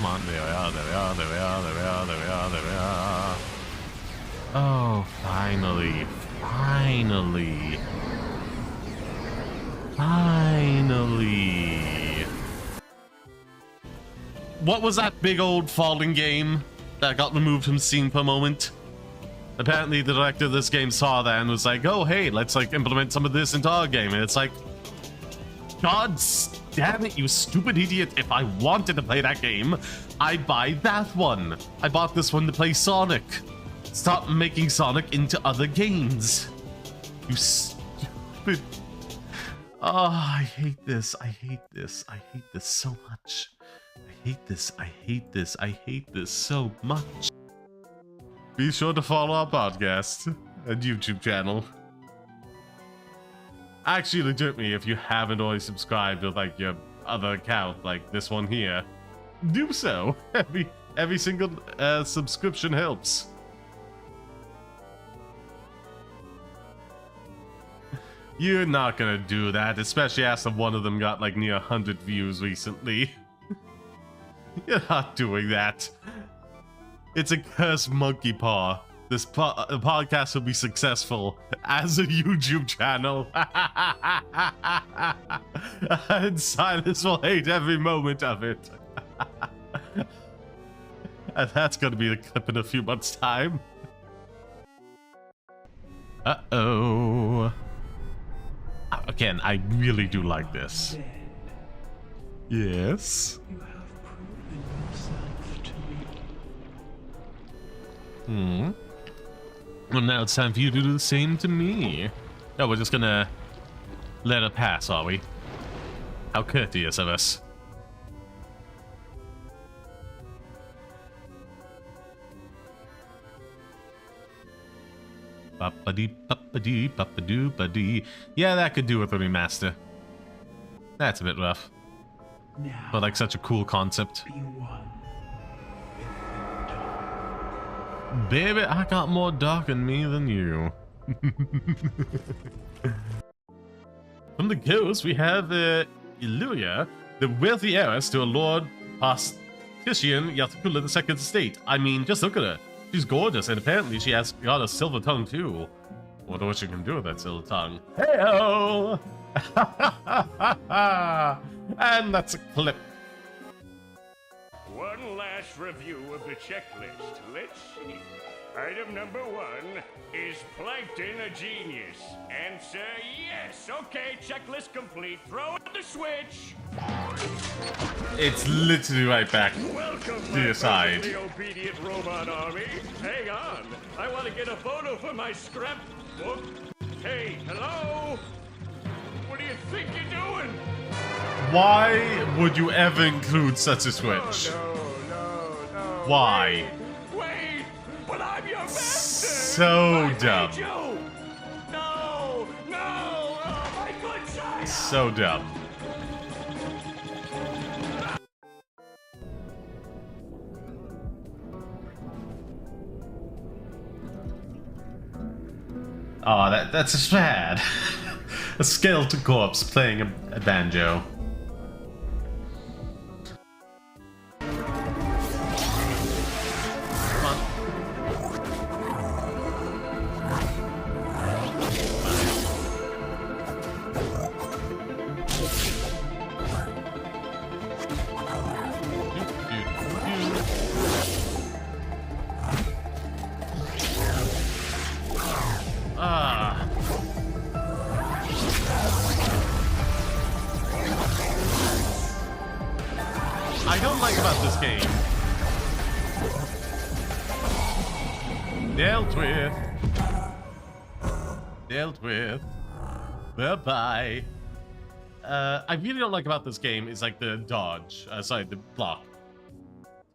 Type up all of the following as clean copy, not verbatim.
Come on, there we are, there we are, there we are, there we are, there we are, there we are. Oh, finally, finally. Finally. What was that big old falling game that got removed from Steam for a moment? Apparently the director of this game saw that and was like, oh hey, let's like implement some of this into our game. And it's like, God damn it, you stupid idiot. If I wanted to play that game, I'd buy that one. I bought this one to play Sonic. Stop making Sonic into other games. You stupid. Oh, I hate this. I hate this. I hate this so much. I hate this. I hate this. I hate this so much. Be sure to follow our podcast and YouTube channel. Actually, legitimately, if you haven't already subscribed to like your other account, like this one here, do so. Every single subscription helps. You're not gonna do that, especially after one of them got like near 100 views recently. You're not doing that. It's a cursed monkey paw. This podcast will be successful as a YouTube channel. And Silas will hate every moment of it. And that's gonna be the clip in a few months' time. Uh-oh. Again, I really do like this. Yes. You have proven yourself to me. Well, now it's time for you to do the same to me. No, we're just gonna let it pass, are we? How courteous of us. Ba-ba-dee-ba-ba-dee-ba-ba-doo-ba-dee. Yeah, that could do with a remaster. That's a bit rough. Now, But like such a cool concept. be one with Baby, I got more dark in me than you. From the ghost, we have Illyria, the wealthy heiress to a Lord Pastician Yathakula II's estate. I mean, just look at her. She's gorgeous, and apparently she has got a silver tongue too. Wonder what she can do with that silver tongue. Hey-o! And that's a clip. One last review of the checklist. Let's see. Item number 1 is Plankton a genius? Answer yes. Okay, checklist complete. Throw in the switch. It's literally right back Welcome, to your side. the obedient robot army. Hang on. I want to get a photo for my scrapbook. Hey, hello? What do you think you're doing? Why would you ever include such a switch? No. Why? Wait, but I'm your master. So I made dumb. you. No, oh, my good child. So dumb. Oh, that's sad. A skeleton corpse playing a banjo. I don't like about this game. Dealt with. Bye-bye. I really don't like about this game is like the dodge. Sorry, the block.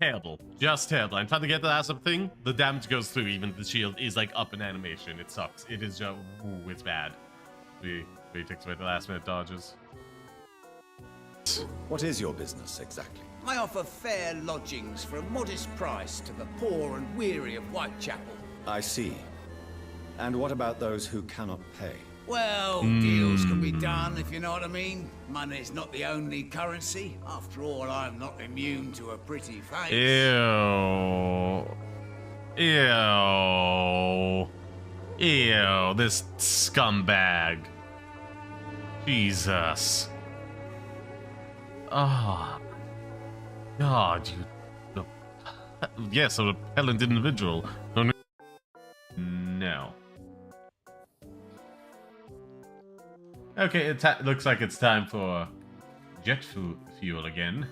Terrible. Just terrible. I'm trying to get to that thing. The damage goes through even the shield is like up in animation. It sucks. It is just, ooh, it's bad. Really takes away the last minute dodges. What is your business exactly? I offer fair lodgings for a modest price to the poor and weary of Whitechapel. I see. And what about those who cannot pay? Well, deals can be done, if you know what I mean. Money's not the only currency. After all, I'm not immune to a pretty face. Ew. Ew. Ew, this scumbag. Jesus. Oh. God, you... Yes, a repellent individual. No. Okay, it looks like it's time for jet fuel again.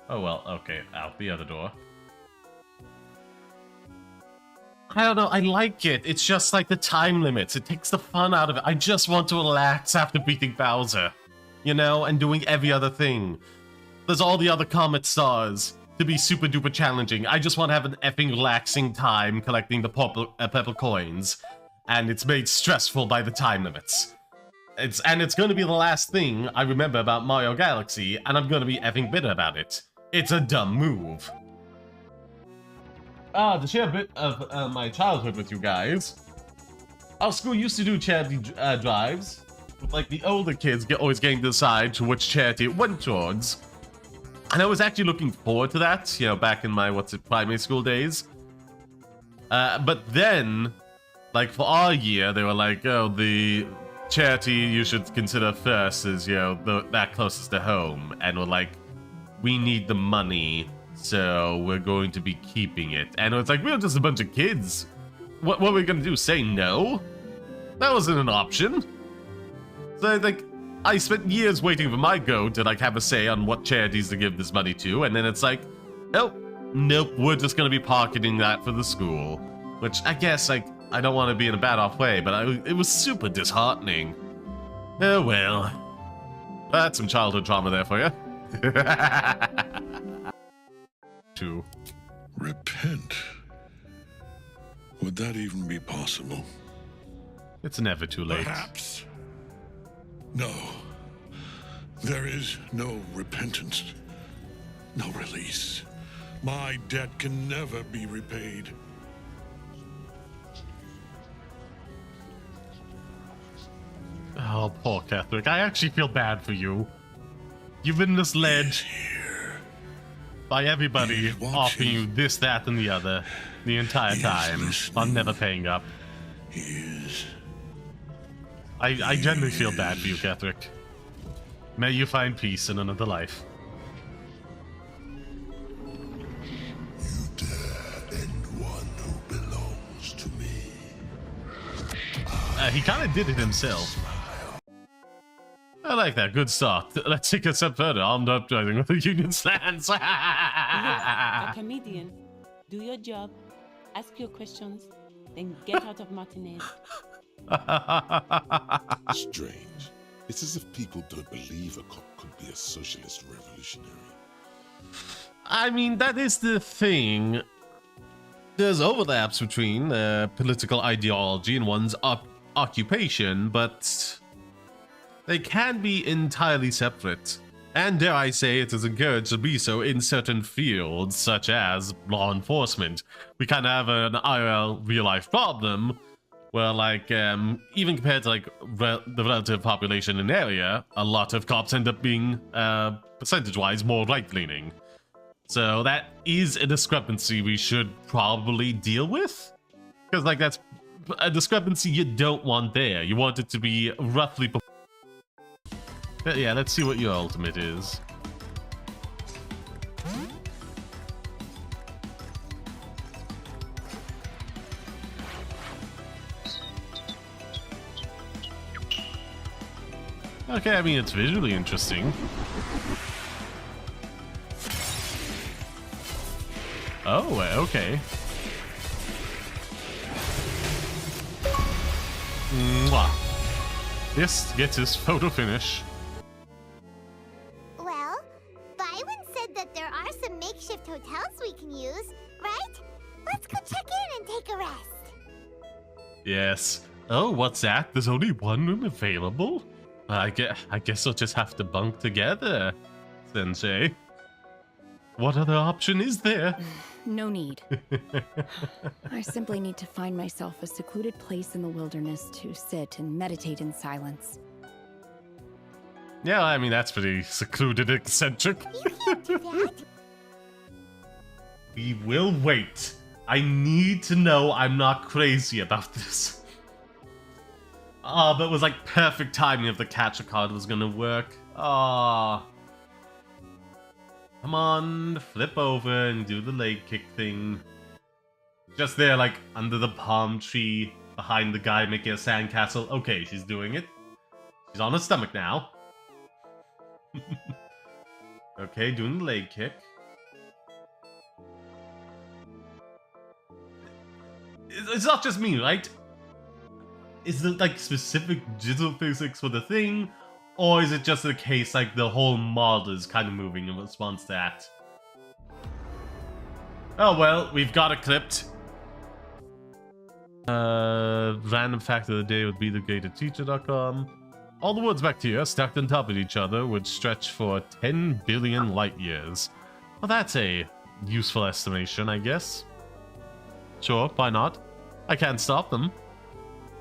Oh well, okay, out the other door. I don't know, I like it. It's just like the time limits. It takes the fun out of it. I just want to relax after beating Bowser, you know, and doing every other thing. There's all the other Comet Stars to be super duper challenging. I just want to have an effing relaxing time collecting the purple coins, and it's made stressful by the time limits. It's going to be the last thing I remember about Mario Galaxy, and I'm going to be effing bitter about it. It's a dumb move. To share a bit of my childhood with you guys, our school used to do charity drives, with like the older kids always getting to decide to which charity it went towards. And I was actually looking forward to that, you know, back in my, primary school days. But then, like, for our year, they were like, oh, the charity you should consider first is, you know, that closest to home. And we're like, we need the money, so we're going to be keeping it. And it's like, we were just a bunch of kids. What were we going to do, say no? That wasn't an option. So, like, I spent years waiting for my go to, like, have a say on what charities to give this money to, and then it's like, oh, nope, we're just gonna be pocketing that for the school. Which, I guess, like, I don't want to be in a bad-off way, but it was super disheartening. Oh, well. That's some childhood trauma there for you. Two. Repent? Would that even be possible? It's never too late. Perhaps. No. There is no repentance. No release. My debt can never be repaid. Oh, poor Catherick. I actually feel bad for you. You've been misled by everybody offering you this, that, and the other the entire time on never paying up. He is. I genuinely feel bad for you, Catherick. May you find peace in another life. You dare end one who belongs to me. He kind of did it himself. I like that. Good start. Let's take a step further. Armed uprising with the Union stands. Look, a comedian. Do your job, ask your questions, then get out of Martinez. Strange. It's as if people don't believe a cop could be a socialist revolutionary. I mean, that is the thing. There's overlaps between political ideology and one's occupation, but they can be entirely separate. And dare I say, it is encouraged to be so in certain fields, such as law enforcement. We kind of have an IRL real-life problem, where, like, even compared to, like, the relative population in an area, a lot of cops end up being, percentage-wise, more right-leaning. So that is a discrepancy we should probably deal with. Because, like, that's a discrepancy you don't want there. You want it to be roughly... But yeah, let's see what your ultimate is. Okay, I mean, it's visually interesting. Oh, okay. Mwah. This gets his photo finish. Well, Byron said that there are some makeshift hotels we can use, right? Let's go check in and take a rest. Yes. Oh, what's that? There's only one room available? I guess I'll just have to bunk together, Sensei. What other option is there? no need. I simply need to find myself a secluded place in the wilderness to sit and meditate in silence. Yeah, I mean, that's pretty secluded, eccentric. You can't do that. We will wait. I need to know I'm not crazy about this. Ah, but it was like perfect timing if the catcher card was gonna work. Ah. Come on, flip over and do the leg kick thing. Just there, like, under the palm tree, behind the guy making a sandcastle. Okay, she's doing it. She's on her stomach now. Okay, doing the leg kick. It's not just me, right? Is there, like, specific digital physics for the thing? Or is it just a case like the whole mod is kind of moving in response to that? Oh well, we've got it clipped. Random fact of the day would be thegradedteacher.com. All the words bacteria stacked on top of each other would stretch for 10 billion light years. Well, that's a useful estimation, I guess. Sure, why not? I can't stop them.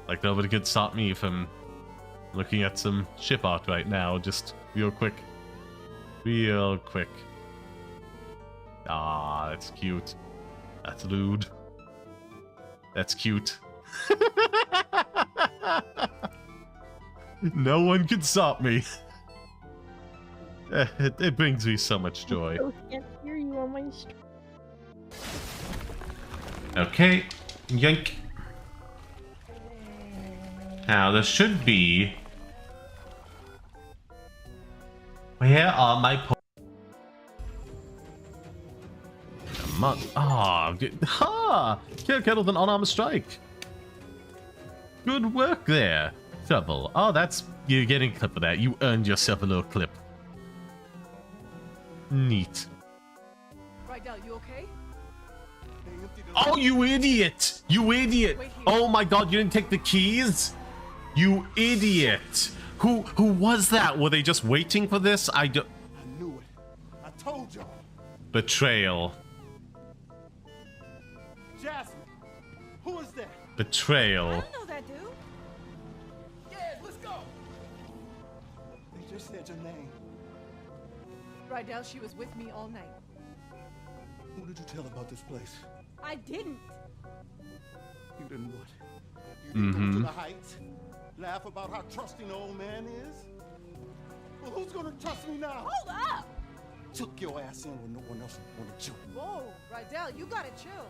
Like nobody could stop me from looking at some ship art right now, just real quick. Real quick. Ah, that's cute. That's lewd. That's cute. No one can stop me. It brings me so much joy. I can't hear you on my stream. Okay, yank. Now, there should be... Where are my Kill Kettle with an unarmed strike. Good work there, Trouble. Oh, that's... You're getting a clip of that. You earned yourself a little clip. Neat. Rydell, you okay? Oh, you idiot! You idiot! Oh my god, you didn't take the keys? You idiot! Who was that? Were they just waiting for this? I knew it. I told y'all. Betrayal. Jasmine, who is that? Betrayal. I don't know that dude. Yeah, let's go. They just said your name. Rydell, she was with me all night. Who did you tell about this place? I didn't. You didn't what? You didn't go to the heights? Laugh about how trusting the old man is? Well, who's gonna trust me now? Hold up! Took your ass in when no one else wanted you. Whoa, Rydell, you gotta chill.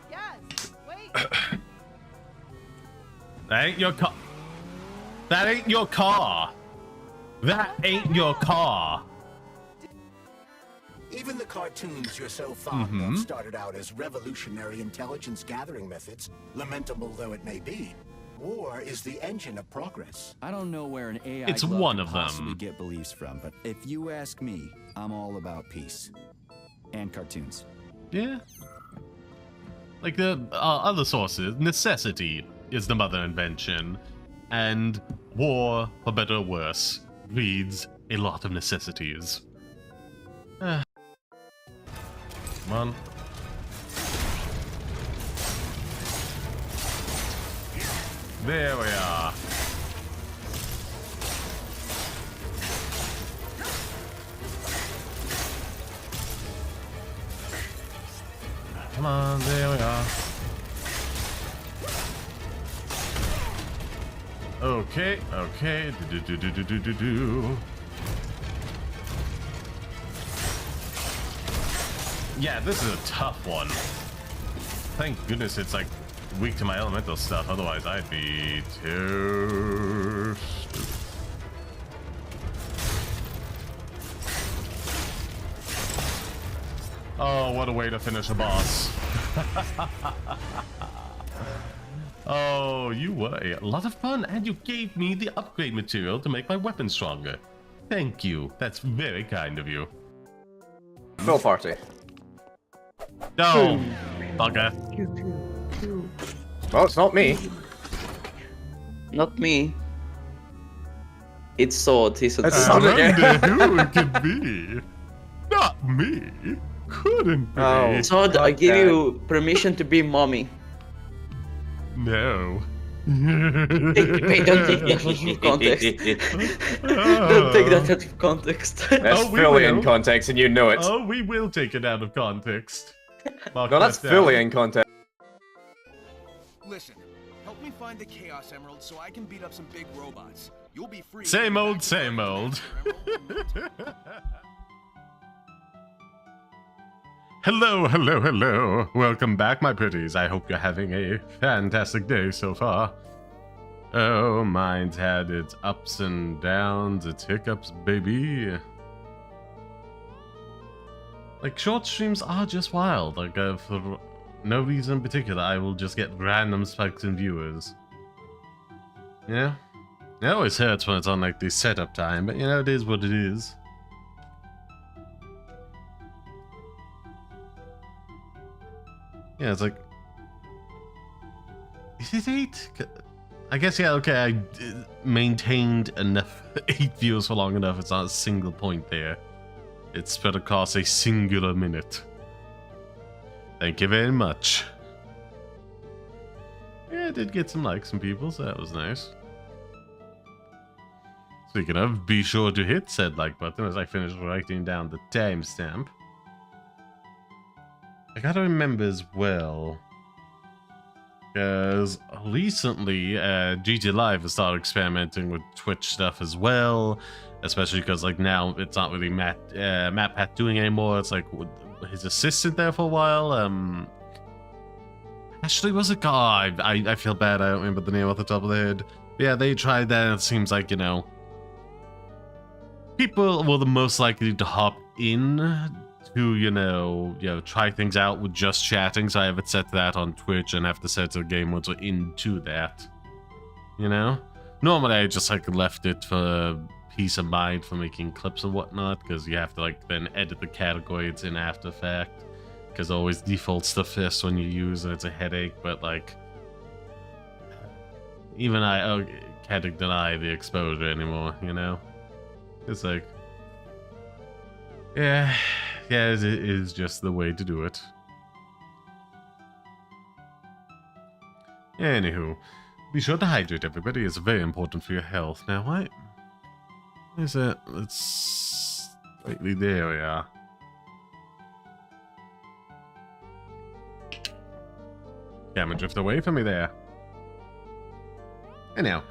Yes, wait. That ain't your car. That ain't your car. That ain't your car. Even the cartoons you're so fond of started out as revolutionary intelligence gathering methods, lamentable though it may be. War is the engine of progress. I don't know where an AI It's one of them. possibly get beliefs from, but if you ask me, I'm all about peace and cartoons. Yeah. Like the other sources, necessity is the mother invention, and war, for better or worse, breeds a lot of necessities. Come on. There we are. Come on, there we are. Okay, okay. Do. Yeah, this is a tough one. Thank goodness it's like weak to my elemental stuff, otherwise I'd be too stupid. Oh, what a way to finish a boss. Oh, you were a lot of fun, and you gave me the upgrade material to make my weapon stronger. Thank you. That's very kind of you. Full party. No, bugger. Well, it's not me. Not me. It's Sword. He's a I wonder who it could be. Not me. couldn't be. Oh, Todd, I give you permission to be mommy. No. Wait, don't take that out of context. Don't take that out of context. That's fully in context, and you know it. Oh, we will take it out of context. No, that's fully in context. Listen, help me find the Chaos Emerald so I can beat up some big robots. You'll be free. Same old, same old. Hello, hello, hello. Welcome back, my pretties. I hope you're having a fantastic day so far. Oh, mine's had its ups and downs, its hiccups, baby. Like, short streams are just wild. Like, for no reason in particular, I will just get random spikes in viewers. Yeah? It always hurts when it's on, like, the setup time, but, you know, it is what it is. Yeah, it's like... Is it 8? I guess, yeah, okay, I maintained enough 8 viewers for long enough. It's not a single point there. It's spread across a singular minute. Thank you very much. Yeah, I did get some likes from people, so that was nice. Speaking of, be sure to hit said like button as I finish writing down the timestamp. I gotta remember as well, because recently GT Live has started experimenting with Twitch stuff as well, especially because like now it's not really Matt Pat doing anymore. It's like his assistant there for a while. Actually, was it? God, I feel bad. I don't remember the name off the top of the head. But yeah, they tried that, and it seems like, you know, people were the most likely to hop in to, you know, try things out with just chatting, so I have it set to that on Twitch and have to set the game modes into that, you know? Normally I just like left it for peace of mind for making clips and whatnot, because you have to like then edit the categories in After Effects, because it always defaults to first when you use it. It's a headache, but like, even I can't deny the exposure anymore, you know? It's like, yeah, it is just the way to do it. Anywho, be sure to hydrate, everybody. It's very important for your health. Now, why is it? It's slightly there we are. Camera drift away from me there. Anyhow,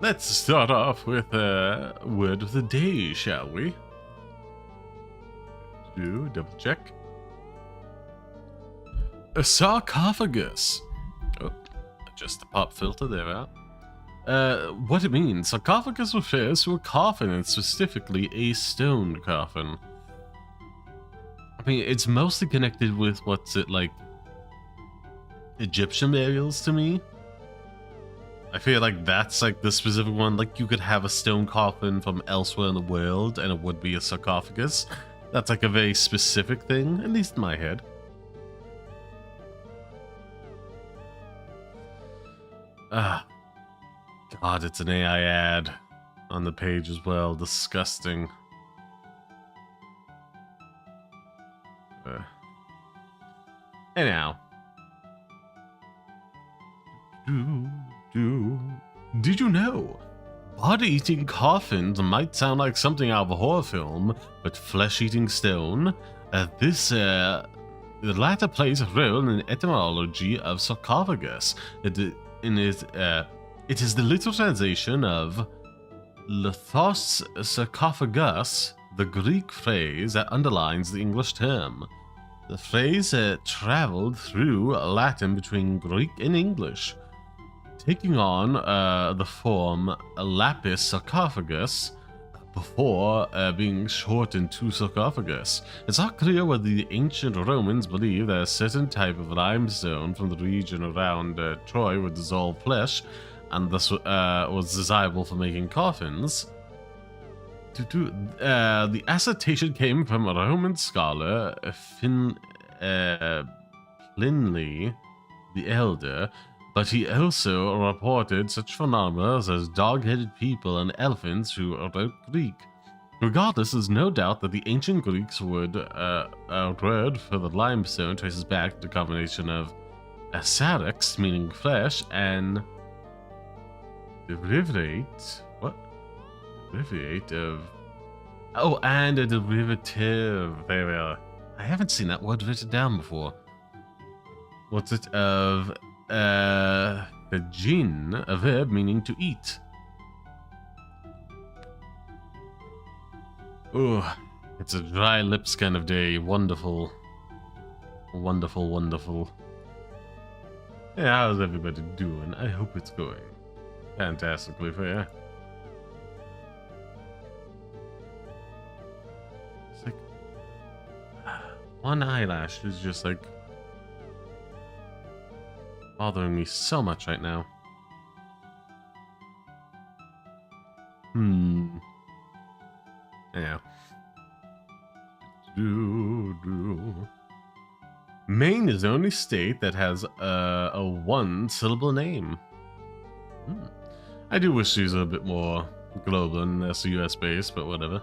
let's start off with a word of the day, shall we? Double check. A sarcophagus. Oh, just the pop filter there out. What it means, sarcophagus refers to a coffin, and specifically a stone coffin. I mean, it's mostly connected with what's it like, Egyptian burials to me. I feel like that's like the specific one. Like, you could have a stone coffin from elsewhere in the world and it would be a sarcophagus. That's like a very specific thing, at least in my head. Ah, God, it's an AI ad on the page as well. Disgusting. Anyhow. Did you know? Body-eating coffins might sound like something out of a horror film, but flesh-eating stone? The latter plays a role in the etymology of sarcophagus. It is the literal translation of lithos sarcophagus, the Greek phrase that underlines the English term. The phrase traveled through Latin between Greek and English, taking on the form lapis sarcophagus before being shortened to sarcophagus. It's not clear whether the ancient Romans believed that a certain type of limestone from the region around Troy would dissolve flesh, and thus was desirable for making coffins. The assertion came from a Roman scholar, Pliny the Elder, but he also reported such phenomena as dog-headed people and elephants who wrote Greek. Regardless, there's no doubt that the ancient Greeks would word for the limestone traces back to the combination of asarix, meaning flesh, and derivative. What? Derivative. Oh, and a derivative. There we are. I haven't seen that word written down before. What's it? Of the jin, a verb meaning to eat. Oh, it's a dry lips kind of day. Wonderful. Wonderful, wonderful. Yeah, how's everybody doing? I hope it's going fantastically for you. It's like one eyelash is just like bothering me so much right now. Yeah. Maine is the only state that has a one-syllable name. I do wish she was a bit more global and less US-based, but whatever.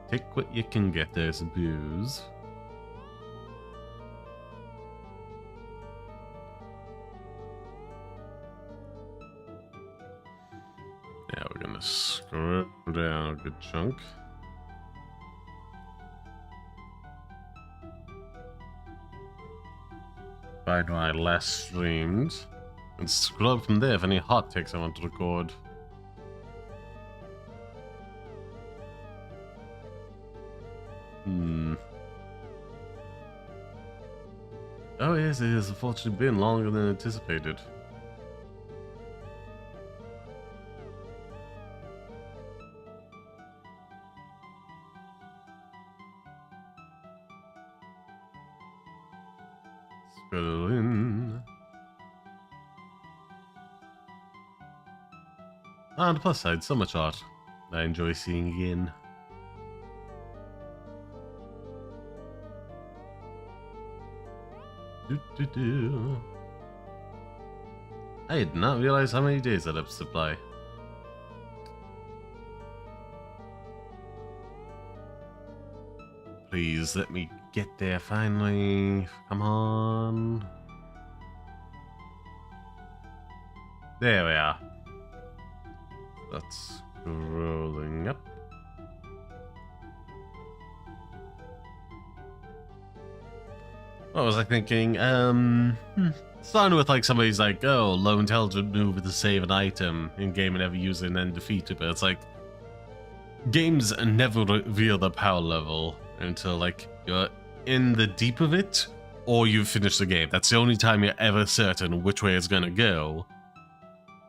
Take what you can get, I suppose. Yeah, we're gonna scroll down a good chunk. Find my last streams and scroll from there if any hot takes I want to record. Oh yes, it has unfortunately been longer than anticipated. Scroll in. On the plus side, so much art I enjoy seeing again. I did not realize how many days I'd have to supply. Please let me get there finally. Come on. There we are. That's scrolling up. What was I thinking? Starting with like somebody's like, oh, low intelligent move to save an item in game and never use it and then defeat it. But it's like games never reveal the power level until like you're in the deep of it or you finish the game. That's the only time you're ever certain which way it's gonna go.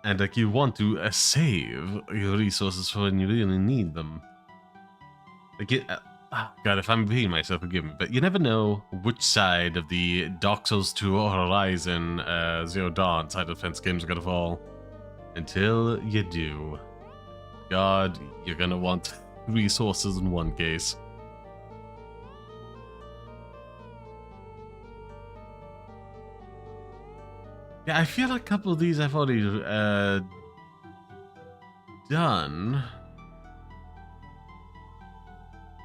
And like you want to save your resources for when you really need them. Like it. God, if I'm repeating myself, forgive me, but you never know which side of the Dark Souls 2 or Horizon Zero Dawn side of the fence games are gonna fall. Until you do. God, you're gonna want resources in one case. Yeah, I feel like a couple of these I've already done.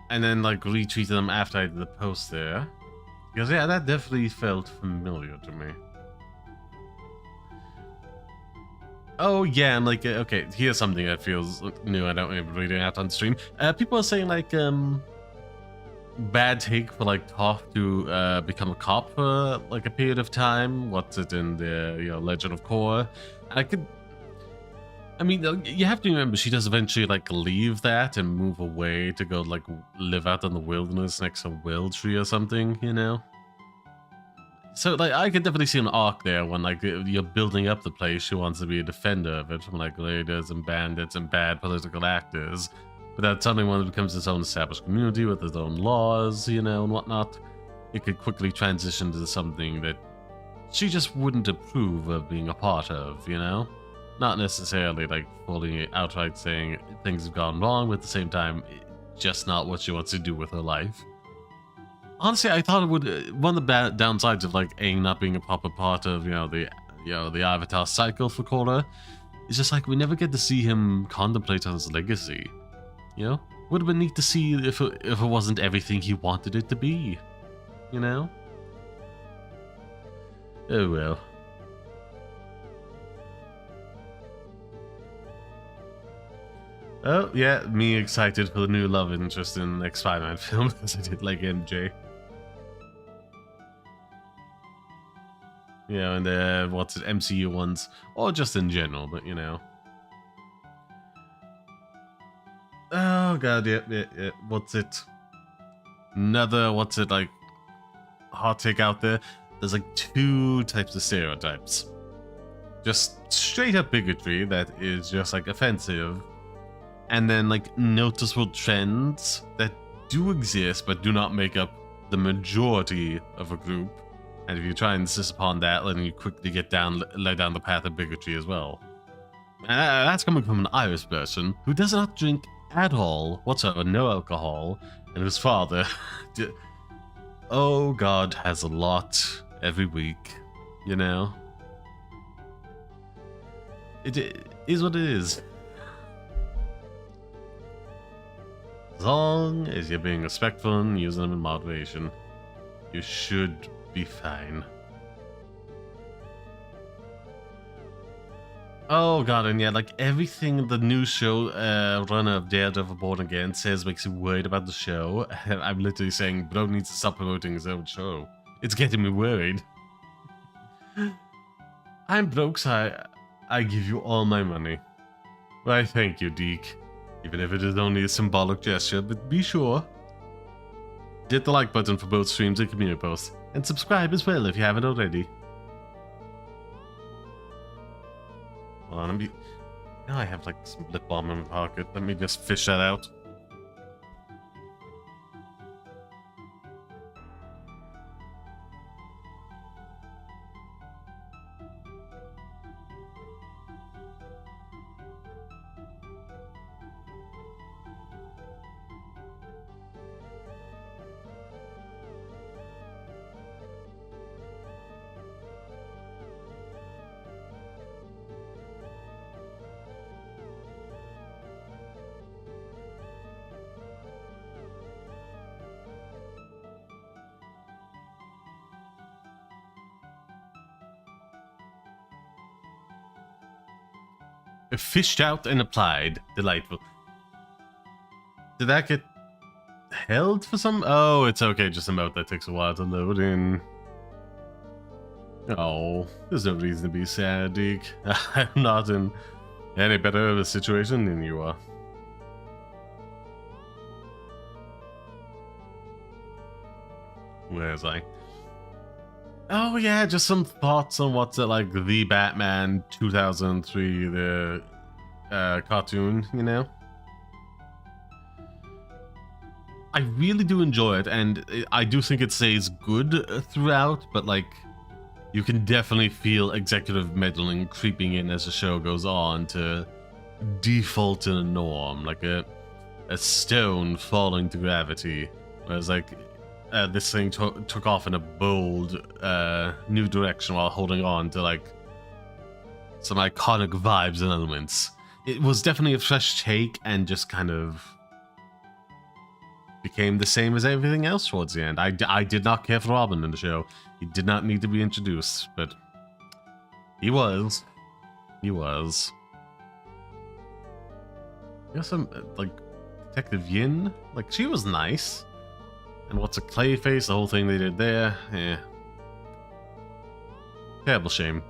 And then like retweeted them after I did the post there. Because yeah, that definitely felt familiar to me. Oh yeah, and like, okay, here's something that feels new. I don't remember reading out on stream. People are saying like, bad take for like Toph to become a cop for like a period of time. What's it in the Legend of Korra? I mean, you have to remember she does eventually like leave that and move away to go like live out in the wilderness next to a Will Tree or something, you know? So like I could definitely see an arc there when like you're building up the place. She wants to be a defender of it from like raiders and bandits and bad political actors. But that's something when it becomes its own established community with its own laws, you know, and whatnot. It could quickly transition to something that she just wouldn't approve of being a part of, you know? Not necessarily like fully outright saying things have gone wrong, but at the same time, just not what she wants to do with her life. Honestly, I thought it would. One of the downsides of like Aang not being a proper part of the Avatar cycle for Korra is just like we never get to see him contemplate on his legacy. You know, would have been neat to see if it wasn't everything he wanted it to be. You know? Oh well. Oh, yeah, me excited for the new love interest in the next Spider-Man film, because I did like MJ. Yeah, and the, what's it, MCU ones, or just in general, but you know. Oh god, yeah, what's it? Another, what's it, like, hot take out there? There's like 2 types of stereotypes. Just straight up bigotry that is just like offensive. And then like noticeable trends that do exist but do not make up the majority of a group. And if you try and insist upon that, then you quickly get led down the path of bigotry as well. That's coming from an Irish person who does not drink at all whatsoever, no alcohol, and whose father, oh god, has a lot every week, you know? It is what it is. As long as you're being respectful and using them in moderation, you should be fine. Oh god, and yeah, like everything the new show runner of Daredevil Born Again says makes you worried about the show. I'm literally saying, bro needs to stop promoting his own show. It's getting me worried. I'm broke, so I give you all my money. Why, thank you, Deke. Even if it is only a symbolic gesture, but be sure. Hit the like button for both streams and community posts, and subscribe as well if you haven't already. Hold on, now I have like some lip balm in my pocket. Let me just fish that out. Fished out and applied. Delightful. Did that get held for some? Oh, it's okay. Just a emote that takes a while to load in. Oh, there's no reason to be sad, Deke. I'm not in any better of a situation than you are. Where was I? Oh yeah, just some thoughts on what's it like the Batman 2003, the cartoon, you know? I really do enjoy it, and I do think it stays good throughout, but like, you can definitely feel executive meddling creeping in as the show goes on to default in a norm, like a stone falling to gravity, whereas like, this thing took off in a bold new direction while holding on to like some iconic vibes and elements. It was definitely a fresh take and just kind of became the same as everything else towards the end. I did not care for Robin in the show. He did not need to be introduced, but he was. He was. You know, some like Detective Yin, like she was nice. And what's a Clayface, the whole thing they did there, eh. Terrible shame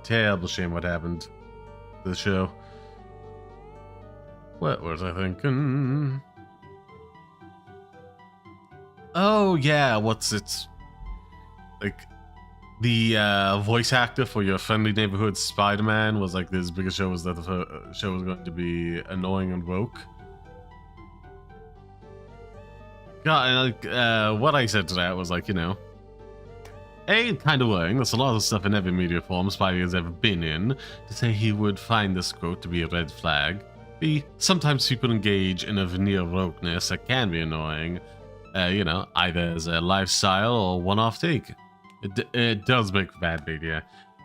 what happened to the show. What was I thinking? Oh yeah, what's it? Like, the voice actor for your friendly neighborhood Spider-Man was like, his biggest show was that the show was going to be annoying and woke. Yeah, and like, what I said to that was like, you know, A, kind of worrying. There's a lot of stuff in every media form Spidey has ever been in to say he would find this quote to be a red flag. B, sometimes people engage in a veneer wokeness that can be annoying, you know, either as a lifestyle or one-off take. It does make bad media.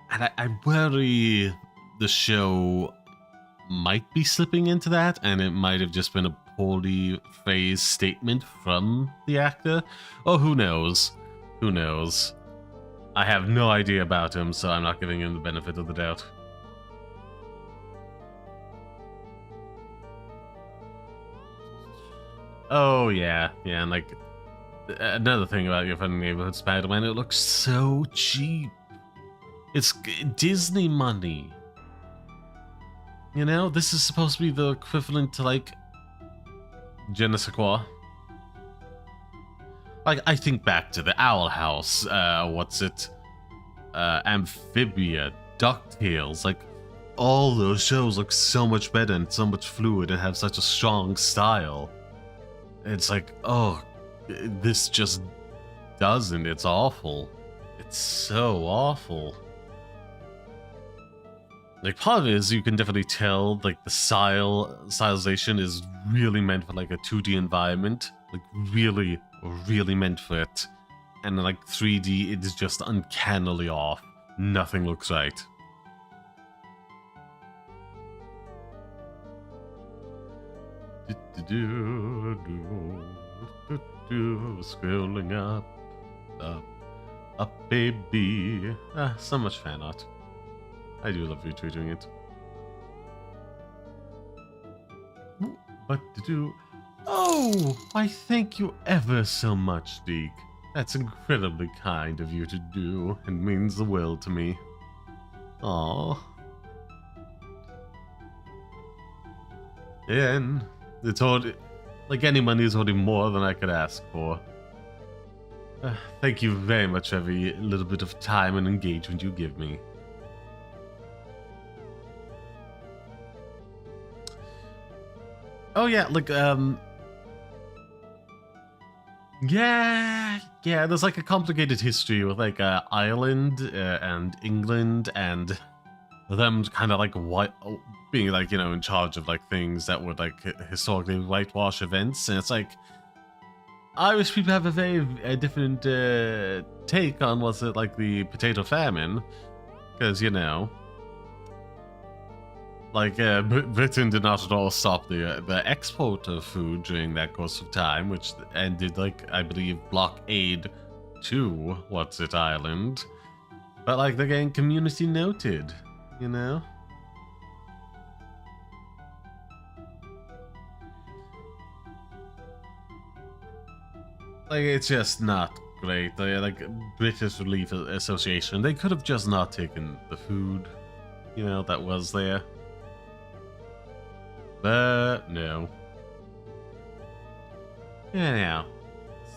And I worry the show might be slipping into that, and it might have just been a poorly phrased statement from the actor. Oh, who knows? Who knows? I have no idea about him, so I'm not giving him the benefit of the doubt. Oh, yeah. Yeah, and like, another thing about your Friendly Neighborhood Spider-Man, it looks so cheap. It's Disney money. You know, this is supposed to be the equivalent to, like, je ne sais quoi. Like, I think back to the Owl House, what's it? Amphibia, DuckTales, like, all those shows look so much better and so much fluid and have such a strong style. It's like, oh, this just doesn't. It's awful. It's so awful. Like, part of it is you can definitely tell, like, the stylization is really meant for, like, a 2D environment. Like, really, really meant for it. And, like, 3D, it is just uncannily off. Nothing looks right. Scrolling up, baby. Ah, so much fan art. I do love retweeting it. What to do? Oh, I thank you ever so much, Deke. That's incredibly kind of you to do, and means the world to me. Aww. And it's already, like, any money is already more than I could ask for. Thank you very much for every little bit of time and engagement you give me. Oh yeah, like, yeah, there's like a complicated history with like Ireland and England and them kind of like being like, you know, in charge of like things that would like historically whitewash events, and it's like Irish people have a very different take on what's it like the potato famine, because, you know, like, Britain did not at all stop the export of food during that course of time, which ended, like, I believe, blockade to what's it, Ireland. But, like, they're getting community noted, you know? Like, it's just not great. They're, like, British Relief Association, they could have just not taken the food, you know, that was there. But no. Anyhow,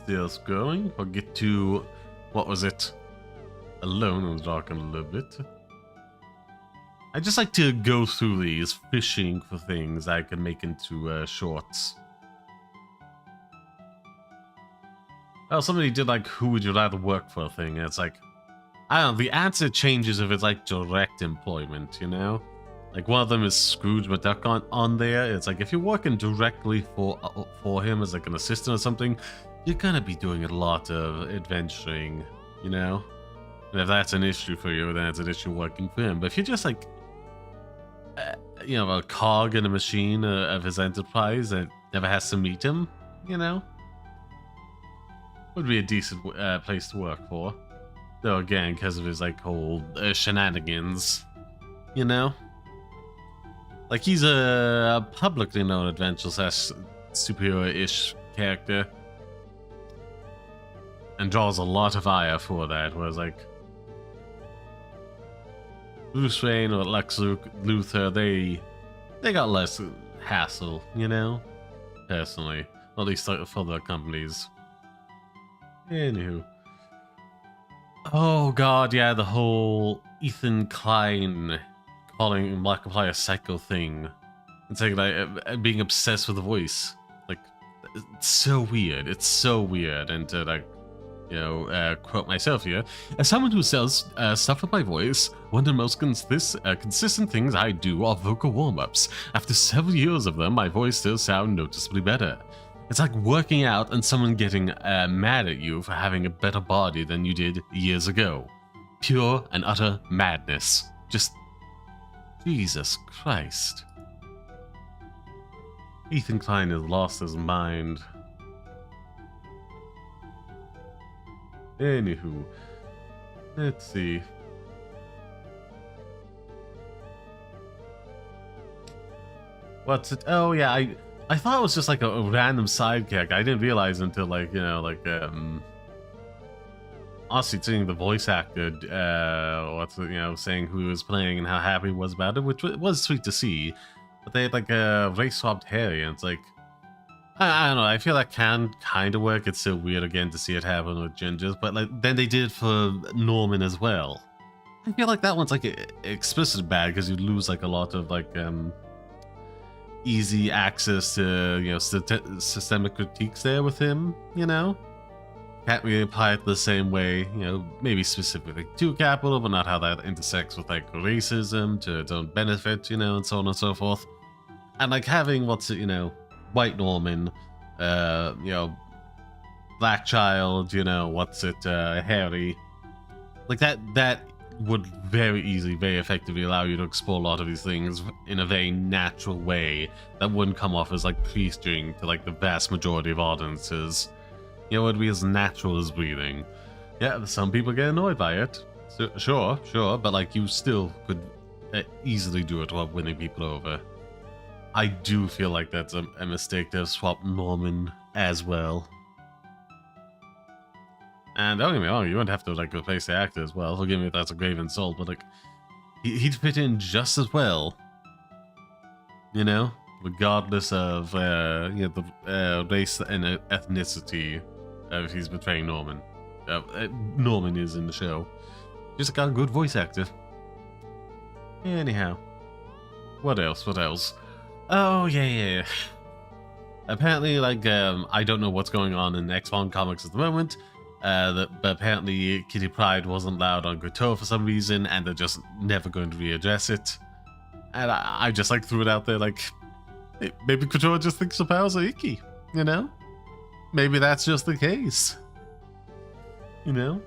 still scrolling. We'll get to, what was it? Alone in the Dark in a little bit. I just like to go through these, fishing for things I can make into shorts. Oh, somebody did like, who would you rather work for a thing? And it's like, I don't know, the answer changes if it's like direct employment, you know? Like, one of them is Scrooge McDuck on there. It's like, if you're working directly for him as like an assistant or something, you're gonna be doing a lot of adventuring, you know? And if that's an issue for you, then it's an issue working for him. But if you're just like, you know, a cog in a machine of his enterprise that never has to meet him, you know? Would be a decent place to work for. Though again, because of his like whole shenanigans, you know? Like, he's a publicly known adventure / superhero-ish character. And draws a lot of ire for that, whereas, like, Bruce Wayne or Lex Luthor, they got less hassle, you know? Personally. Or at least for their companies. Anywho. Oh god, yeah, the whole Ethan Klein calling Markiplier a psycho thing. It's like being obsessed with the voice. Like, it's so weird. It's so weird. And to, like, you know, quote myself here, as someone who sells stuff with my voice, one of the most consistent things I do are vocal warm-ups. After several years of them, my voice still sounds noticeably better. It's like working out and someone getting mad at you for having a better body than you did years ago. Pure and utter madness. Just, Jesus Christ. Ethan Klein has lost his mind. Anywho, let's see. What's it? Oh yeah, I thought it was just like a random sidekick. I didn't realize until like, you know, like honestly seeing the voice actor what's it, you know, saying who he was playing and how happy he was about it, which was sweet to see. But they had like a race swapped Harry, and it's like I don't know, I feel that can kind of work. It's so weird again to see it happen with gingers, but like then they did it for Norman as well. I feel like that one's like explicit bad because you lose like a lot of like easy access to, you know, systemic critiques there with him, you know? Can't really apply it the same way, you know, maybe specifically to Capital, but not how that intersects with like racism to its own benefit, you know, and so on and so forth. And like having what's it, you know, white Norman, you know, black child, you know, what's it, Harry, like that would very easily, very effectively allow you to explore a lot of these things in a very natural way that wouldn't come off as like priestering to like the vast majority of audiences. You know, it would be as natural as breathing. Yeah, some people get annoyed by it. So, sure, but like you still could easily do it while winning people over. I do feel like that's a mistake to have swapped Norman as well. And don't get me wrong, you wouldn't have to like replace the actor as well. Forgive me if that's a grave insult, but like he'd fit in just as well. You know, regardless of you know, the race and ethnicity if he's betraying Norman. Norman is in the show. Just got a good voice actor. Anyhow, what else? Oh yeah. Apparently, like I don't know what's going on in X-Spawn comics at the moment. But apparently Kitty Pryde wasn't allowed on Grotto for some reason, and they're just never going to readdress it. And I just like threw it out there, like maybe Grotto just thinks the powers are icky, you know? Maybe that's just the case, you know?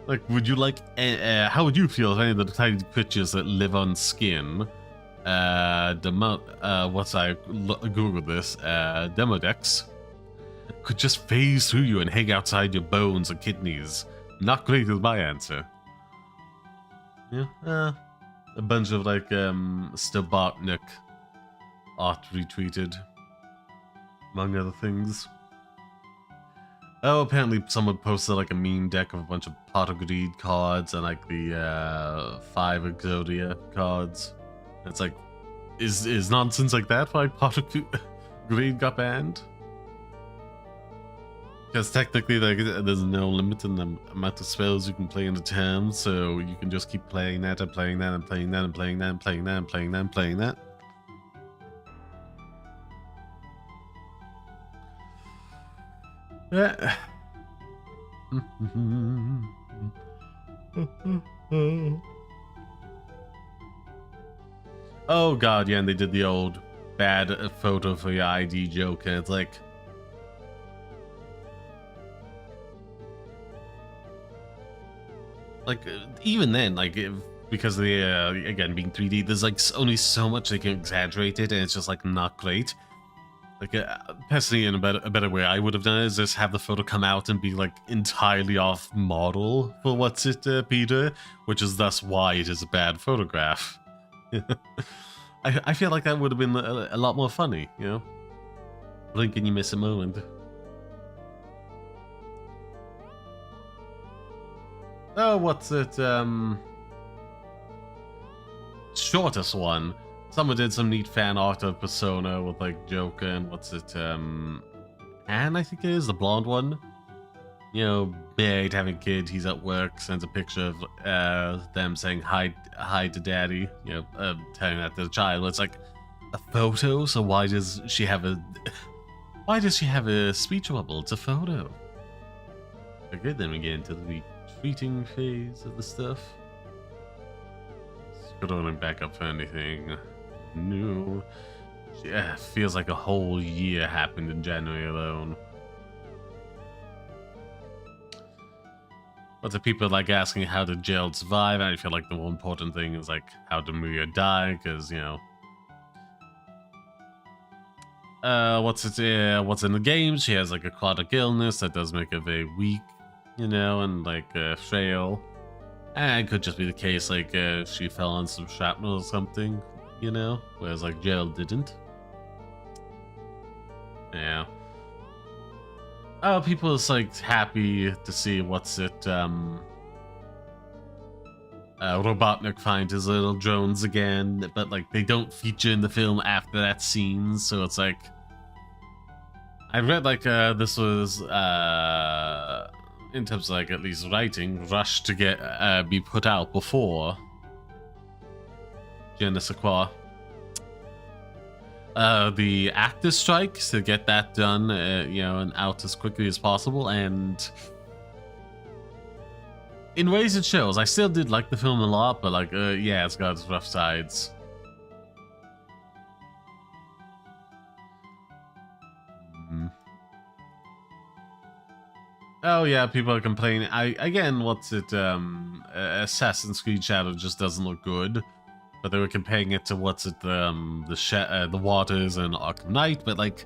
Like, would you like? How would you feel if any of the tiny creatures that live on skin, Googled this, Demodex, could just phase through you and hang outside your bones and kidneys? Not great is my answer. Yeah, a bunch of like Stabotnik art retweeted, among other things. Oh, apparently someone posted like a meme deck of a bunch of Pot of Greed cards and like the 5 Exodia cards. It's like, is nonsense like that why Pot of Greed got banned? Because technically there's no limit in the amount of spells you can play in a turn, so you can just keep playing that and playing that and playing that and playing that and playing that and playing that and playing that. Yeah. Oh god, yeah, and they did the old bad photo for your ID joke, and it's like, even then, like, because of the, again, being 3D, there's, like, only so much they can exaggerate it, and it's just, like, not great. Like, personally, in a better way I would have done it is just have the photo come out and be, like, entirely off model for what's it, Peter, which is thus why it is a bad photograph. I feel like that would have been a lot more funny, you know? Blink and you miss a moment. Oh, what's it, shortest one. Someone did some neat fan art of Persona with, like, Joker and what's it, Anne, I think it is, the blonde one. You know, married, having a kid, he's at work, sends a picture of them saying hi to daddy, you know, telling that to the child. It's like a photo, so why does she have a speech bubble? It's a photo. Okay, then we get into the retweeting phase of the stuff. Scrolling back up for anything new. Yeah, feels like a whole year happened in January alone. Lots of people like asking how did Gerald survive, and I feel like the more important thing is like how did Maria die, because, you know, what's in the game? She has like a chronic illness that does make her very weak, you know, and like frail. And it could just be the case like she fell on some shrapnel or something, you know, whereas like Gerald didn't. Yeah. Oh, people is like happy to see Robotnik find his little drones again, but like they don't feature in the film after that scene, so it's like I read like this was in terms of like at least writing rushed to get be put out before Je ne sais quoi. The actors strike to get that done, you know, and out as quickly as possible, and in ways it shows. I still did like the film a lot, but like, yeah, it's got its rough sides. Oh yeah, people are complaining. Again, Assassin's Creed Shadow just doesn't look good. But they were comparing it to the Waters and Arkham Knight, but like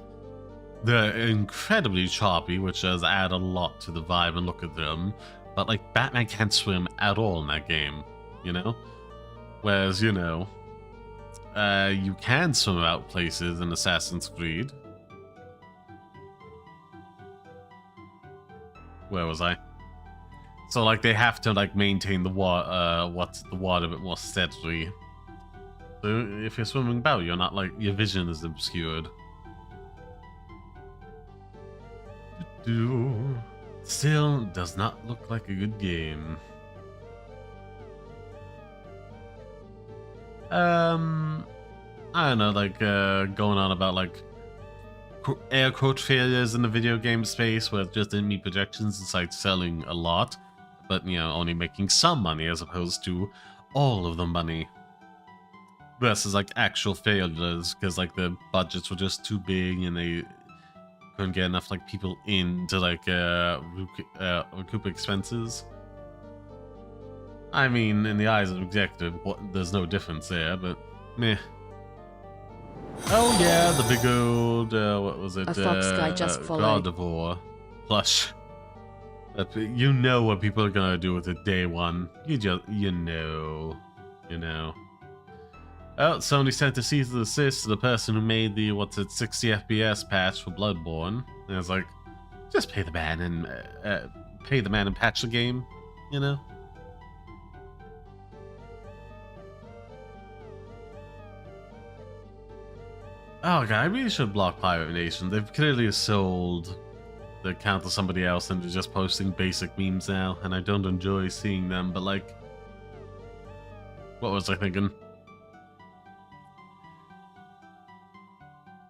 they're incredibly choppy, which does add a lot to the vibe and look of them. But like Batman can't swim at all in that game, you know? Whereas, you know, you can swim out places in Assassin's Creed. Where was I? So like they have to like maintain the water a bit more steadily. So if you're swimming about, you're not like your vision is obscured. Still does not look like a good game. I don't know, like going on about like air quote failures in the video game space where it just didn't meet projections. It's like selling a lot, but you know, only making some money as opposed to all of the money. Versus like actual failures because like the budgets were just too big and they couldn't get enough like people in to like recoup expenses. I mean, in the eyes of the executive, there's no difference there, but meh. Oh yeah, the big old what was it? A fox guy just followed. Gardevoir plush. You know what people are gonna do with it day one. You know. Oh, Sony sent a cease and desist to the person who made the 60 FPS patch for Bloodborne. And it's like, just pay the man and patch the game, you know. Oh god, I really should block Pirate Nation. They've clearly sold the account to somebody else and they're just posting basic memes now, and I don't enjoy seeing them. But like, what was I thinking?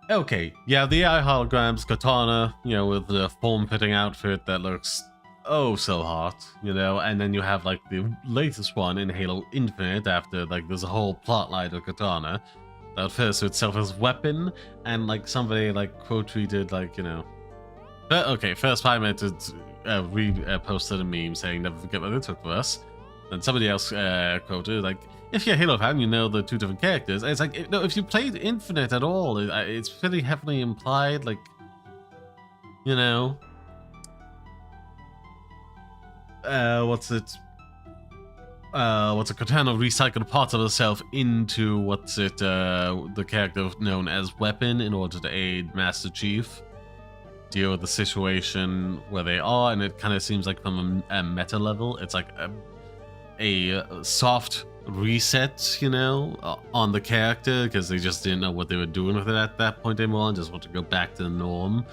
Okay, yeah, the AI holograms, Katana, you know, with the form-fitting outfit that looks oh so hot, you know, and then you have like the latest one in Halo Infinite after like there's a whole plotline of Katana that refers to itself as weapon, and like somebody like quote-tweeted like, you know, but okay, first 5 minutes posted a meme saying never forget what they took for us. Then somebody else quoted like, if you're a Halo fan, you know the two different characters. And it's like, no, if you played Infinite at all, it's pretty heavily implied, like, you know, what's a Katana recycled parts of herself into the character known as Weapon in order to aid Master Chief deal with the situation where they are, and it kind of seems like from a meta level, it's like a soft reset, you know, on the character because they just didn't know what they were doing with it at that point anymore and just want to go back to the norm.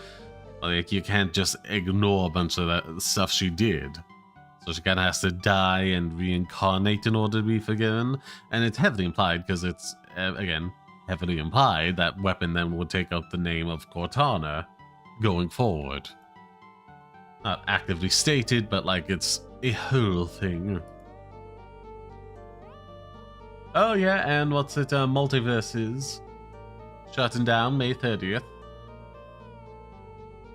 Like, you can't just ignore a bunch of that stuff she did. So she kind of has to die and reincarnate in order to be forgiven. And it's heavily implied because it's, again, heavily implied that Weapon then would take up the name of Cortana going forward. Not actively stated, but like it's a whole thing. Oh yeah, and Multiverses shutting down May 30th.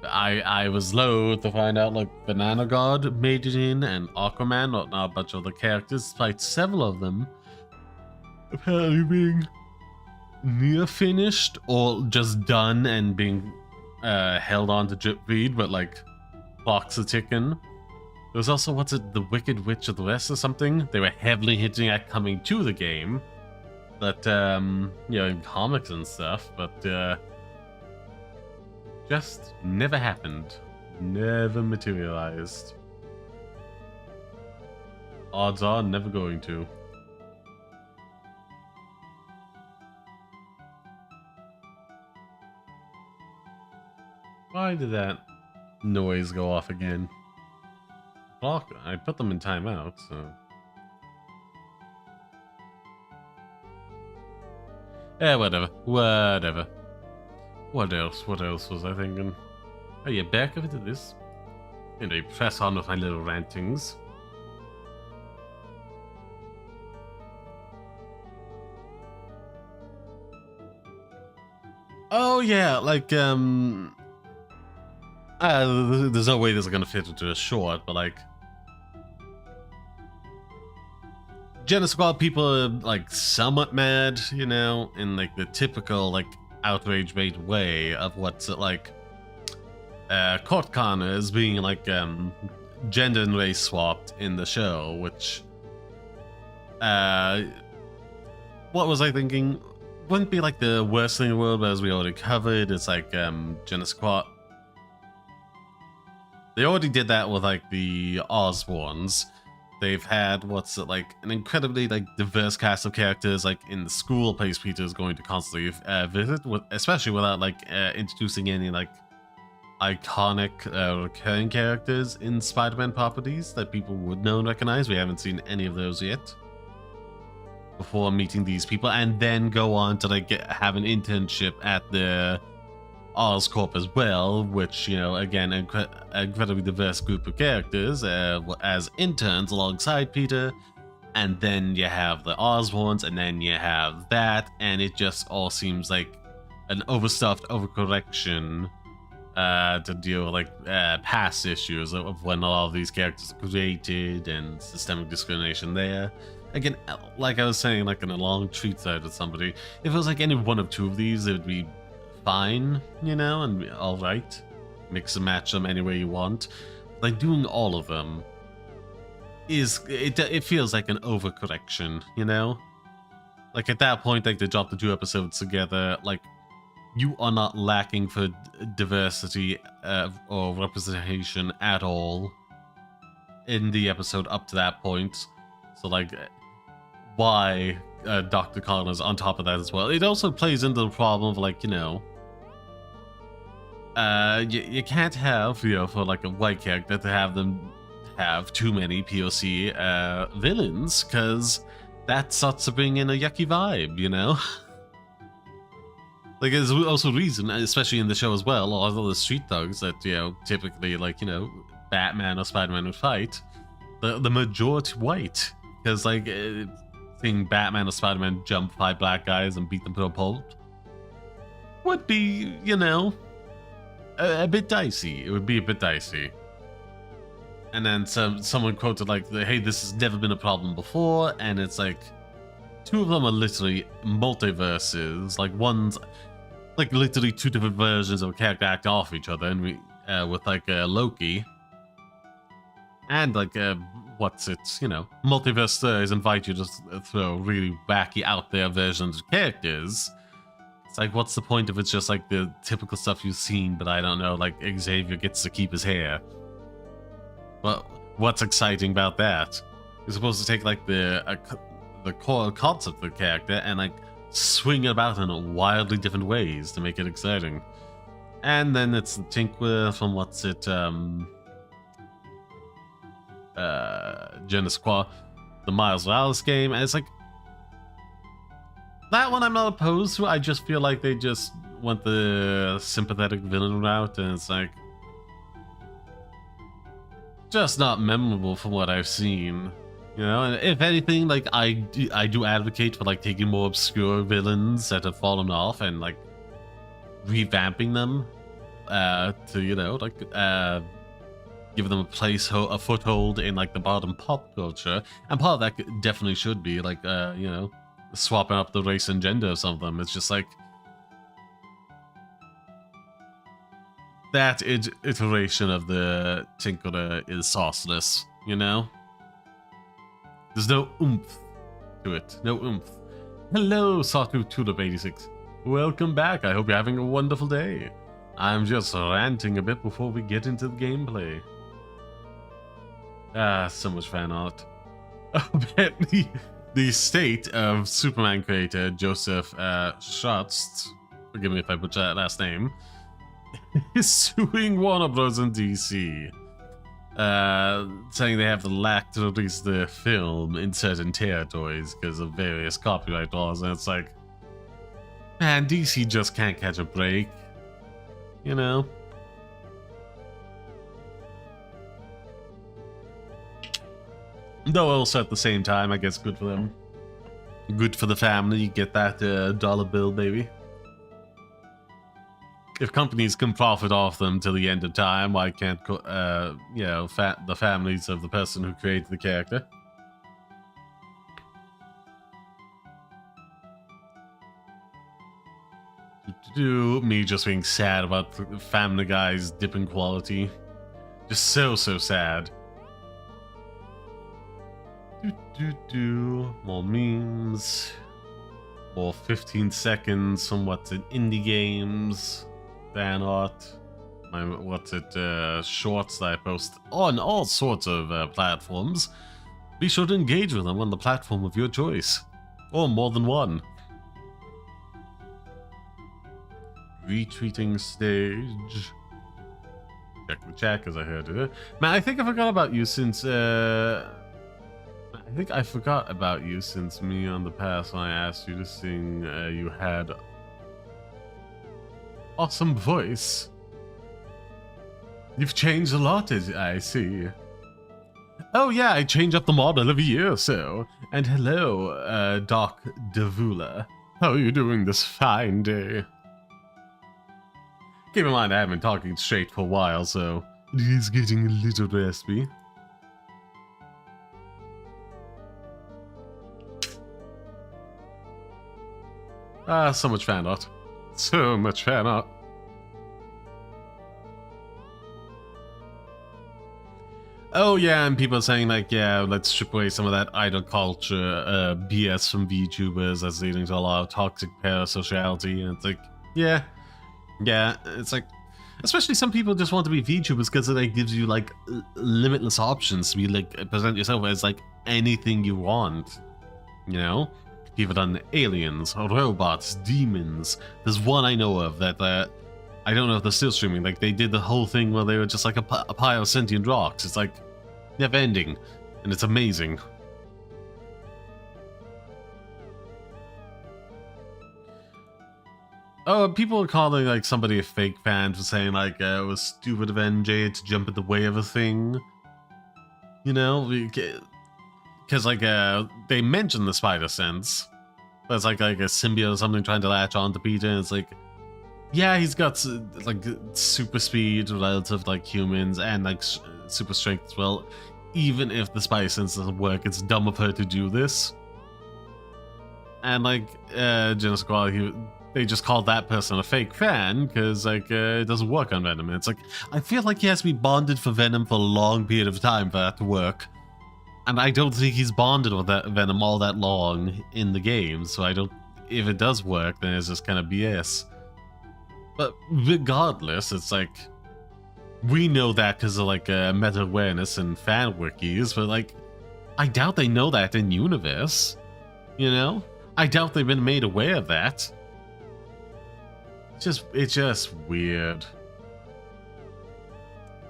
I was loath to find out like Banana God made it in, and Aquaman, not a bunch of other characters, despite several of them apparently being near finished or just done and being held on to drip feed, but like clocks are ticking. There was also, what's it, The Wicked Witch of the West or something? They were heavily hinting at coming to the game, but you know, in comics and stuff, but just never happened. Never materialized. Odds are never going to. Why did that noise go off again? Clock, I put them in timeout, so. Eh, whatever. Whatever. What else? What else was I thinking? Oh yeah, back over to this. And I press on with my little rantings. Oh yeah, like there's no way this is gonna fit into a short, but like Jenna Squad people are like somewhat mad, you know, in like the typical like outrage bait way of what's it like Court Connors being like gender and race swapped in the show, which what was I thinking? Wouldn't be like the worst thing in the world, but as we already covered, it's like Jenna Squad. They already did that with like the Osborns. They've had what's it like an incredibly like diverse cast of characters like in the school place Peter is going to constantly visit, with, especially without like introducing any like iconic recurring characters in Spider-Man properties that people would know and recognize. We haven't seen any of those yet before meeting these people, and then go on to like have an internship at the Oscorp as well, which, you know, again, incredibly diverse group of characters as interns alongside Peter. And then you have the Osborns, and then you have that, and it just all seems like an overstuffed overcorrection to deal with like past issues of when a lot of these characters are created and systemic discrimination there. Again, like I was saying, like in a long treat side with somebody, if it was like any one of two of these, it would be fine, you know, and all right. Mix and match them any way you want. Like doing all of them is it feels like an overcorrection, you know. Like at that point, like they dropped the 2 episodes together. Like you are not lacking for diversity or representation at all in the episode up to that point. So like, why Dr. Connors on top of that as well? It also plays into the problem of like, you know, you can't have, you know, for like a white character to have them have too many POC villains, because that starts to bring in a yucky vibe, you know? Like there's also reason, especially in the show as well, all of the street thugs that, you know, typically like, you know, Batman or Spider-Man would fight, the majority white. Because, like, seeing Batman or Spider-Man jump 5 black guys and beat them to a pulp would be, you know, a bit dicey. It would be a bit dicey. And then someone quoted, like, hey, this has never been a problem before, and it's like, 2 of them are literally multiverses. Like, one's, like, literally 2 different versions of a character act off each other, and we, with, like, Loki. And, like, what's it, you know, multiverse stories invite you to throw really wacky out there versions of characters. It's like, what's the point if it's just like the typical stuff you've seen, but I don't know, like Xavier gets to keep his hair? Well, what's exciting about that? You're supposed to take like the core concept of the character and like swing it about in wildly different ways to make it exciting. And then it's the Tinker from what's it, Jenna Squad, the Miles Morales game, and it's like that one I'm not opposed to. I just feel like they just went the sympathetic villain route, and it's like just not memorable from what I've seen, you know. And if anything, like I do advocate for like taking more obscure villains that have fallen off and like revamping them to, you know, like give them a foothold in like the bottom pop culture, and part of that definitely should be like you know, swapping up the race and gender of some of them. It's just like that iteration of the Tinkerer is sauceless, you know? There's no oomph to it. No oomph. Hello, Saku286. Welcome back. I hope you're having a wonderful day. I'm just ranting a bit before we get into the gameplay. Ah, so much fan art. Apparently, the state of Superman creator Joseph Schatz, forgive me if I butcher that last name, is suing Warner Bros. In DC. Saying they have the lack to release the film in certain territories because of various copyright laws, and it's like, man, DC just can't catch a break, you know? Though also at the same time, I guess good for them. Good for the family, you get that dollar bill, baby. If companies can profit off them till the end of time, why can't, you know, the families of the person who created the character? Me just being sad about Family Guy's dip in quality. Just so sad. More memes. More 15 seconds from what's it, indie games. Fan art, my shorts that I post on all sorts of platforms. Be sure to engage with them on the platform of your choice, or more than one. Retweeting stage. Check the chat because I heard it. Man, I think I forgot about you since me on the past when I asked you to sing. You had awesome voice. You've changed a lot, I see. Oh yeah, I changed up the model of a year or so. And hello, Doc Davula. How are you doing this fine day? Keep in mind I haven't been talking straight for a while, so it is getting a little raspy. Ah, so much fan art. So much fan art. Oh yeah, and people are saying like, yeah, let's strip away some of that idol culture BS from VTubers that's leading to a lot of toxic parasociality, and it's like, yeah, it's like, especially some people just want to be VTubers because it like gives you like limitless options to be like present yourself as like anything you want, you know? People done aliens, robots, demons. There's one I know of that I don't know if they're still streaming. Like they did the whole thing where they were just like a pile of sentient rocks. It's like never ending, and it's amazing. Oh, people are calling like somebody a fake fan for saying like it was stupid of NJ to jump in the way of a thing. You know, because like they mentioned the spider sense. But it's like a symbiote or something trying to latch on to Peter, and it's like, yeah, he's got like super speed relative to like humans and like super strength as well. Even if the spider sense doesn't work, it's dumb of her to do this. And like Jenna Squad, they just called that person a fake fan because like it doesn't work on Venom. And it's like, I feel like he has to be bonded for Venom for a long period of time for that to work. And I don't think he's bonded with that Venom all that long in the game, so I don't... If it does work, then it's just kind of BS. But regardless, it's like... We know that because of like meta-awareness and fan wikis, but like... I doubt they know that in universe. You know? I doubt they've been made aware of that. It's just weird.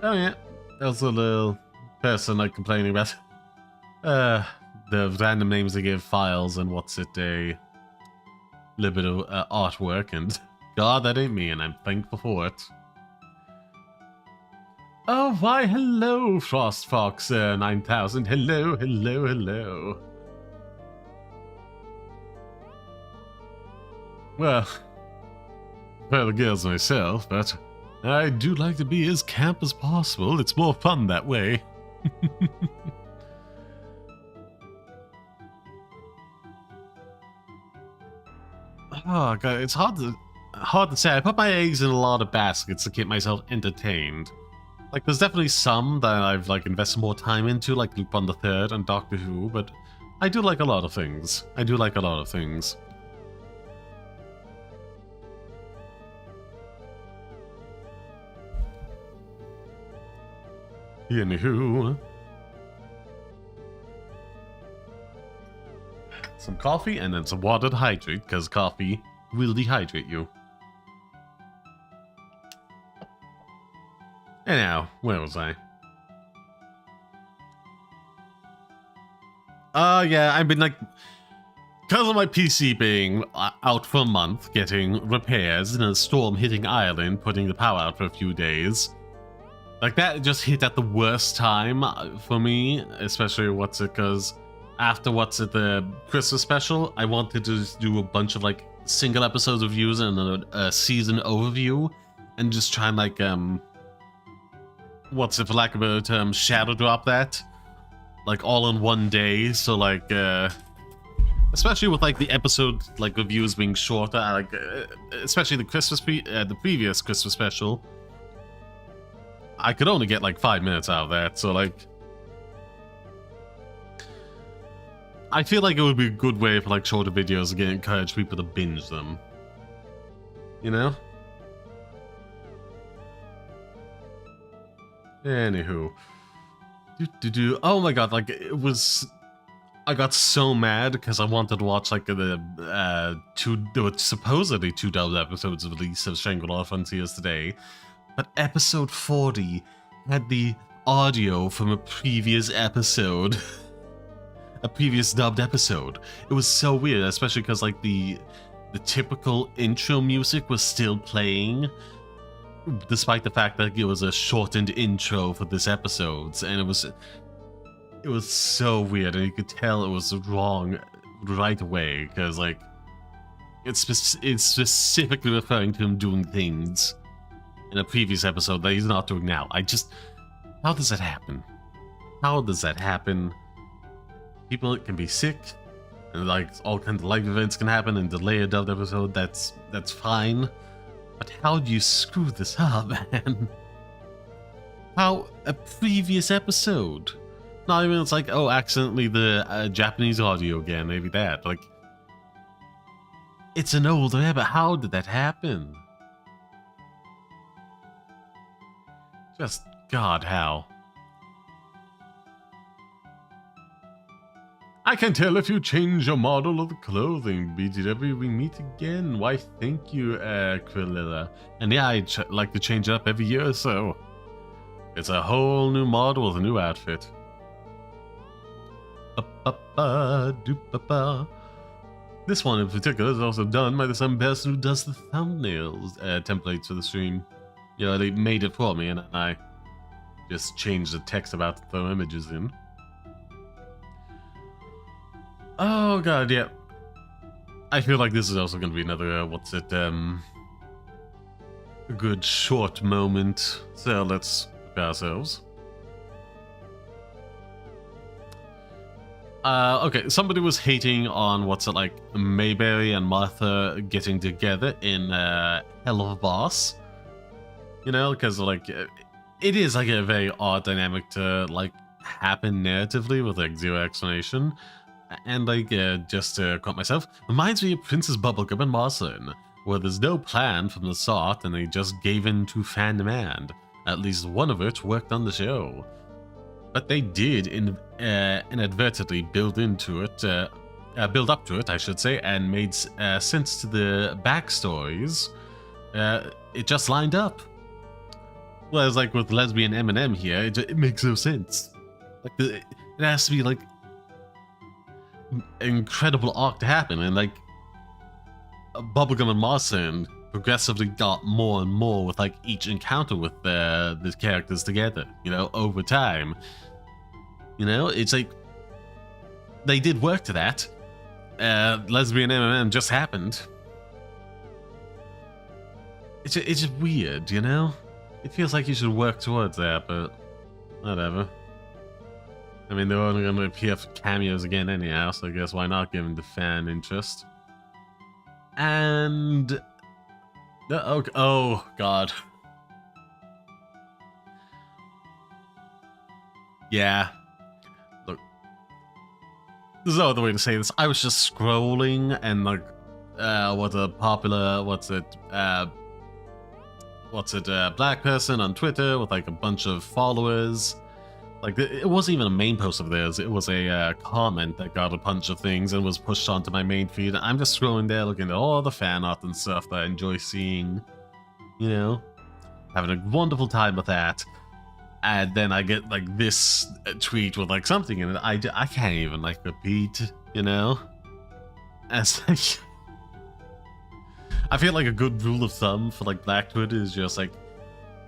Oh yeah, that was a little person like complaining about... the random names they give files and what's it, a little bit of artwork, and God, that ain't me, and I'm thankful for it. Oh, why, hello, Frost Fox 9000. Hello. Well, the girls myself, but I do like to be as camp as possible. It's more fun that way. Oh god, it's hard to say. I put my eggs in a lot of baskets to keep myself entertained. Like, there's definitely some that I've like invested more time into, like Lupin the Third and Doctor Who, but I do like a lot of things. I do like a lot of things. Anywho, some coffee and then some water to hydrate, because coffee will dehydrate you. Anyhow, where was I? Yeah, I've been like, because of my PC being out for a month, getting repairs, and a storm hitting Ireland, putting the power out for a few days. Like, that just hit at the worst time for me, especially because after the Christmas special, I wanted to just do a bunch of like single episodes reviews and a season overview, and just try and like for lack of a better term, shadow drop that, like all in one day. So like, especially with like the episode like reviews being shorter, like especially the previous Christmas special, I could only get like 5 minutes out of that. So like, I feel like it would be a good way for like shorter videos to encourage people to binge them. You know? Anywho. Oh my god, like it was... I got so mad because I wanted to watch like there were supposedly 2 double episodes released of Shangri-La Frontiers today. But episode 40 had the audio from a previous episode. A previous dubbed episode. It was so weird, especially because like the typical intro music was still playing, despite the fact that it was a shortened intro for this episode, and it was so weird, and you could tell it was wrong right away because like it's specifically referring to him doing things in a previous episode that he's not doing now. How does that happen? How does that happen? People can be sick, and like all kinds of life events can happen and delay a dubbed episode. That's fine. But how do you screw this up, man? How a previous episode? Not even it's like, oh, accidentally the Japanese audio again, maybe that. Like, it's an older episode. How did that happen? Just, God, how? I can tell if you change your model of the clothing. BTW, we meet again. Why, thank you, Krillilla. And yeah, I like to change it up every year or so. It's a whole new model with a new outfit. This one in particular is also done by the same person who does the thumbnails templates for the stream. You know, they made it for me, and I just changed the text about to throw images in. Oh god, yeah. I feel like this is also going to be another, a good short moment. So let's prepare ourselves. Okay, somebody was hating on Mayberry and Martha getting together in Hell of a Boss. You know, because like it is like a very odd dynamic to like happen narratively with like zero explanation. And like just to quote myself, reminds me of Princess Bubblegum and Marceline, where there's no plan from the start and they just gave in to fan demand. At least one of which worked on the show. But they did inadvertently build up to it, I should say, and made sense to the backstories. It just lined up. Whereas, like with lesbian Eminem here, it makes no sense. Like it has to be like an incredible arc to happen, and like Bubblegum and Marceline progressively got more and more with like each encounter with the characters together. You know, over time. You know, it's like they did work to that. Lesbian MMM just happened. It's just weird, you know? It feels like you should work towards that, but whatever. I mean, they're only going to appear for cameos again anyhow, so I guess why not give them the fan interest? And oh god. Yeah. Look. There's no other way to say this. I was just scrolling and like black person on Twitter with like a bunch of followers. Like, it wasn't even a main post of theirs, it was a comment that got a bunch of things and was pushed onto my main feed. I'm just scrolling there looking at all the fan art and stuff that I enjoy seeing, you know, having a wonderful time with that. And then I get like this tweet with like something in it I can't even like repeat, you know? As like, I feel like a good rule of thumb for like Black Twitter is just like,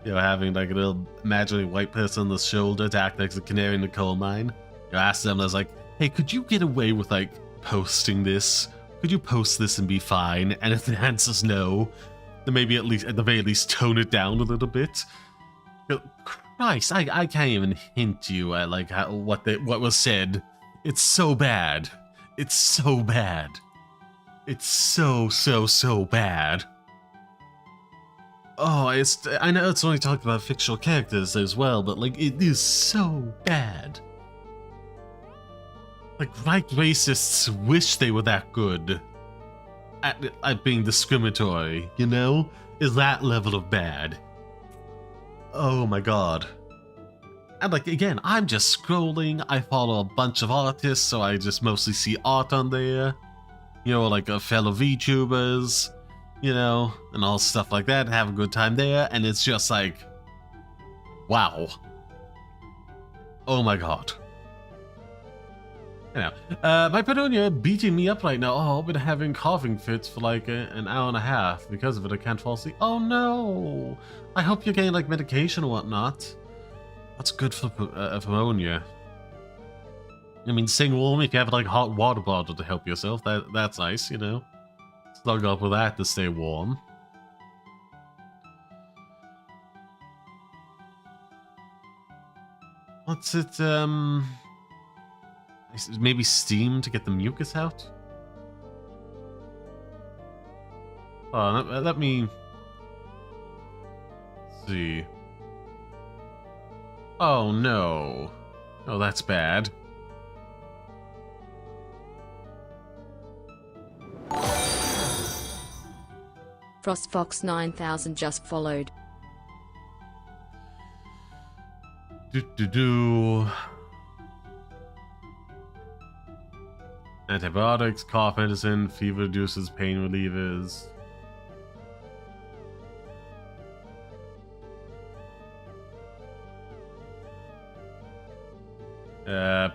you know, having like a little imaginary white person on the shoulder to act like the canary in the coal mine. You ask them, I was like, hey, could you get away with like posting this? Could you post this and be fine? And if the answer's no, then maybe at the very least tone it down a little bit. Christ, I can't even hint to you at like what was said. It's so bad. It's so bad. It's so bad. Oh, I know it's only talking about fictional characters as well, but like it is so bad. Like right racists wish they were that good at being discriminatory, you know? Is that level of bad. Oh my god. And like again, I'm just scrolling, I follow a bunch of artists, so I just mostly see art on there. You know, like fellow VTubers, you know, and all stuff like that, have a good time there, and it's just like, wow. Oh my god. You know, my Petunia beating me up right now. Oh, I've been having coughing fits for like an hour and a half. Because of it, I can't fall asleep. Oh no! I hope you're getting like medication or whatnot. That's good for pneumonia. I mean, staying warm if you have like a hot water bottle to help yourself. That's nice, you know. Slug up with that to stay warm. What's it, maybe steam to get the mucus out? Oh, let me see. Oh no. Oh, that's bad. FrostFox 9000 just followed. Antibiotics, cough medicine, fever reduces, pain relievers.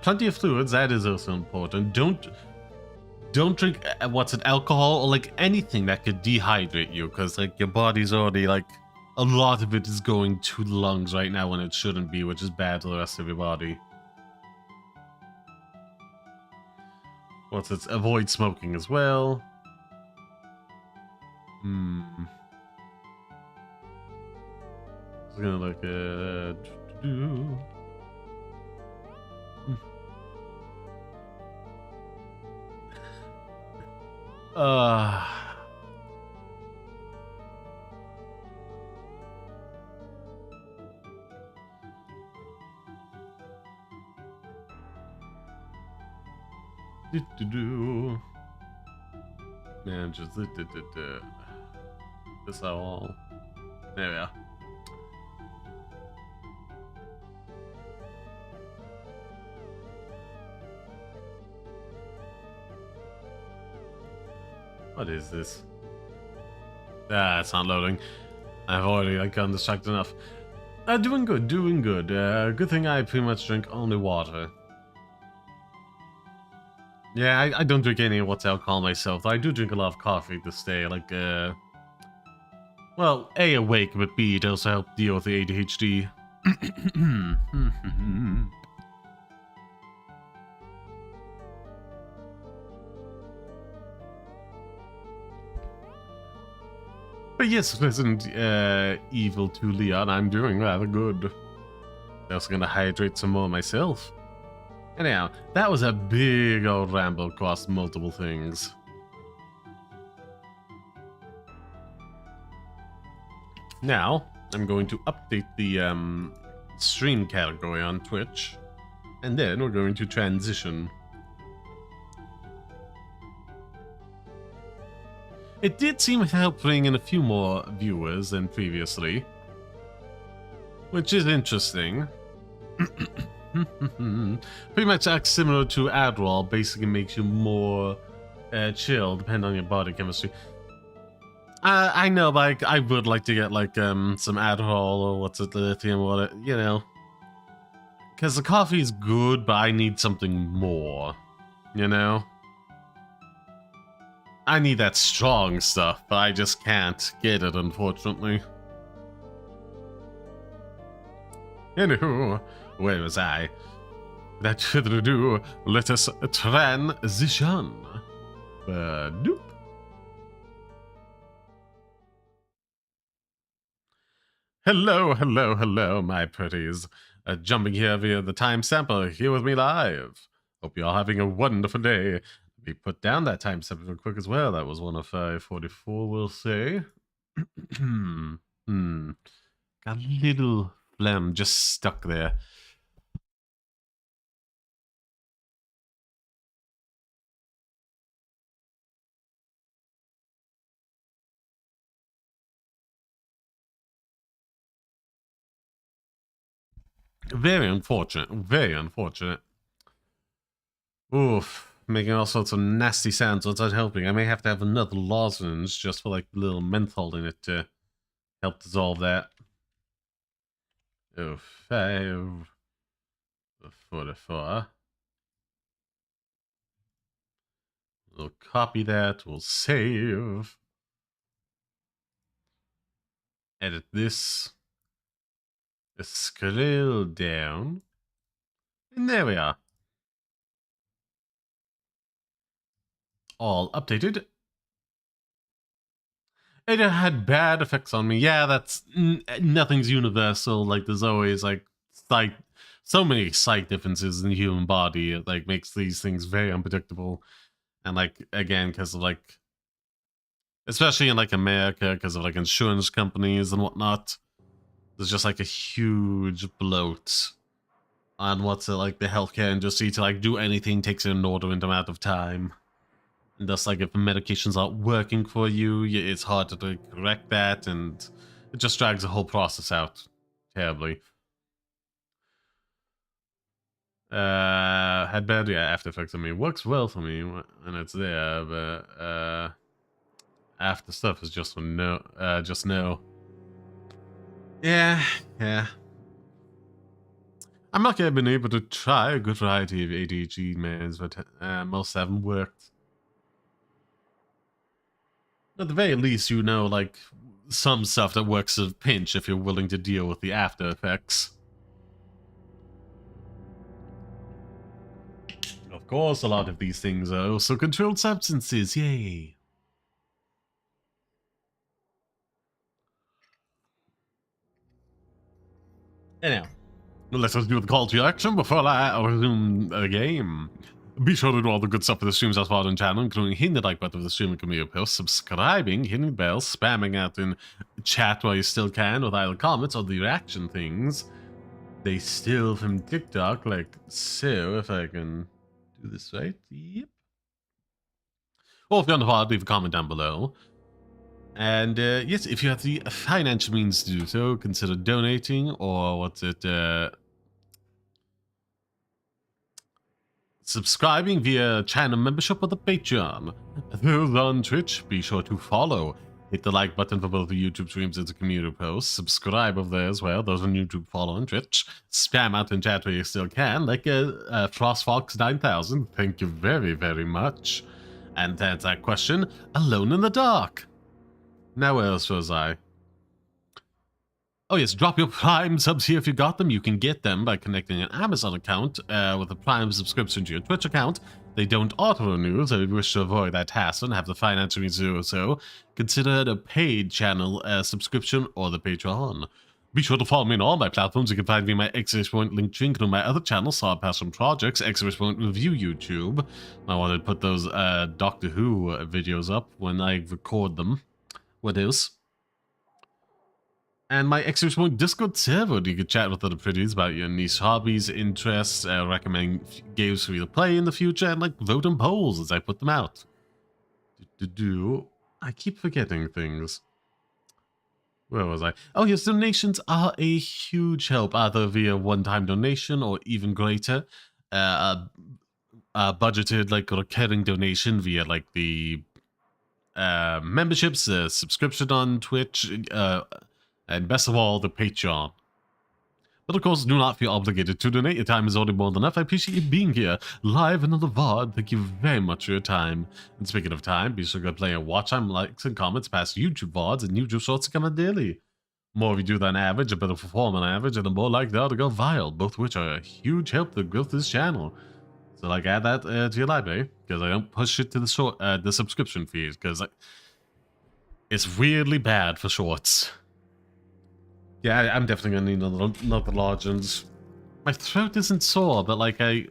Plenty of fluids, that is also important. Don't drink alcohol or like anything that could dehydrate you, because like your body's already like a lot of it is going to the lungs right now when it shouldn't be, which is bad for the rest of your body. Avoid smoking as well. It's gonna look Man, just this all. There we are. What is this? Ah, it's not loading. I've already like gotten distracted enough. Doing good, doing good. Good thing I pretty much drink only water. Yeah, I don't drink any what's alcohol myself. I do drink a lot of coffee to stay like well, A, awake, but B, it also help deal with the ADHD. But yes, Resident Evil 2 Leon, I'm doing rather good. I'm also gonna hydrate some more myself. Anyhow, that was a big old ramble across multiple things. Now, I'm going to update the stream category on Twitch, and then we're going to transition. It did seem to help bring in a few more viewers than previously, which is interesting. Pretty much acts similar to Adderall, basically makes you more chill, depending on your body chemistry. I know, like, I would like to get, like, some Adderall or what's it, lithium or whatever, you know. Because the coffee is good, but I need something more, you know? I need that strong stuff, but I just can't get it, unfortunately. Anywho, where was I? Without further ado, let us transition. Doop. Hello, hello, hello, my pretties. Jumping here via the timestamp or here with me live. Hope you're all having a wonderful day. Let me put down that timestamp real quick as well. That was 1:05:44, we'll say. Got a little phlegm just stuck there. Very unfortunate. Very unfortunate. Oof. Making all sorts of nasty sounds without helping. I may have to have another lozenge just for like a little menthol in it to help dissolve that. 05:44. We'll copy that. We'll save. Edit this. Scroll down. And there we are. All updated. It had bad effects on me. Yeah, that's... nothing's universal. Like, there's always, like, so many slight differences in the human body. It, like, makes these things very unpredictable. And, like, again, because of, like... especially in, like, America, because of, like, insurance companies and whatnot. There's just, like, a huge bloat on what's it, like, the healthcare industry to, like, do anything takes an inordinate amount of time. And thus, like, if the medications aren't working for you, it's hard to like, correct that, and it just drags the whole process out terribly. Had bad, yeah, After Effects on me. Works well for me when it's there, but after stuff is just no, just no. Yeah. I'm lucky I've been able to try a good variety of ADHD meds, but most haven't worked. At the very least, you know, like, some stuff that works as a pinch if you're willing to deal with the after effects. Of course, a lot of these things are also controlled substances, yay! Anyhow, let us do the call to action before I resume the game. Be sure to do all the good stuff for the streams as far on the channel, including hitting the like button for the stream and community posts, subscribing, hitting the bell, spamming out in chat while you still can with either comments or the reaction things. They steal from TikTok, like so, if I can do this right. Yep. Or if you're on the pod, leave a comment down below. And yes, if you have the financial means to do so, consider donating, or what's it, subscribing via channel membership or the Patreon. Those on Twitch, be sure to follow. Hit the like button for both the YouTube streams and the community posts. Subscribe over there as well. Those on YouTube, follow on Twitch. Spam out in chat where you still can, like FrostFox9000. Thank you very, very much. And to answer that question, Alone in the Dark. Now where else was I? Oh yes, drop your Prime subs here if you got them. You can get them by connecting an Amazon account with a Prime subscription to your Twitch account. They don't auto-renew, so if you wish to avoid that hassle and have the financial means to do so, consider a paid channel subscription or the Patreon. Be sure to follow me on all my platforms. You can find me in my X-Point link tree, including my other channels, Solid Passion Projects, X-Point Review YouTube. I wanted to put those Doctor Who videos up when I record them. What else? and my !point Discord server. You can chat with other pretties about your niche hobbies, interests, recommend games for you to play in the future, and like vote on polls as I put them out. I keep forgetting things. Where was I? Oh, yes, donations are a huge help, either via one-time donation or even greater. Budgeted, like, recurring donation via, like, the memberships, subscription on Twitch, and best of all, the Patreon. But of course, do not feel obligated to donate. Your time is already more than enough. I appreciate you being here, live and on the VOD. Thank you very much for your time. And speaking of time, be sure to go play and watch time, likes, and comments past YouTube VODs and YouTube Shorts to come out daily. More of you do than average, a better perform than average, and the more likely they are to go viral, both which are a huge help to the growth of this channel. So, like, add that to your library, because I don't push it to the subscription fees, because it's weirdly bad for shorts. Yeah, I'm definitely gonna need another lodgings. My throat isn't sore, but like you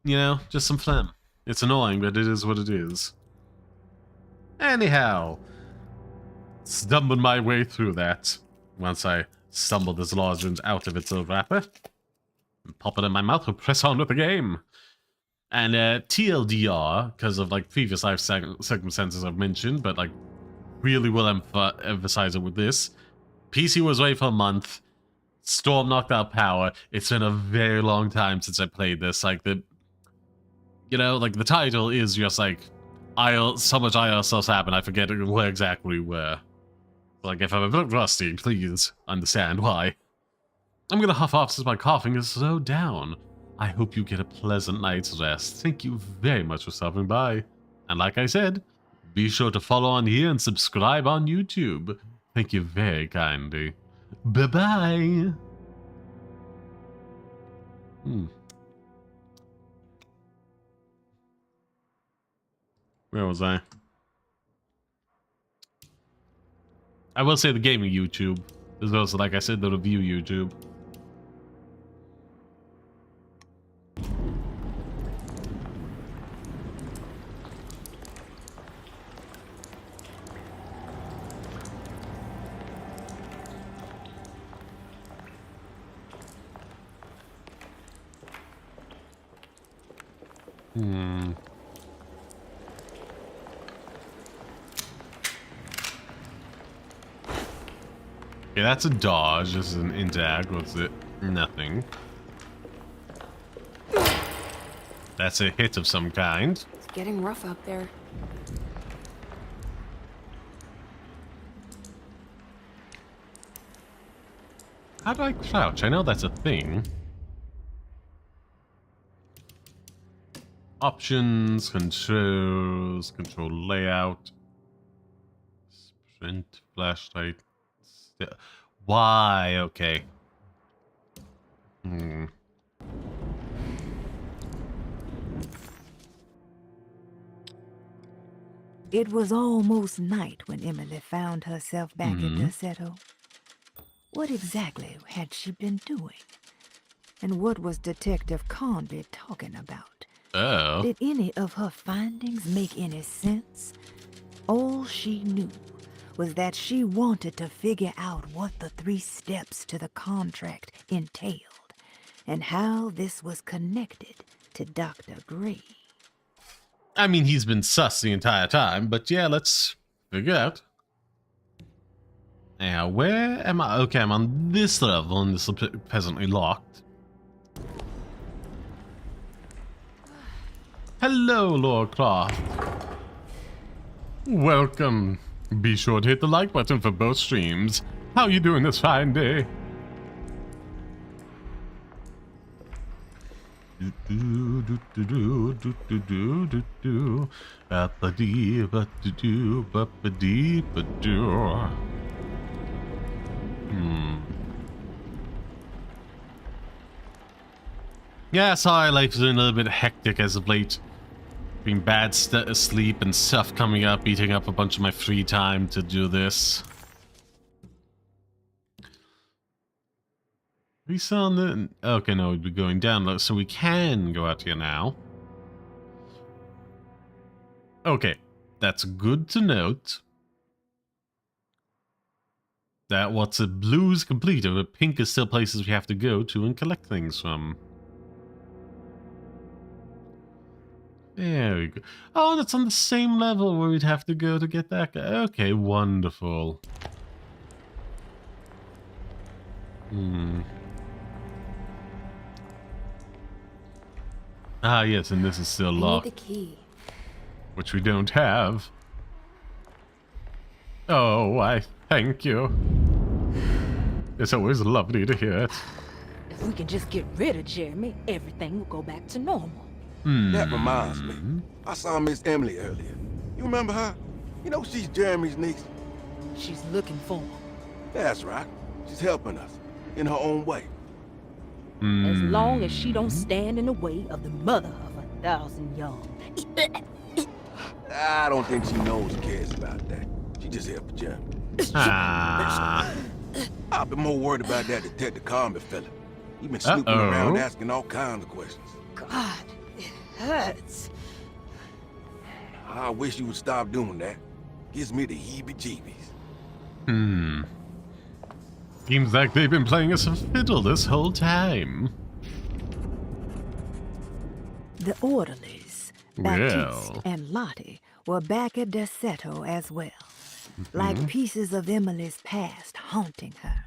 know, just some phlegm. It's annoying, but it is what it is. Anyhow, stumbling my way through that. Once I stumble this lozenge out of its wrapper, pop it in my mouth and press on with the game. And TLDR, because of like previous life circumstances I've mentioned, but like really will emphasize it with this. PC was away for a month. Storm knocked out power. It's been a very long time since I played this. Like you know, like the title is just like, so much IRL stuff's happened. I forget where exactly we were. Like if I'm a bit rusty, please understand why. I'm gonna huff off since my coughing is so down. I hope you get a pleasant night's rest. Thank you very much for stopping by. And like I said, be sure to follow on here and subscribe on YouTube. Thank you very kindly. Bye-bye. Where was I? I will say the gaming YouTube, as well as, like I said, the review YouTube. Okay, that's a dodge. This is an interact. What's it? Nothing. That's a hit of some kind. It's getting rough out there. How do I crouch? I know that's a thing. Options, controls, control layout, sprint, flashlight. Why? Okay. It was almost night when Emily found herself back at the Seto. What exactly had she been doing? And what was Detective Conby talking about? Oh. Did any of her findings make any sense? All she knew was that she wanted to figure out what the 3 steps to the contract entailed, and how this was connected to Dr. Gray. I mean, he's been sus the entire time, but yeah, let's figure out. Now, where am I? Okay, I'm on this level, and this is presently locked. Hello, Lord Croft. Welcome. Be sure to hit the like button for both streams. How you doing this fine day? Yeah, sorry, life's been a little bit hectic as of late. Being bad sleep and stuff coming up, eating up a bunch of my free time to do this. We saw the... Okay, no, we'd be going down, so we can go out here now. Okay, that's good to note. that what's a blue is completed, but pink is still places we have to go to and collect things from. There we go. Oh, that's on the same level where we'd have to go to get that guy. Okay, wonderful. Ah, yes, and this is still locked. the key. Which we don't have. Oh, why, thank you. It's always lovely to hear it. If we can just get rid of Jeremy, everything will go back to normal. That reminds me. I saw Miss Emily earlier. You remember her? You know she's Jeremy's niece. She's looking for him. That's right. She's helping us in her own way. As long as she don't stand in the way of the mother of 1,000 young. I don't think she knows or cares about that. She just here for Jeremy. I've been more worried about that Detective Carmen fella. He been snooping around asking all kinds of questions. God, it hurts. I wish you would stop doing that. Gives me the heebie-jeebies. Seems like they've been playing us a fiddle this whole time. The orderlies, Baptiste and Lottie, were back at Deseto as well. Like pieces of Emily's past haunting her.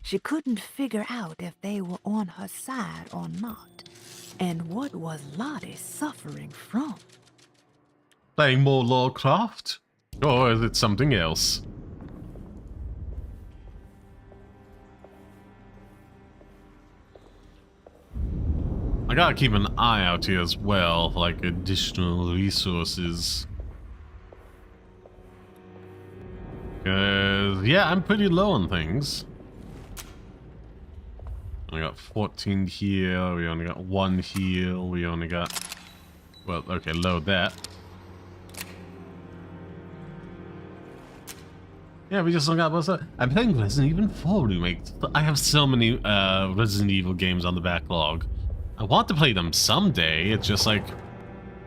She couldn't figure out if they were on her side or not. And what was Lottie suffering from? Playing more Lawcraft? Or is it something else? I gotta keep an eye out here as well for like additional resources. Cause yeah, I'm pretty low on things. I got 14 here, we only got 1 here, we only got... Well, okay, load that. Yeah, we just don't got most of that. I'm playing Resident Evil 4 Remake. I have so many Resident Evil games on the backlog. I want to play them someday, it's just like...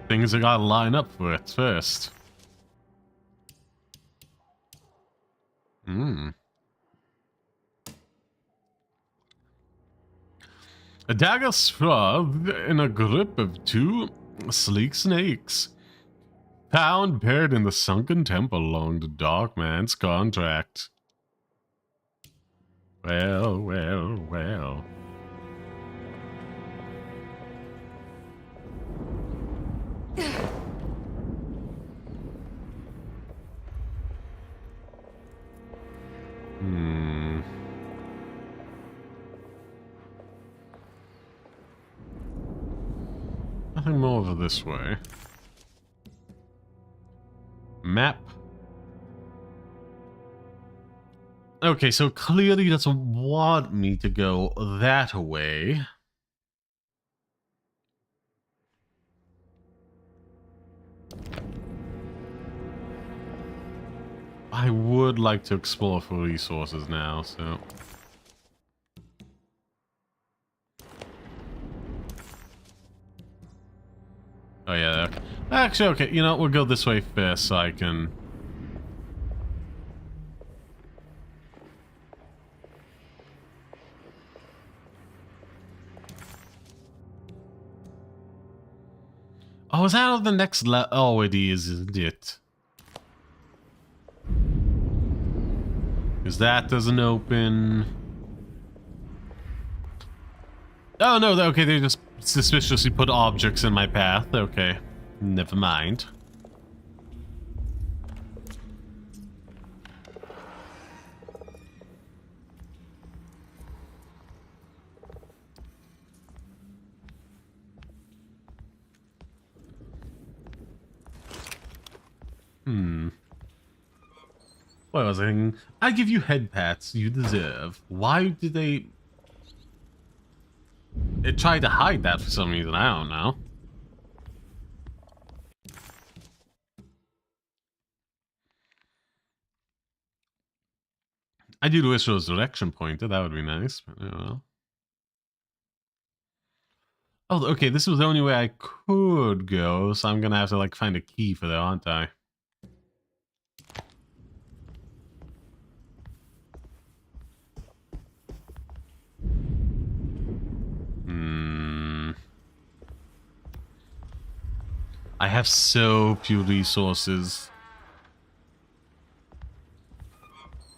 things I gotta line up for it first. A dagger swathed in a grip of 2 sleek snakes. Found buried in the sunken temple along the dark man's contract. Well, well, well. Nothing more over this way. Map. Okay, so clearly it doesn't want me to go that way. I would like to explore for resources now, so... Oh yeah, okay. Actually, okay, you know, we'll go this way first so I can... Oh, is that the next oh, it is, isn't it? Because that doesn't open... Oh no, okay, they just suspiciously put objects in my path. Okay, never mind. What was I thinking? I give you head pats you deserve. Why did they... It tried to hide that for some reason, I don't know. I do wish it was direction pointer, that would be nice, but I don't know. Oh, okay, this was the only way I could go, so I'm gonna have to like find a key for that, aren't I? I have so few resources.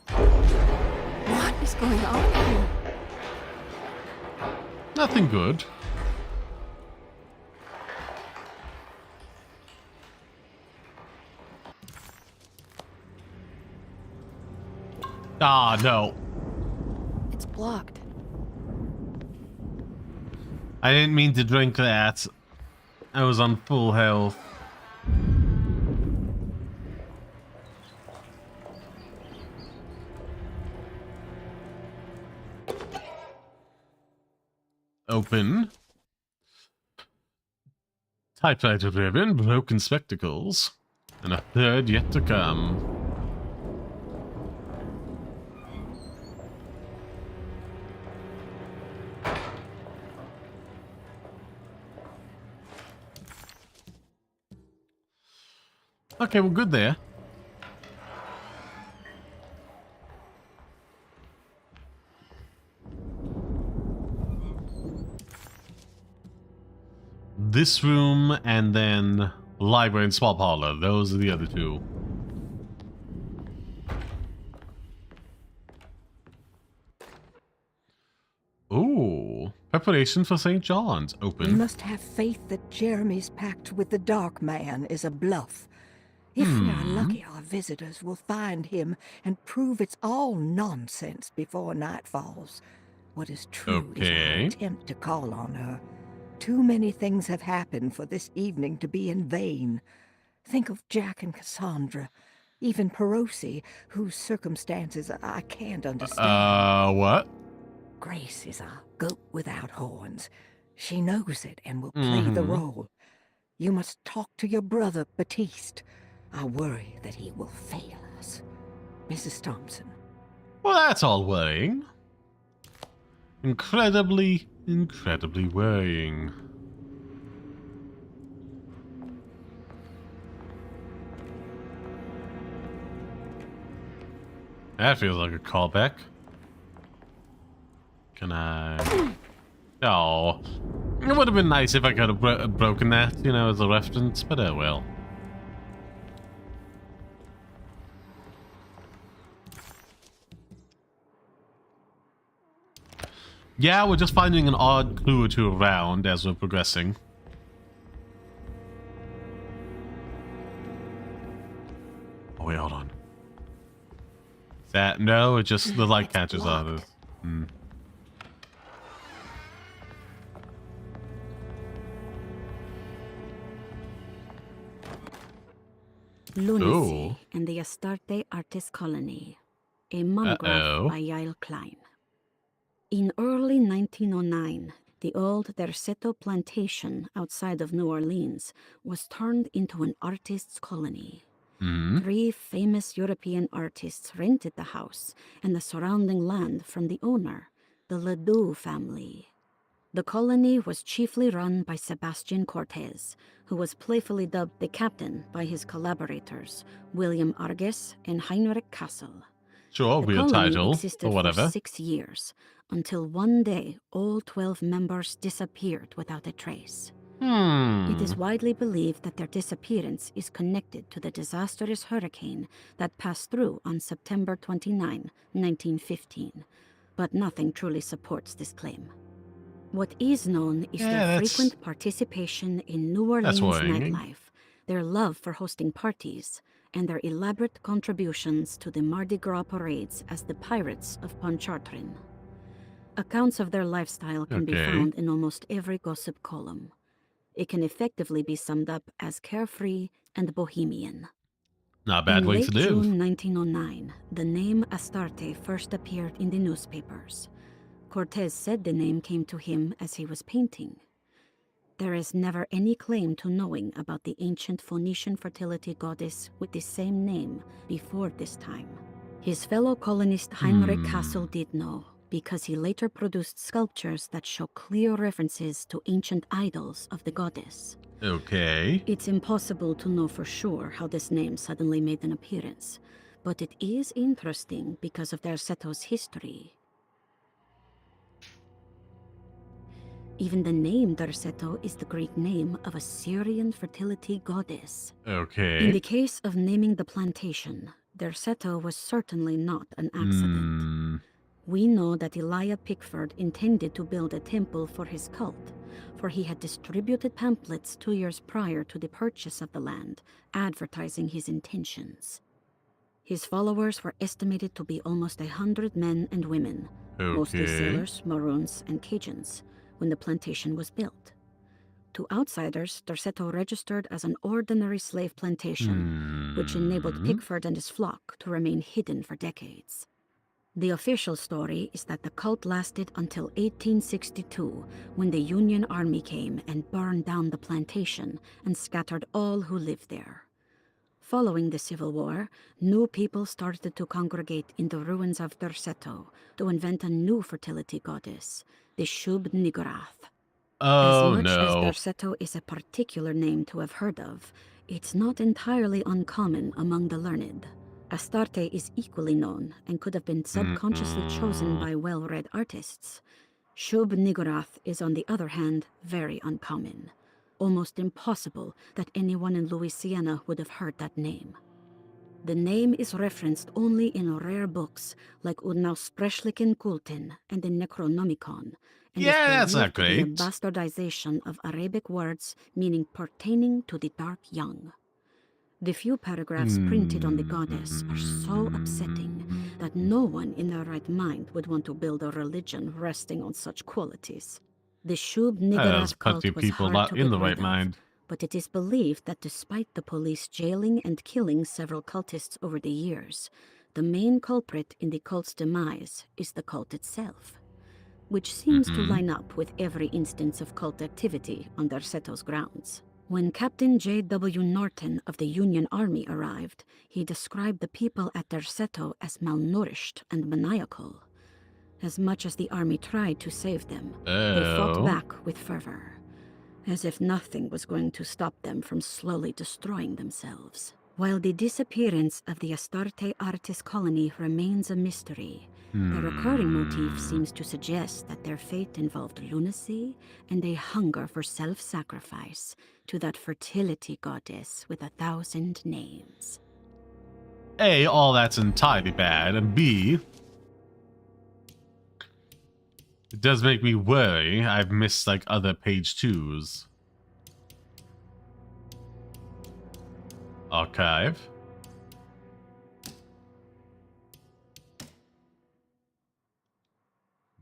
What is going on here? Nothing good. Ah, no. It's blocked. I didn't mean to drink that. I was on full health. Open. Typewriter ribbon, broken spectacles, and a third yet to come. Okay, well, good there. This room and then library and small parlor. Those are the other two. Ooh, preparation for St. John's. We Open. must have faith that Jeremy's pact with the Dark Man is a bluff. If we are lucky, our visitors will find him and prove it's all nonsense before night falls. What is true is our attempt to call on her. Too many things have happened for this evening to be in vain. Think of Jack and Cassandra, even Perosi, whose circumstances I can't understand. What? Grace is a goat without horns. She knows it and will play the role. You must talk to your brother, Batiste. I worry that he will fail us. Mrs. Thompson. Well, that's all worrying. Incredibly worrying. That feels like a callback. Can I... Oh. It would have been nice if I could have broken that, you know, as a reference, but oh well. Yeah, we're just finding an odd clue or two around as we're progressing. Oh wait, hold on. That no, it just the light catches on it. Lunacy and the Astarte Artist Colony. A monograph by Yael Klein. In early 1909, the old Derceto plantation outside of New Orleans was turned into an artist's colony. 3 famous European artists rented the house and the surrounding land from the owner, the Ledoux family. The colony was chiefly run by Sebastian Cortez, who was playfully dubbed the captain by his collaborators, William Arges and Heinrich Kassel. Sure, weird title, or whatever. For 6 years, until one day all 12 members disappeared without a trace. It is widely believed that their disappearance is connected to the disastrous hurricane that passed through on September 29, 1915, but nothing truly supports this claim. What is known is their frequent participation in New Orleans nightlife, their love for hosting parties, and their elaborate contributions to the Mardi Gras parades as the Pirates of Pontchartrain. Accounts of their lifestyle can be found in almost every gossip column. It can effectively be summed up as carefree and bohemian. Not a bad way to live. In late June 1909, the name Astarte first appeared in the newspapers. Cortez said the name came to him as he was painting. There is never any claim to knowing about the ancient Phoenician fertility goddess with the same name before this time. His fellow colonist Heinrich Kassel did know, because he later produced sculptures that show clear references to ancient idols of the goddess. Okay. It's impossible to know for sure how this name suddenly made an appearance, but it is interesting because of Derceto's history. Even the name Derceto is the Greek name of a Syrian fertility goddess. Okay. In the case of naming the plantation, Derceto was certainly not an accident. We know that Elijah Pickford intended to build a temple for his cult, for he had distributed pamphlets 2 years prior to the purchase of the land, advertising his intentions. His followers were estimated to be almost 100 men and women, mostly sailors, Maroons, and Cajuns, when the plantation was built. To outsiders, Derceto registered as an ordinary slave plantation, which enabled Pickford and his flock to remain hidden for decades. The official story is that the cult lasted until 1862, when the Union Army came and burned down the plantation and scattered all who lived there. Following the Civil War, new people started to congregate in the ruins of Derceto to invent a new fertility goddess, the Shub-Niggurath. Oh, as much no. as Derceto is a particular name to have heard of, it's not entirely uncommon among the learned. Astarte is equally known and could have been subconsciously chosen by well-read artists. Shub-Niggurath is, on the other hand, very uncommon. Almost impossible that anyone in Louisiana would have heard that name. The name is referenced only in rare books like Unaussprechlichen Kulten and the Necronomicon, and Yeah, is that's not believed to be a great. bastardization of Arabic words meaning pertaining to the dark young. The few paragraphs printed on the goddess are so upsetting that no one in their right mind would want to build a religion resting on such qualities. The Shub-Niggurath cult plenty of was people hard not to in get the rid right of, mind. but it is believed that despite the police jailing and killing several cultists over the years, the main culprit in the cult's demise is the cult itself, which seems to line up with every instance of cult activity on Derceto's grounds. When Captain J.W. Norton of the Union Army arrived, he described the people at Derceto as malnourished and maniacal. As much as the army tried to save them, they fought back with fervor, as if nothing was going to stop them from slowly destroying themselves. While the disappearance of the Astarte artist colony remains a mystery, the recurring motif seems to suggest that their fate involved lunacy and a hunger for self-sacrifice to that fertility goddess with 1,000 names. A, all that's entirely bad, and B, it does make me worry I've missed, like, other page 2s. Archive.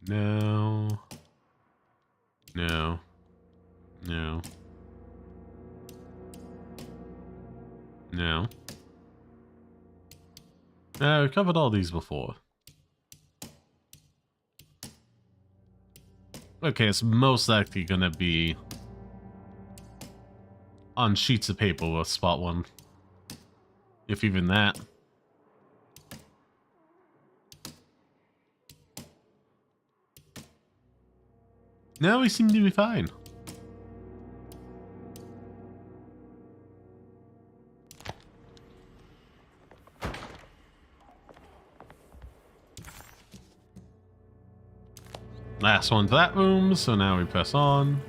No. No. No. No. No, we covered all these before. Okay, it's most likely gonna be on sheets of paper with spot one. If even that. No, we seem to be fine. Last one to that room, so now we press on.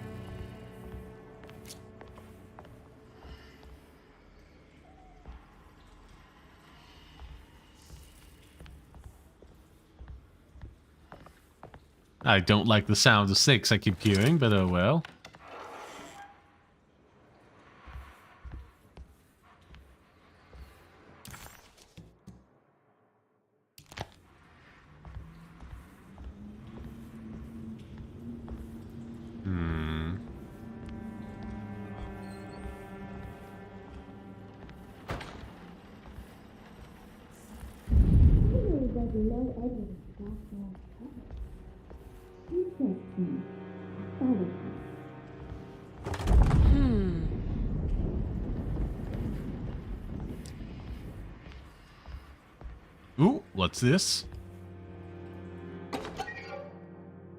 I don't like the sound of snakes I keep hearing, but oh well. Ooh, what's this?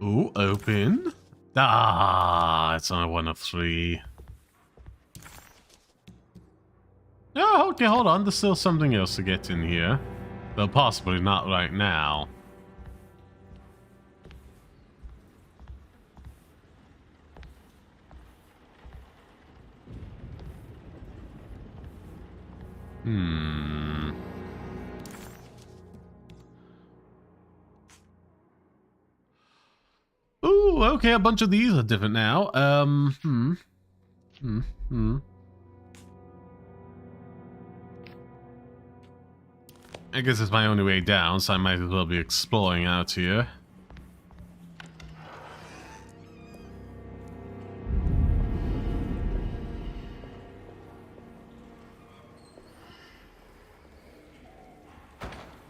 Ooh, open. Ah, it's only one of 3. Oh, okay, hold on. There's still something else to get in here. Though possibly not right now. Ooh, okay, a bunch of these are different now. I guess it's my only way down, so I might as well be exploring out here.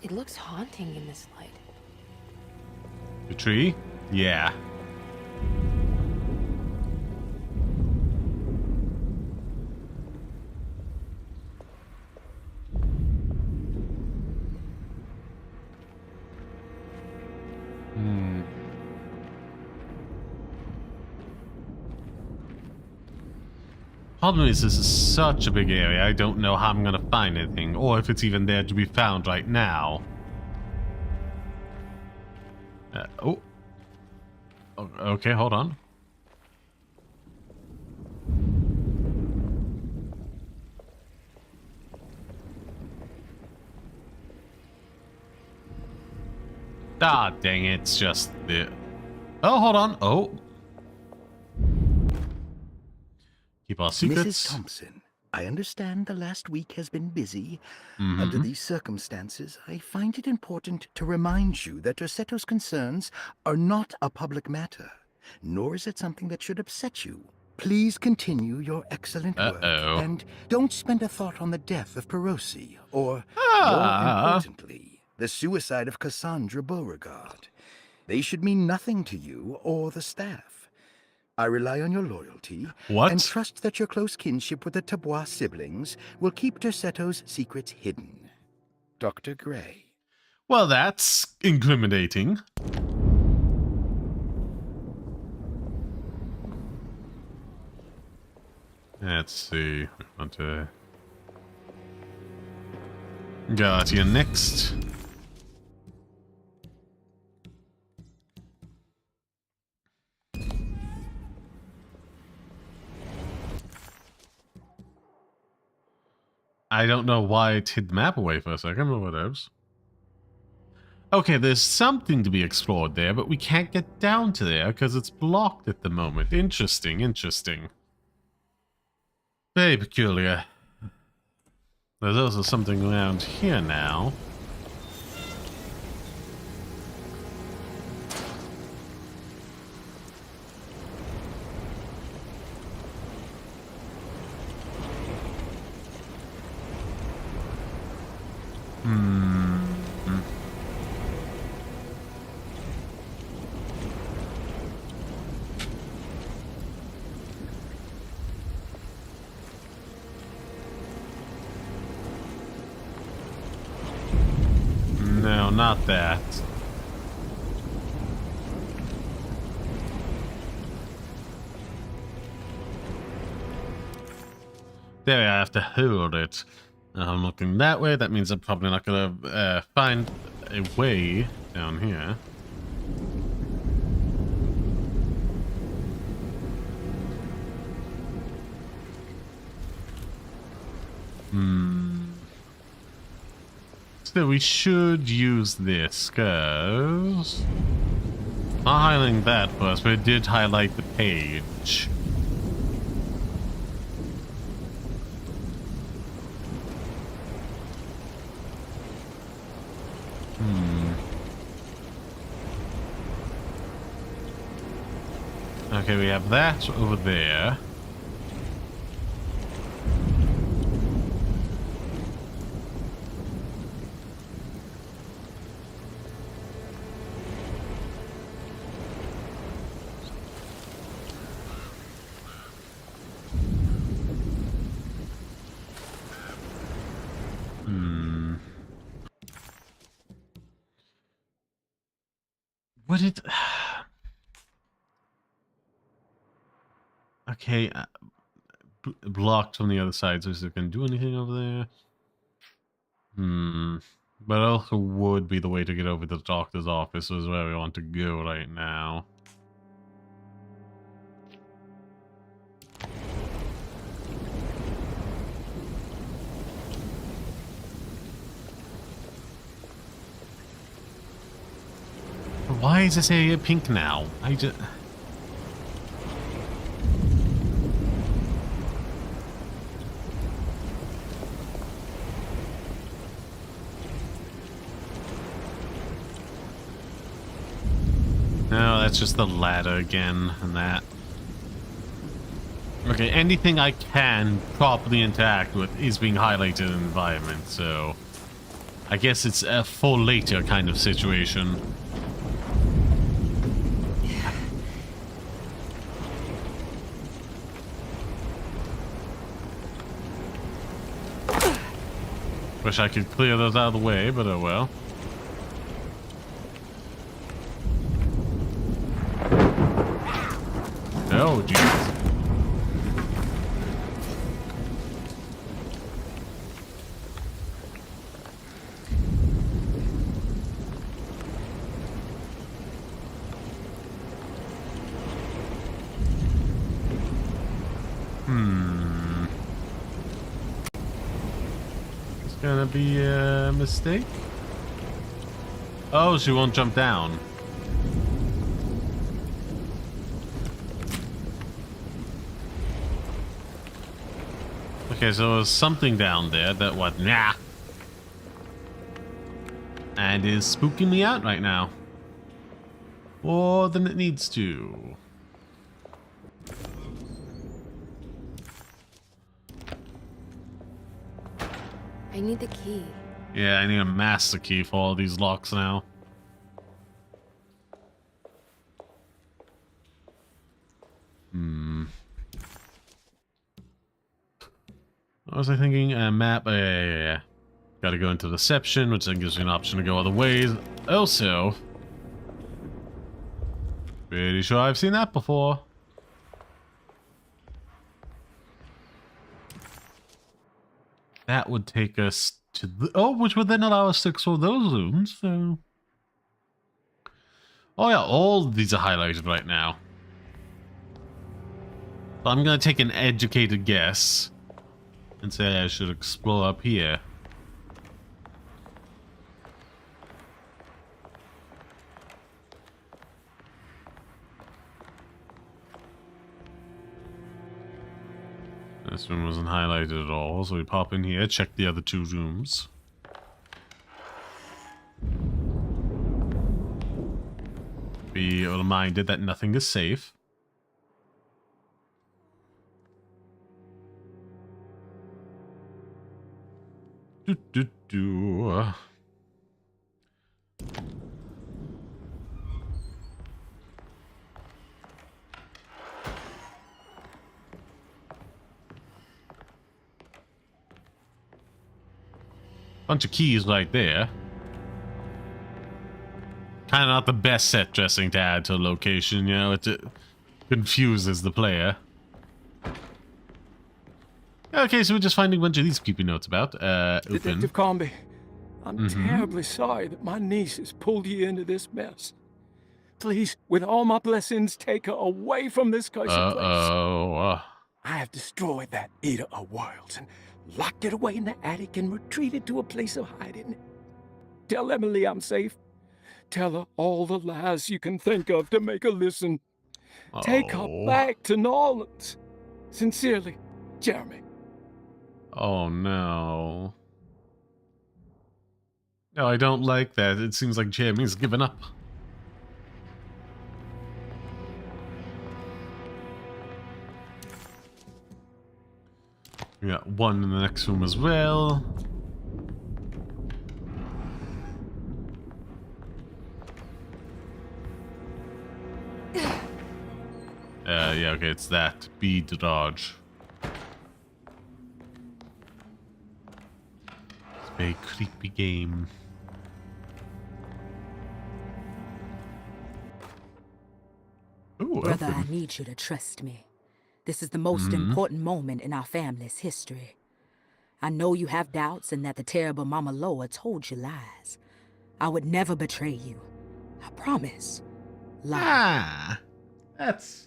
It looks haunting in this light. The tree? Yeah. Problem is, this is such a big area, I don't know how I'm gonna find anything, or if it's even there to be found right now. Okay, hold on. Ah, dang it, it's just the... Oh, hold on. Oh. Keep our secrets. Mrs. Thompson, I understand the last week has been busy. Mm-hmm. Under these circumstances, I find it important to remind you that Rossetto's concerns are not a public matter, nor is it something that should upset you. Please continue your excellent work, and don't spend a thought on the death of Perosi, or, more importantly, the suicide of Cassandra Beauregard. They should mean nothing to you or the staff. I rely on your loyalty, and trust that your close kinship with the Tabois siblings will keep Dersetto's secrets hidden. Dr. Gray. Well, that's incriminating. Let's see. We want to go out here next. I don't know why it hid the map away for a second, but whatevs. Okay, there's something to be explored there, but we can't get down to there because it's blocked at the moment. Interesting, interesting. Very peculiar. There's also something around here now. No, not that. There, I have to hold it. I'm looking that way. That means I'm probably not gonna find a way down here. So we should use this, because not highlighting that first, but it did highlight the page. Okay, we have that over there. Would it... Okay, blocked from the other side, so is it going to do anything over there? But also would be the way to get over to the doctor's office, is where we want to go right now. Why is this area pink now? I just... No, that's just the ladder again, and that. Okay, anything I can properly interact with is being highlighted in the environment, so... I guess it's a for later kind of situation. Wish I could clear those out of the way, but oh well. Oh, jeez. It's gonna be a mistake. Oh, she won't jump down. Okay, so there's something down there that what? Nah. And is spooking me out right now. More than it needs to. I need the key. Yeah, I need a master key for all these locks now. What was I thinking? Map. Yeah. Gotta go into deception, which then gives you an option to go other ways. Also, pretty sure I've seen that before. That would take us to the... Oh, which would then allow us to explore those rooms, so... Oh yeah, all of these are highlighted right now. So I'm gonna take an educated guess and say I should explore up here. This room wasn't highlighted at all, so we pop in here, check the other two rooms. Be reminded that nothing is safe. Bunch of keys right there. Kind of not the best set dressing to add to a location, you know, it confuses the player. Okay, so we're just finding a bunch of these creepy notes about. Open. Detective Comby, I'm terribly sorry that my niece has pulled you into this mess. Please, with all my blessings, take her away from this cursed place. I have destroyed that eater of worlds and locked it away in the attic and retreated to a place of hiding. Tell Emily I'm safe. Tell her all the lies you can think of to make her listen. Take her back to New Orleans. Sincerely, Jeremy. Oh no. No, I don't like that. It seems like Jeremy's given up. We got one in the next room as well. Yeah, okay, it's that. B to dodge. It's a very creepy game. Ooh, Brother, open. I need you to trust me. This is the most important moment in our family's history. I know you have doubts and that the terrible Mama Loa told you lies. I would never betray you. I promise. Lie. That's...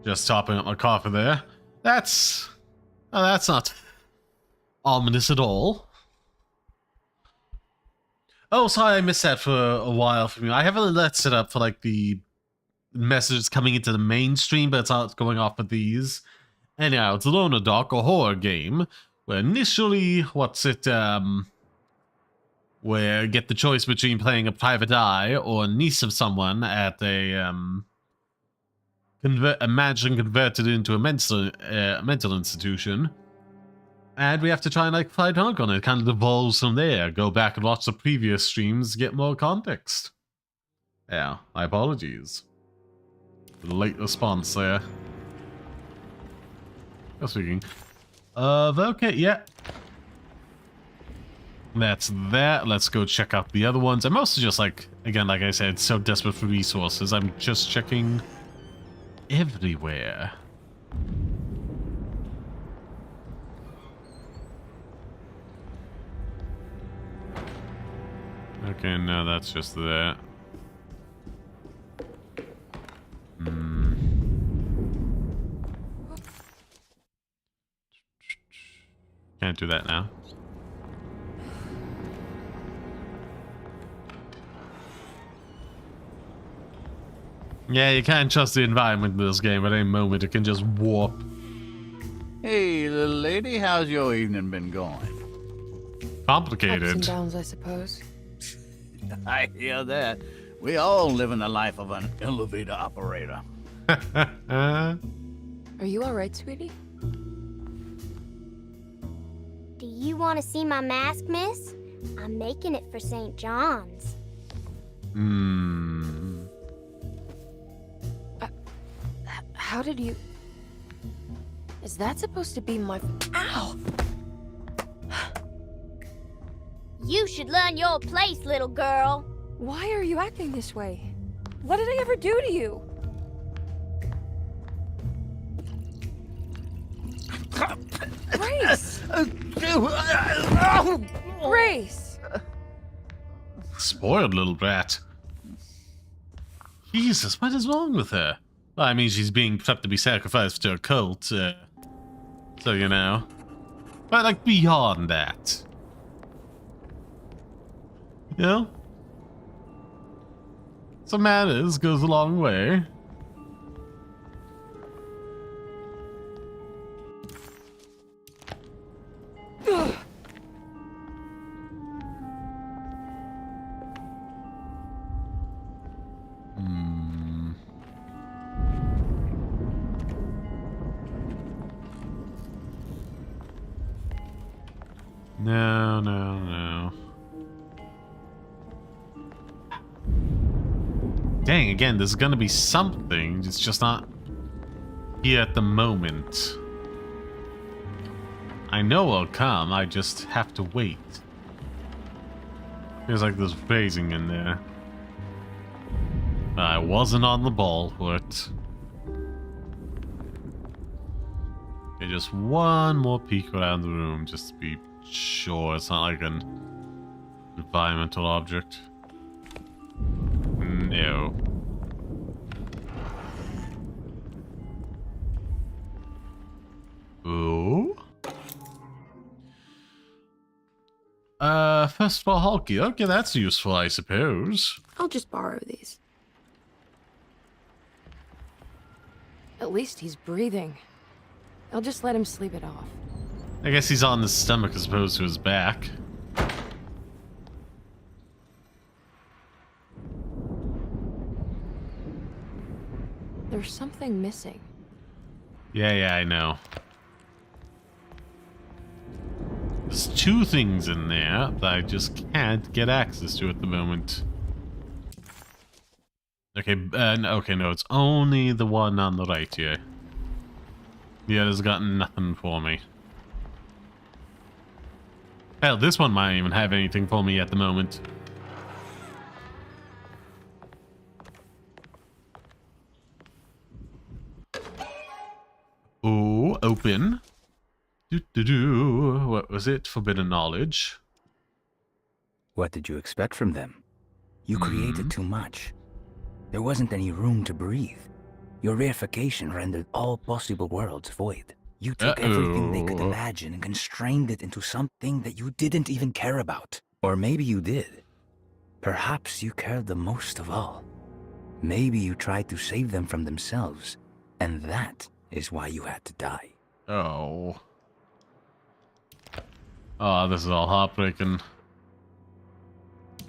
Just topping up my coffee there. That's Oh, that's not ominous at all. Oh, sorry, I missed that for a while from you. I have a alert set up for like the messages coming into the mainstream, but it's not going off with these. Anyhow, it's Loner Doc, a horror game, where initially, where you get the choice between playing a private eye or a niece of someone at a, converted into a mental institution. And we have to try and, like, fight out on it. It kind of evolves from there. Go back and watch the previous streams to get more context. Yeah, my apologies. Late response there. Speaking of, okay, yeah. That's that. Let's go check out the other ones. I'm mostly just like, again, like I said, so desperate for resources. I'm just checking everywhere. Okay, no, that's just that. Can't do that now. Yeah, you can't trust the environment in this game. At any moment, it can just warp. Hey, little lady, how's your evening been going? Complicated. Ups and downs, I suppose. I hear that. We all live in the life of an elevator operator. Are you alright, sweetie? Do you want to see my mask, miss? I'm making it for St. John's. How did you... Is that supposed to be my... Ow! You should learn your place, little girl. Why are you acting this way? What did I ever do to you? Grace! Grace! Spoiled little brat. Jesus, what is wrong with her? Well, I mean, she's being prepped to be sacrificed to a cult, so you know. But, like, beyond that. You know? Some manners goes a long way. No. Dang, again, there's gonna be something. It's just not here at the moment. I know it'll come, I just have to wait. Feels like there's phasing in there. I wasn't on the ball for it. Okay, just one more peek around the room just to be sure it's not like an environmental object. No. Ooh. First of all, Hulky. Okay, that's useful, I suppose. I'll just borrow these. At least he's breathing. I'll just let him sleep it off. I guess he's on his stomach as opposed to his back. There's something missing. Yeah, I know. There's two things in there that I just can't get access to at the moment. Okay, okay, no, it's only the one on the right here. The other's got nothing for me. Hell, this one might even have anything for me at the moment. Ooh, open. What was it? Forbidden knowledge. What did you expect from them? You created too much. There wasn't any room to breathe. Your reification rendered all possible worlds void. You took everything they could imagine and constrained it into something that you didn't even care about. Or maybe you did. Perhaps you cared the most of all. Maybe you tried to save them from themselves, and that is why you had to die. Oh. Oh, this is all heartbreaking.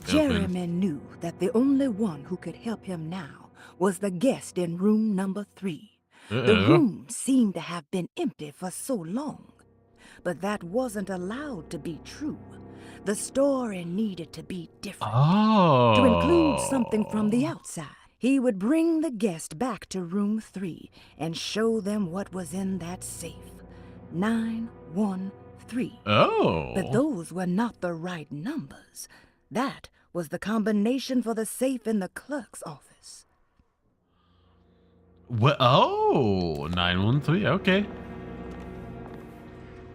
Jeremy knew that the only one who could help him now was the guest in room number 3. The room seemed to have been empty for so long. But that wasn't allowed to be true. The story needed to be different. To include something from the outside. He would bring the guest back to room 3 and show them what was in that safe. 913. But those were not the right numbers. That was the combination for the safe in the clerk's office. What? Oh, 913. Okay.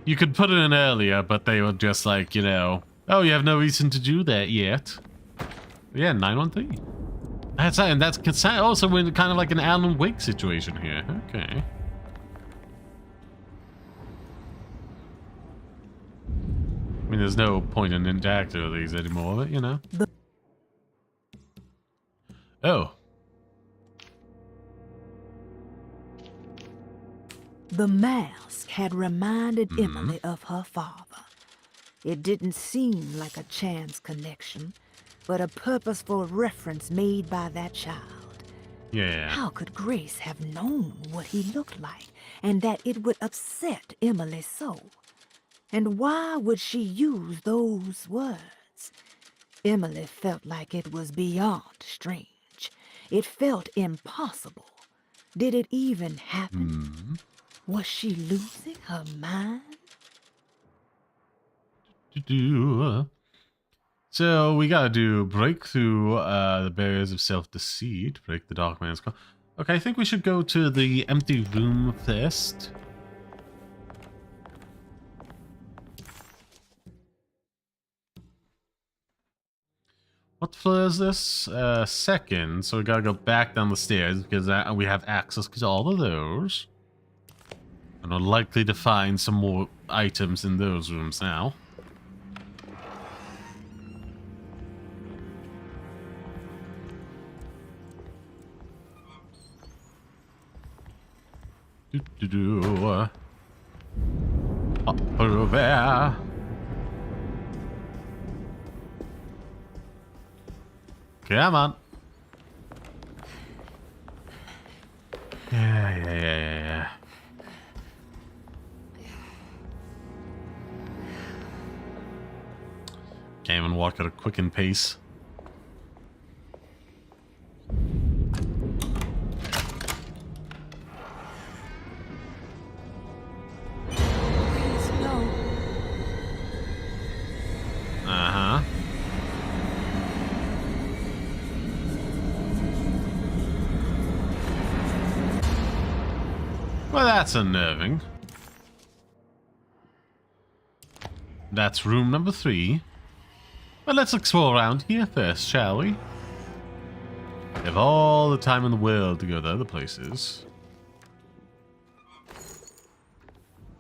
You could put it in earlier, but they were just like, you know, oh, you have no reason to do that yet. Yeah, 913. That's also in kind of like an Alan Wake situation here. Okay. I mean, there's no point in interacting with these anymore, but you know. Oh. The mask had reminded Emily of her father. It didn't seem like a chance connection, but a purposeful reference made by that child. Yeah. How could Grace have known what he looked like, and that it would upset Emily so? And why would she use those words? Emily felt like it was beyond strange. It felt impossible. Did it even happen? Was she losing her mind? So we gotta do break through the barriers of self-deceit, break the dark man's call. Okay, I think we should go to the empty room first. What floor is this? Second, so we gotta go back down the stairs because we have access to all of those. And we're likely to find some more items in those rooms now. Up over there. Come on. Yeah. Can't even walk at a quickened pace. Please, no. Uh-huh. Well, that's unnerving. That's room number 3. But let's explore around here first, shall we? We have all the time in the world to go to other places.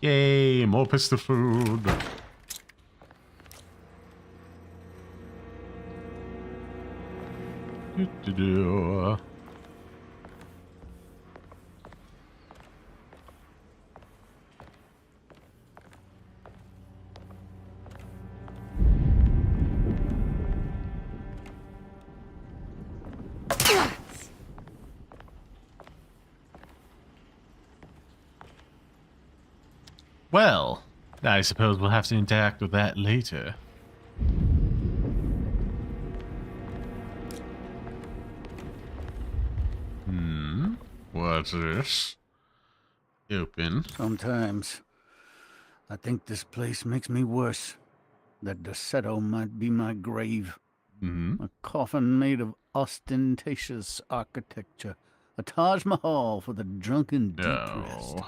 Yay, more pistol food. Well, I suppose we'll have to interact with that later. What's this? Open. Sometimes I think this place makes me worse. That Deseto might be my grave. A coffin made of ostentatious architecture. A Taj Mahal for the drunken depressed.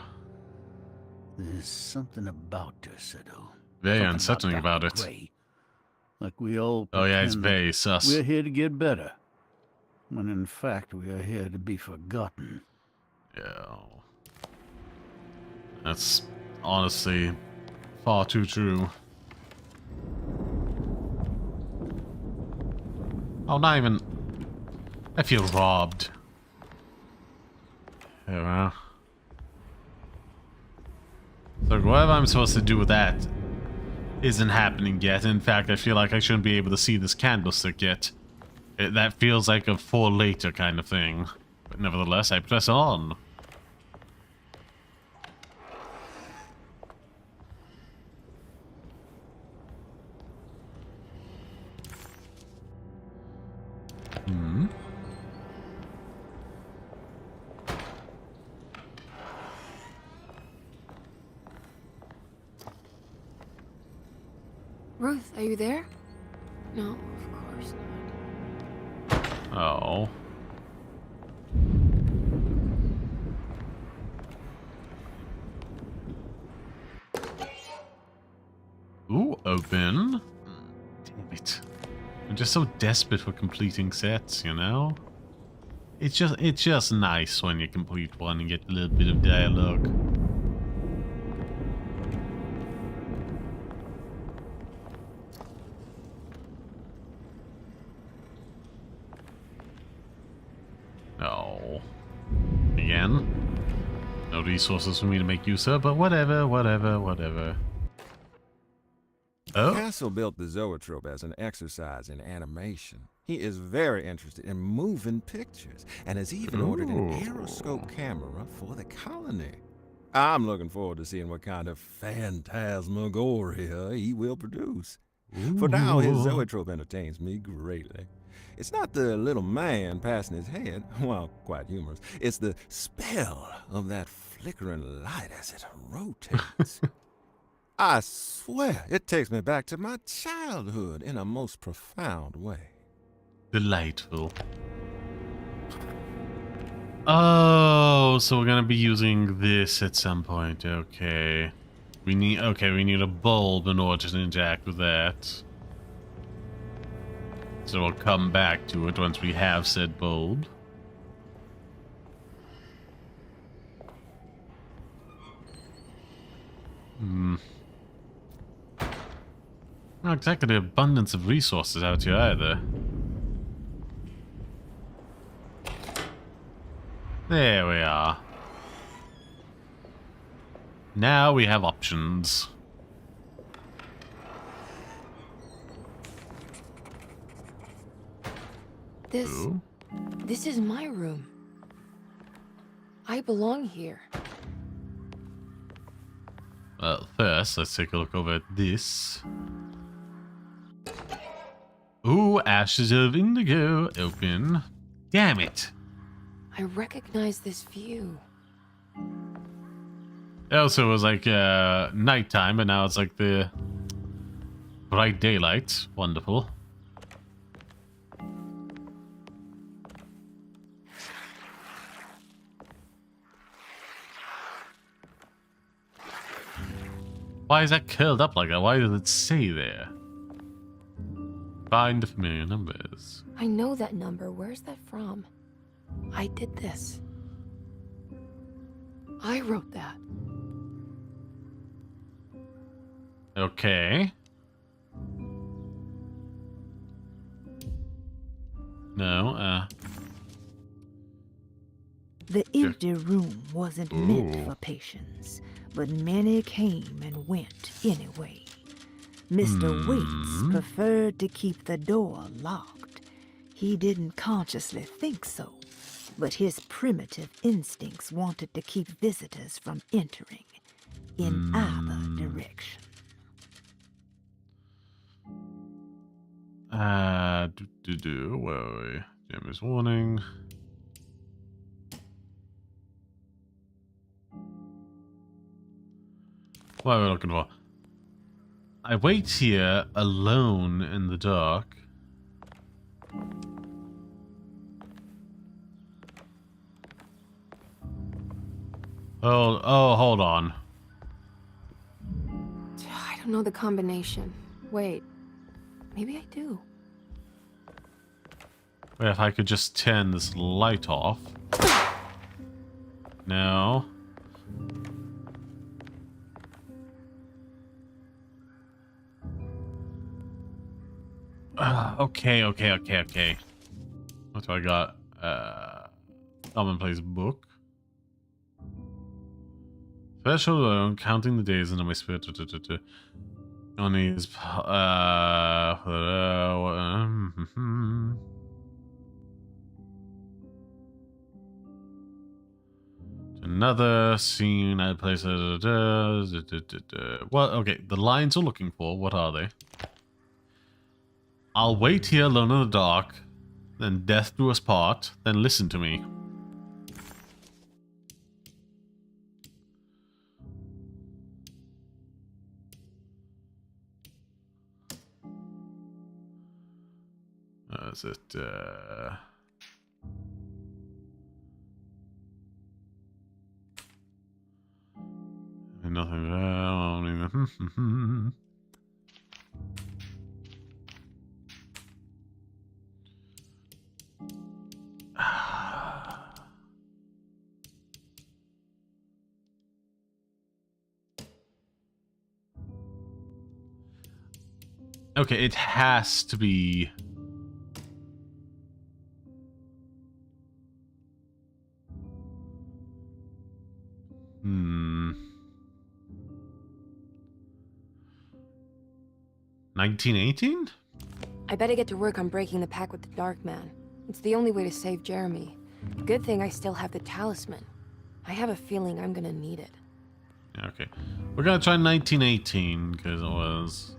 There's something about Deseto. Very unsettling about it. Gray. Like we all Oh yeah, it's pretend very sus. we're here to get better. When in fact we are here to be forgotten. Yeah. That's honestly. Far too true. Oh, not even... I feel robbed. Yeah. So whatever I'm supposed to do with that isn't happening yet. In fact, I feel like I shouldn't be able to see this candlestick yet. That feels like a for later kind of thing. But nevertheless, I press on. Ruth, are you there? No, of course not. Oh. Ooh, open. Damn it. I'm just so desperate for completing sets, you know? It's just nice when you complete one and get a little bit of dialogue. No. Again. No resources for me to make use of, but whatever. Oh. Castle built the zoetrope as an exercise in animation. He is very interested in moving pictures and has even ordered an aeroscope camera for the colony. I'm looking forward to seeing what kind of phantasmagoria he will produce. For now, his zoetrope entertains me greatly. It's not the little man passing his head, well, quite humorous. It's the spell of that flickering light as it rotates. I swear, it takes me back to my childhood in a most profound way. Delightful. Oh, so we're gonna be using this at some point. Okay. We need a bulb in order to interact with that. So we'll come back to it once we have said bulb. Not exactly the abundance of resources out here either. There we are. Now we have options. This is my room. I belong here. Well, first, let's take a look over at this. Ooh, Ashes of Indigo. Open. Damn it. I recognize this view. It also was like nighttime, but now it's like the bright daylight. Wonderful. Why is that curled up like that? Why does it say there? Find familiar numbers. I know that number. Where's that from? I did this. I wrote that. Okay. No, The empty room wasn't meant for patients, but many came and went anyway. Mr. Waits preferred to keep the door locked. He didn't consciously think so, but his primitive instincts wanted to keep visitors from entering in either direction. Where are we? Damage warning. What are we looking for? I wait here alone in the dark. Oh, hold on. I don't know the combination. Wait, maybe I do. Wait, if I could just turn this light off. No. Okay. What do I got? Commonplace book. Special counting the days into my spirit. On these. Another scene at a place. Well, okay. The lines we're looking for. What are they? I'll wait here alone in the dark, then death do us part, then listen to me. Is it, nothing there. Okay, it has to be. 1918? I better get to work on breaking the pact with the Dark Man. It's the only way to save Jeremy. Good thing I still have the talisman. I have a feeling I'm gonna need it. Yeah, okay. We're gonna try 1918, because it was...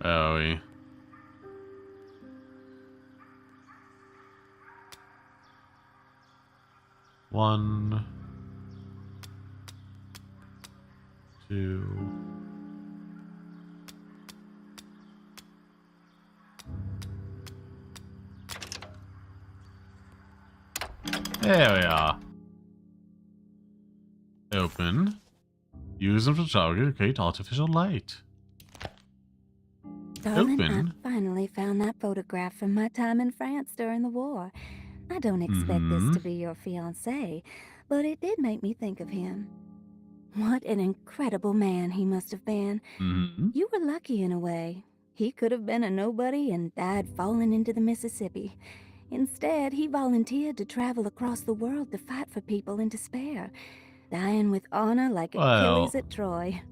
Oh, yeah. One... Two... There we are. Open. Use them for photography to create artificial light. Darling, Open. I finally found that photograph from my time in France during the war. I don't expect this to be your fiancé, but it did make me think of him. What an incredible man he must have been. You were lucky in a way. He could have been a nobody and died falling into the Mississippi. Instead, he volunteered to travel across the world to fight for people in despair, dying with honor like Achilles at Troy.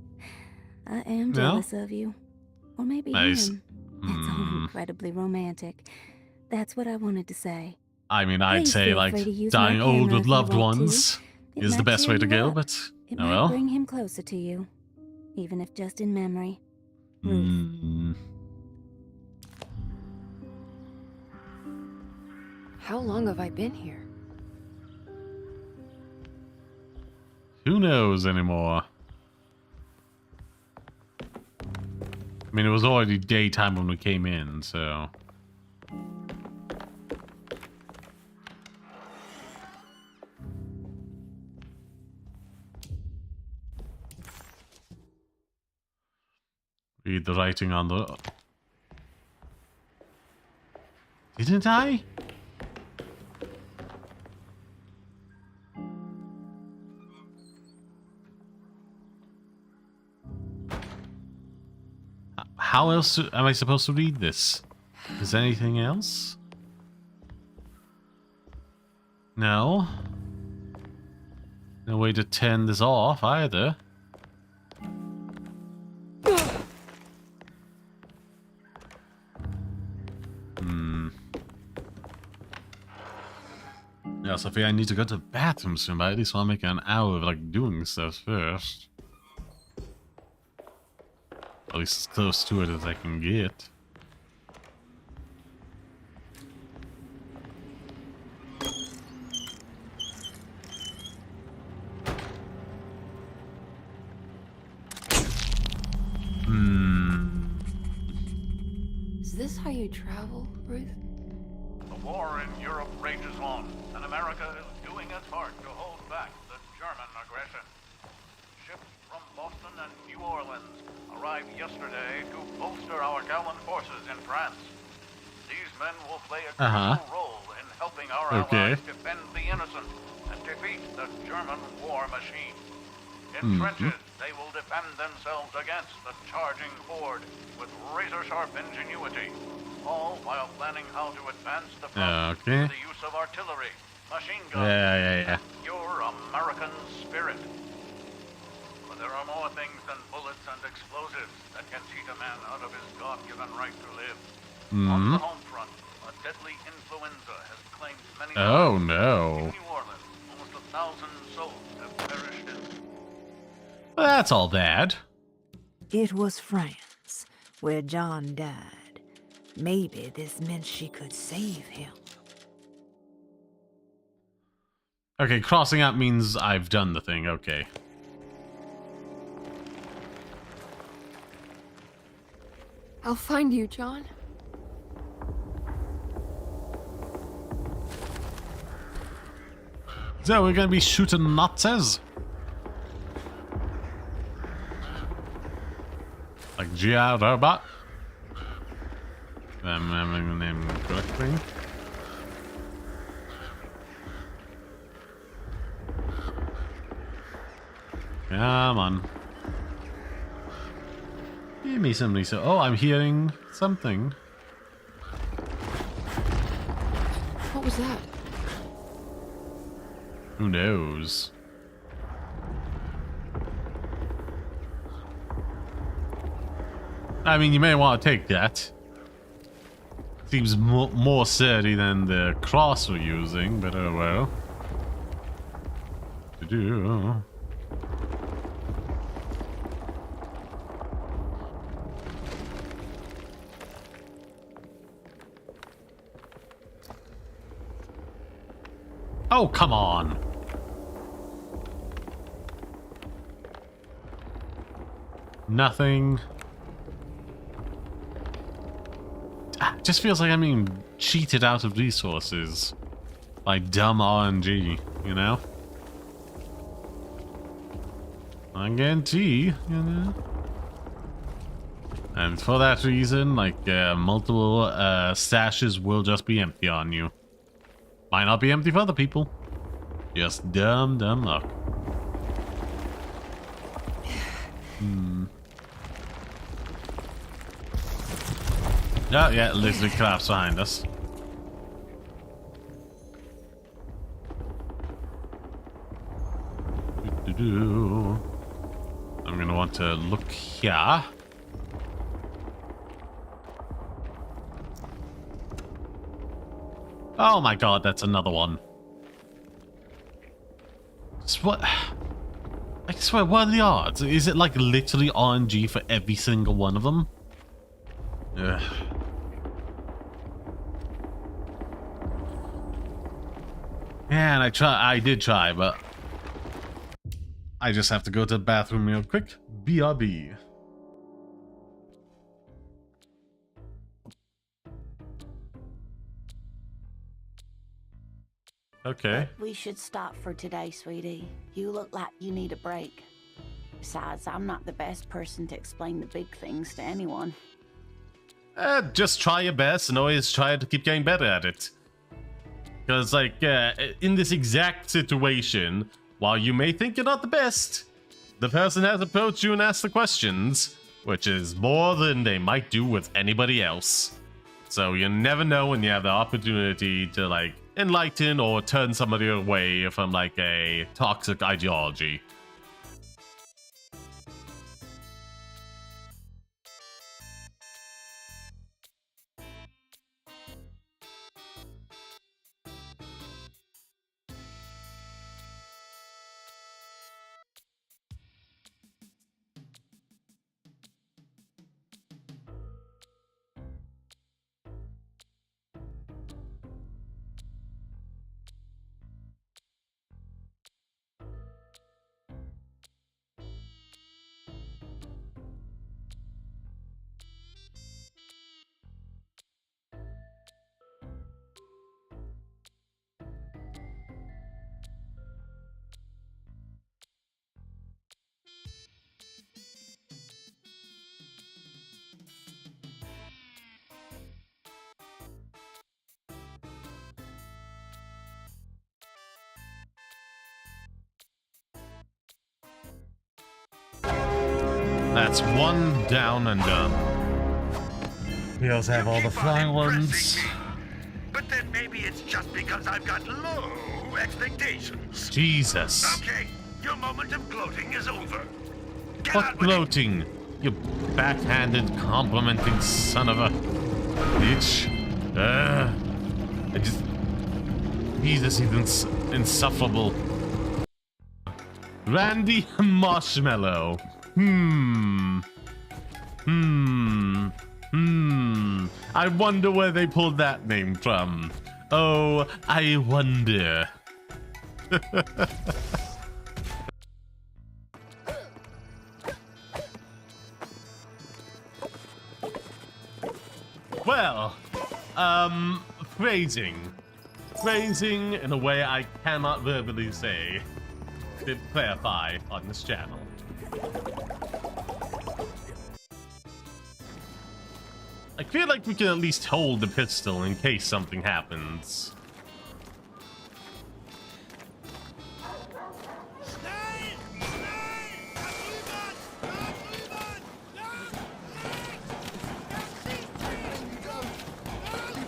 I am jealous of you. Or maybe him. It's all incredibly romantic. That's what I wanted to say. I mean, I'd say, like, dying old with loved ones is the best way to go, but it oh might well. bring him closer to you, even if just in memory. How long have I been here? Who knows anymore? I mean, it was already daytime when we came in, so... Read the writing on the... Didn't I? How else am I supposed to read this? Is there anything else? No. No way to turn this off either. Yeah, Sophia, I need to go to the bathroom soon, but at least I'll make an hour of, like, doing stuff first. At least as close to it as I can get. Is this how you travel, Ruth? The war in Europe rages on, and America is doing its part to hold back the German aggression. Ships from Boston and New Orleans arrived yesterday to bolster our gallant forces in France. These men will play a crucial role in helping our allies defend the innocent and defeat the German war machine. In trenches, they will defend themselves against the charging horde with razor-sharp ingenuity, all while planning how to advance the front through the use of artillery, machine guns, and pure American spirit. But there are more things than bullets and explosives that can cheat a man out of his God-given right to live. On the home front, a deadly influenza has claimed many lives. Oh no. In New Orleans, almost 1,000 souls have perished in... Well, that's all bad. It was France, where John died. Maybe this meant she could save him. Okay, crossing out means I've done the thing, okay. I'll find you, John. So we're gonna be shooting Nazis? Like G.I. Robot? I'm having the name correctly. Come on. Give me some research. Oh, I'm hearing something. What was that? Who knows? I mean, you may want to take that. Seems more sturdy than the cross we're using, but oh well. To do. Oh, come on. Nothing. Just feels like I'm being cheated out of resources by dumb RNG, you know? I guarantee, you know? And for that reason, like, multiple stashes will just be empty on you. Might not be empty for other people. Just dumb luck. Oh, yeah, literally collapsed behind us. I'm gonna want to look here. Oh my god, that's another one. What? I swear, what are the odds? Is it like literally RNG for every single one of them? Ugh. Man, I did try, but I just have to go to the bathroom real quick. BRB. Okay. We should stop for today, sweetie. You look like you need a break. Besides, I'm not the best person to explain the big things to anyone. Just try your best and always try to keep getting better at it. Because, like, in this exact situation, while you may think you're not the best, the person has approached you and asked the questions, which is more than they might do with anybody else. So you never know when you have the opportunity to, like, enlighten or turn somebody away from, like, a toxic ideology. That's one down and done. We also have all the flying ones. But then maybe it's just because I've got low expectations. Jesus. Okay, your moment of gloating is over. What gloating? You backhanded complimenting son of a bitch. I just... Jesus, he's insufferable. Randy Marshmallow. I wonder where they pulled that name from. Oh, I wonder. Well, phrasing in a way I cannot verbally say, to clarify on this channel. I feel like we can at least hold the pistol in case something happens.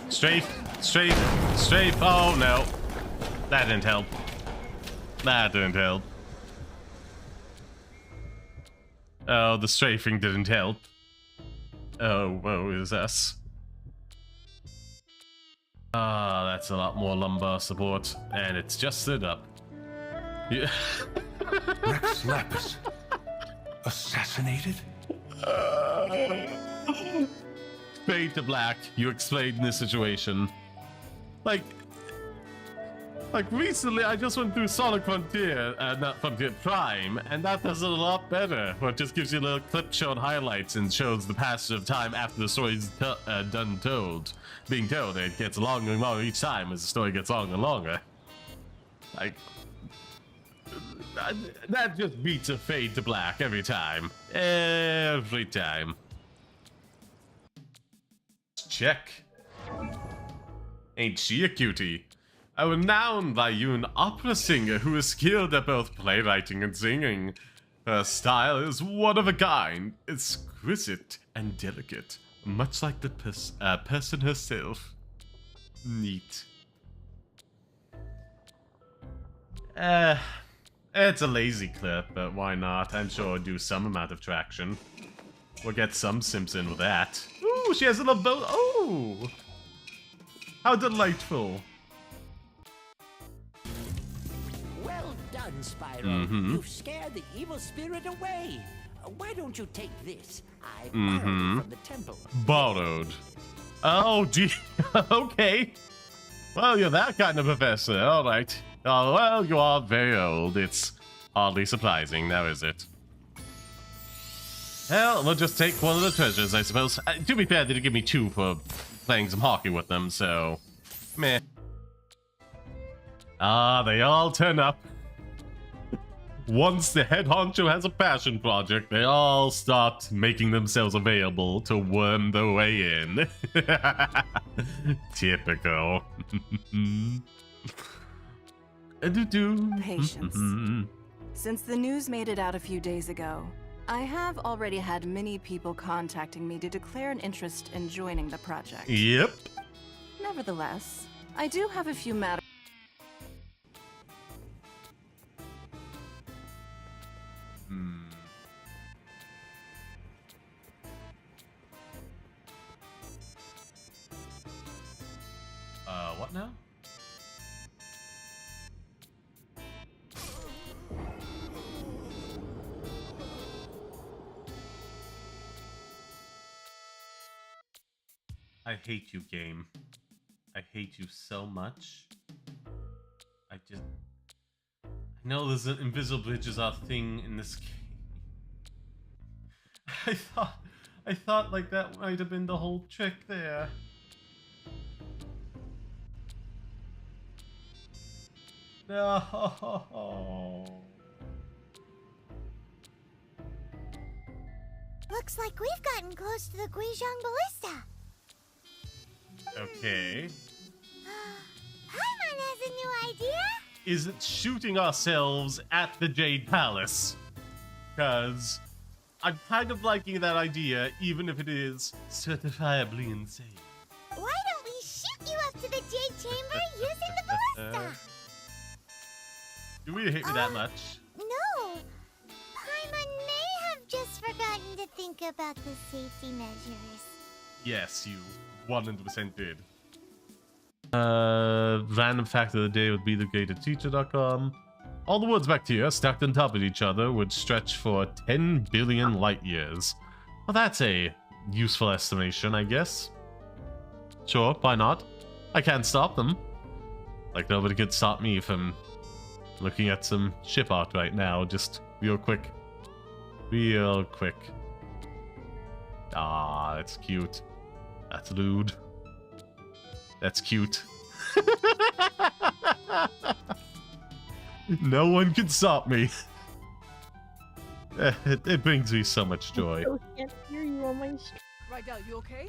Strafe. Oh no. That didn't help. Oh, the strafing didn't help. Oh, woe is us. Ah, that's a lot more lumbar support, and it's just stood up. Yeah. Rex Lapis. Assassinated? Fade to black, you explained this situation. Like recently I just went through Sonic Frontier, not Frontier Prime, and that does it a lot better. Where it just gives you a little clip showing highlights and shows the passage of time after the story's being told. It gets longer and longer each time as the story gets longer and longer. Like, that just beats a fade to black every time. Every time. Check. Ain't she a cutie? A renowned Lyune opera singer who is skilled at both playwriting and singing. Her style is one of a kind, exquisite and delicate, much like the person herself. Neat. It's a lazy clip, but why not? I'm sure it'll do some amount of traction. We'll get some simps in with that. Ooh, she has a little boat. Oh! How delightful. Well done, Spyro. You've scared the evil spirit away. Why don't you take this? I borrowed it from the temple. Borrowed. Oh, gee. Okay. Well, you're that kind of professor. All right. Oh, well, you are very old. It's hardly surprising, now is it? Well, we'll just take one of the treasures, I suppose. To be fair, they did give me 2 for playing some hockey with them, so... meh. Ah, they all turn up. Once the head honcho has a passion project, they all start making themselves available to worm their way in. Typical. Patience. Since the news made it out a few days ago, I have already had many people contacting me to declare an interest in joining the project. Yep. Nevertheless, I do have a few matters. What now? I hate you, game. I hate you so much. I know there's an invisible bridges are a thing in this game. I thought like that might have been the whole trick there. No. Looks like we've gotten close to the Guizhong Ballista. Okay. Paimon has a new idea. Is it shooting ourselves at the Jade Palace? Because I'm kind of liking that idea, even if it is certifiably insane. Why don't we shoot you up to the Jade Chamber using the ballista? You really hate me that much? No. Paimon may have just forgotten to think about the safety measures. Yes, you 100% did. Random fact of the day would be thegated.teacher.com. All the words bacteria stacked on top of each other would stretch for 10 billion light years. Well, that's a useful estimation, I guess. Sure, why not? I can't stop them. Like nobody could stop me from looking at some ship art right now, just real quick. Real quick. Ah, that's cute. That's lewd. That's cute. No one can stop me. It brings me so much joy. I can't hear you on my stream. Rydell, you okay?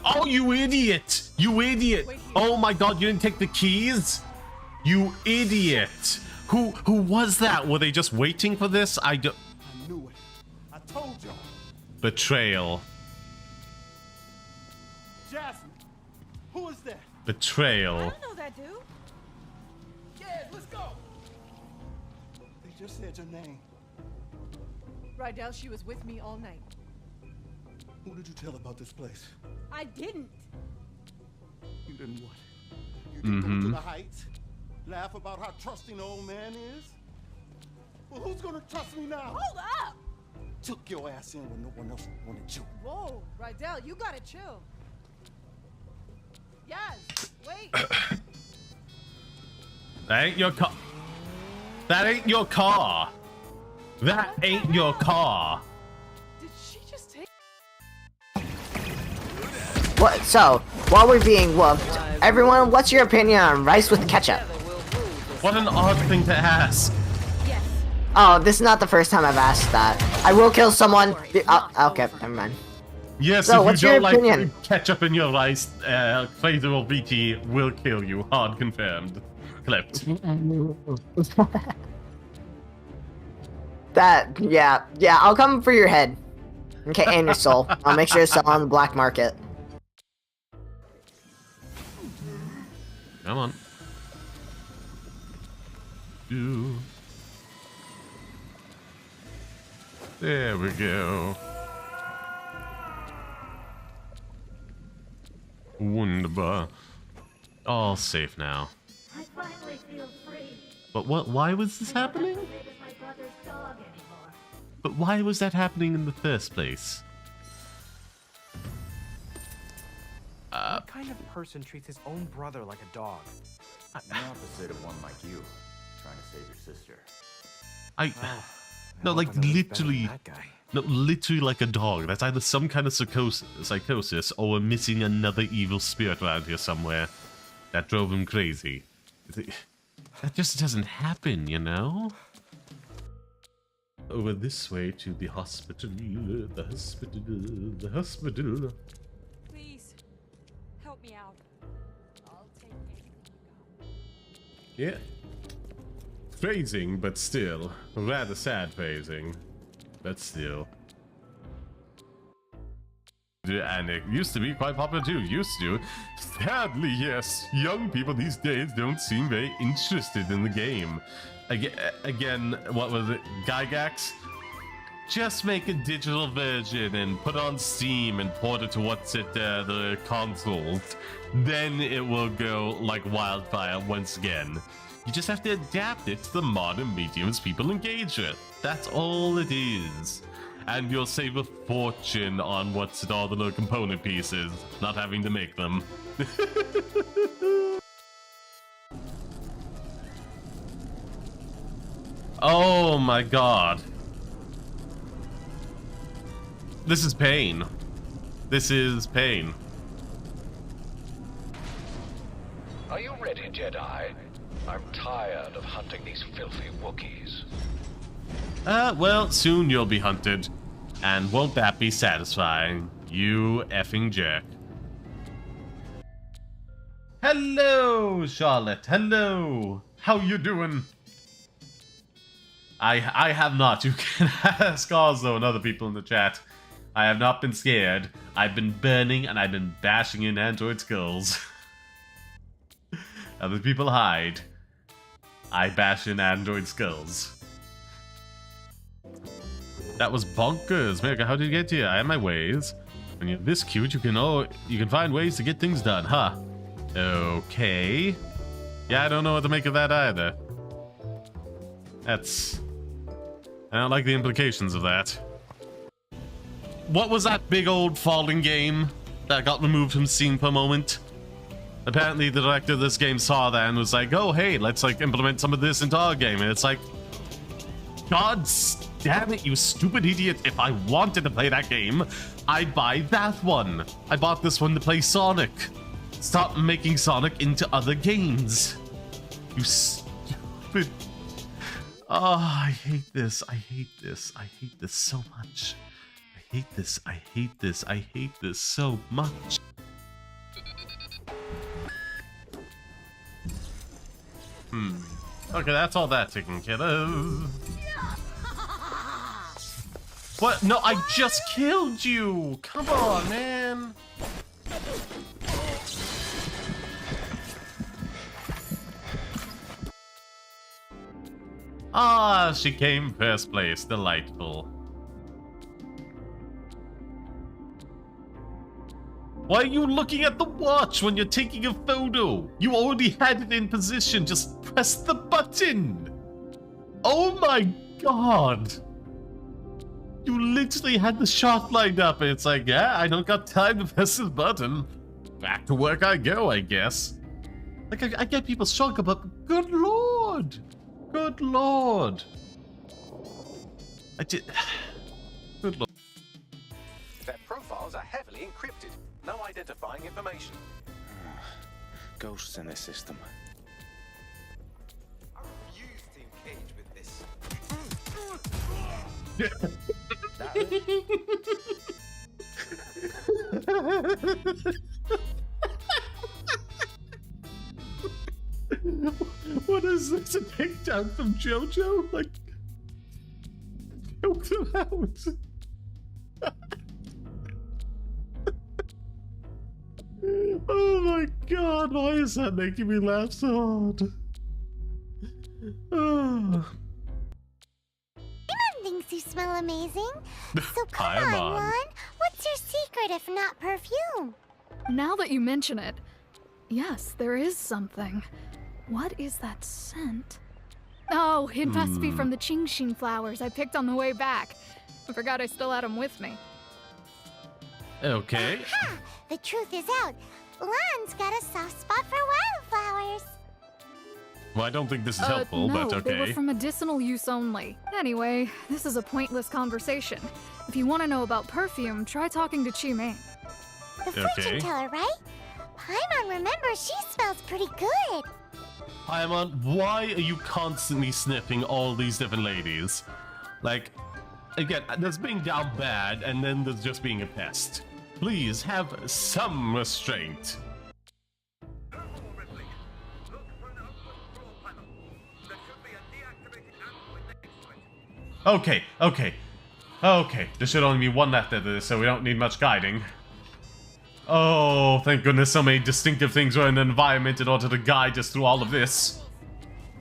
Oh, you idiot! You idiot! Oh my god, you didn't take the keys? You idiot! Who was that? Were they just waiting for this? I knew it. I told y'all. Betrayal. Jasmine, who is that? Betrayal. I don't know that dude. Yeah, let's go. They just said your name. Rydell, she was with me all night. Who did you tell about this place? I didn't. You didn't what? You didn't go to the heights? Laugh about how trusting the old man is? Well, who's gonna trust me now? Hold up! Took your ass in when no one else wanted you. Whoa, Rydell, you gotta chill. Yes, wait. That ain't your car. That ain't your car. That ain't your car. Did she just take? What? So, while we're being whooped, everyone, what's your opinion on rice with ketchup? What an odd thing to ask. Oh, this is not the first time I've asked that. I will kill someone. Okay, never mind. Yes, so, if what's you your don't opinion? like ketchup in your rice, Playthrough VT will kill you. Hard confirmed. Clipped. Yeah, I'll come for your head. Okay, and your soul. I'll make sure to sell on the black market. Come on. Ooh. There we go. Wunderbar. All safe now. I finally feel free. But what? Why was this happening? But why was that happening in the first place? What kind of person treats his own brother like a dog? The opposite of one like you, trying to save your sister. No, like literally, no, literally like a dog. That's either some kind of psychosis or we're missing another evil spirit around here somewhere that drove him crazy. That just doesn't happen, you know? Over this way to the hospital, the hospital. Please, help me out. I'll take it. Yeah. Phrasing, but still. Rather sad phrasing. But still. And it used to be quite popular too. Used to. Sadly, yes. Young people these days don't seem very interested in the game. Again, what was it? Gygax? Just make a digital version and put it on Steam and port it to the consoles. Then it will go like wildfire once again. You just have to adapt it to the modern mediums people engage with. That's all it is. And you'll save a fortune on all the little component pieces, not having to make them. Oh my god. This is pain. This is pain. Are you ready, Jedi? I'm tired of hunting these filthy Wookiees. Well, soon you'll be hunted. And won't that be satisfying? You effing jerk. Hello, Charlotte. Hello. How you doing? I have not. You can ask Oslo and other people in the chat. I have not been scared. I've been burning and I've been bashing in android skulls. Other people hide. I bash in android skulls. That was bonkers. America, how did you get here? I have my ways. When you're this cute, you can find ways to get things done, huh? Okay. Yeah, I don't know what to make of that either. I don't like the implications of that. What was that big old falling game that got removed from Steam for a moment? Apparently the director of this game saw that and was like, oh hey, let's like implement some of this into our game. And it's like, God damn it, you stupid idiot. If I wanted to play that game, I'd buy that one. I bought this one to play Sonic. Stop making Sonic into other games. You stupid... Oh, I hate this. I hate this. I hate this so much. I hate this. I hate this. I hate this so much. Okay, that's all that taken care of. What? No, I just killed you! Come on, man! Ah, she came first place. Delightful. Why are you looking at the watch when you're taking a photo? You already had it in position. Just press the button. Oh my god. You literally had the shot lined up and it's like, yeah, I don't got time to press the button. Back to work I go, I guess. Like, I get people struggle, but good lord. Good lord. Good lord. Their profiles are heavily encrypted. No identifying information. Ghosts in the system. I refuse to engage with this. What is this? A takedown from JoJo? Like, choke them out. Oh my god, why is that making me laugh so hard? Simon thinks you smell amazing. So come on, Lon. What's your secret if not perfume? Now that you mention it, yes, there is something. What is that scent? Oh, it must be from the Qingxin flowers I picked on the way back. I forgot I still had them with me. Okay. Aha! The truth is out. Lon's got a soft spot for wildflowers. Well, I don't think this is helpful, no, but okay. They were for medicinal use only. Anyway, this is a pointless conversation. If you want to know about perfume, try talking to Chi-Ming. The fortune teller, right? Paimon remembers she smells pretty good. Paimon, why are you constantly sniffing all these different ladies? Like, again, there's being down bad, and then there's just being a pest. Please have some restraint. Okay. There should only be one left of this, so we don't need much guiding. Oh, thank goodness so many distinctive things were in the environment in order to guide us through all of this.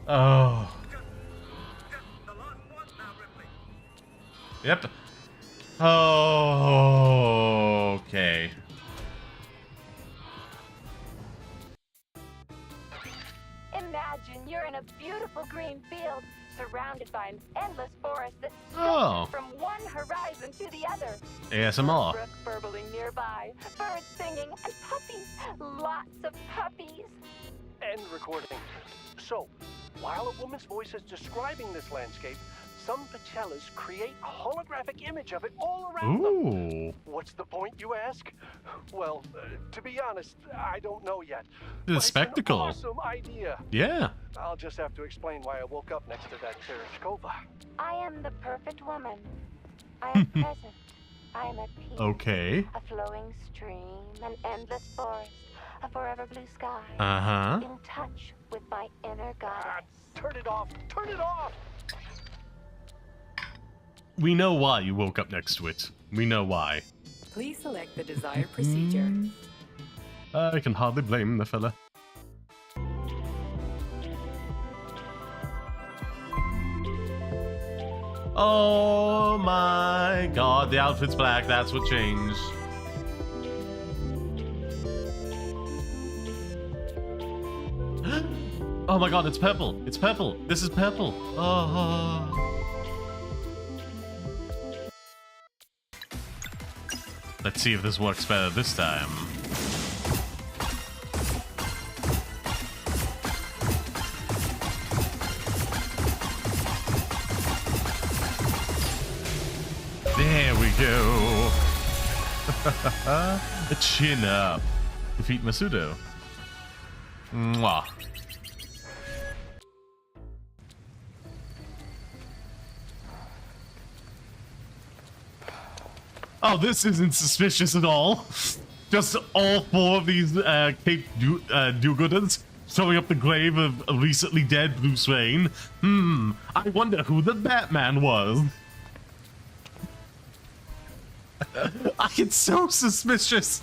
Oh. Yep. Oh, okay. Imagine you're in a beautiful green field, surrounded by an endless forest that Oh. stretches from one horizon to the other. ASMR. Brook burbling nearby, birds singing, and puppies. Lots of puppies. End recording. So, while a woman's voice is describing this landscape, some Pachellas create a holographic image of it all around them. What's the point, you ask? Well, to be honest, I don't know yet. The spectacle. It's an awesome idea. Yeah. I'll just have to explain why I woke up next to that Tereshkova. I am the perfect woman. I am present. I am at peace. Okay. A flowing stream, an endless forest, a forever blue sky. Uh-huh. In touch with my inner goddess. Turn it off! Turn it off! We know why you woke up next to it. We know why. Please select the desired procedure. I can hardly blame the fella. Oh my god, the outfit's black, that's what changed. Oh my god, it's purple. It's purple. This is purple. Oh. Let's see if this works better this time. There we go. A chin up. Defeat Masudo. Mwah. Oh, this isn't suspicious at all. Just all four of these Cape do-gooders showing up the grave of a recently dead Bruce Wayne. I wonder who the Batman was. It's so suspicious.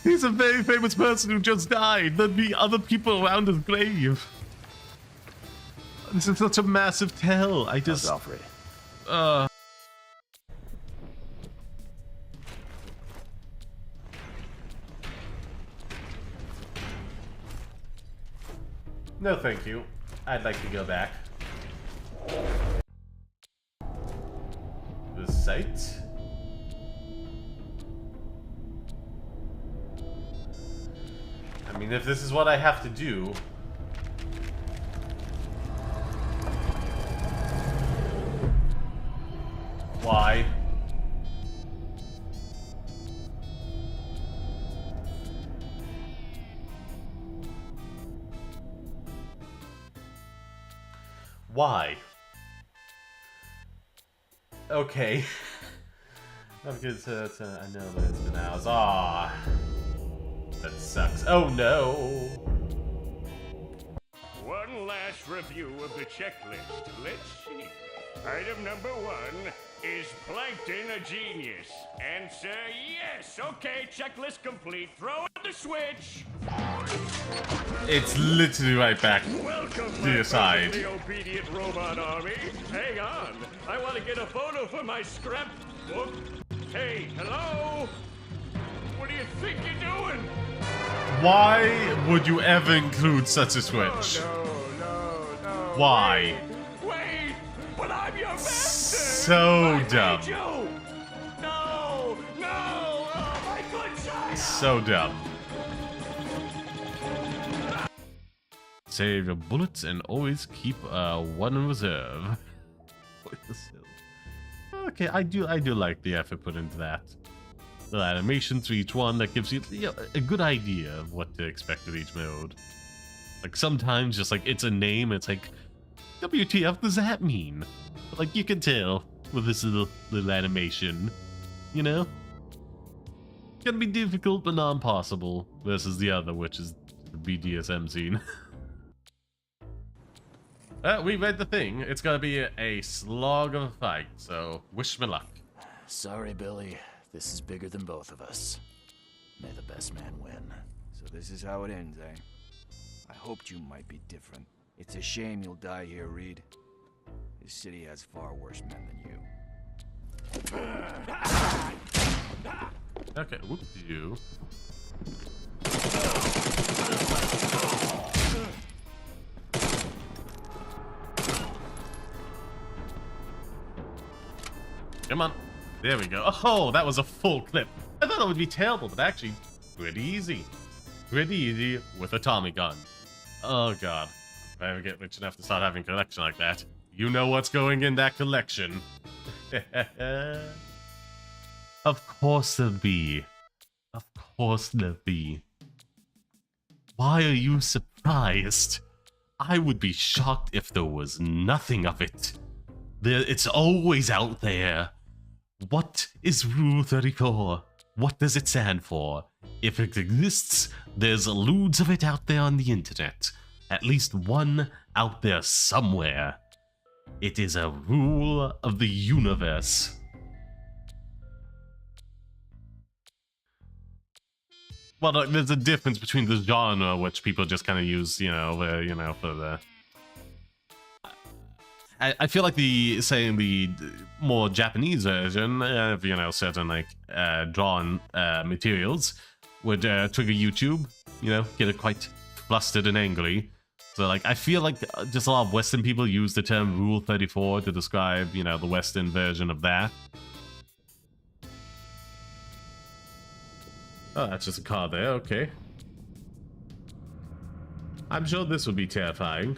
He's a very famous person who just died. There'd be other people around his grave. This is such a massive tell. I just... Alfred. No, thank you. I'd like to go back. The site. I mean, if this is what I have to do... Why? Why? Okay. Not because I know that it's been hours. Ah, that sucks. Oh no. One last review of the checklist. Let's see. Item number 1 is Plankton a genius? Answer yes. Okay, checklist complete. Throw in the switch. It's literally right back Welcome, to your side. The obedient robot army. Hang on. I want to get a photo for my scrapbook. Hey, hello? What do you think you're doing? Why would you ever include such a switch? No. Why? Wait, but I'm your master. So dumb. No. Oh, my good child. So dumb. Save your bullets and always keep one in reserve. Okay, I do like the effort put into that. The animations for each one that gives you, a good idea of what to expect with each mode. Like sometimes just like it's a name, it's like, WTF does that mean? But like you can tell with this little animation, you know? Can be difficult but not impossible versus the other, which is the BDSM scene. We read the thing. It's gonna be a slog of a fight, so wish me luck. Sorry, Billy. This is bigger than both of us. May the best man win. So this is how it ends, eh? I hoped you might be different. It's a shame you'll die here, Reed. This city has far worse men than you. Okay, whoop you. Come on. There we go. Oh, that was a full clip. I thought it would be terrible, but actually, pretty easy. Pretty easy with a Tommy gun. Oh god. If I ever get rich enough to start having a collection like that, you know what's going in that collection. Of course there'll be. Of course there'll be. Why are you surprised? I would be shocked if there was nothing of it. It's always out there. What is Rule 34? What does it stand for? If it exists, there's alludes of it out there on the internet. At least one out there somewhere. It is a rule of the universe. Well, there's a difference between the genre, which people just kind of use, for the... I feel like the more Japanese version of, certain, like, drawn materials would trigger YouTube, get it quite flustered and angry. So, like, I feel like just a lot of Western people use the term Rule 34 to describe, the Western version of that. Oh, that's just a car there, okay. I'm sure this would be terrifying.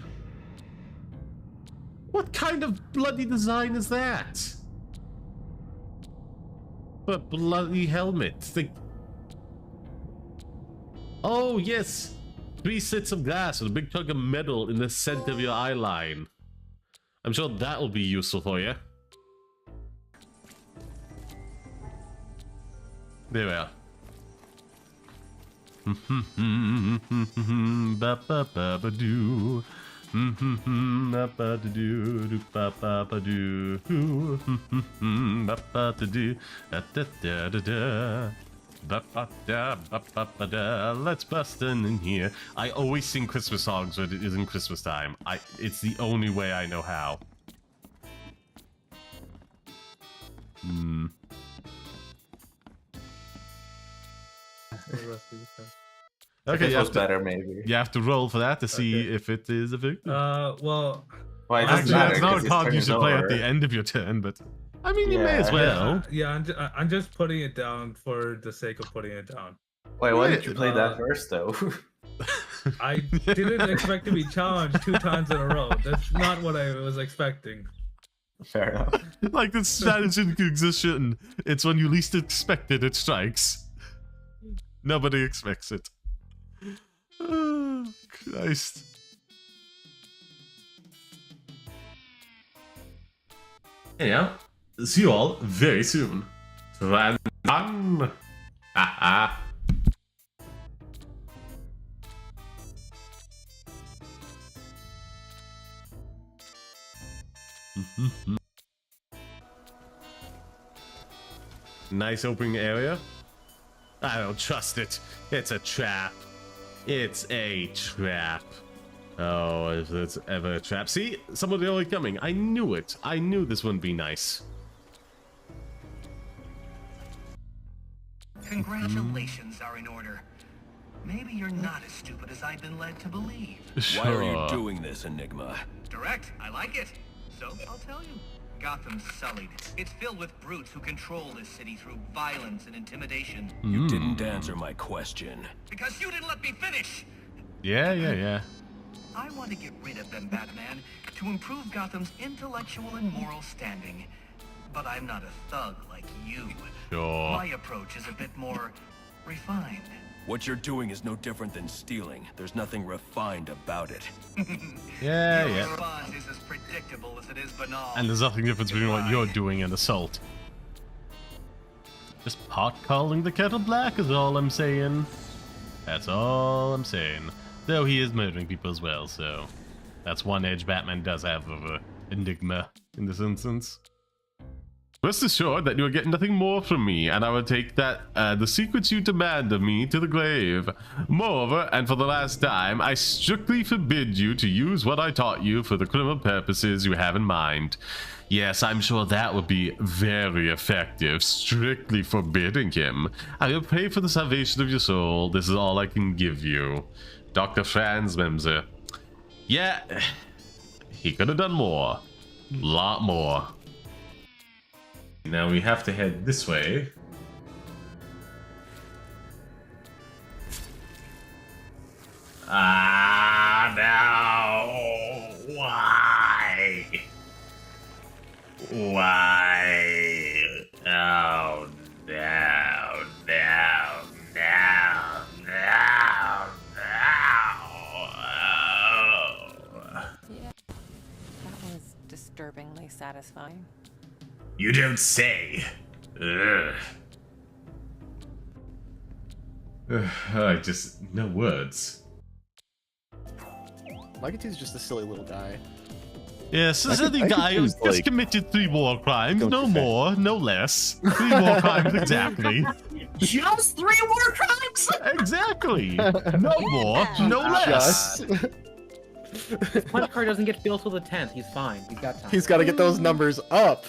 What kind of bloody design is that? A bloody helmet. Oh, yes! 3 sets of glass with a big chunk of metal in the center of your eye line. I'm sure that will be useful for you. There we are. Ba-ba-ba-ba-doo. Ba-ba-da-doo. Ba-ba-ba-doo. Ba-ba-da-doo. Da-da-da-da-da. Ba-ba-da-ba-ba-ba-da. Let's bust in here. I always sing Christmas songs when it isn't Christmas time. It's the only way I know how. Okay, you have to, better, maybe. You have to roll for that to see if it is a victim. Well, actually, that's not a card you should play at the end of your turn, but I mean, you may as well. Yeah, I'm just putting it down for the sake of putting it down. Wait, why did you play that first, though? I didn't expect to be challenged 2 times in a row. That's not what I was expecting. Fair enough. Like the strategy Inquisition, it's when you least expect it, it strikes. Nobody expects it. Oh, Christ. Anyhow, see you all very soon. Run. Haha. Nice opening area. I don't trust it. It's a trap. It's a trap. Oh, if it's ever a trap. See? Somebody already coming. I knew it. I knew this wouldn't be nice. Congratulations are in order. Maybe you're not as stupid as I've been led to believe. Sure. Why are you doing this, Enigma? Direct. I like it. So, I'll tell you. Gotham's sullied. It's filled with brutes who control this city through violence and intimidation. You didn't answer my question. Because you didn't let me finish! Yeah. I want to get rid of them, Batman, to improve Gotham's intellectual and moral standing. But I'm not a thug like you. Sure. My approach is a bit more refined. What you're doing is no different than stealing. There's nothing refined about it. Yeah. Your response is as predictable as it is banal. And there's nothing different between what you're doing and assault. Just pot calling the kettle black is all I'm saying. That's all I'm saying. Though he is murdering people as well, so that's one edge Batman does have over Enigma in this instance. Rest assured that you will get nothing more from me, and I will take that the secrets you demand of me to the grave. Moreover, and for the last time, I strictly forbid you to use what I taught you for the criminal purposes you have in mind. Yes, I'm sure that would be very effective, strictly forbidding him. I will pray for the salvation of your soul. This is all I can give you. Dr. Franz Memser. Yeah, he could have done more. A lot more. Now we have to head this way. Ah, no! Why? Why? Oh, no, no, no, no, no. Yeah, that was disturbingly satisfying. You don't say. Ugh. I just... no words. Legate's just a silly little guy. Yes, this is the guy who just committed 3 war crimes, no more, no less. 3 war crimes exactly. Just 3 war crimes? Exactly. No more, no less. Punch card doesn't get filled till the 10th. He's fine. He's got time. He's got to get those numbers up.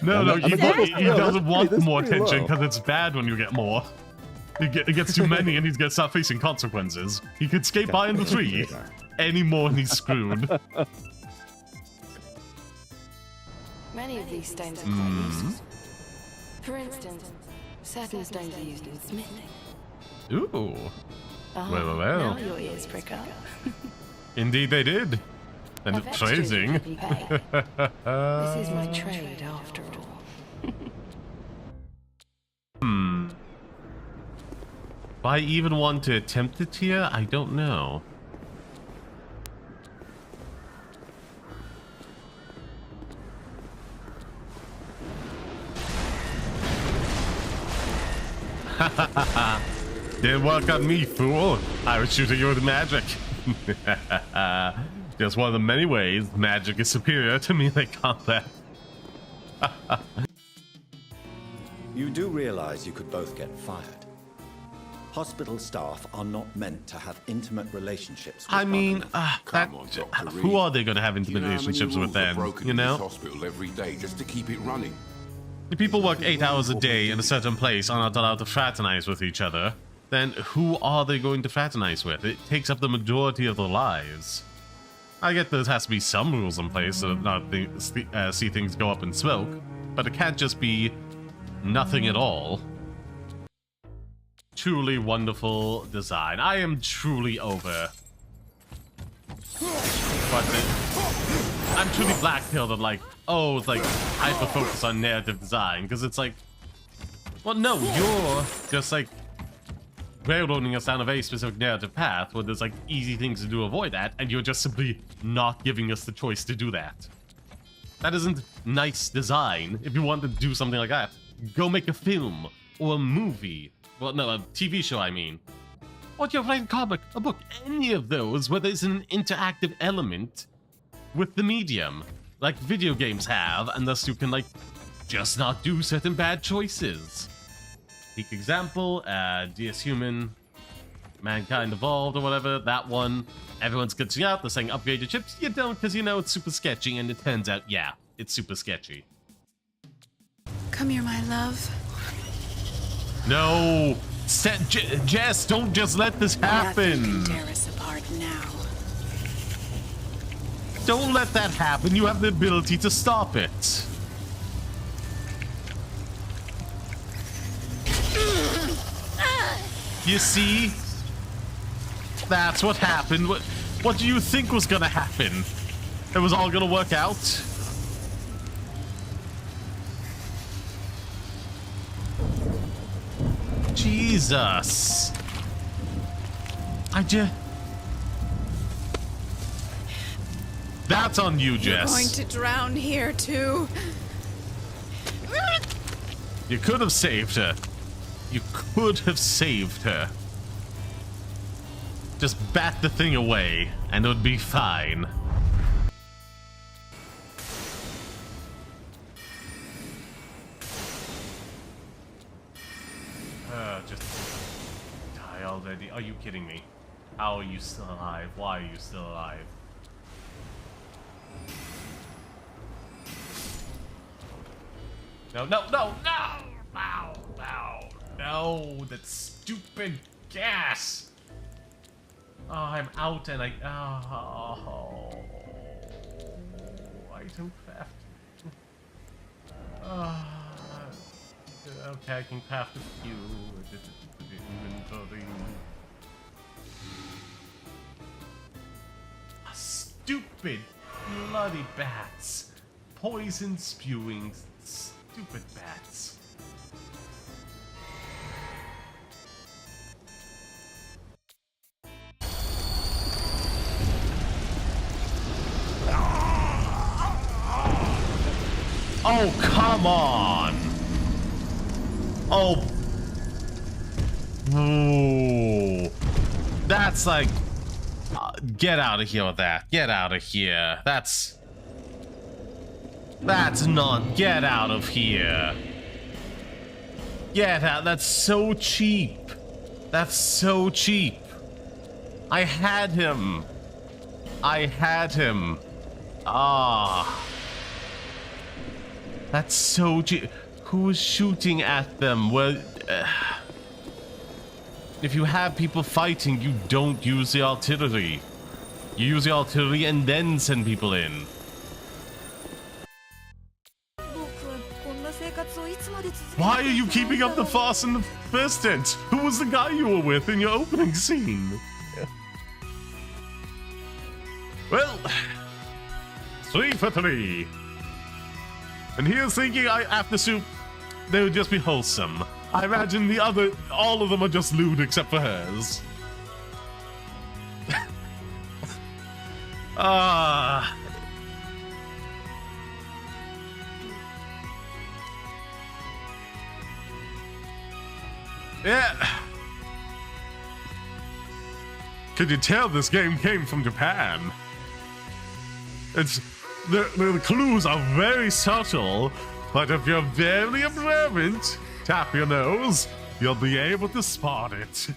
No, he doesn't want more attention because it's bad when you get more. It gets too many and he's gonna start facing consequences. He could skate by in the 3. Any more and he's screwed. Many of these stones are quite useful. For instance, certain stones are used in smithing. Ooh. Oh, Well. now your ears prick up. Indeed they did. And I've extras you phrasing. can pay. This is my trade, after all. If I even want to attempt it here, I don't know. Didn't work on me, fool. I was shooting you with magic. Just one of the many ways magic is superior to melee combat. You do realize you could both get fired. Hospital staff are not meant to have intimate relationships with I mean, who are they going to have intimate relationships with then? You know? Hospital every day just to keep it running. If people work 8 hours a day in a certain place and are not allowed to fraternize with each other, then who are they going to fraternize with? It takes up the majority of their lives. I get there has to be some rules in place so not see things go up in smoke, but it can't just be nothing at all. Truly wonderful design. I am truly over. But I'm truly black-pilled and like, oh, it's like hyper-focus on narrative design, because it's like, well, no, you're just like railroading us down a very specific narrative path where there's like easy things to do to avoid that, and you're just simply not giving us the choice to do that. That isn't nice design. If you want to do something like that, go make a film or a movie. Well, no, a TV show, I mean. Or you write a comic, a book, any of those where there's an interactive element with the medium, like video games have, and thus you can, like, just not do certain bad choices. Peak example, DS Human, Mankind Evolved, or whatever, that one. Everyone's glitching out, they're saying upgrade your chips. You don't, because you know it's super sketchy, and it turns out, yeah, it's super sketchy. Come here, my love. No! Jess, don't just let this happen! Nothing can tear us apart now. Don't let that happen. You have the ability to stop it. You see? That's what happened. What do you think was gonna happen? It was all gonna work out? Jesus. That's on you, Jess. You're going to drown here, too. You could have saved her. You could have saved her. Just bat the thing away, and it would be fine. Just die already. Are you kidding me? How are you still alive? Why are you still alive? No, no, no, no! No, no, no, that stupid gas! Oh, I'm out and I item craft. Okay, I can craft a few. Inventory. Stupid bloody bats. Poison spewing stupid bats. Oh, come on! Oh. Ooh. That's like... get out of here with that. Get out of here. That's That's not... Get out of here. Get out. That's so cheap. That's so cheap. I had him. I had him. Ah. That's so cheap. Who is shooting at them? Well, if you have people fighting, you don't use the artillery. You use the artillery and then send people in. Why are you keeping up the farce in the first instance? Who was the guy you were with in your opening scene? Well, 3 for 3. And here's thinking after soup, they would just be wholesome. I imagine all of them are just lewd except for hers. Ah. Yeah. Could you tell this game came from Japan? It's the clues are very subtle, but if you're very observant, tap your nose, you'll be able to spot it.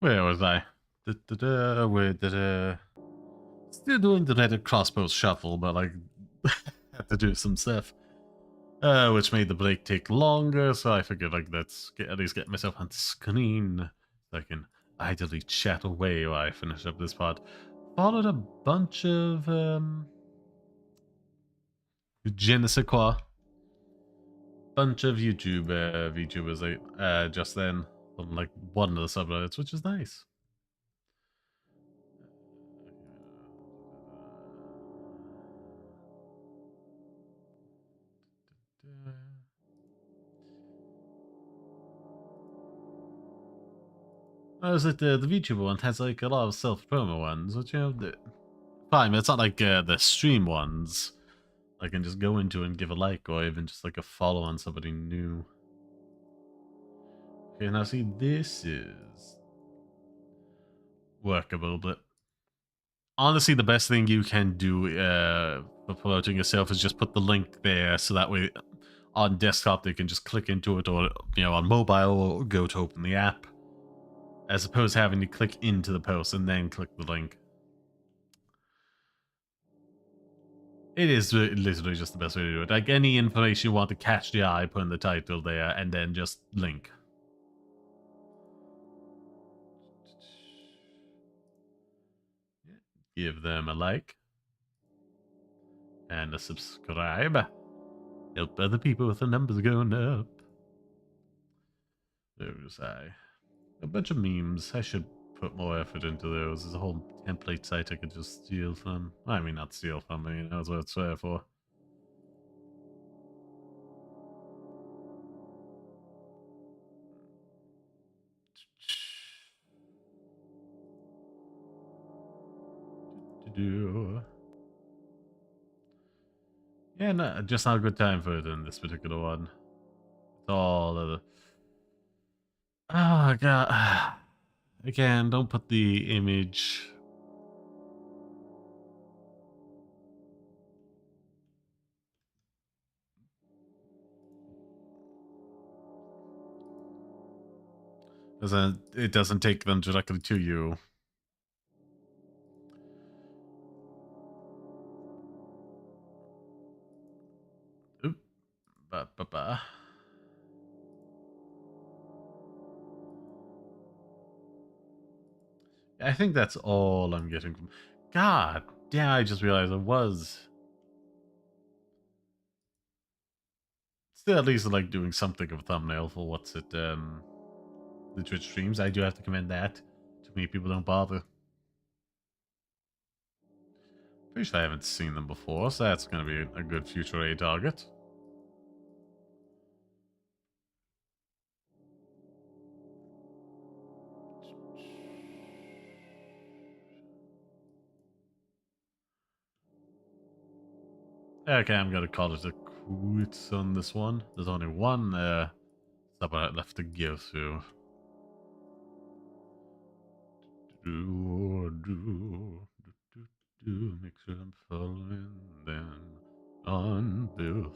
Where was I? Still doing the Reddit crossbow shuffle, but I had to do some stuff. Which made the break take longer, so I figured let's at least get myself on screen so I can idly chat away while I finish up this part. Followed a bunch of je ne sais quoi. Bunch of VTubers just then on one of the subreddits, which is nice. I was like the VTuber one has a lot of self-promo ones, which fine, but it's not like the stream ones. I can just go into and give a like, or even just a follow on somebody new. Okay, now see, this is workable, but honestly, the best thing you can do for promoting yourself is just put the link there, so that way on desktop they can just click into it, or on mobile, or go to open the app, as opposed to having to click into the post and then click the link. It is literally just the best way to do it. Like any information you want to catch the eye, put in the title there, and then just link. Give them a like. And a subscribe. Help other people with the numbers going up. There's a bunch of memes. I should put more effort into those. There's a whole template site I could just steal from. I mean, not steal from, but that's what it's there for. Yeah, no, just not a good time for it in this particular one. It's all of the... Oh, God. Again, don't put the image... It doesn't take them directly to you. Oop. Ba-ba-ba. I think that's all I'm getting from... God damn, I just realized it was... Still at least like doing something of a thumbnail for the Twitch streams. I do have to commend that. Too many people don't bother. Pretty sure I haven't seen them before, so that's going to be a good future A target. Okay, I'm going to call it a quits on this one. There's only one subreddit left to go through. Make sure I'm following them on both.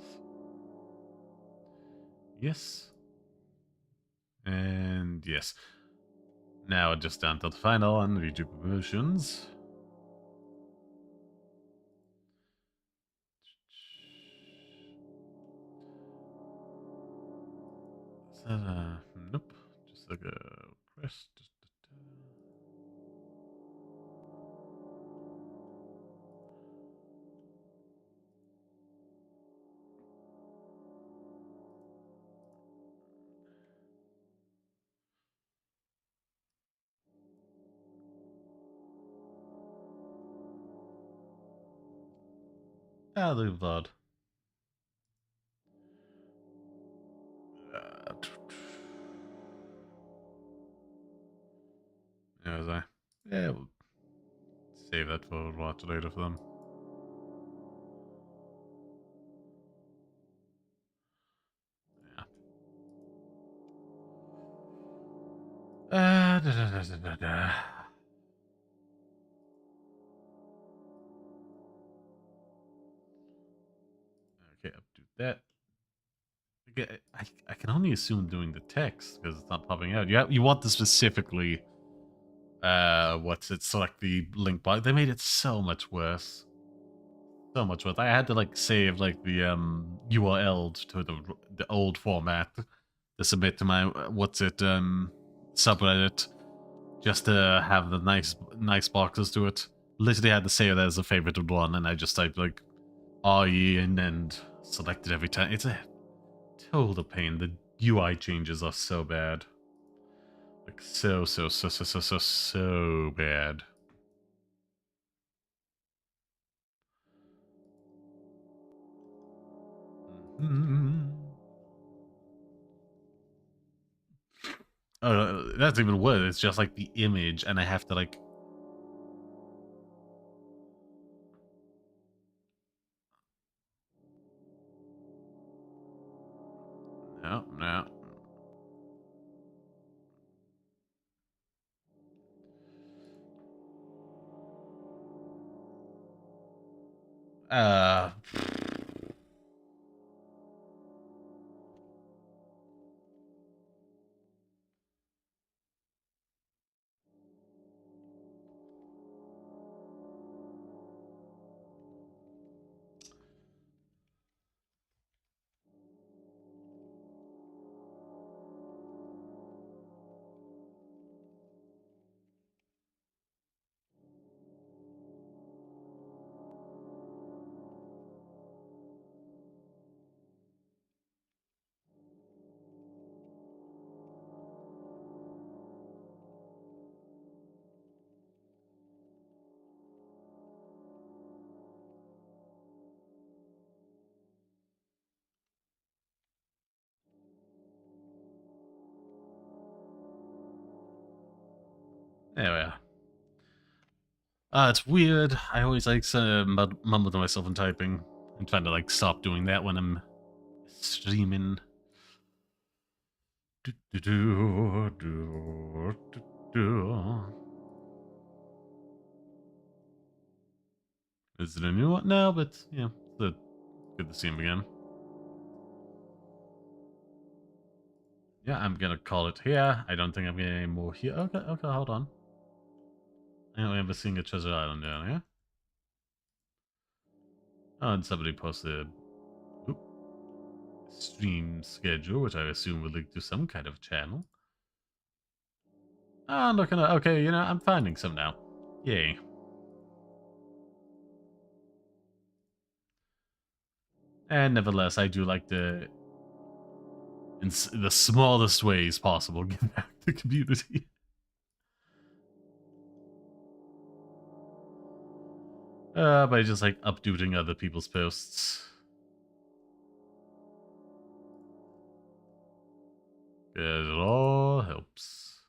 Yes. And yes. Now just down to the final on YouTube promotions. Is that nope. Just like a quest. Ah, the blood. Yeah, was I? Yeah, we'll save that for a lot later for them. Yeah. Okay, updo that. I can only assume doing the text because it's not popping out. You want to specifically select the link bar. They made it so much worse. So much worse. I had to like save like the URL to the old format to submit to my subreddit just to have the nice boxes to it. Literally had to save that as a favorite one, and I just typed like RE and then selected every time. It's a total pain. The UI changes are so bad. Like so bad. That's even worse. It's just like the image, and I have to like. No. Anyway. It's weird. I always like mumble to myself and typing. I'm trying to like stop doing that when I'm streaming. Is it a new one? No, but yeah, it's good to see him again. Yeah, I'm gonna call it here. I don't think I'm getting any more here. Okay, hold on. I remember seeing a treasure island down here. Oh, and somebody posted stream schedule, which I assume would link to some kind of channel. Oh, I'm looking at. Okay, I'm finding some now. Yay. And nevertheless, I do like to, in the smallest ways possible, give back to the community. By just like updating other people's posts. It all helps.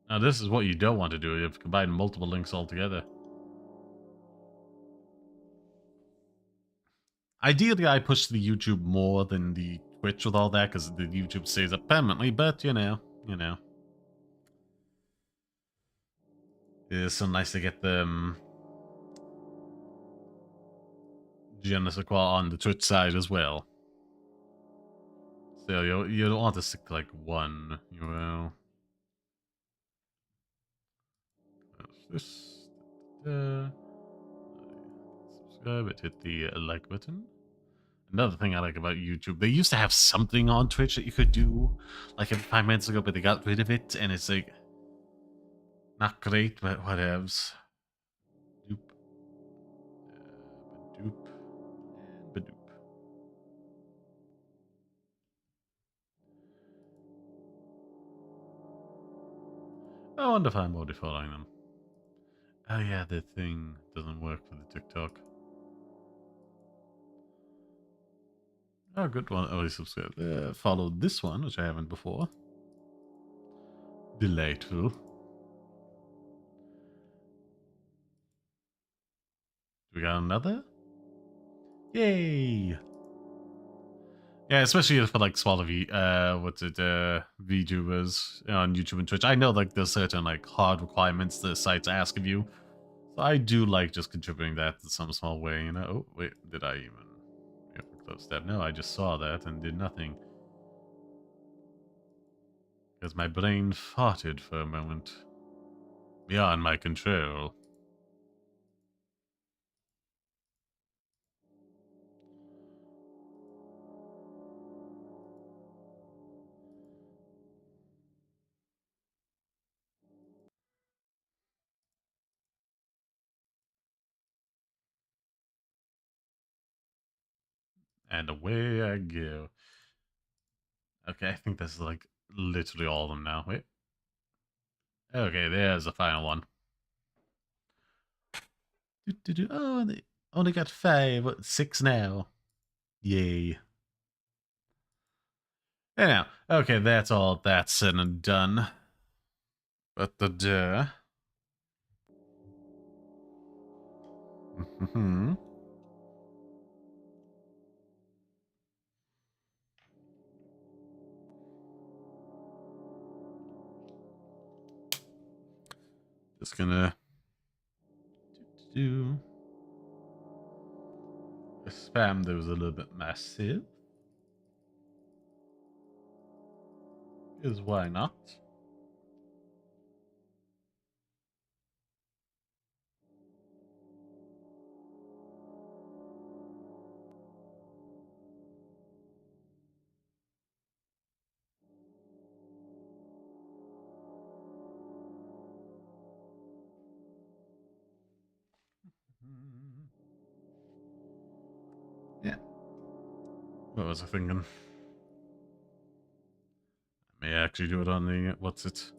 Now this is what you don't want to do. You have to combine multiple links all together. Ideally, I push the YouTube more than the Twitch with all that because the YouTube stays up permanently, but you know. It is so nice to get the Genesis on the Twitch side as well. So you don't want to stick to like one URL. This. Subscribe it, hit the like button. Another thing I like about YouTube, they used to have something on Twitch that you could do like 5 minutes ago, but they got rid of it, and it's like not great, but whatevs. Doop. Badoop. And badoop. I wonder if I'm already following them. Oh yeah, the thing doesn't work for the TikTok. Oh, good one. Oh, subscribe. Follow this one, which I haven't before. Delightful. We got another? Yay! Yeah, especially for like smaller VTubers on YouTube and Twitch. I know like there's certain like hard requirements the sites ask of you. So I do like just contributing that in some small way, you know. Oh, wait, did I even close that? No, I just saw that and did nothing. Because my brain farted for a moment. Beyond my control. And away I go. Okay, I think this is like literally all of them now. Wait. Okay, there's the final one. Oh, they only got 5, but 6 now. Yay. Anyhow, okay, that's all that's said and done. But the just gonna do the spam that was a little bit massive. Because why not? Yeah. What was I thinking? I may actually do it on the what's it?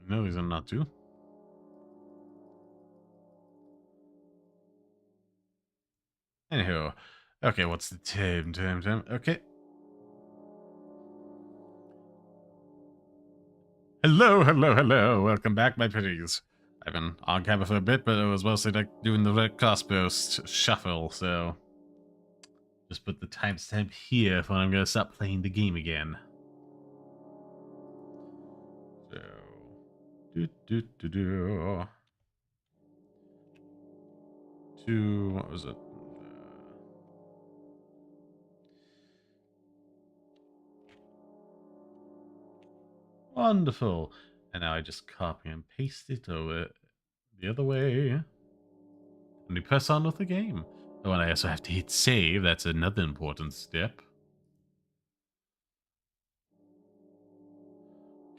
No reason not to. Anyhow, okay, what's the time? Okay. Hello. Welcome back, my pretties. I've been on camera for a bit, but it was mostly like doing the red cost burst shuffle, so just put the timestamp here for when I'm gonna stop playing the game again. So what was it? Wonderful. And now I just copy and paste it over the other way. And we press on with the game. Oh, and I also have to hit save. That's another important step.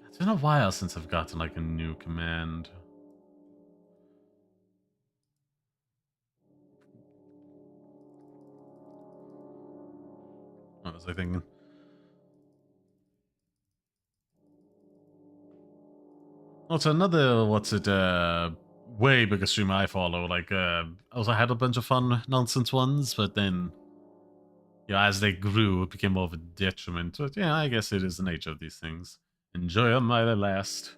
It's been a while since I've gotten like a new command. What was I thinking? Also, another, way bigger streamer I follow, like, also had a bunch of fun nonsense ones, but then, yeah, as they grew, it became more of a detriment. But yeah, I guess it is the nature of these things. Enjoy them while they last.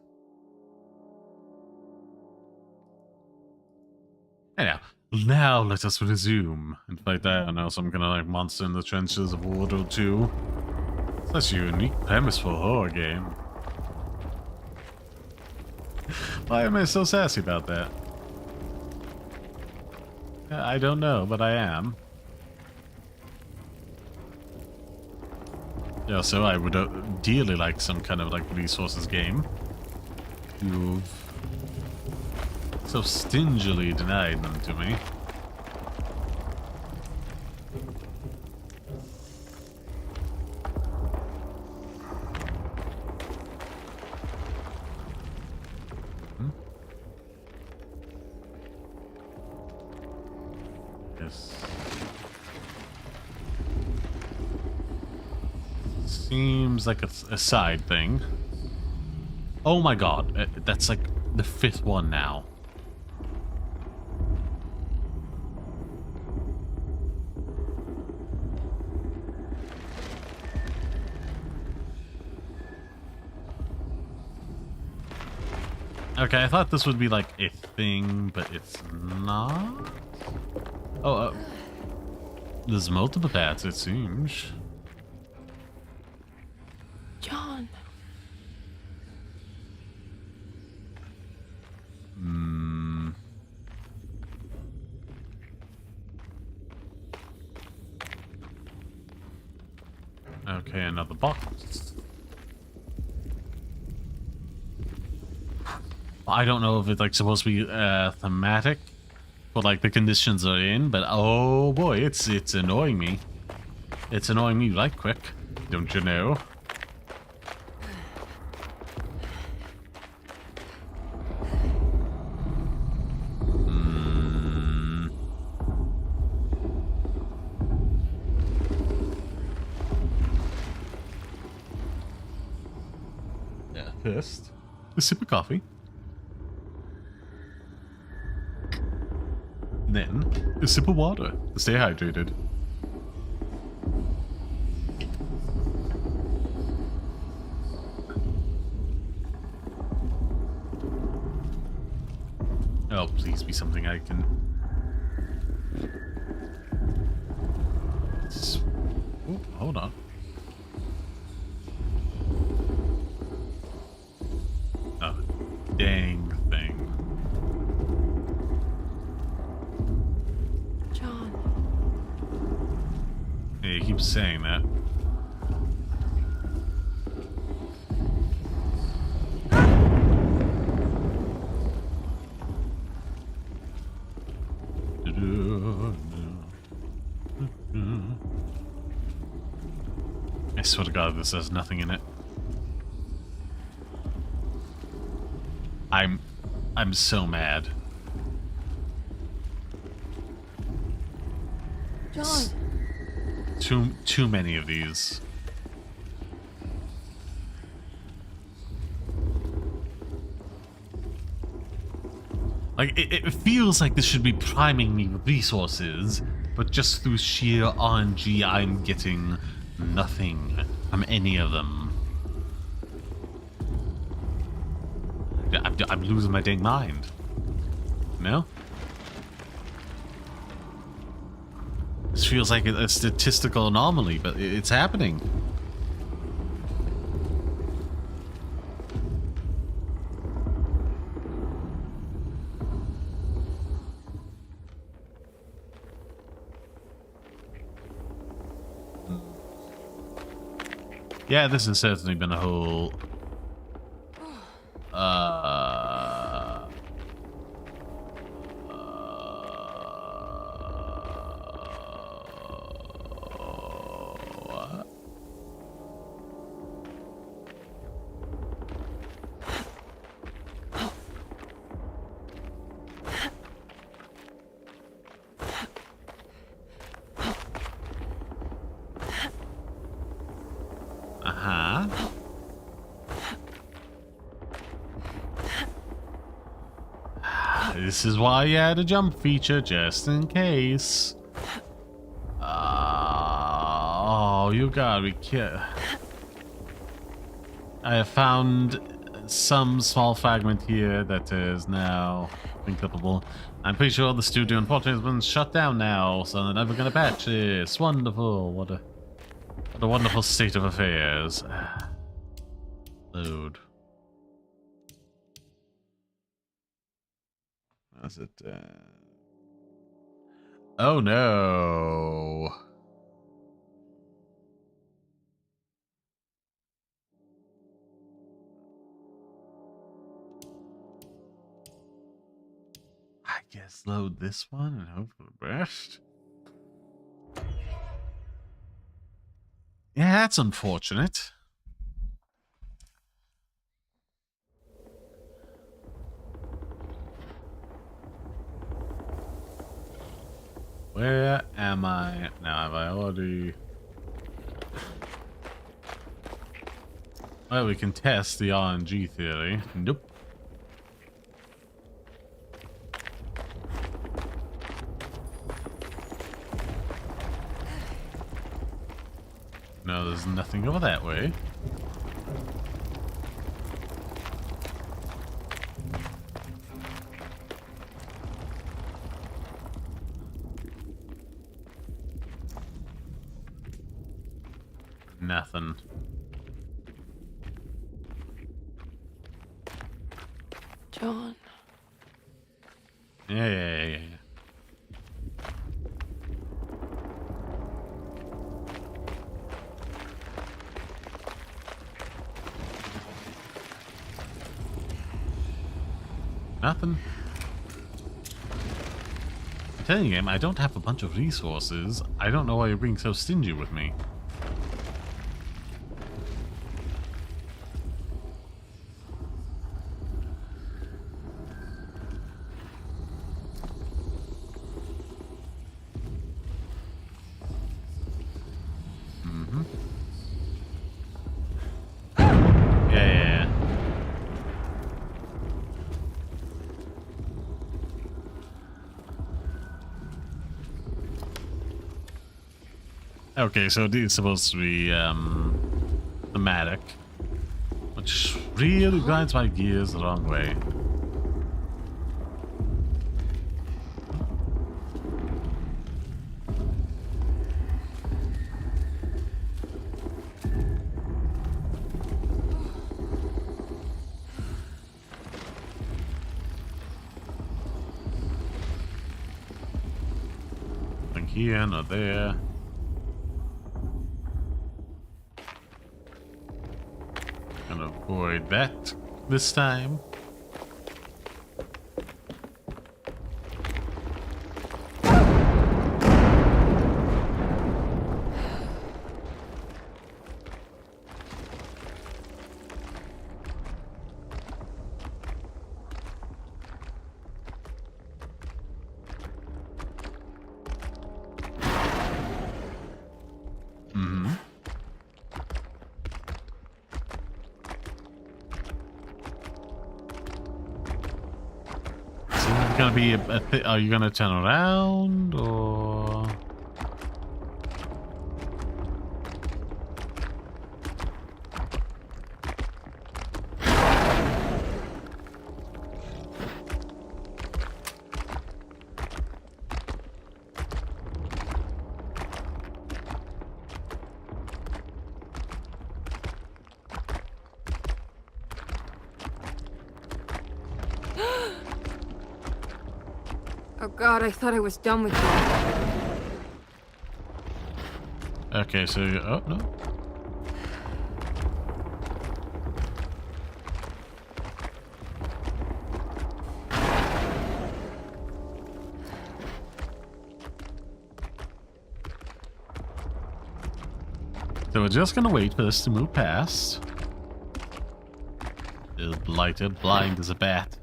Anyhow, Now let us resume and fight that. I know some kind of like monster in the trenches of World War II. Such a unique premise for a horror game. Why am I so sassy about that? I don't know, but I am. Yeah, so I would dearly like some kind of like resources game. You've so stingily denied them to me. Yes. Seems like a side thing. Oh my god, that's like the 5th one now. Okay, I thought this would be like a thing, but it's not. Oh, there's multiple paths, it seems. John. Okay, another box. I don't know if it's like supposed to be thematic, but like the conditions are in. But oh boy, it's annoying me. It's annoying me right quick, don't you know? Yeah. First, a sip of coffee. Then, a sip of water to stay hydrated. Oh, please be something I can... Oh, hold on. Oh, dang thing. Yeah, you keep saying that. I swear to God, this has nothing in it. I'm so mad. John. Too many of these. Like, it feels like this should be priming me with resources, but just through sheer RNG, I'm getting nothing from any of them. I'm losing my dang mind. No? This feels like a statistical anomaly, but it's happening. Yeah, this has certainly been a whole... This is why you had a jump feature, just in case. Oh, you gotta be kidding. I have found some small fragment here that is now unclippable. I'm pretty sure the studio unfortunately has been shut down now, so they're never gonna patch this. Wonderful. What a wonderful state of affairs. Load. How's it? Oh no. I guess load this one and hope for the best. Yeah, that's unfortunate. Where am I? Now have I already... Well, we can test the RNG theory. Nope. No, there's nothing over that way. Nothing. John. Yeah. Nothing. I'm telling you, game, I don't have a bunch of resources. I don't know why you're being so stingy with me. Yeah. Okay, so it is supposed to be thematic, which really grinds my gears the wrong way. Nothing here, not there. Gonna avoid that this time. Gonna be are you gonna turn around or Oh god, I thought I was done with you. okay, so oh no. So we're just gonna wait for this to move past. Is blighted, blind as a bat.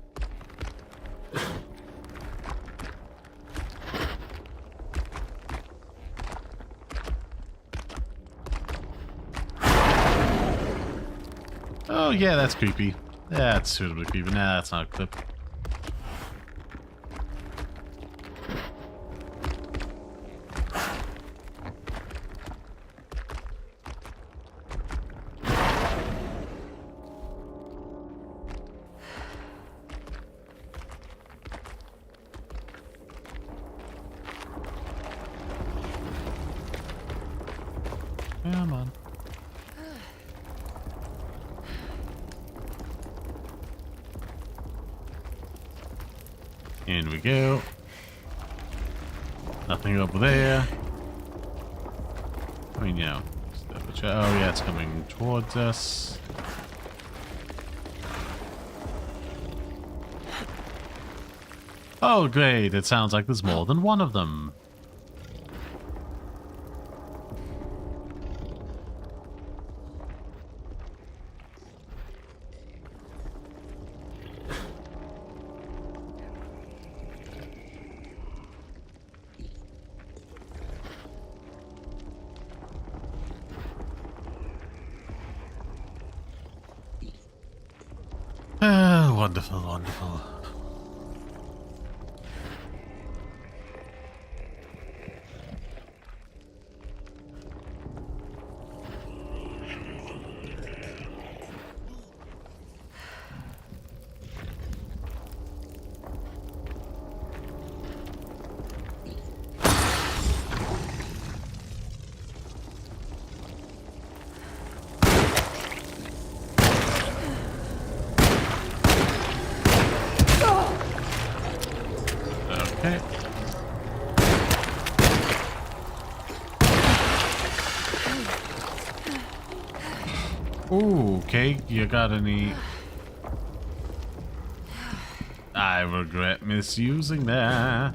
Oh yeah, that's creepy. That's suitably creepy. Nah, that's not a clip. Come on. In we go. Nothing over there. I mean, yeah. Oh, yeah, it's coming towards us. Oh, great. It sounds like there's more than one of them. Oh, wonderful, wonderful. Okay. Ooh, okay, you got any... I regret misusing that.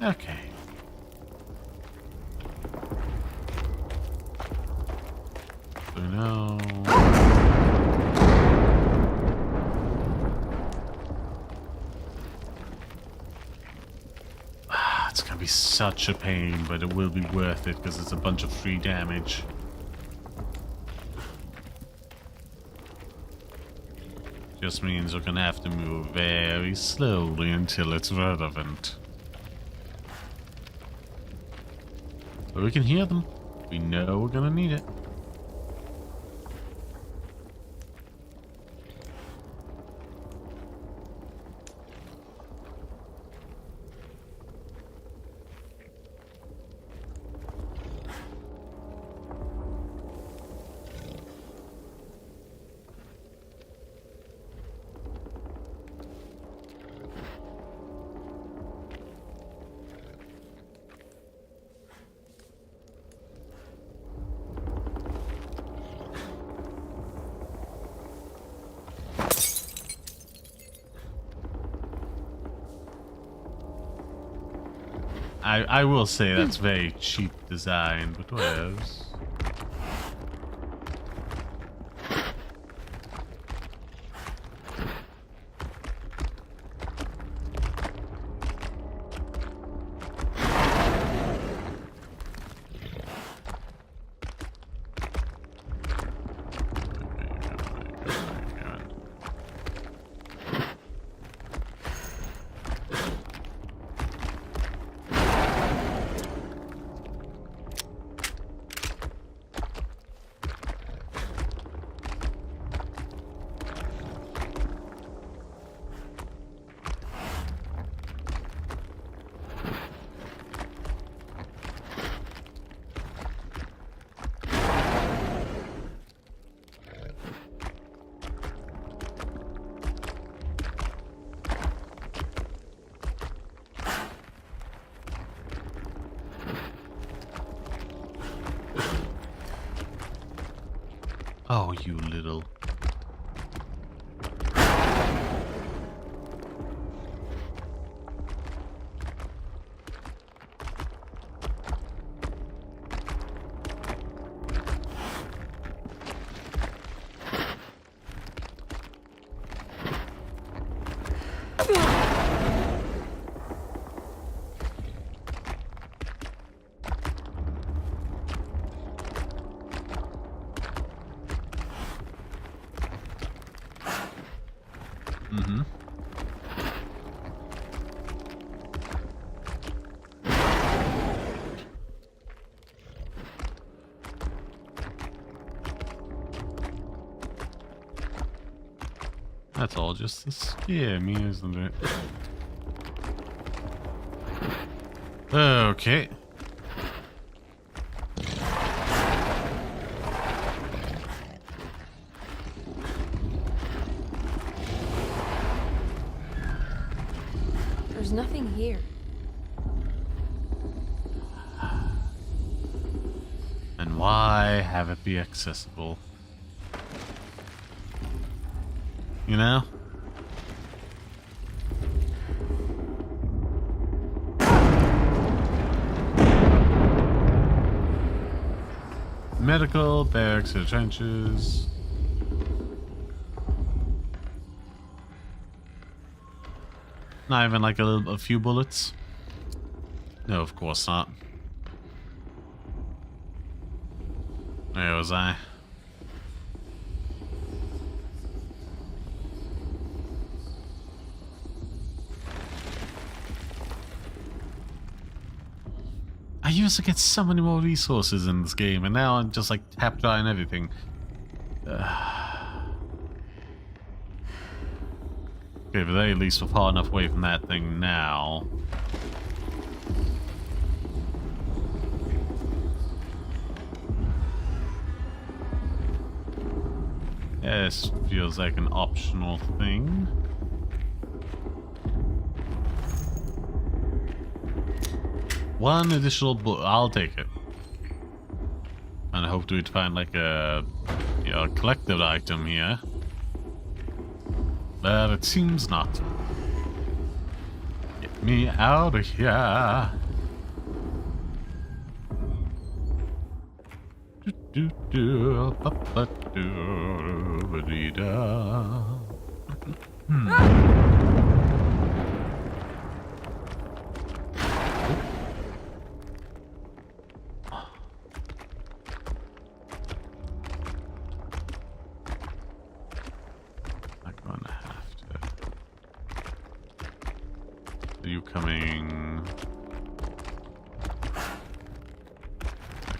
Okay. So now... It's gonna be such a pain, but it will be worth it because it's a bunch of free damage. Just means we're gonna have to move very slowly until it's relevant. But we can hear them. We know we're gonna need it. I will say that's very cheap design, but whatevs. Oh, you little... That's all just to scare me, isn't it? Okay. There's nothing here. And why have it be accessible? You know? Medical, barracks, or trenches. Not even like a few bullets? No, of course not. Where was I? I used to get so many more resources in this game, and now I'm just like tap dry and everything. Okay, but at least we're far enough away from that thing now. Yeah, this feels like an optional thing. One additional book, I'll take it. And I hope to find like a, you know, a collective item here. But it seems not. Get me out of here. Are you coming?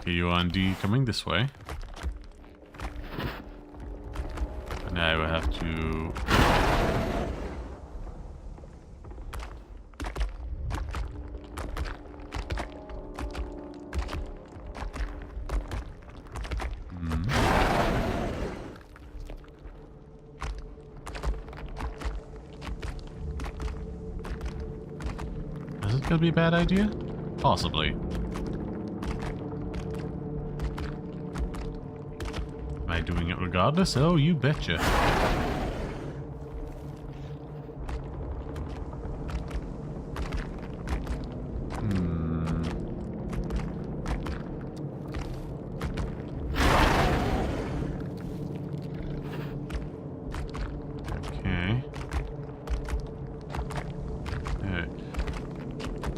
Okay, you on D coming this way. And I will have to. Is it gonna be a bad idea? Possibly. Am I doing it regardless? Oh, you betcha.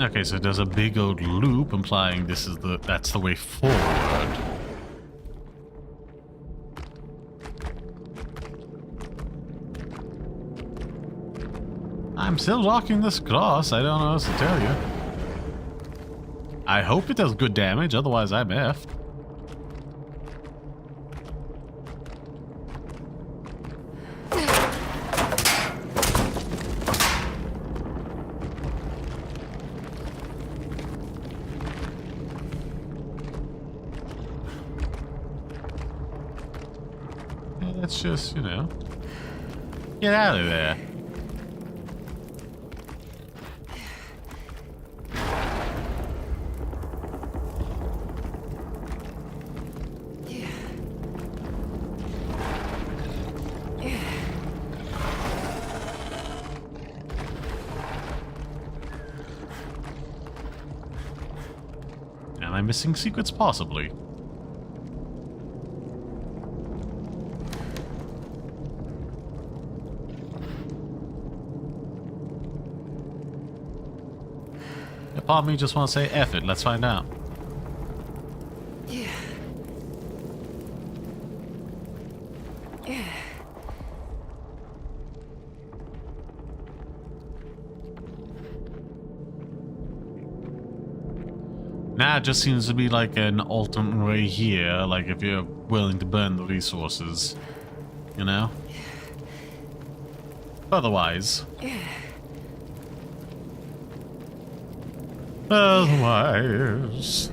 Okay, so there's a big old loop implying that's the way forward. I'm still rocking this cross, I don't know what to tell you. I hope it does good damage, otherwise I'm effed. Let's just, you know, get out of there. Am I missing secrets? Possibly. Part of me just want to say F it, let's find out. Yeah. Yeah. Nah, it just seems to be like an alternate way here, like if you're willing to burn the resources, you know? Otherwise. Otherwise.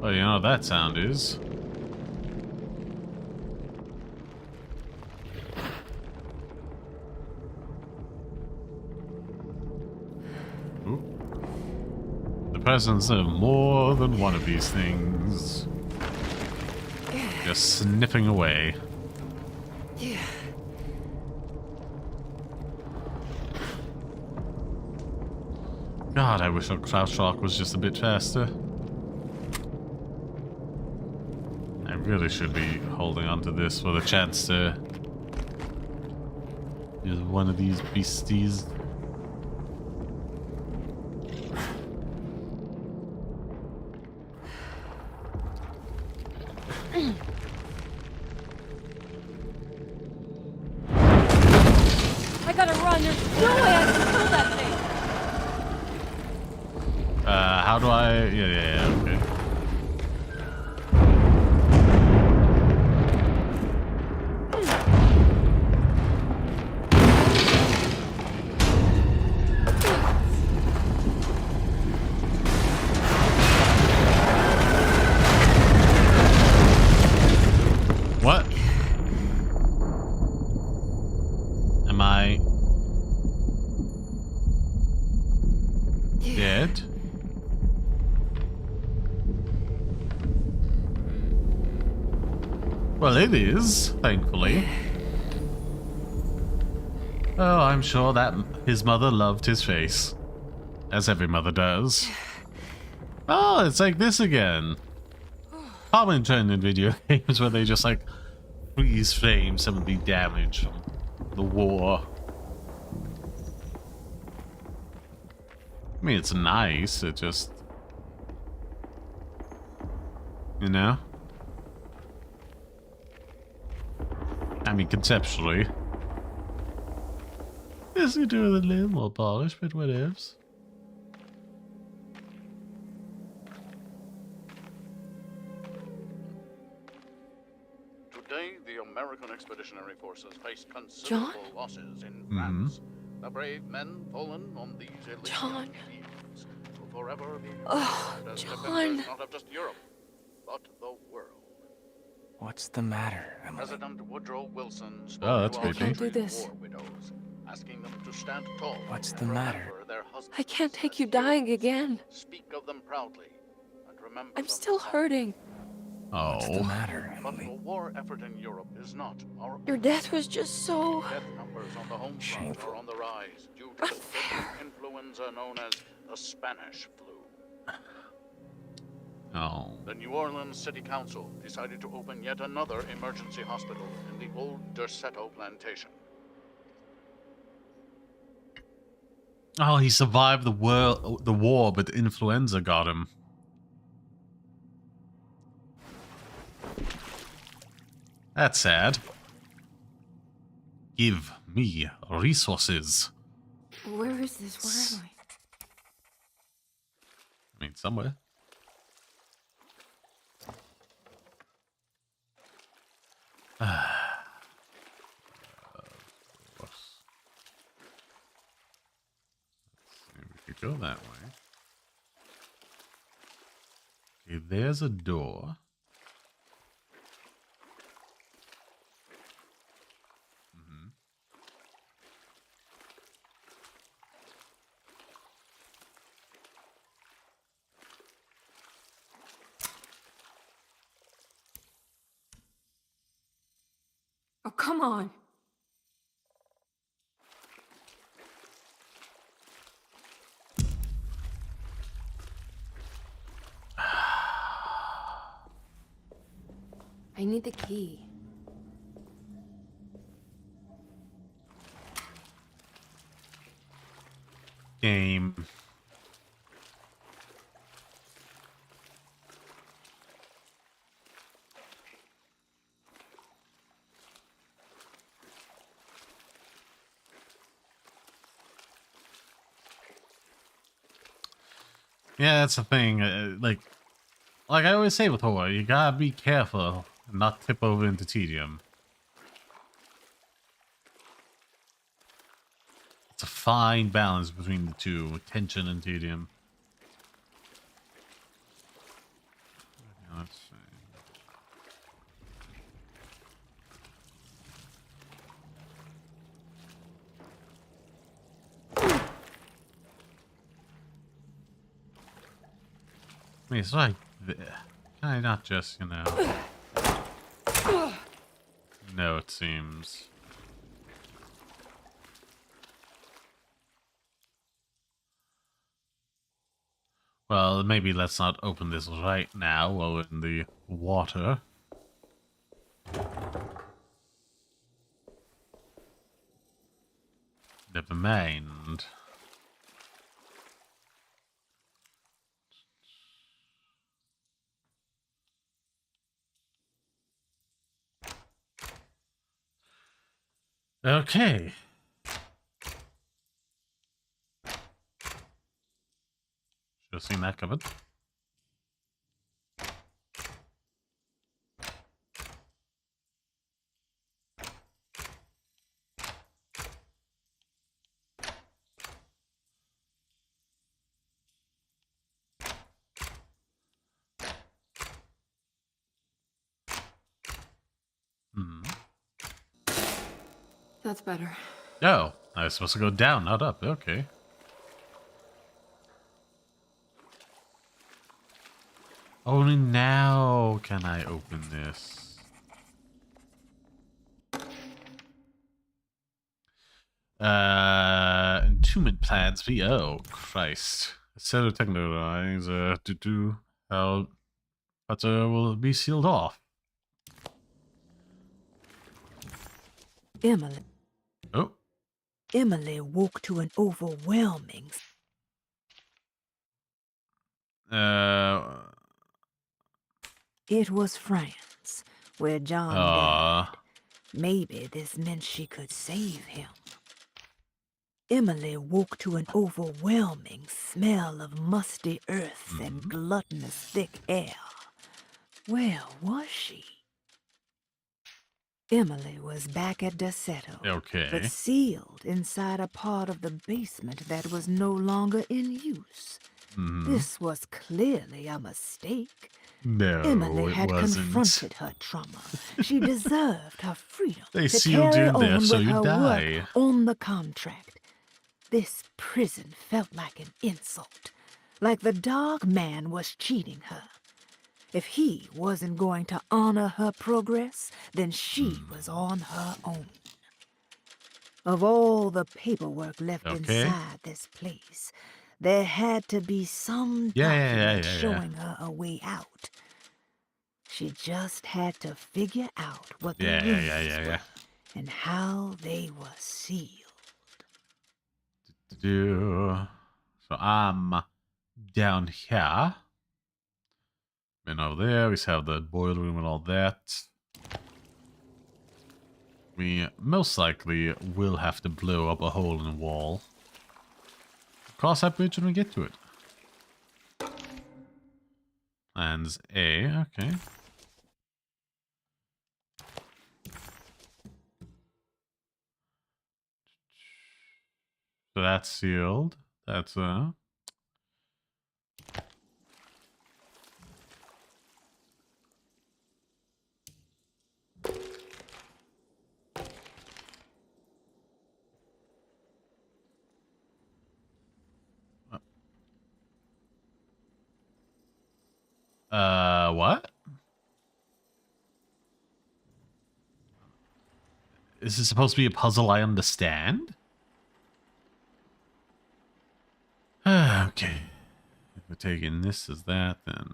Well, you know what that sound is. Ooh. The presence of more than one of these things. Just sniffing away. God, I wish our crouch walk was just a bit faster. I really should be holding on to this for the chance to use one of these beasties. I gotta run. There's no way I can kill that thing. How do I? Yeah, okay. What? Am I dead? Well, it is, thankfully. Oh, I'm sure that his mother loved his face. As every mother does. Oh, it's like this again. Common trend in video games where they just like freeze frame some of the damage from the war. I mean, it's nice, it just... You know? I mean, conceptually. This could do with a little more polish, but whatevs. Today, the American Expeditionary Forces faced considerable losses in France. The brave men fallen on these Elysian fields will forever be remembered as defenders not of just Europe, but the world. What's the matter, Emily? President Woodrow Wilson that's spoke to creepy. all country war widows, asking them to stand tall. What's and the matter? remember their husbands. I can't take you dying again. Speak of them proudly, and remember I'm them still hurting. Oh. What's the matter, But Emily? the war effort in Europe is not our Your death was just so death numbers on the home front are on the rise due to the deadly influenza known as the Spanish flu. Oh. The New Orleans City Council decided to open yet another emergency hospital in the old Derceto plantation. Oh, he survived the war, but influenza got him. That's sad. Give me resources. Where is this? Where am I mean, somewhere. We could go that way. Okay, there's a door. Oh, come on. I need the key. Game. Yeah, that's the thing. Like I always say with horror, you gotta be careful and not tip over into tedium. It's a fine balance between the two, tension and tedium. Let's see. I mean, it's like, can I not just, you know... No, it seems. Well, maybe let's not open this right now while we're in the water. Never mind. Okay. Should have seen that covered. That's better. Oh, I was supposed to go down, not up. Okay. Only now can I open this. Entombment plans. Oh, Christ. Set of technical lines to do how but will be sealed off. Emily. Oh. Emily woke to an overwhelming. It was France, where John died. Maybe this meant she could save him. Emily woke to an overwhelming smell of musty earth and gluttonous thick air. Where was she? Emily was back at Desetto, but sealed inside a part of the basement that was no longer in use. This was clearly a mistake. No, Emily had it wasn't. confronted her trauma. She deserved her freedom They to sealed carry you in there on so with you her die. work on the contract. This prison felt like an insult, like the dog man was cheating her. If he wasn't going to honor her progress, then she was on her own. Of all the paperwork left inside this place, there had to be some document showing her a way out. She just had to figure out what the rooms were and how they were sealed. So I'm down here. And over there, we have the boiler room and all that. We most likely will have to blow up a hole in the wall. Cross that bridge when we get to it. Plans A, okay. So that's sealed. That's what? Is this supposed to be a puzzle I understand? Okay. If we're taking this as that, then...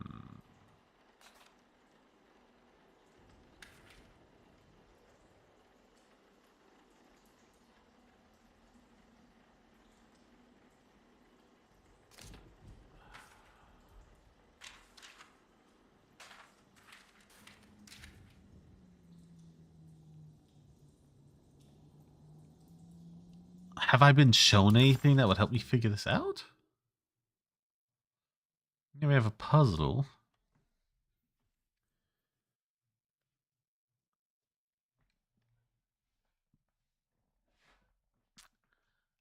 Have I been shown anything that would help me figure this out? Here we have a puzzle.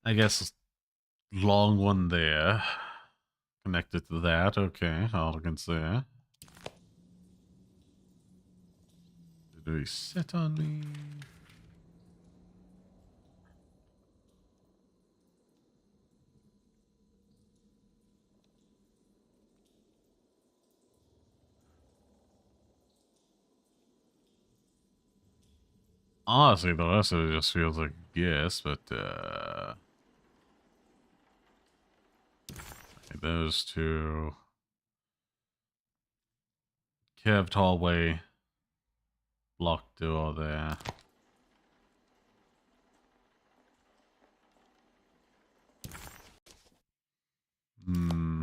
I guess long one there. Connected to that. Okay, all I can say. Do he sit on me? Honestly, the rest of it just feels like a guess, but those two. Curved hallway. Locked door there. Hmm.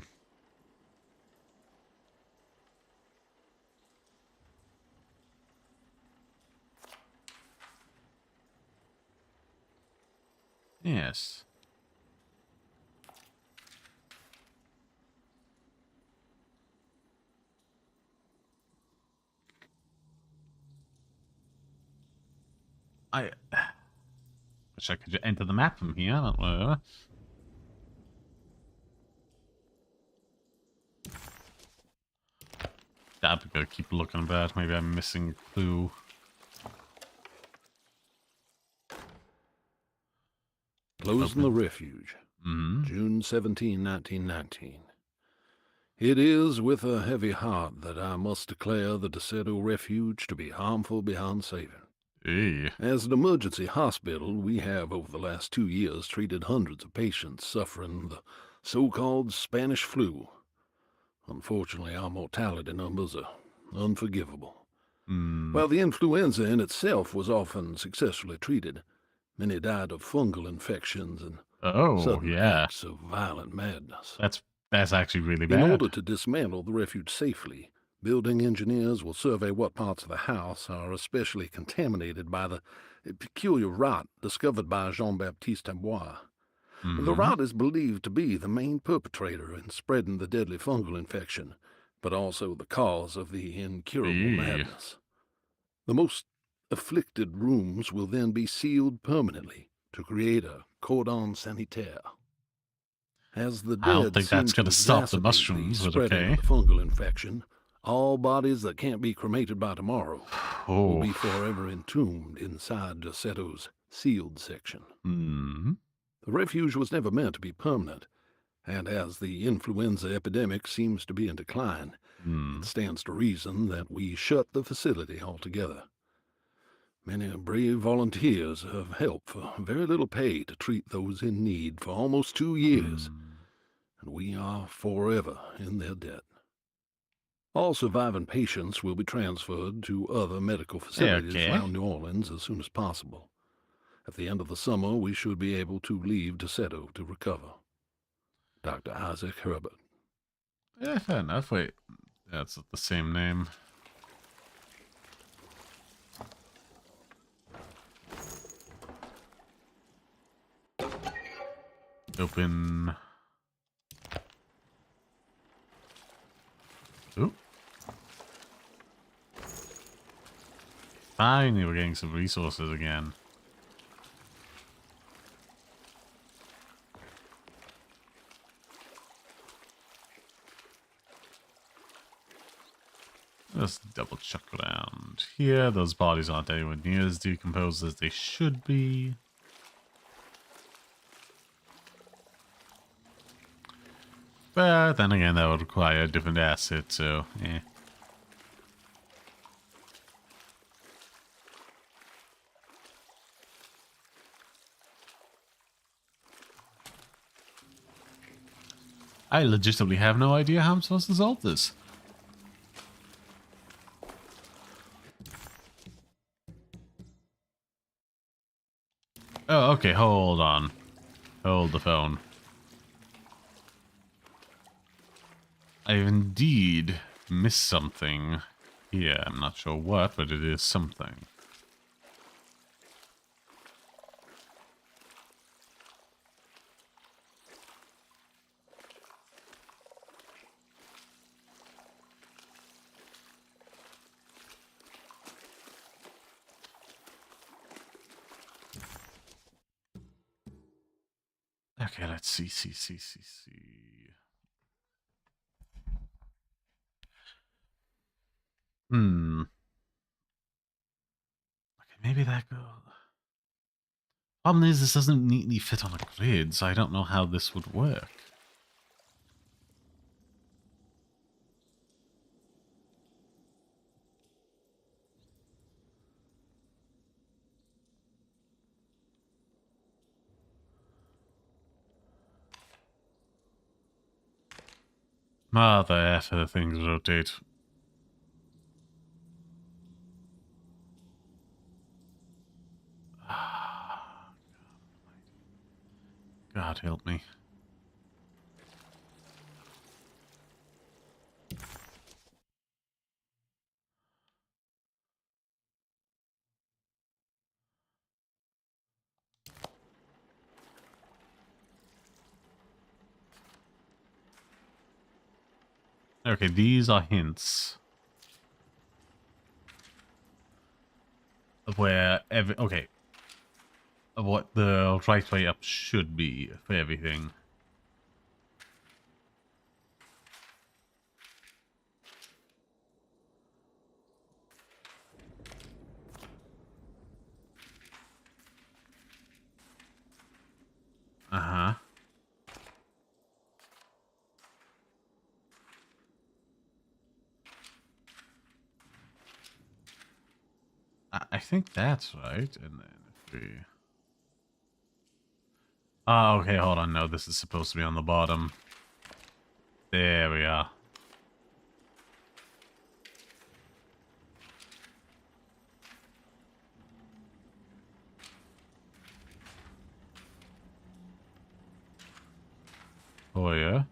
Yes. I wish I could enter the map from here. I don't know. I've got to keep looking about. Maybe I'm missing a clue. Closing the refuge. June 17, 1919. It is with a heavy heart that I must declare the DeSoto Refuge to be harmful beyond saving. Hey. As an emergency hospital, we have over the last 2 years treated hundreds of patients suffering the so-called Spanish flu. Unfortunately, our mortality numbers are unforgivable. While the influenza in itself was often successfully treated, many died of fungal infections and sudden acts of violent madness. That's actually really bad. In order to dismantle the refuge safely, building engineers will survey what parts of the house are especially contaminated by the peculiar rot discovered by Jean-Baptiste Tabois. The rot is believed to be the main perpetrator in spreading the deadly fungal infection, but also the cause of the incurable madness. The most afflicted rooms will then be sealed permanently to create a cordon sanitaire. As the I don't dead think seem that's to going to stop the exacerbate mushrooms, but spreading okay. of the fungal infection, all bodies that can't be cremated by tomorrow will be forever entombed inside DeSeto's sealed section. The refuge was never meant to be permanent, and as the influenza epidemic seems to be in decline, it stands to reason that we shut the facility altogether. Many brave volunteers have helped for very little pay to treat those in need for almost 2 years, and we are forever in their debt. All surviving patients will be transferred to other medical facilities around New Orleans as soon as possible. At the end of the summer, we should be able to leave DeSoto to recover. Dr. Isaac Herbert. Yeah, fair enough. Wait, that's the same name. Open. Ooh. Finally, we're getting some resources again. Let's double check around here. Those bodies aren't anywhere near as decomposed as they should be. But then again, that would require a different asset, so eh. I legitimately have no idea how I'm supposed to solve this. Oh, okay, hold on. Hold the phone. I've indeed missed something here. I'm not sure what, but it is something. Okay, let's see. Hmm. Okay, maybe that goes. Problem is, this doesn't neatly fit on a grid, so I don't know how this would work. Mother effer, things rotate. God help me. Okay, these are hints of where of what the right way up should be for everything. Uh-huh. I think that's right. And then if we... Oh, okay, hold on. No, this is supposed to be on the bottom. There we are. Oh, yeah?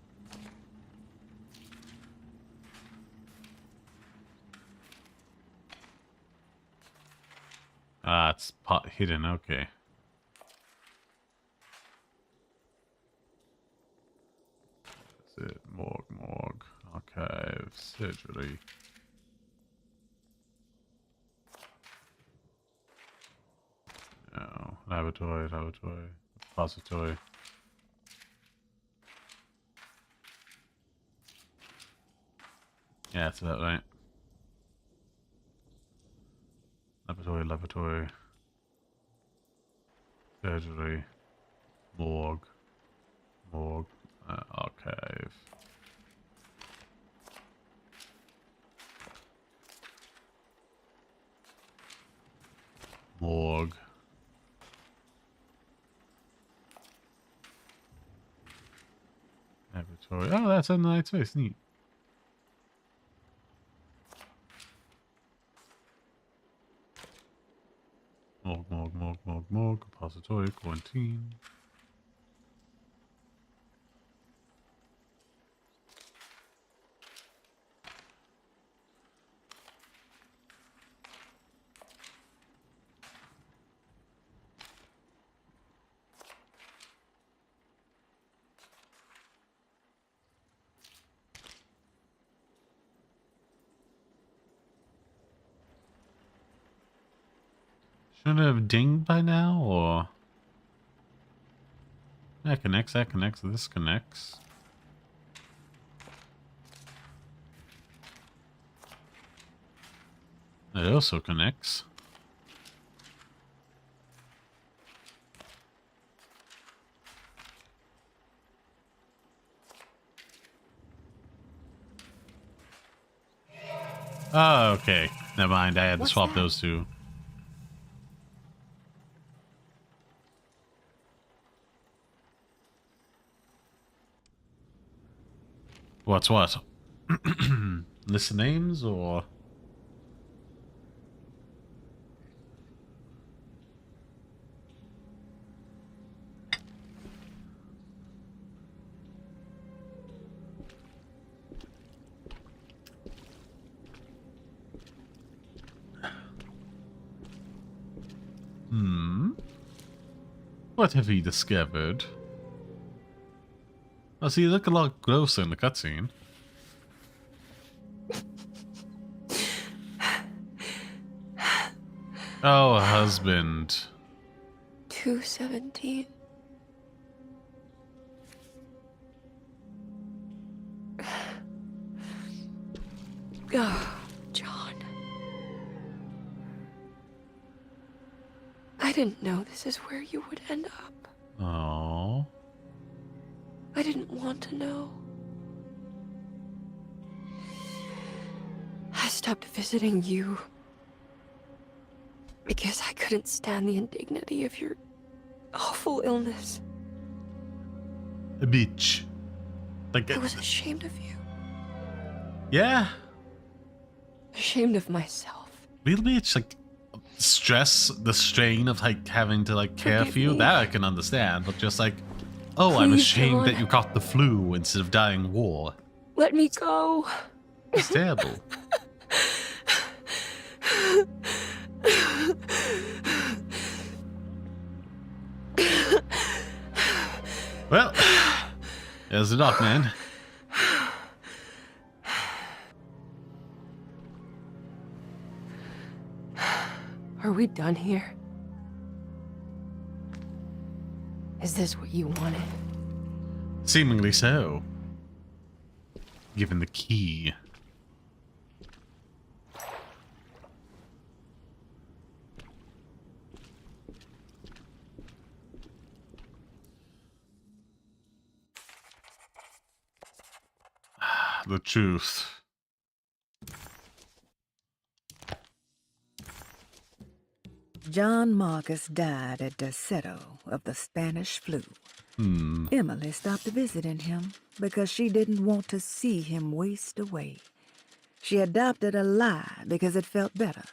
Ah, it's pot hidden. Okay. That's it. Morgue. Archive. Surgery. No. Laboratory. Repository. Yeah, that's about right. Laboratory. Surgery. Morgue. Archive. Morgue. Laboratory. Oh, that's in the right space. Neat. Morgue. Repository. Quarantine. Shouldn't it have dinged by now, or... That connects, this connects. It also connects. Oh, okay. Never mind, I had to swap those two. What's what? List of names, or... What have he discovered? Oh, see, you look a lot closer in the cutscene. Oh, husband. 217. Oh, John. I didn't know this is where you would end up. Oh. I didn't want to know. I stopped visiting you because I couldn't stand the indignity of your awful illness. A bitch. Like I was ashamed of you. Yeah. Ashamed of myself. Real bitch, like stress, the strain of like having to like care for you, that I can understand, but just like, oh, I'm Please, ashamed John. that you caught the flu instead of dying war. Let me go. It's terrible. Well, there's the dock, man. Are we done here? Is this what you wanted? Seemingly so. Given the key. The truth. John Marcus died at Deseto of the Spanish flu. Emily stopped visiting him because she didn't want to see him waste away. She adopted a lie because it felt better.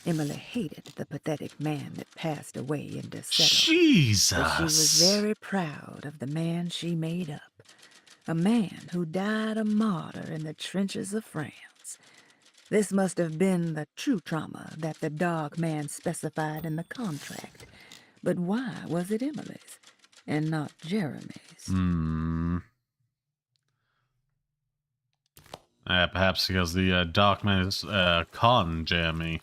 Emily hated the pathetic man that passed away in Deseto. Jesus! But she was very proud of the man she made up. A man who died a martyr in the trenches of France. This must have been the true trauma that the dog man specified in the contract. But why was it Emily's and not Jeremy's? Perhaps because the dark man is con Jeremy.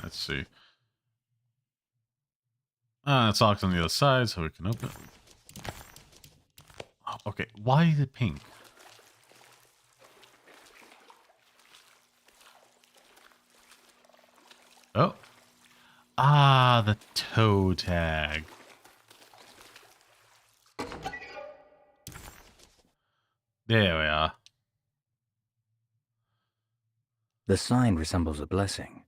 Let's see. It's locked on the other side, so we can open it. Oh, okay, why is it pink? Oh. Ah, the toe tag. There we are. The sign resembles a blessing,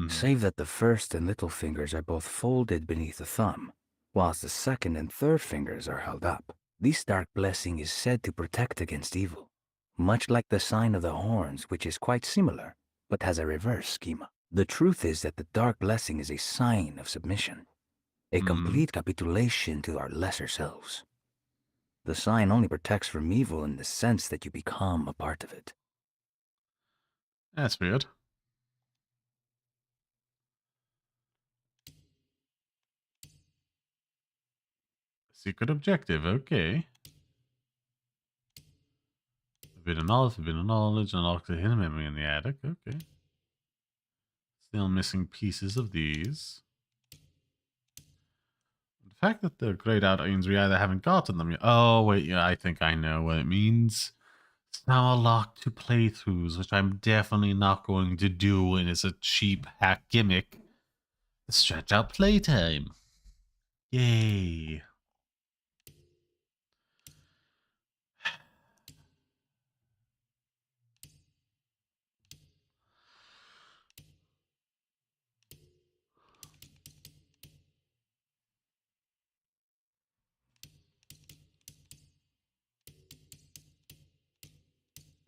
save that the first and little fingers are both folded beneath the thumb, whilst the second and third fingers are held up. This dark blessing is said to protect against evil, much like the sign of the horns, which is quite similar, but has a reverse schema. The truth is that the dark blessing is a sign of submission, a complete capitulation to our lesser selves. The sign only protects from evil in the sense that you become a part of it. That's weird. Secret objective, okay. Forbidden knowledge, unlock the hidden memory in the attic, okay. Still missing pieces of these. The fact that they're grayed out means we either haven't gotten them yet. Oh, wait, yeah, I think I know what it means. It's now locked to playthroughs, which I'm definitely not going to do, and it's a cheap hack gimmick. Stretch out playtime. Yay.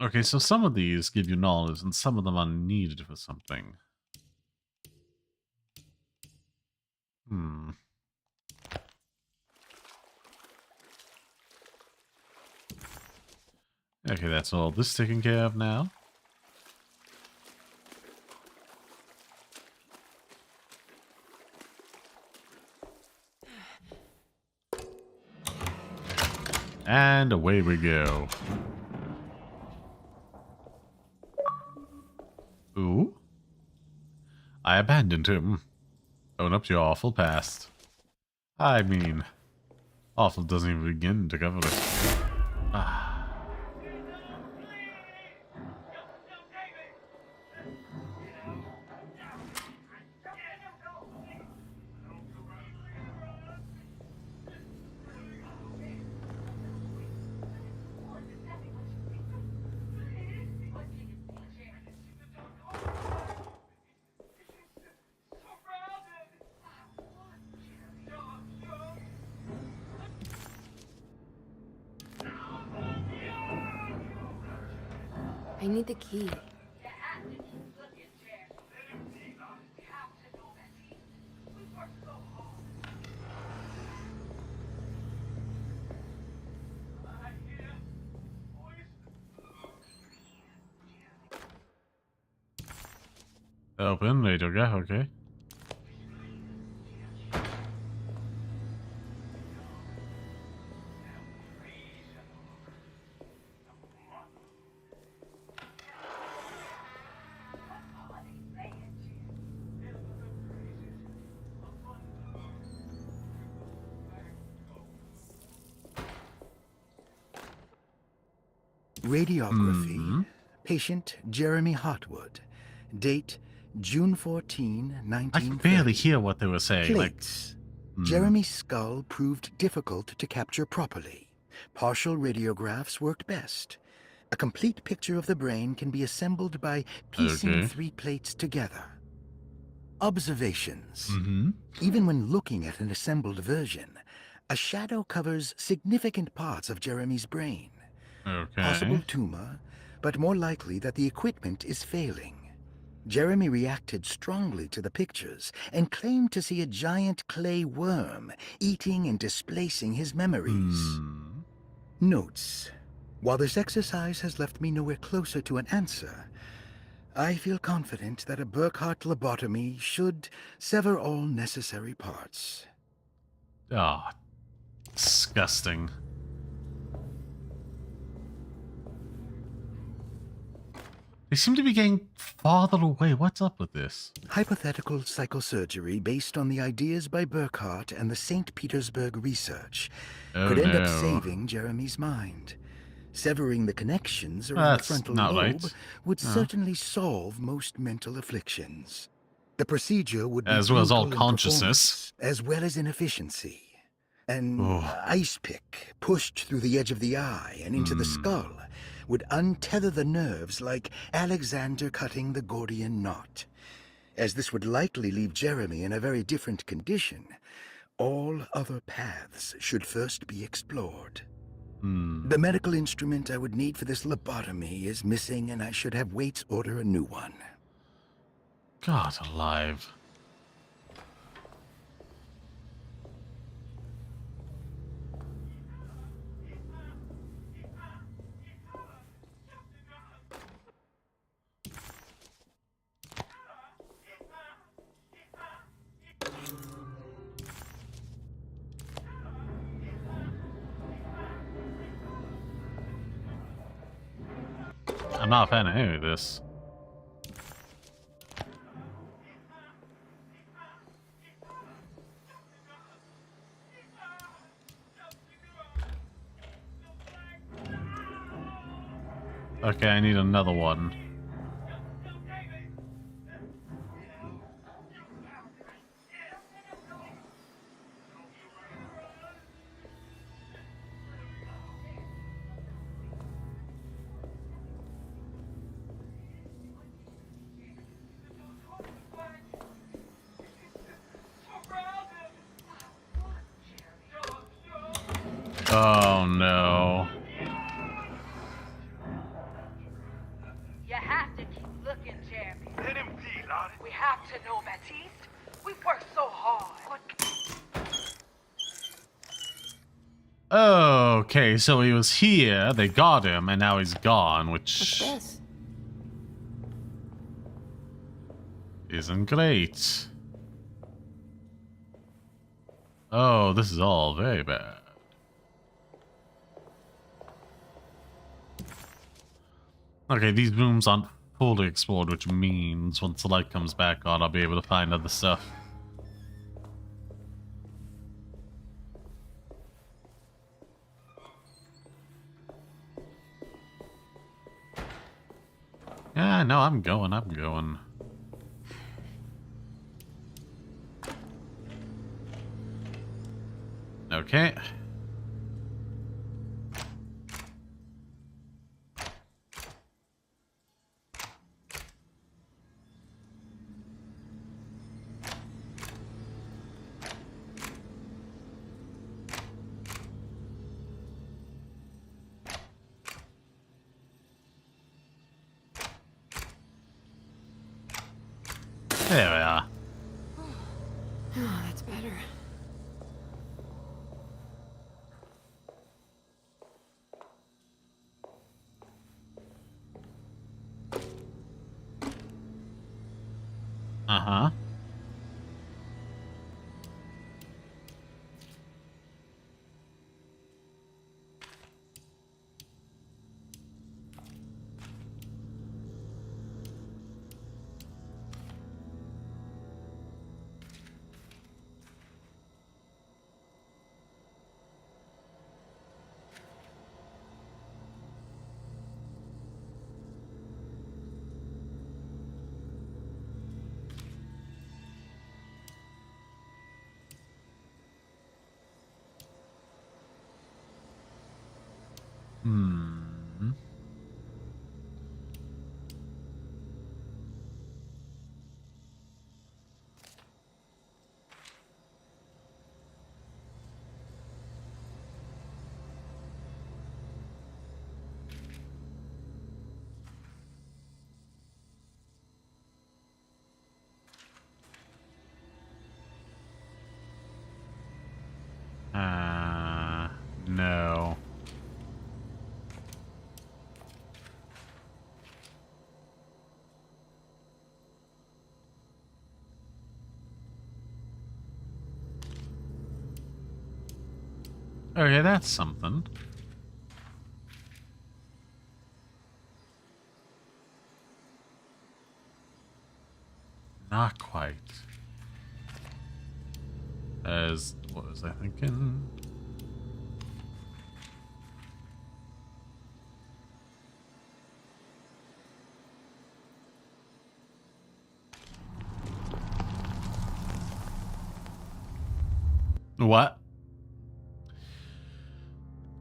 Okay, so some of these give you knowledge, and some of them are needed for something. Okay, that's all this taken care of now. And away we go. Ooh. I abandoned him. Own up to your awful past. I mean, awful doesn't even begin to cover it. I need the key. Open, there you go, okay. Radiography. Patient Jeremy Hotwood. Date June 14, 1930. I could barely hear what they were saying. Plates. Jeremy's skull proved difficult to capture properly. Partial radiographs worked best. A complete picture of the brain can be assembled by piecing 3 plates together. Observations. Even when looking at an assembled version, a shadow covers significant parts of Jeremy's brain. Possible tumor, but more likely that the equipment is failing. Jeremy reacted strongly to the pictures and claimed to see a giant clay worm eating and displacing his memories. Notes. While this exercise has left me nowhere closer to an answer, I feel confident that a Burkhardt lobotomy should sever all necessary parts. Ah, disgusting. They seem to be getting farther away. What's up with this? Hypothetical psychosurgery based on the ideas by Burkhardt and the St. Petersburg research could end up saving Jeremy's mind. Severing the connections around the frontal lobe would certainly solve most mental afflictions. The procedure would be as well as all brutal in consciousness, as well as inefficiency. An ice pick pushed through the edge of the eye and into the skull would untether the nerves like Alexander cutting the Gordian knot. As this would likely leave Jeremy in a very different condition, all other paths should first be explored. The medical instrument I would need for this lobotomy is missing, and I should have Waits order a new one. God alive. I'm not a fan of any of this. Okay, I need another one. Oh no. You have to keep looking, Jeremy. Let him be, Lottie. We have to know, Baptiste. We've worked so hard. Okay, so he was here, they got him, and now he's gone, which isn't great. Oh, this is all very bad. Okay, these rooms aren't fully explored, which means once the light comes back on, I'll be able to find other stuff. Yeah, no, I'm going. Okay. There we are. Oh, that's better. Uh-huh. Hmm. No. Okay, that's something. Not quite. As what was I thinking? What?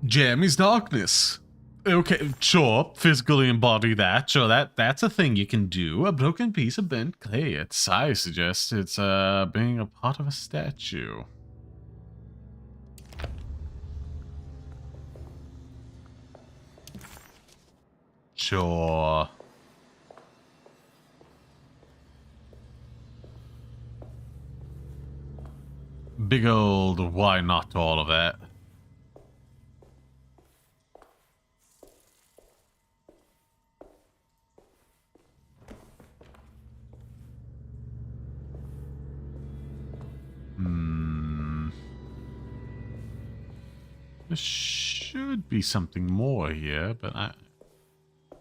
Jeremy's darkness. Okay, sure, physically embody that. Sure, that's a thing you can do. A broken piece of bent clay. I suggest it's being a part of a statue. Sure. Big old why not all of that. There should be something more here, but I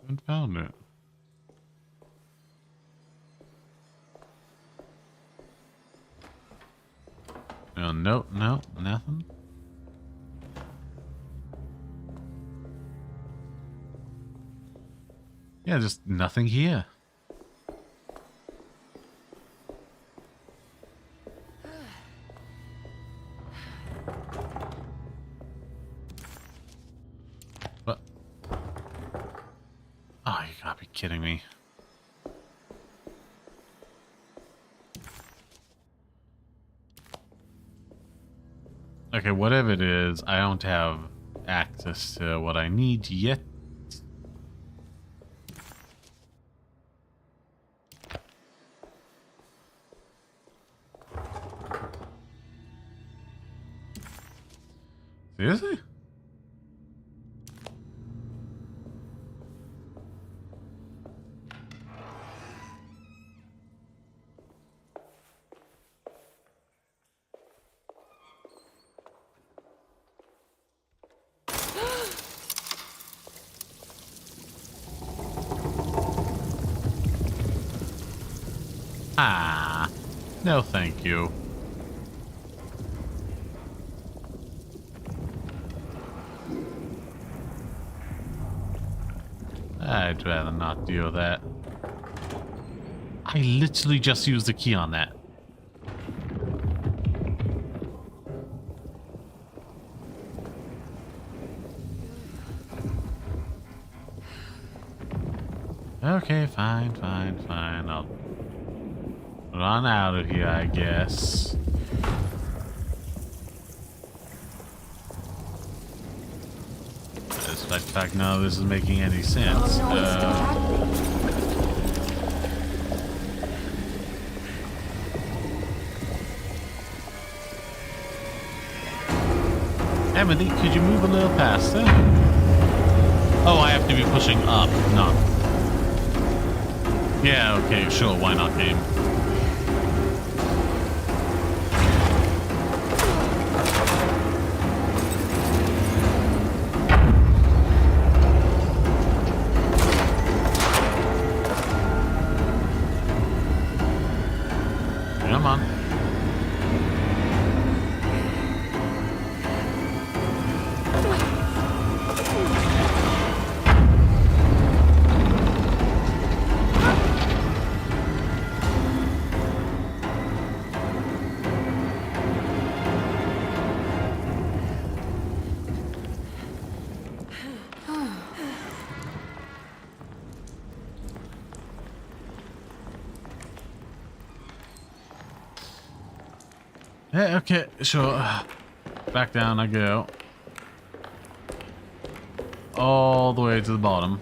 haven't found it. Oh, no, nothing. Yeah, just nothing here. What? Oh, you gotta be kidding me. Okay, whatever it is, I don't have access to what I need yet. Seriously? Ah, no thank you. I'd rather not deal with that. I literally just used the key on that. Okay, fine. I'll run out of here, I guess. Despite the fact none of this is making any sense. Emily, could you move a little faster? Oh, I have to be pushing up, not... Yeah, okay, sure, why not, game? Come on. Yeah, okay, sure. Back down I go. All the way to the bottom.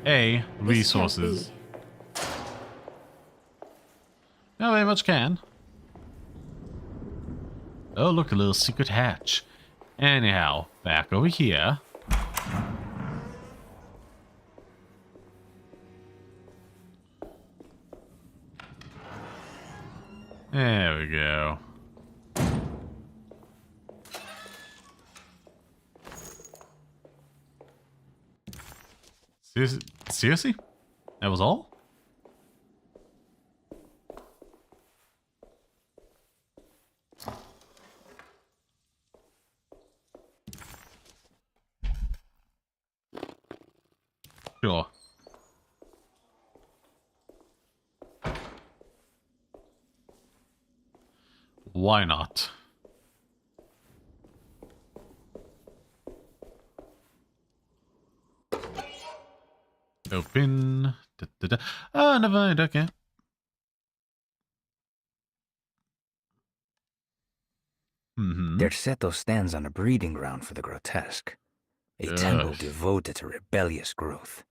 A, resources. No, very much can. Oh, look, a little secret hatch. Anyhow, back over here. There we go. Seriously? That was all? Sure. Why not? Open. Da, da, da. Oh, never mind. Okay. Their seto stands on a breeding ground for the grotesque. A temple devoted to rebellious growth.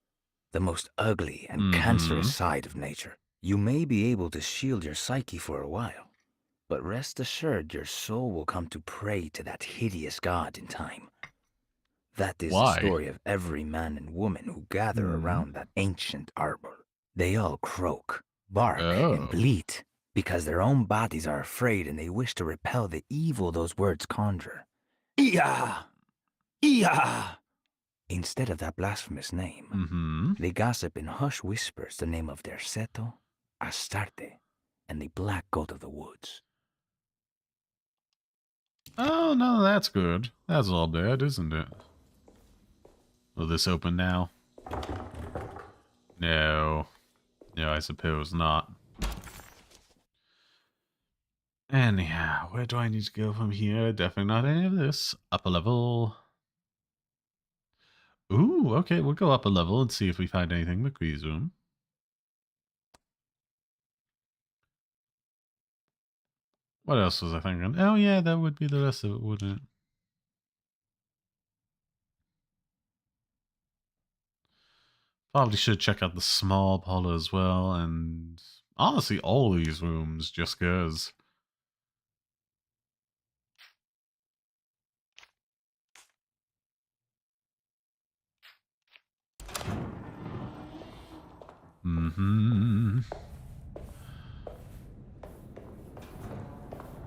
The most ugly and cancerous side of nature. You may be able to shield your psyche for a while, but rest assured your soul will come to pray to that hideous god in time. That is the story of every man and woman who gather around that ancient arbor. They all croak, bark, and bleat, because their own bodies are afraid and they wish to repel the evil those words conjure. Iya! Iya! Instead of that blasphemous name, they gossip in hushed whispers the name of their seto, Astarte, and the black goat of the woods. Oh, no, that's good. That's all bad, isn't it? Will this open now? No. No, I suppose not. Anyhow, where do I need to go from here? Definitely not any of this. Up a level. Ooh, okay, we'll go up a level and see if we find anything in McCree's room. What else was I thinking? Oh yeah, that would be the rest of it, wouldn't it? Probably should check out the small parlor as well, and honestly, all these rooms, just cause.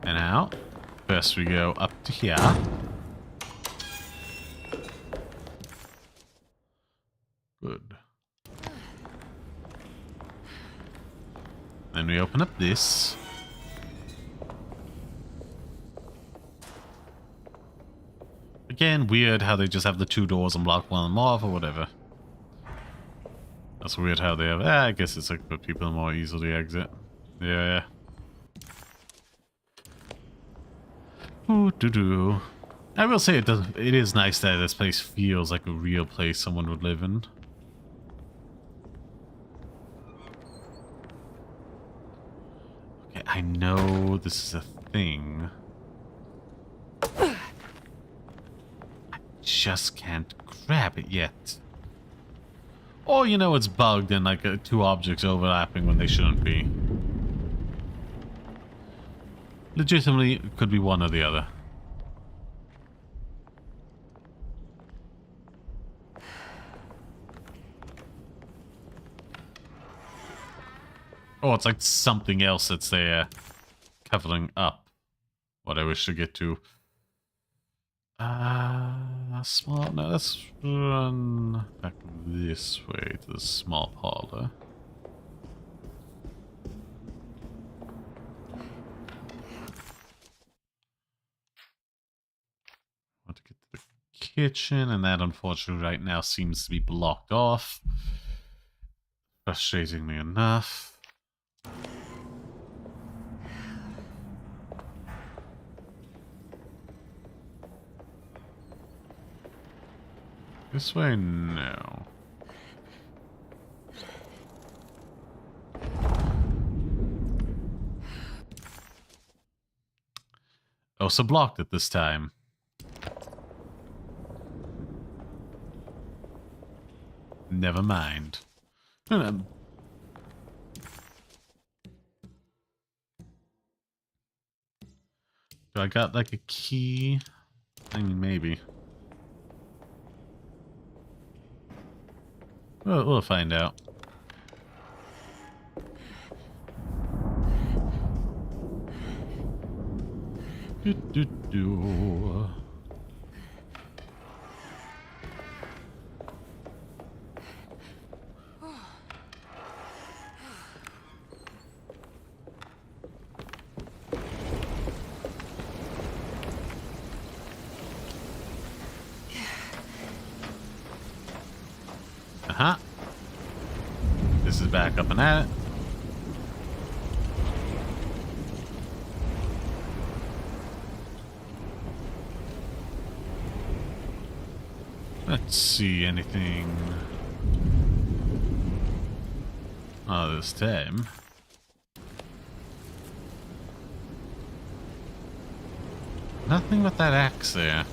And out. First we go up to here. Good. Then we open up this. Again, weird how they just have the two doors and block one off or whatever. That's weird how they have... I guess it's like put people more easily exit. Yeah. Ooh, doo-doo. I will say it is nice that this place feels like a real place someone would live in. Okay, I know this is a thing. I Just can't grab it yet. Or, you know, it's bugged and like two objects overlapping when they shouldn't be. Legitimately, it could be one or the other. Oh, it's like something else that's there covering up what I wish to get to. Small. No, let's run back this way to the small parlor. Want to get to the kitchen, and that unfortunately right now seems to be blocked off. Frustratingly enough. This way, no. Oh, so blocked it this time. Never mind. Do I got like a key? I mean, maybe. We'll find out. Do. Uh-huh. This is back up and at it. Let's see anything. Oh, this time. Nothing but that axe there.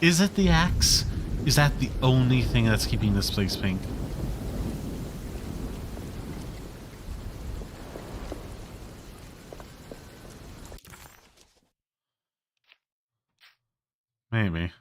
Is it the axe? Is that the only thing that's keeping this place pink? Maybe.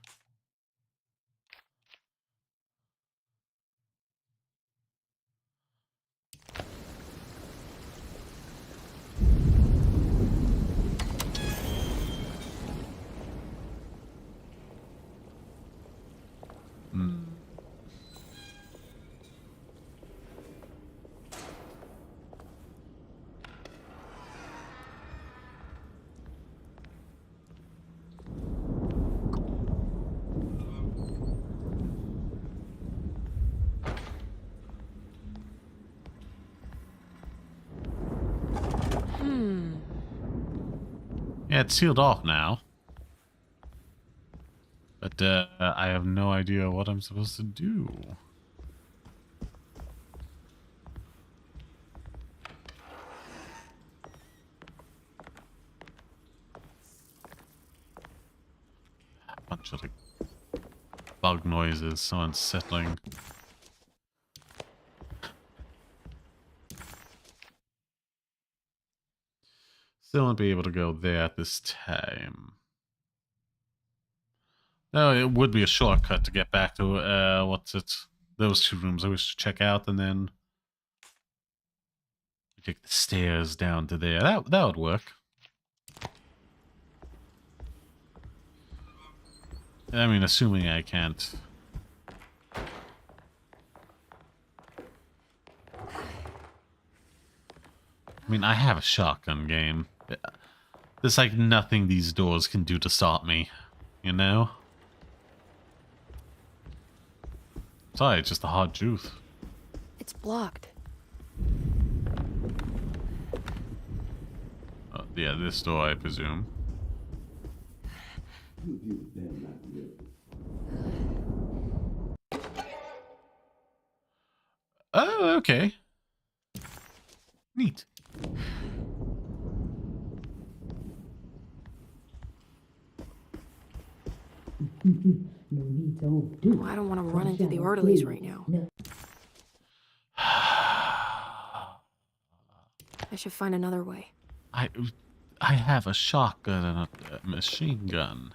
Yeah, it's sealed off now. But I have no idea what I'm supposed to do. A bunch of like bug noises, so unsettling. Still won't be able to go there at this time. No, it would be a shortcut to get back to, what's it? Those two rooms I wish to check out, and then take the stairs down to there. That would work. I mean, assuming I can't. I mean, I have a shotgun game. There's like nothing these doors can do to stop me, you know? Sorry, it's just the hard truth. It's blocked. Yeah, this door, I presume. Oh, okay. Neat. Oh, I don't want to run into the orderlies right now. I should find another way. I have a shotgun and a machine gun.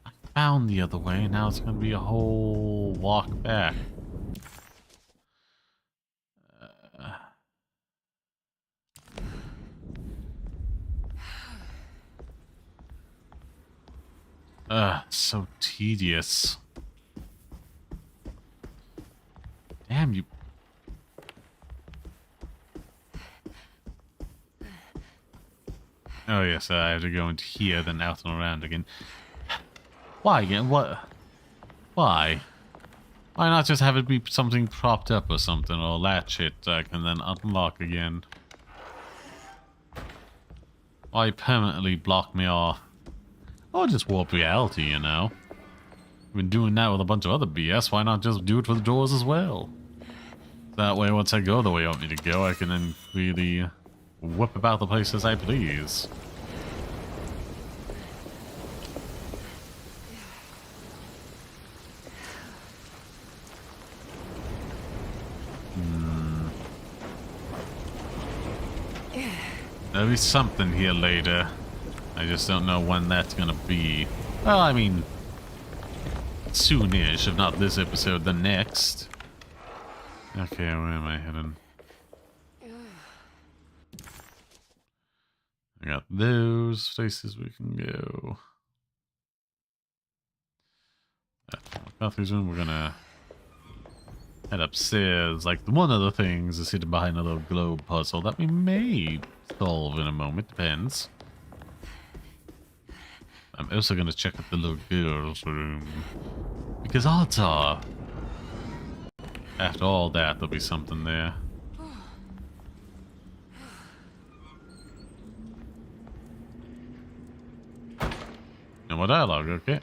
I found the other way, now it's gonna be a whole walk back. So tedious. Damn you. Oh yes, I have to go into here, then out and around again. Why again? What? Why? Why not just have it be something propped up or something, or latch it I can then unlock again? Why permanently block me off? Or just warp reality, you know? I've been doing that with a bunch of other BS, why not just do it for the doors as well? That way, once I go the way I want me to go, I can then really whip about the place as I please. There'll be something here later. I just don't know when that's gonna be. Well, I mean, soonish, if not this episode, the next. Okay, where am I heading? I got those places we can go. Matthew's room, we're gonna head upstairs. Like, one of the things is hidden behind a little globe puzzle that we may solve in a moment, depends. I'm also gonna check out the little girl's room. Because odds are, after all that, there'll be something there. No more dialogue, okay.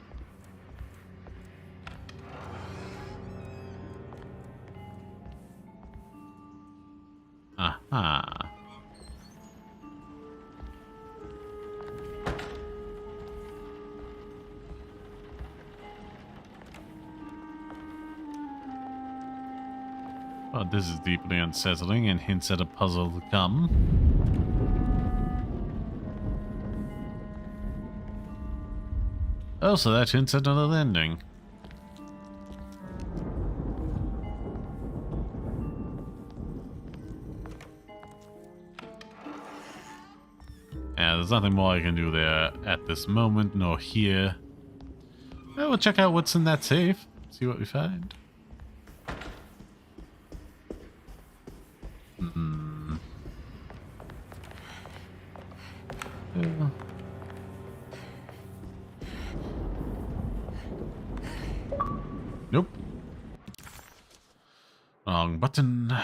Aha. Oh, this is deeply unsettling and hints at a puzzle to come. Oh, so that hints at another ending. Yeah, there's nothing more I can do there at this moment, nor here. Well, we'll check out what's in that safe, see what we find. Yeah. Nope. Wrong button.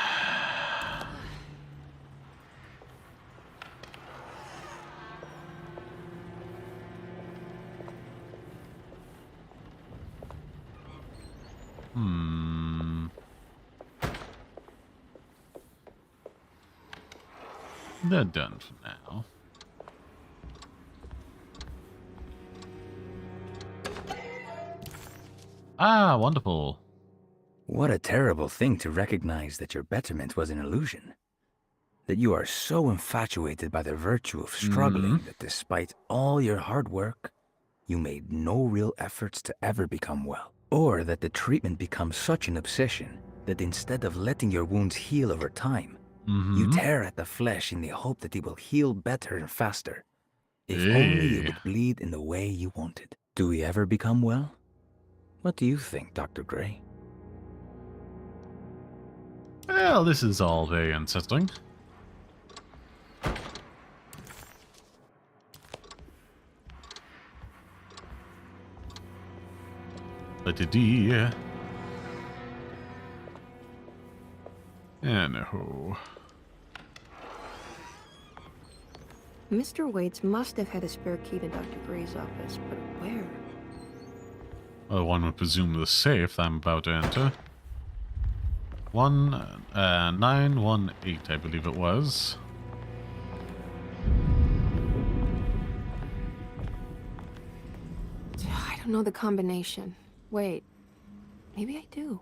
They're done for now. Ah, wonderful. What a terrible thing to recognize that your betterment was an illusion. That you are so infatuated by the virtue of struggling that despite all your hard work, you made no real efforts to ever become well. Or that the treatment becomes such an obsession that instead of letting your wounds heal over time, you tear at the flesh in the hope that it will heal better and faster. If only it would bleed in the way you wanted. Do we ever become well? What do you think, Dr. Gray? Well, this is all very unsettling. But yeah. No. Mr. Waits must have had a spare key to Dr. Gray's office, but where? Well, one would presume the safe I'm about to enter. 918, I believe it was. I don't know the combination. Wait, maybe I do.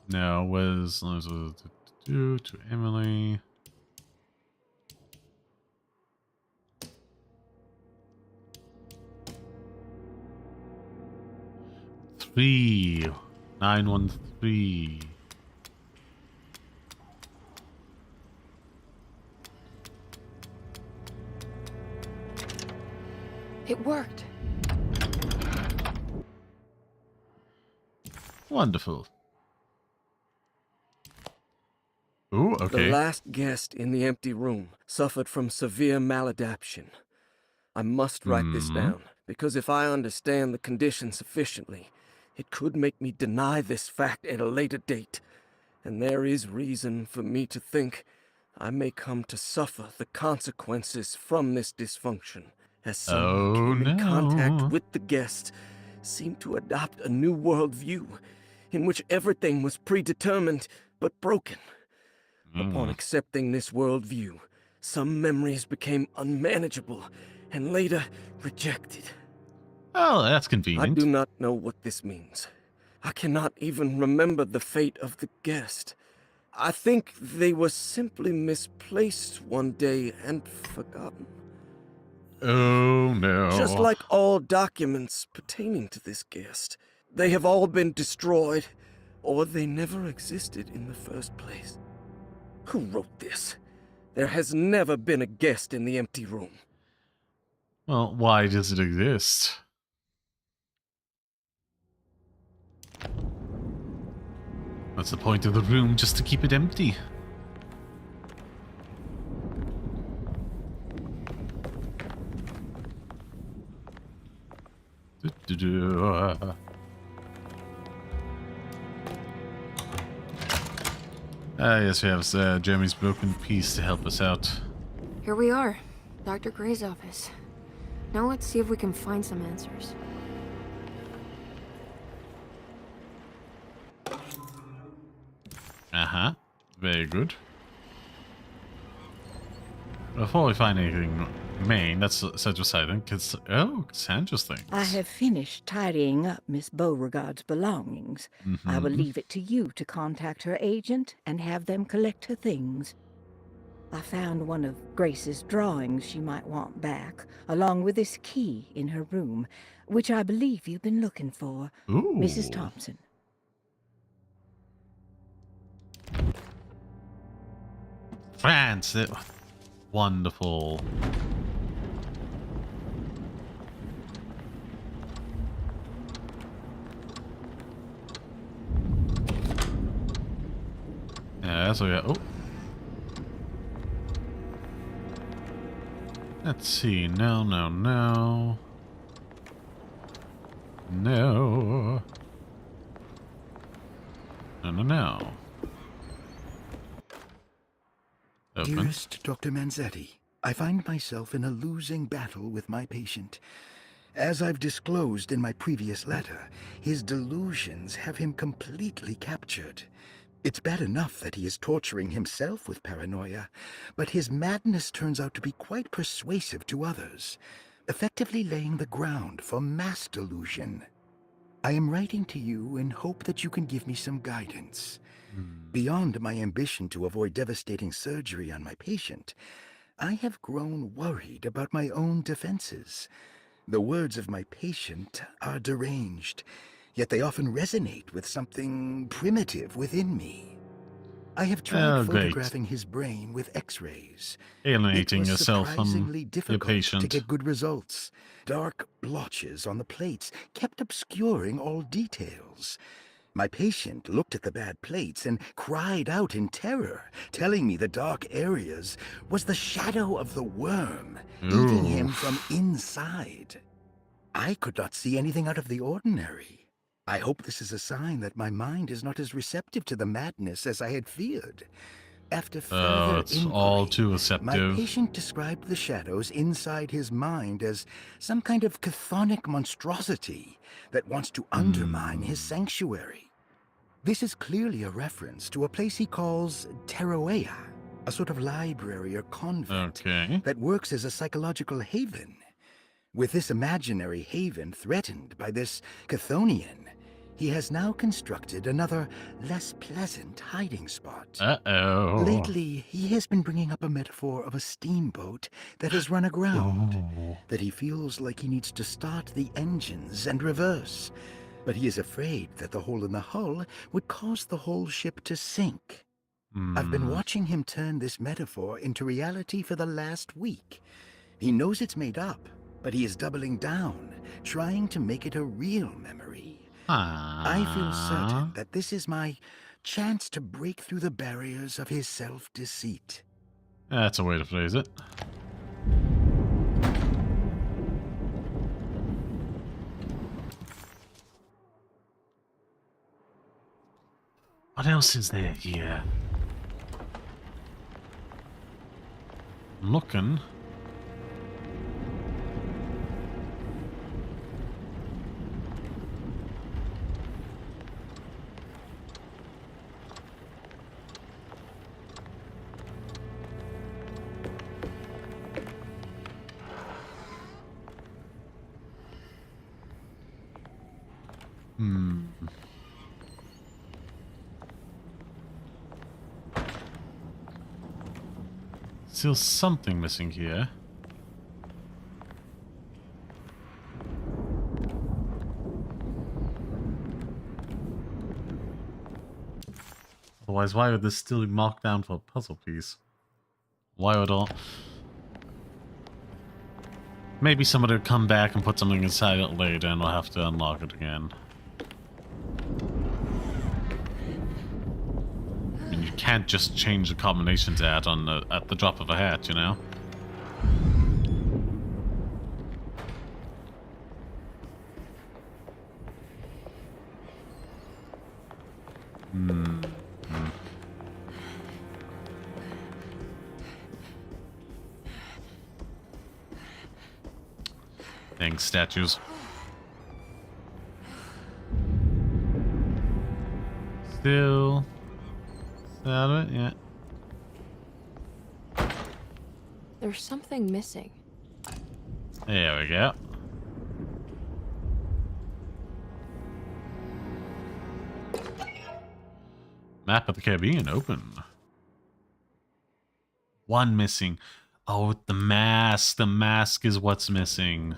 No, was to Emily. Three 913. It worked. Wonderful. Ooh, okay. The last guest in the empty room suffered from severe maladaptation. I must write this down, because if I understand the condition sufficiently, it could make me deny this fact at a later date, and there is reason for me to think I may come to suffer the consequences from this dysfunction, as some came in contact with the guest, seemed to adopt a new worldview, in which everything was predetermined but broken. Upon accepting this worldview, some memories became unmanageable and later rejected. Oh, that's convenient. I do not know what this means. I cannot even remember the fate of the guest. I think they were simply misplaced one day and forgotten. Oh, no. Just like all documents pertaining to this guest, they have all been destroyed, or they never existed in the first place. Who wrote this? There has never been a guest in the empty room. Well, why does it exist? That's the point of the room, just to keep it empty. Yes, we have Jeremy's broken piece to help us out. Here we are, Dr. Gray's office. Now let's see if we can find some answers. Uh-huh. Very good. Before we find anything main, let's set aside and Cassandra's things. I have finished tidying up Miss Beauregard's belongings. I will leave it to you to contact her agent and have them collect her things. I found one of Grace's drawings she might want back, along with this key in her room, which I believe you've been looking for. Ooh. Mrs. Thompson. France! Wonderful. Yeah, so yeah. Oh. Let's see. No. No. Open. Dearest Dr. Manzetti, I find myself in a losing battle with my patient. As I've disclosed in my previous letter, his delusions have him completely captured. It's bad enough that he is torturing himself with paranoia, but his madness turns out to be quite persuasive to others, effectively laying the ground for mass delusion. I am writing to you in hope that you can give me some guidance. Beyond my ambition to avoid devastating surgery on my patient, I have grown worried about my own defenses. The words of my patient are deranged, yet they often resonate with something primitive within me. I have tried photographing his brain with X-rays. Alienating yourself from surprisingly difficult your patient. to get good results. Dark blotches on the plates kept obscuring all details. My patient looked at the bad plates and cried out in terror, telling me the dark areas was the shadow of the worm, eating him from inside. I could not see anything out of the ordinary. I hope this is a sign that my mind is not as receptive to the madness as I had feared. After further it's inquiry, all too my receptive. patient described the shadows inside his mind as some kind of chthonic monstrosity that wants to undermine his sanctuary. This is clearly a reference to a place he calls Teroea, a sort of library or convent that works as a psychological haven. With this imaginary haven threatened by this Chthonian, he has now constructed another, less pleasant hiding spot. Uh-oh. Lately, he has been bringing up a metaphor of a steamboat that has run aground, that he feels like he needs to start the engines and reverse. But he is afraid that the hole in the hull would cause the whole ship to sink. I've been watching him turn this metaphor into reality for the last week. He knows it's made up, but he is doubling down, trying to make it a real memory. I feel certain that this is my chance to break through the barriers of his self-deceit. That's a way to phrase it. What else is there here? I'm looking. Still something missing here. Otherwise, why would this still be marked down for a puzzle piece? Why would all... Maybe somebody will come back and put something inside it later and we'll have to unlock it again. I mean, you can't just change the combinations at the drop of a hat, you know? Dang statues. Still... Is that it? Yeah. There's something missing. There we go. Map of the Caribbean open. One missing. Oh, the mask. The mask is what's missing.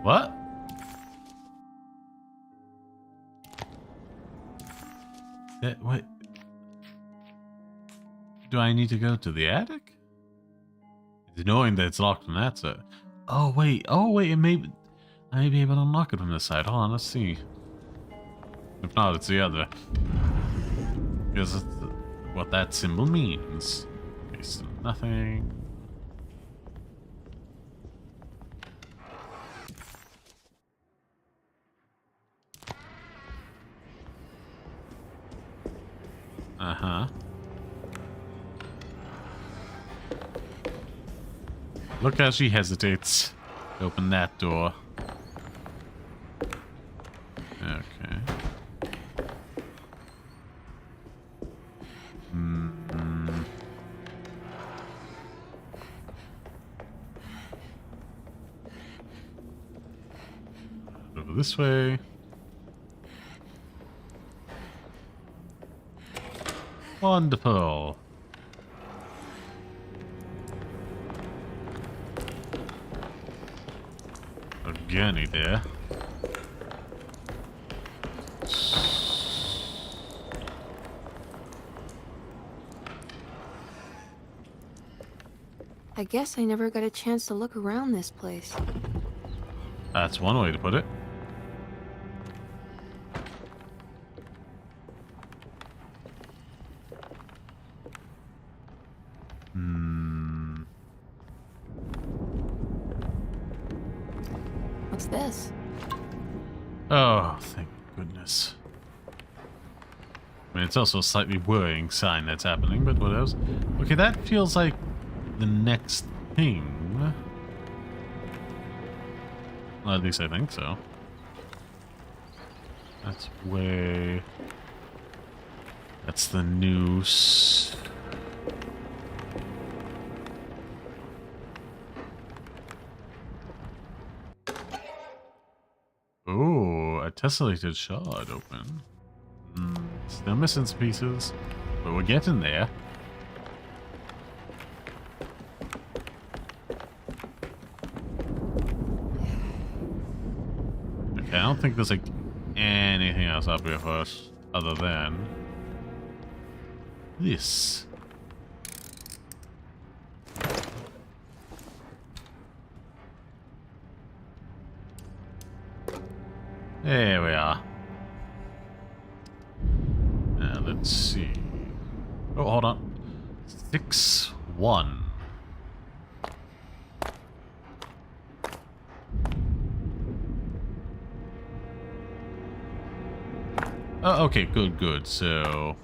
What? What? Do I need to go to the attic? Knowing that it's locked on that side. Oh wait, it may be, I may be able to unlock it from this side. Hold on, let's see. If not, it's the other. Because it's what that symbol means. Okay, so nothing. Uh-huh. Look how she hesitates to open that door. Okay. Over this way. Wonderful. A gurney there. I guess I never got a chance to look around this place. That's one way to put it. What's this? Oh, thank goodness. I mean, it's also a slightly worrying sign that's happening, but what else? Okay, that feels like the next thing. Well, at least I think so. That's way... That's the noose. Oh, a tessellated shard open. Still missing some pieces, but we're getting there. Okay, I don't think there's like anything else up here for us other than this. There we are. Now let's see. Oh, hold on. 6-1. Oh, okay, good. So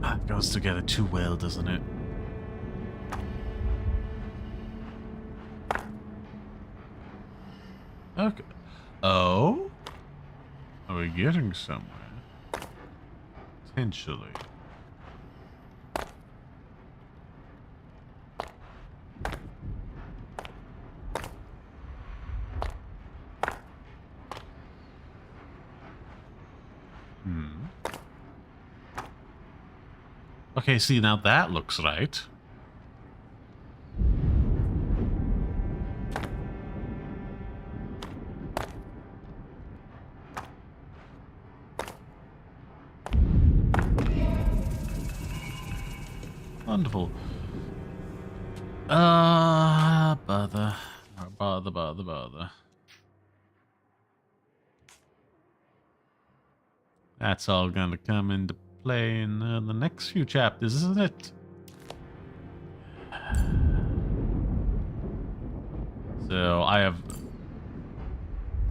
it goes together too well, doesn't it? Okay. Oh? Are we getting somewhere? Potentially. Okay, see, now that looks right. Wonderful. Bother. That's all gonna come into play in the next few chapters, isn't it? So I have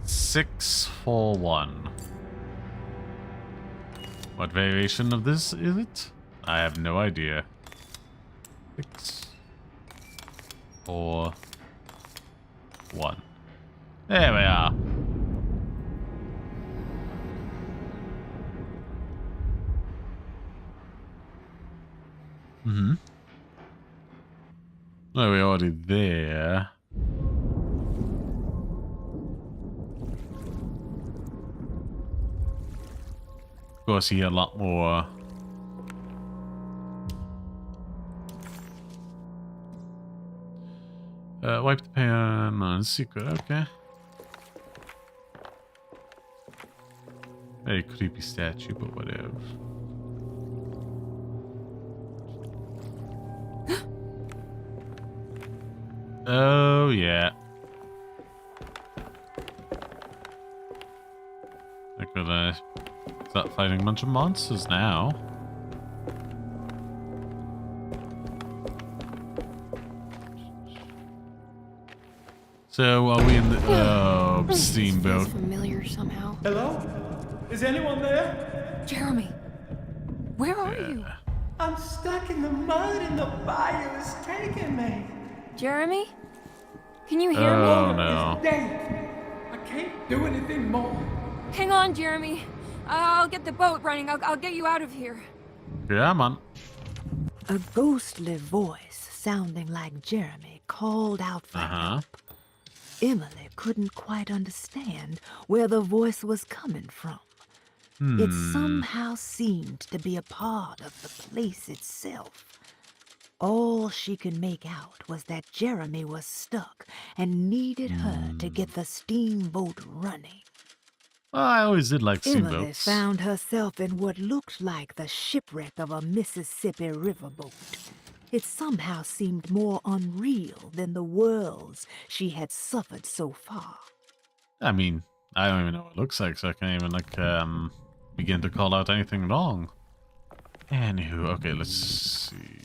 6-4-1. What variation of this is it? I have no idea. 6-4-1. There we are. Oh, we're already there. Of course, he had a lot more. Wipe the pan on secret, okay. Very creepy statue, but whatever. Oh, yeah. I could start fighting a bunch of monsters now. So, are we in the steamboat? Familiar somehow. Hello? Is anyone there? Jeremy, where are you? I'm stuck in the mud and the bayou is taking me. Jeremy? Can you hear me? Oh no. It's dead. I can't do anything more. Hang on, Jeremy. I'll get the boat running. I'll get you out of here. Yeah, man. A ghostly voice sounding like Jeremy called out for help. Emily couldn't quite understand where the voice was coming from. It somehow seemed to be a part of the place itself. All she could make out was that Jeremy was stuck and needed her to get the steamboat running. Well, I always did like Emily steamboats. found herself in what looked like the shipwreck of a Mississippi riverboat. It somehow seemed more unreal than the worlds she had suffered so far. I mean, I don't even know what it looks like, so I can't even, like, begin to call out anything wrong. Anywho, okay, let's see.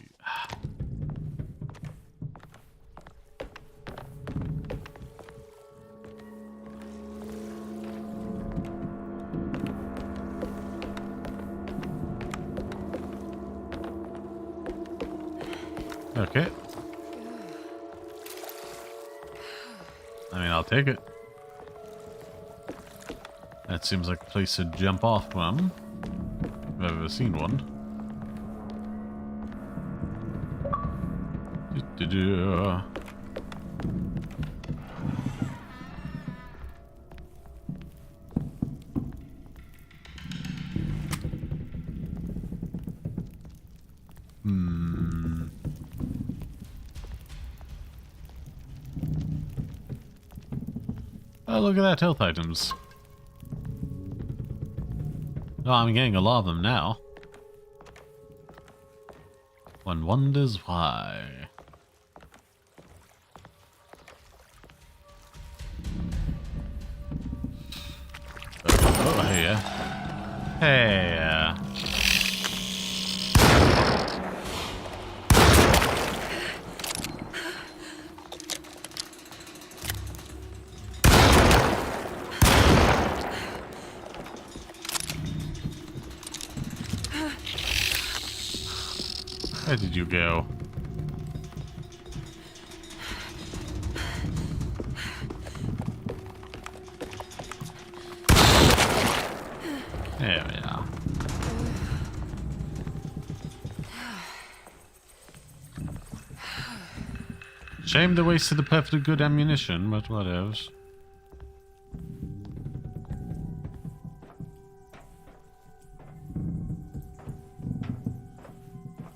Okay. I mean, I'll take it. That seems like a place to jump off from. If I've ever seen one. Oh, look at that, health items. Oh, I'm getting a lot of them now. One wonders why. Oh, hey, hey, where did you go? There we are. Shame they wasted the perfectly good ammunition, but what else?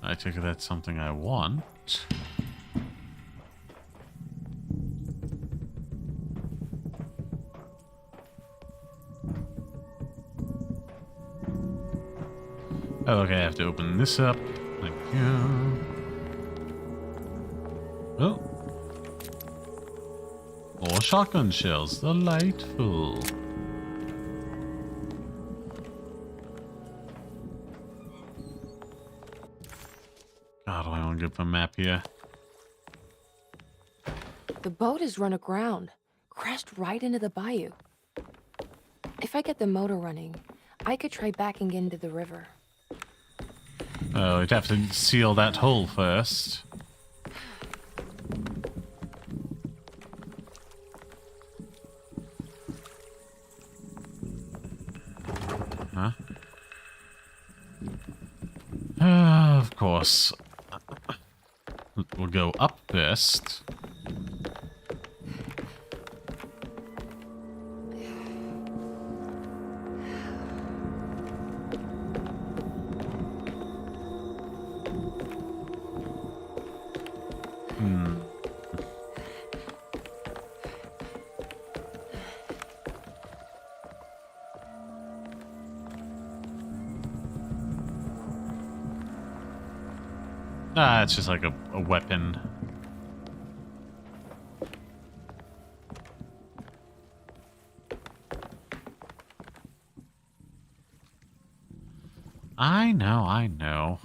I take it that's something I want. Oh, okay, I have to open this up. Thank you. Oh. More shotgun shells. Delightful. God, I want to get the map here. The boat has run aground. Crashed right into the bayou. If I get the motor running, I could try backing into the river. Oh, we'd have to seal that hole first. Huh? Of course. We'll go up first. Ah, it's just like a weapon. I know, I know.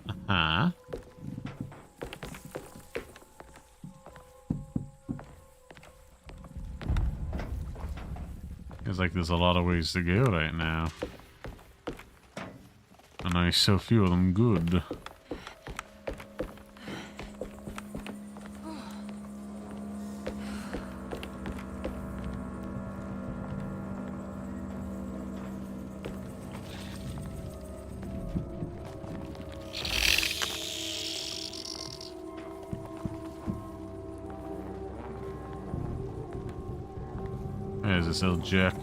Uh-huh. Feels like there's a lot of ways to go right now. And I so few of them good. Where's this little jerk?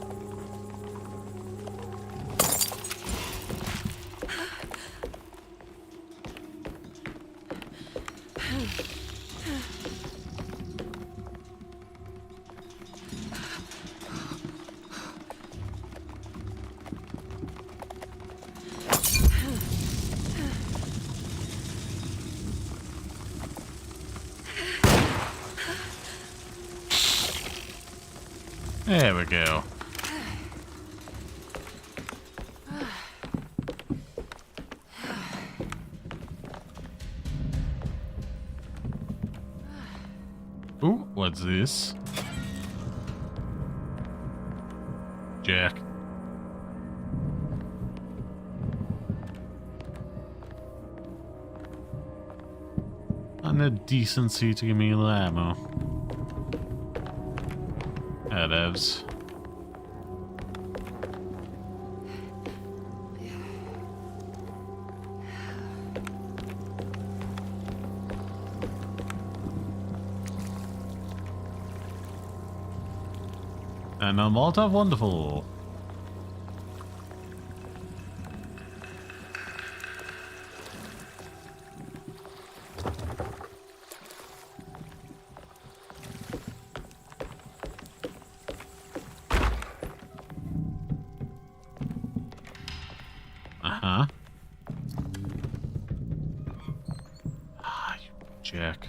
There we go. Ooh, what's this? Jack. And the decency to give me a little ammo. Devs. And a Molotov, wonderful. Ah, you jerk.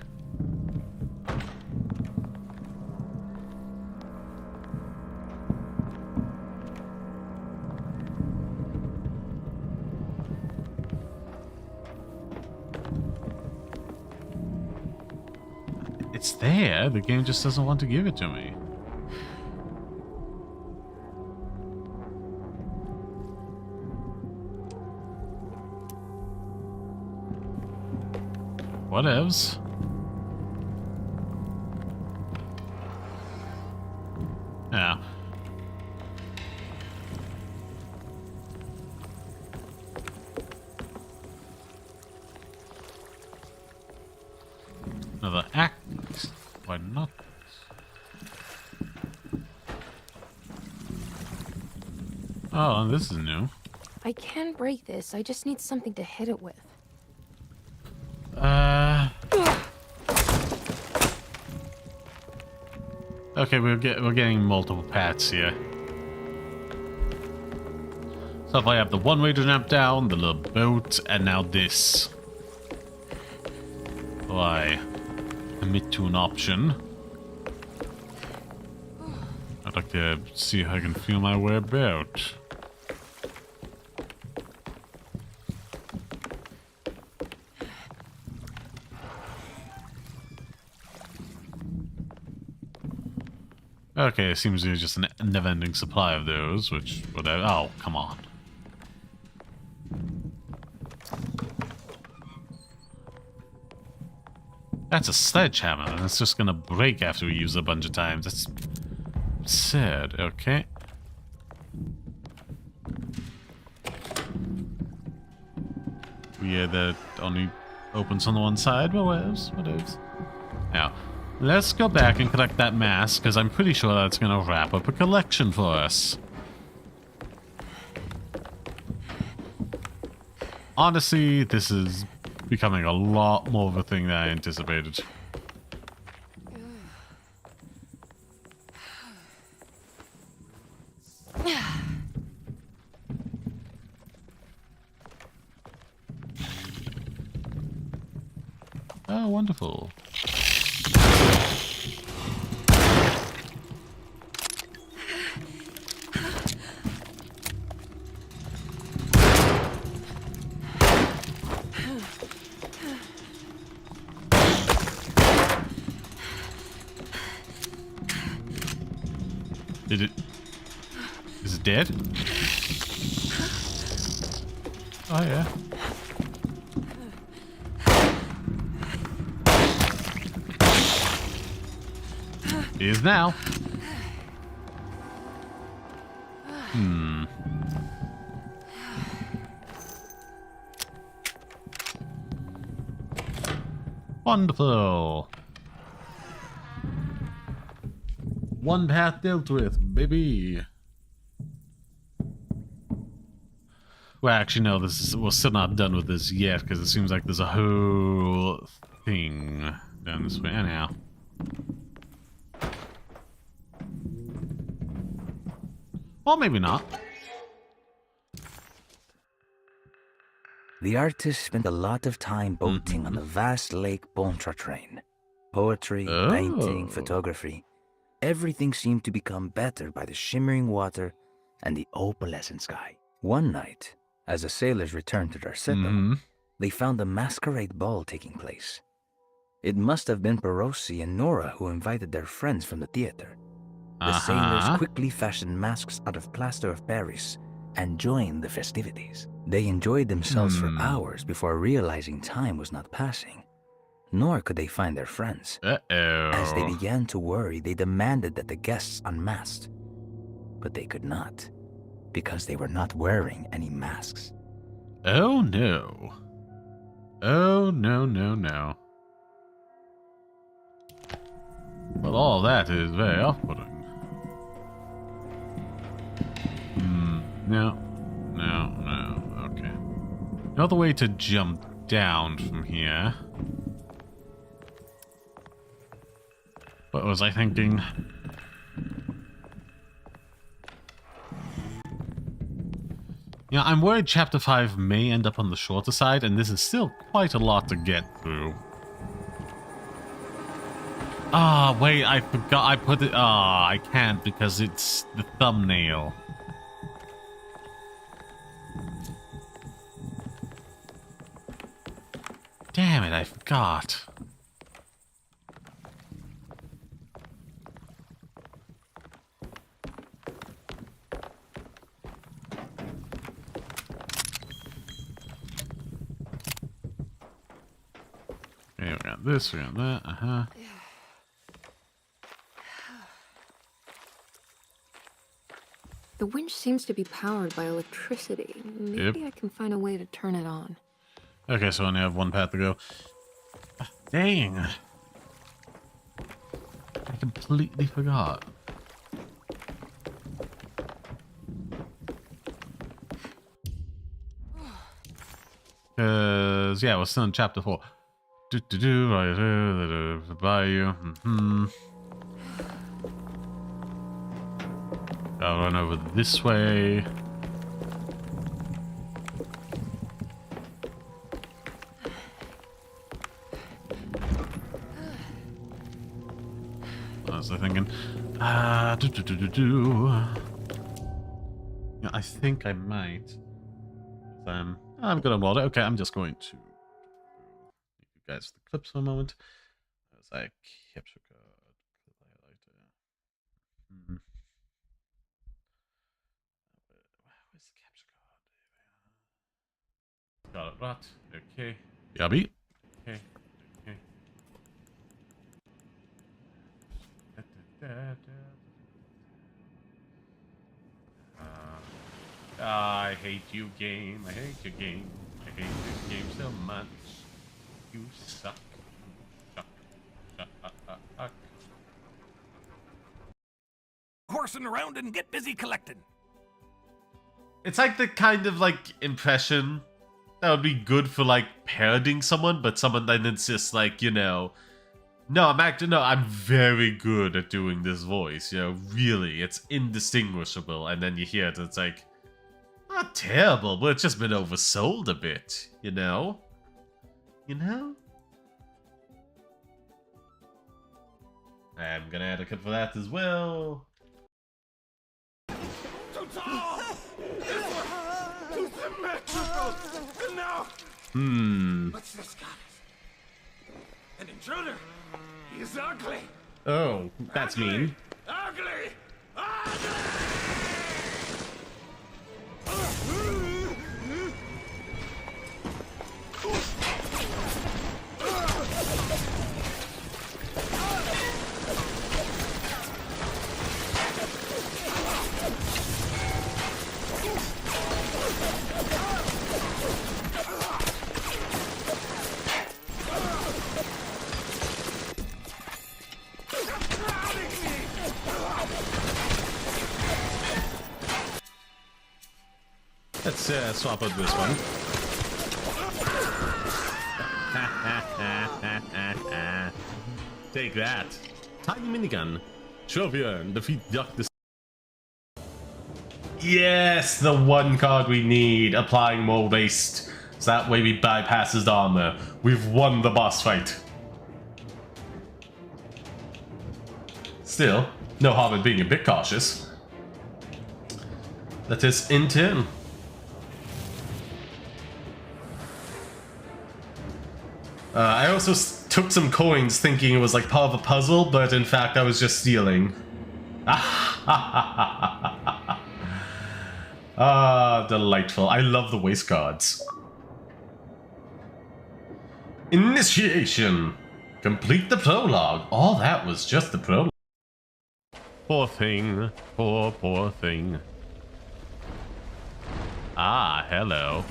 It's there, the game just doesn't want to give it to me. Whatevs. Yeah. Another axe. Why not? Oh, this is new. I can break this. I just need something to hit it with. Okay, we're getting multiple paths here. So if I have the one way to jump down, the little boat, and now this. Why? Commit to an option. I'd like to see if I can feel my way about. Okay, it seems there's just a never-ending supply of those, which, whatever. Oh, come on. That's a sledgehammer, and it's just gonna break after we use it a bunch of times. That's sad. Okay. Yeah, that only opens on the one side. But whatevs. Now, let's go back and collect that mask, because I'm pretty sure that's gonna wrap up a collection for us. Honestly, this is becoming a lot more of a thing than I anticipated. Oh, wonderful. Is it dead? Oh yeah. It is now. Wonderful. One path dealt with, baby. Well, actually, no. We're still not done with this yet because it seems like there's a whole thing down this way. Anyhow. Or maybe not. The artist spent a lot of time boating on the vast lake Pontchartrain. Poetry, painting, photography. Everything seemed to become better by the shimmering water and the opalescent sky. One night, as the sailors returned to their settle, they found a masquerade ball taking place. It must have been Perosi and Nora who invited their friends from the theater. The sailors quickly fashioned masks out of plaster of Paris and joined the festivities. They enjoyed themselves for hours before realizing time was not passing. Nor could they find their friends. As they began to worry, they demanded that the guests unmasked. But they could not, because they were not wearing any masks. Oh no. Oh no, no, no. Well, all that is very off-putting. No. No, no. Okay. No other way to jump down from here. What was I thinking? Yeah, I'm worried Chapter 5 may end up on the shorter side, and this is still quite a lot to get through. Ah, wait, I forgot I put it... Ah, I can't because it's the thumbnail. Damn it, I forgot. Okay, we got this, we got that, The winch seems to be powered by electricity. Maybe I can find a way to turn it on. Okay, so I only have one path to go. Dang. I completely forgot. Because, yeah, we're still in Chapter 4. By you. I'll run over this way. What was I thinking? Yeah, I think I might. I'm good on water. Okay, I'm just going to leave you guys the clips for a moment. As I capture card. Where's the capture card? Got it right. Okay. Yabby. Okay. Okay. I hate you, game. I hate your game. I hate this game so much. You suck. Suck. Horsing around and get busy collecting. It's like the kind of like impression that would be good for like parodying someone, but someone then it's just like, you know, I'm very good at doing this voice, you know, really, it's indistinguishable, and then you hear it, it's like, not terrible, but it's just been oversold a bit, you know? You know? I'm gonna add a cut for that as well. What's this, guys? An intruder. He's ugly. Oh, that's mean. Ugly. Let's swap out this one. Take that. Tiny minigun. Chauvier, defeat Dr. Yes, the one card we need. Applying more waste. So that way we bypass his armor. We've won the boss fight. Still, no harm in being a bit cautious. Let us in turn. I also took some coins thinking it was like part of a puzzle, but in fact I was just stealing. Ah, delightful. I love the waste cards. Initiation. Complete the prologue. All that was just the prologue. Poor thing. Poor thing. Ah, hello.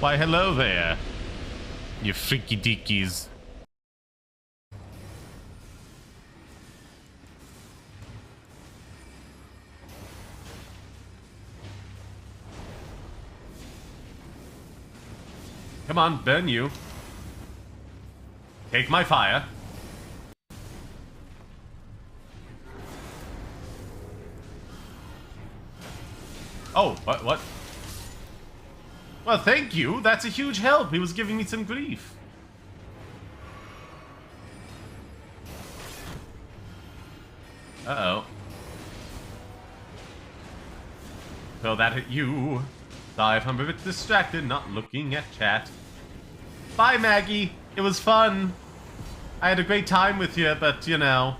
Why, hello there, you freaky deakies. Come on, burn you. Take my fire. Oh, what? Well, thank you. That's a huge help. He was giving me some grief. Uh-oh. So that hit you. Sorry if I'm a bit distracted, not looking at chat. Bye, Maggie. It was fun. I had a great time with you, but, you know.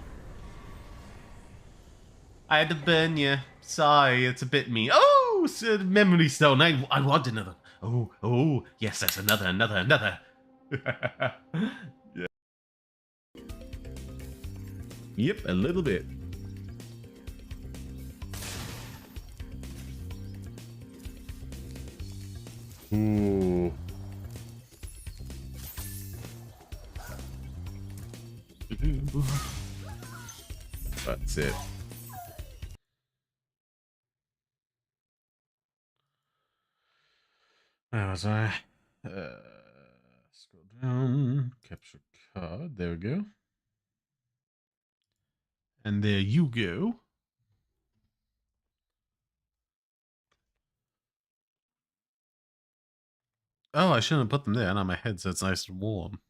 I had to burn you. Sorry, it's a bit mean. Oh, memory stone. I want another. Oh, yes, that's another. Yeah. Yep, a little bit. Ooh. That's it. Where was I? Scroll down. Capture card. There we go. And there you go. Oh, I shouldn't have put them there. Now my headset's nice and warm.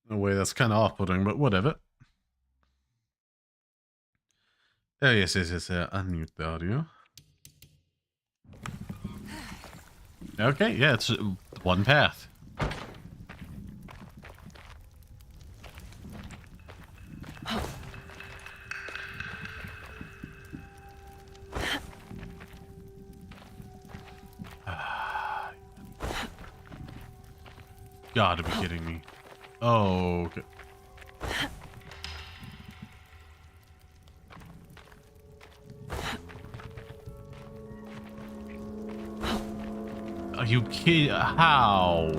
No way, that's kind of off-putting, but whatever. Oh, yes. Unmute the audio. Okay, yeah, it's one path. Gotta be kidding me. Oh, okay. Are you kidding? How?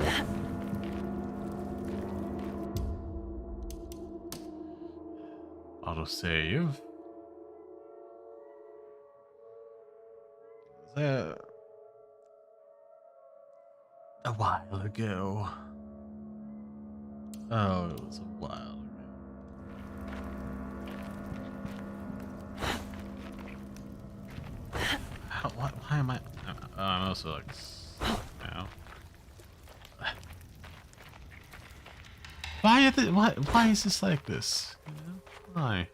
Autosave. Is that a while ago? Oh, it was a while ago. Why am I? I'm also like now. Why is this like this? You know? Why?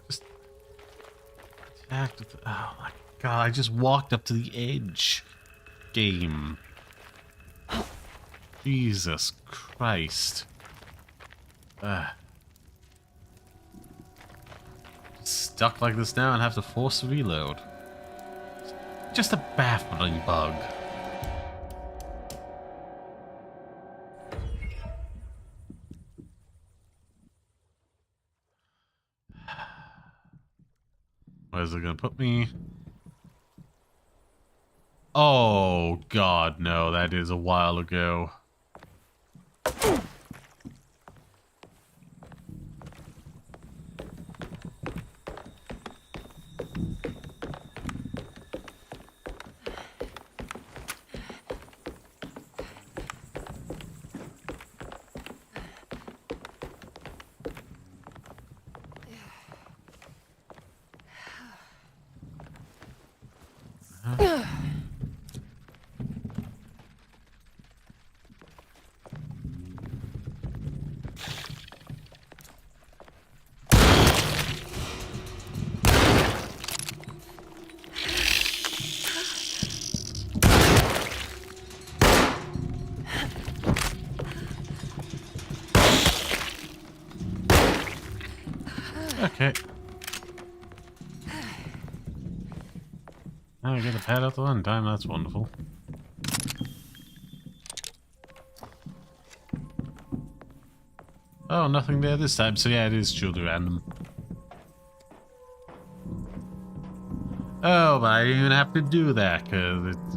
Just attacked with oh my god! I just walked up to the edge. Game. Jesus Christ. Stuck like this now and have to force a reload. Just a baffling bug. Where's it gonna put me? Oh god, no, that is a while ago. Okay. Now I get a pad out the one time, that's wonderful. Oh, nothing there this time, so yeah, it is truly random. Oh, but I didn't even have to do that, because it's...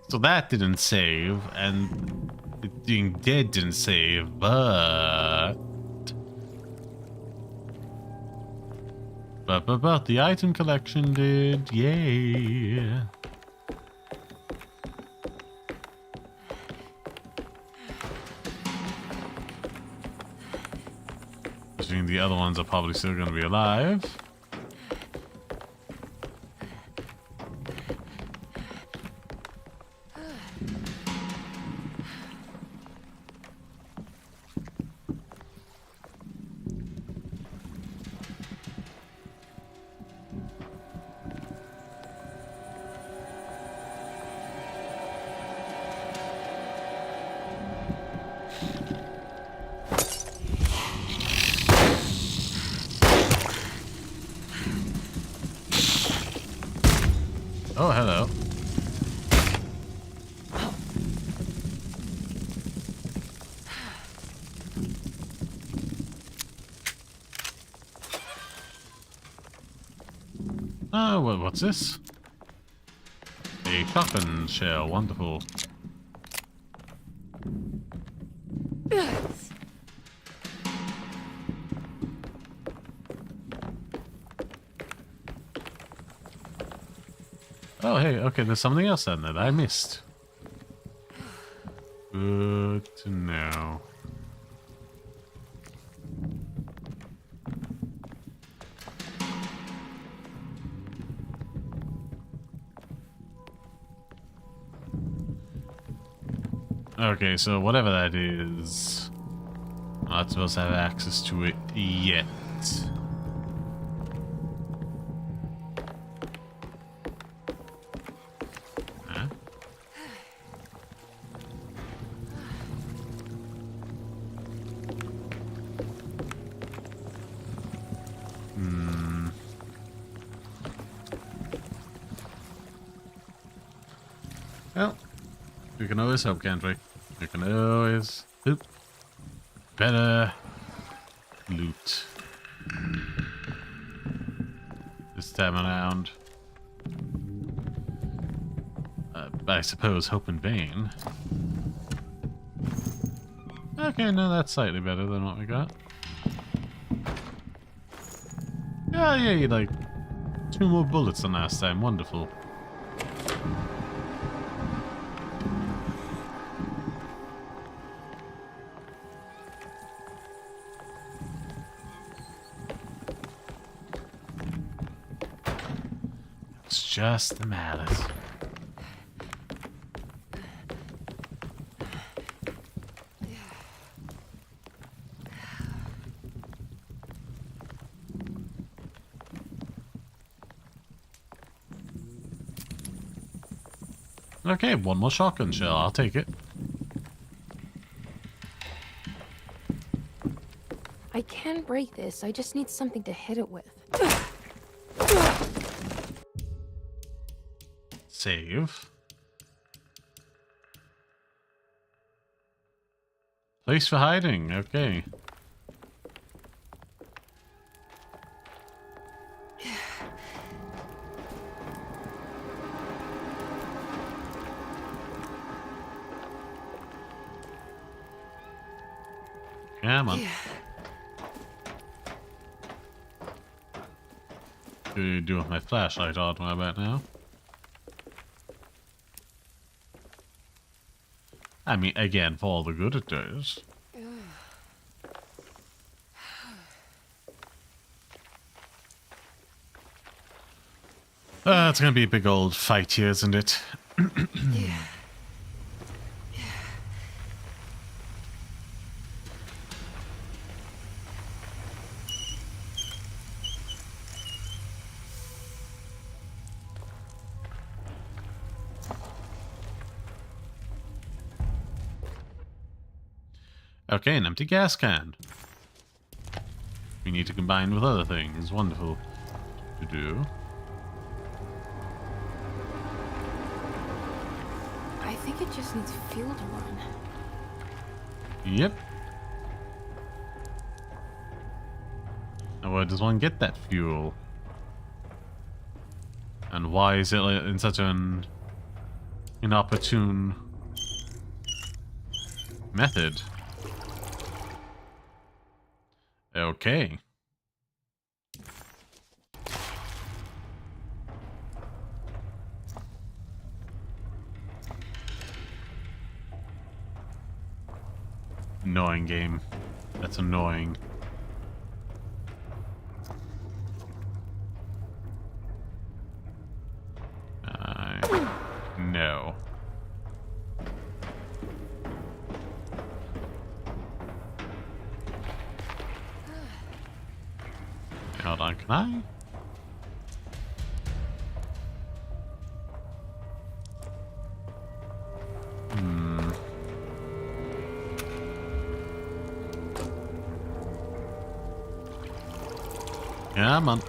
So that didn't save, and it being dead didn't save, but the item collection did, yay! Assuming the other ones are probably still going to be alive. Oh, hello. Oh, well, what's this? A shotgun shell, wonderful. Oh, hey, okay, there's something else then that I missed. Good to know. Okay, so whatever that is, I'm not supposed to have access to it yet. Huh? Well, we can always hope, can't we? We can always hope. Better loot this time around. I suppose hope in vain. Okay, no, that's slightly better than what we got. Yeah, you like 2 more bullets than last time. Wonderful. It's just the malice. Okay, 1 more shotgun shell. I'll take it. I can break this. I just need something to hit it with. Save. Place for hiding. Okay. Come on. What do you do with my flashlight on right about now? I mean, again, for all the good it does. It's gonna be a big old fight here, isn't it? Okay, an empty gas can. We need to combine with other things. Wonderful to do. I think it just needs fuel to run. Yep. Now where does one get that fuel? And why is it in such an inopportune method? Okay. Annoying game. That's annoying. No. Hold on, can I? Yeah, man.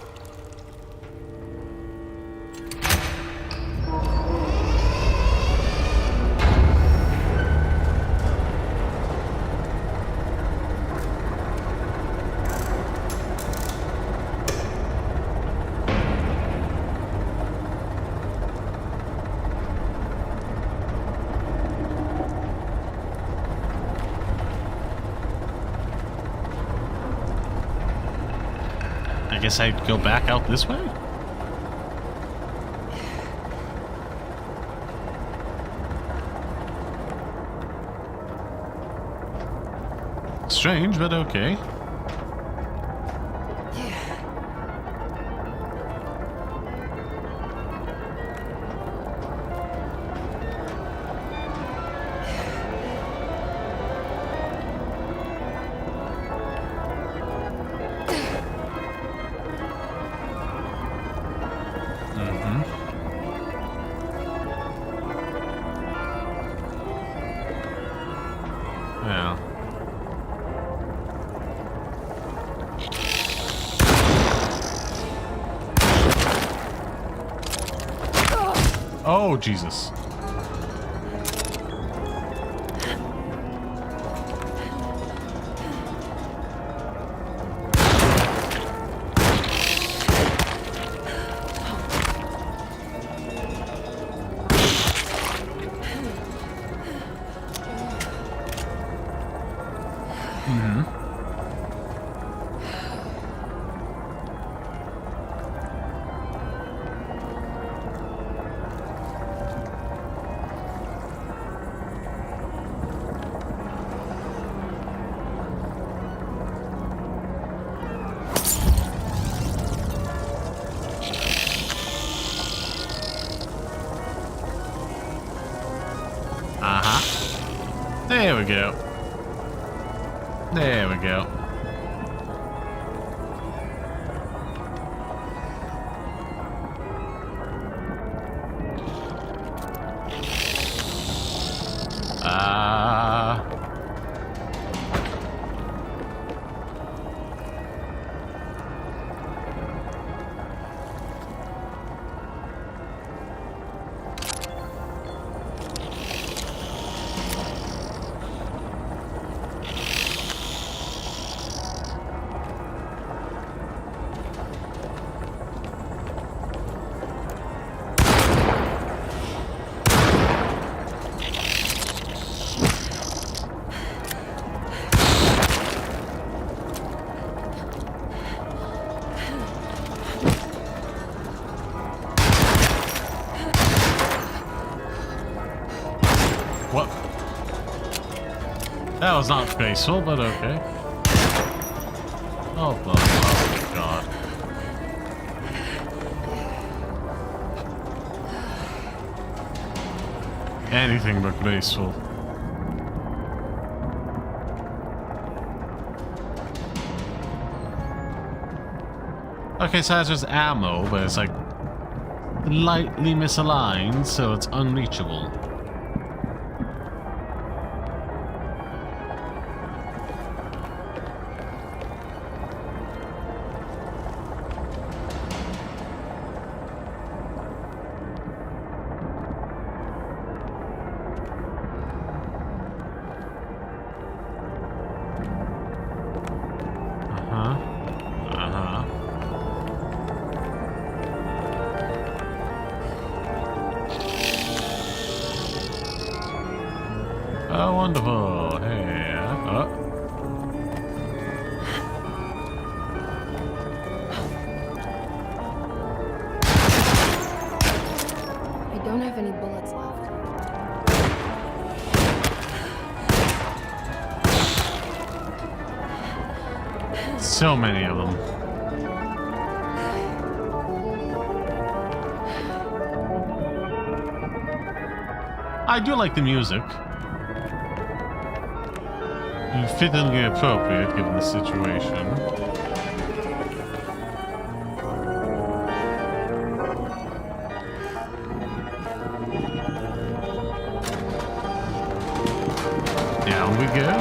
I guess I'd go back out this way? Strange, but okay. Yeah. Oh, Jesus. There we go. There we go. What? That was not graceful, but okay. Oh, God. Anything but graceful. Okay, so that's just ammo, but it's like lightly misaligned, so it's unreachable. Oh, wonderful. Hey, I don't have any bullets left. So many of them. I do like the music. Fittingly appropriate given the situation. Down we go.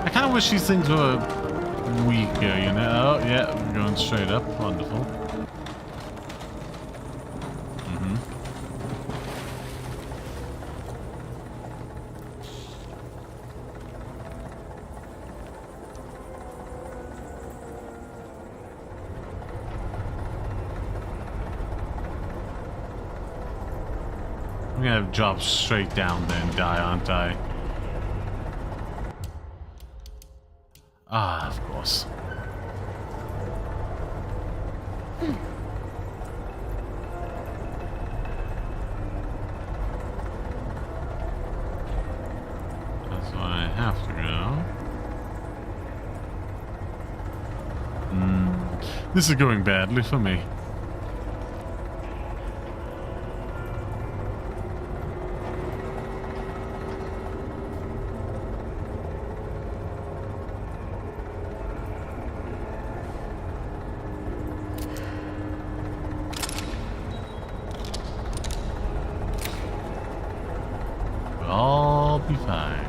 I kind of wish these things were weaker, you know? Oh, yeah, we're going straight up. Wonderful. I'm gonna drop straight down there and die, aren't I? Ah, of course. That's why I have to go. This is going badly for me. I'll be fine.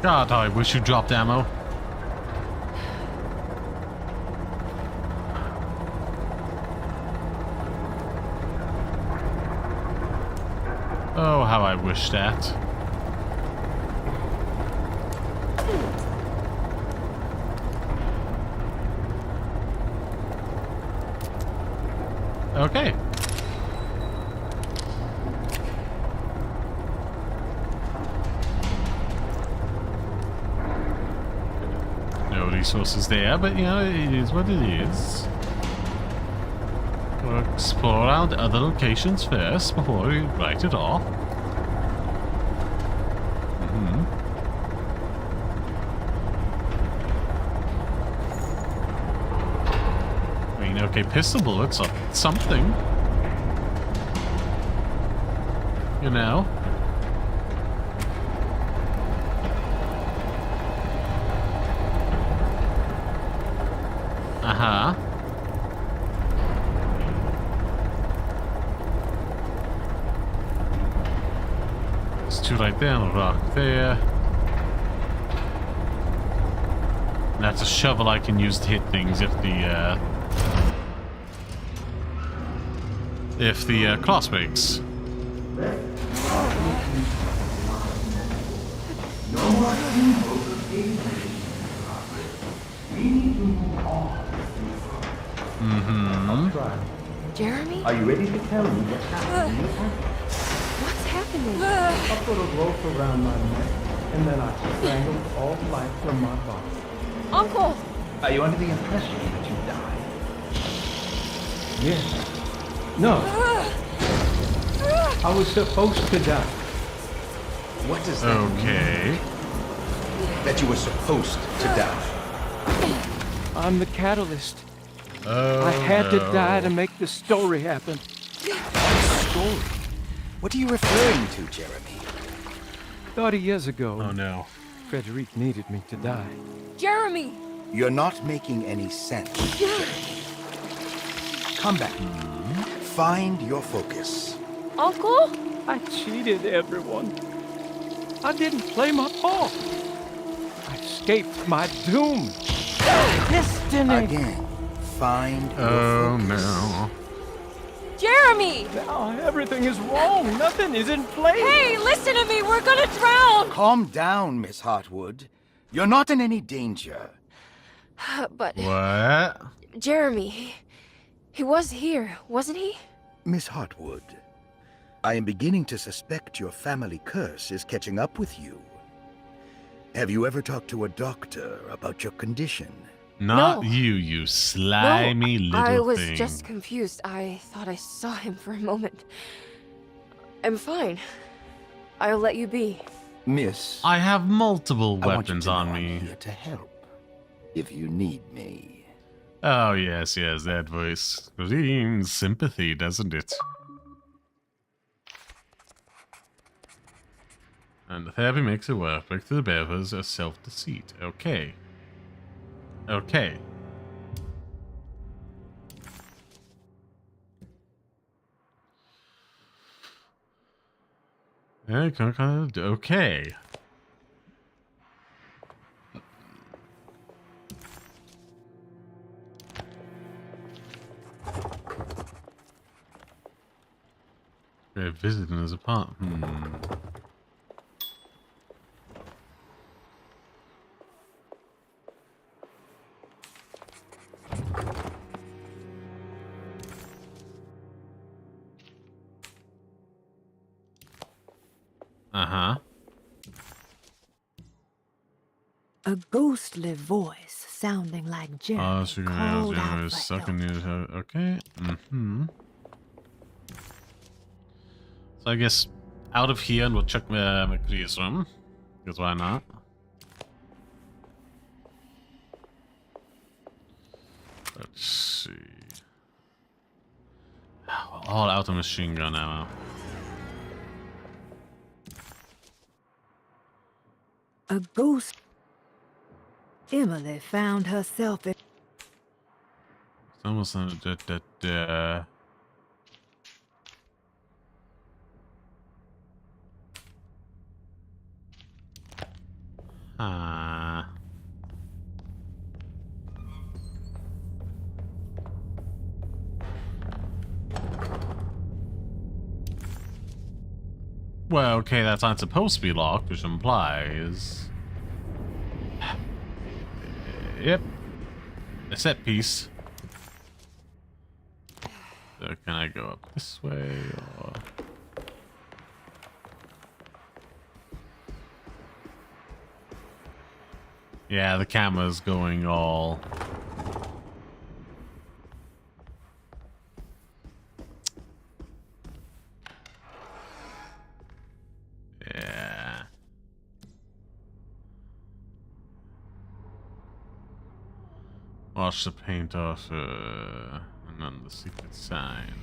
God, I wish you dropped ammo. Oh, how I wish that. Okay. No resources there, but you know, it is what it is. We'll explore around other locations first before we write it off. I mean, okay, pistol bullets are something. You know? Uh-huh. There's two right there and a rock there. And that's a shovel I can use to hit things if the cross breaks. Jeremy? Are you ready to tell me what's happening? What's happening? I put a rope around my neck, and then I strangled all life from my body. Uncle! Are you under the impression that you died? Yes. No. I was supposed to die. What does that mean? That you were supposed to die? I'm the catalyst. I had to die to make the story happen. What story? What are you referring to, Jeremy? 30 years ago. Oh no. Frederic needed me to die. Jeremy! You're not making any sense. Come back. Find your focus. Uncle? I cheated everyone. I didn't play my part. I escaped my doom. Destiny. Again, find your focus. No. Jeremy! Now everything is wrong. Nothing is in place. Hey, listen to me! We're gonna drown! Calm down, Miss Hartwood. You're not in any danger. But... What? Jeremy, he was here, wasn't he? Miss Hartwood, I am beginning to suspect your family curse is catching up with you. Have you ever talked to a doctor about your condition? Not No. you slimy little I was thing. just confused. I thought I saw him for a moment. I'm fine. I'll let you be. Miss, I have multiple I want you weapons to know on I'm me. here to help, if you need me. Oh, yes, that voice. Screams sympathy, doesn't it? And the therapy makes it work. Break through the barriers of self-deceit. Okay. Okay. Okay. We're visiting his apartment. Uh-huh. A ghostly voice sounding like Jeremy Oh, so you're called gonna out ask for sucking news. Okay. Mm-hmm. So I guess out of here and we'll check McCree's room. Because why not? Let's see. All out of machine gun ammo. A ghost. Emily found herself in... It's almost that. Well, okay, that's not supposed to be locked, which implies... Yep. A set piece. So can I go up this way, or... Yeah, the camera's going all... Yeah. Wash the paint off, and then the secret sign.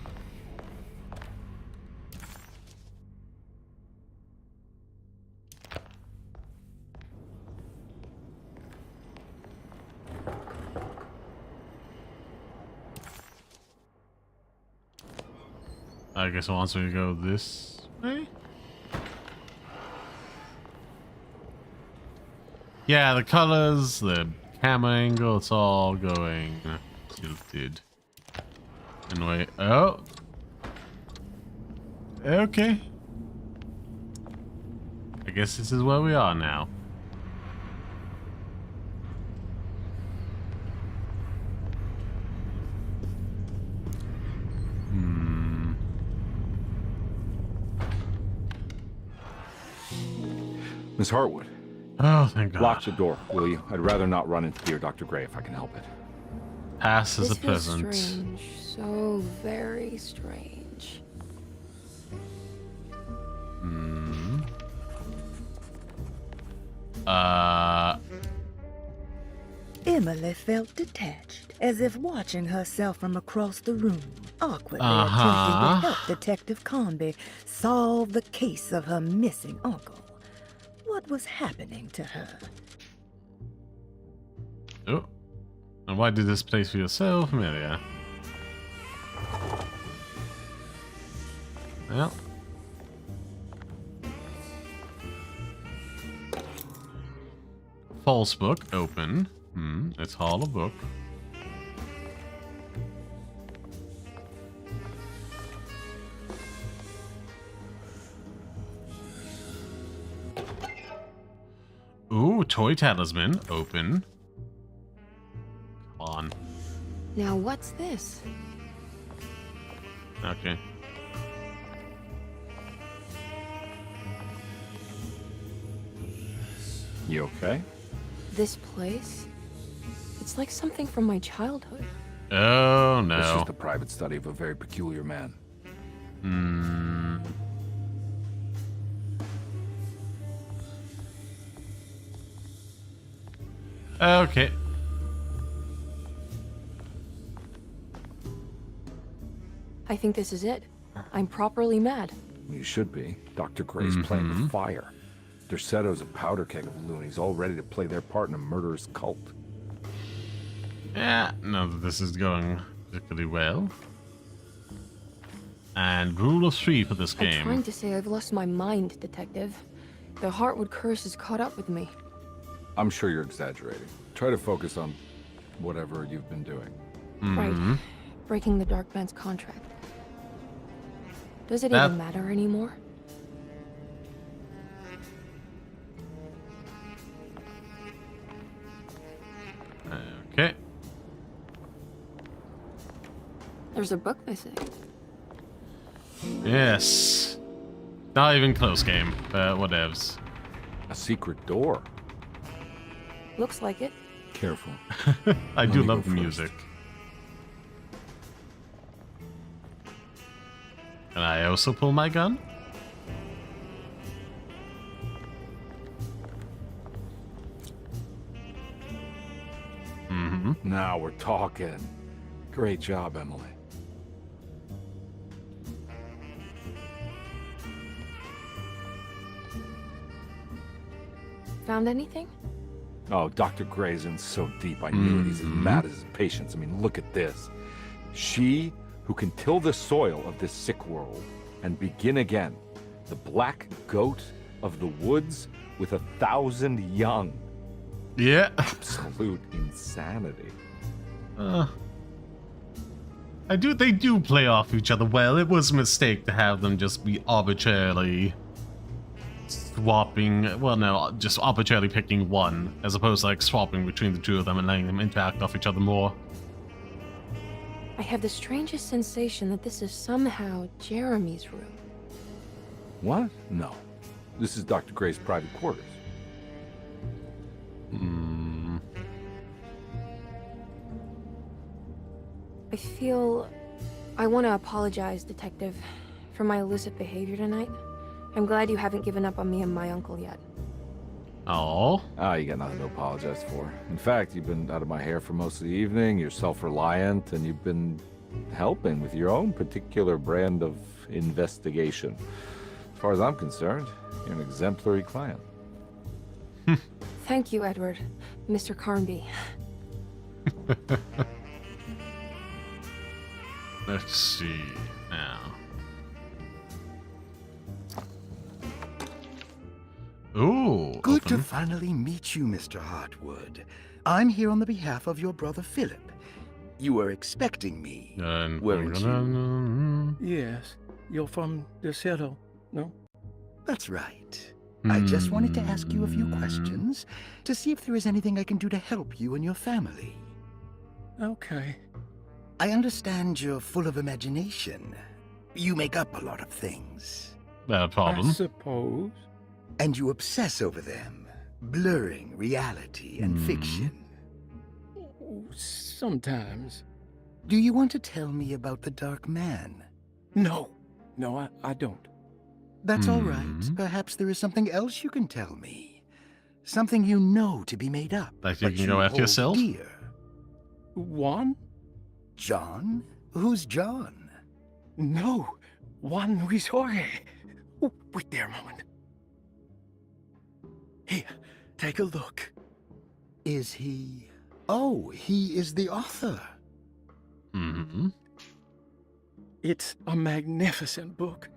I guess once we go this way? Yeah, the colors, the camera angle, it's all going tilted. And wait, oh. Okay. I guess this is where we are now. Miss Hartwood. Oh, thank God. Lock the door, will you? I'd rather not run into dear Dr. Gray if I can help it. Pass as a feels peasant. Strange. So very strange. Hmm. Emily felt detached, as if watching herself from across the room, awkwardly attempting to help Detective Conby solve the case of her missing uncle. What was happening to her? Oh. And why did this place feel so familiar? Well. False book, open. It's Hall of Book. Ooh, toy talisman, open. Come on. Now what's this? Okay. You okay? This place? It's like something from my childhood. Oh, no. It's just a private study of a very peculiar man. Okay. I think this is it. I'm properly mad. You should be. Dr. Gray's playing with fire. Derceto's a powder keg of loonies, all ready to play their part in a murderous cult. Yeah, now that this is going particularly well. And rule of 3 for this game. I'm trying to say I've lost my mind, Detective. The Heartwood curse has caught up with me. I'm sure you're exaggerating. Try to focus on whatever you've been doing. Right. Breaking the Dark Man's contract. Does it even matter anymore? Okay. There's a book missing. Yes. Not even close game, but whatevs. A secret door. Looks like it. Careful. I do love the music. Can I also pull my gun? Now we're talking. Great job, Emily. Found anything? Oh, Dr. Gray's in so deep. I knew it. He's as mad as his patients. I mean, look at this. She who can till the soil of this sick world and begin again. The black goat of the woods with 1,000 young. Yeah. Absolute insanity. They do play off each other well. It was a mistake to have them just be arbitrarily swapping, well no, just arbitrarily picking one, as opposed to like swapping between the two of them and letting them interact off each other more. I have the strangest sensation that this is somehow Jeremy's room. What? No. This is Dr. Gray's private quarters. I want to apologize, Detective, for my elusive behavior tonight. I'm glad you haven't given up on me and my uncle yet. Oh? You got nothing to apologize for. In fact, you've been out of my hair for most of the evening, you're self-reliant, and you've been helping with your own particular brand of investigation. As far as I'm concerned, you're an exemplary client. Thank you, Edward. Mr. Carnby. Let's see now. Ooh. Good to finally meet you, Mr. Hartwood. I'm here on the behalf of your brother Philip. You were expecting me, weren't you? Yes. You're from Derceto, no? That's right. I just wanted to ask you a few questions to see if there is anything I can do to help you and your family. Okay. I understand you're full of imagination. You make up a lot of things. No problem. I suppose. And you obsess over them, blurring reality and fiction. Sometimes. Do you want to tell me about the Dark Man? No, I don't. That's all right. Perhaps there is something else you can tell me. Something you know to be made up. Like you but can go after hold yourself? dear. Juan? John? Who's John? No, Juan Luis Jorge. Oh, wait there a moment. Here, take a look. Is he... Oh, he is the author. It's a magnificent book.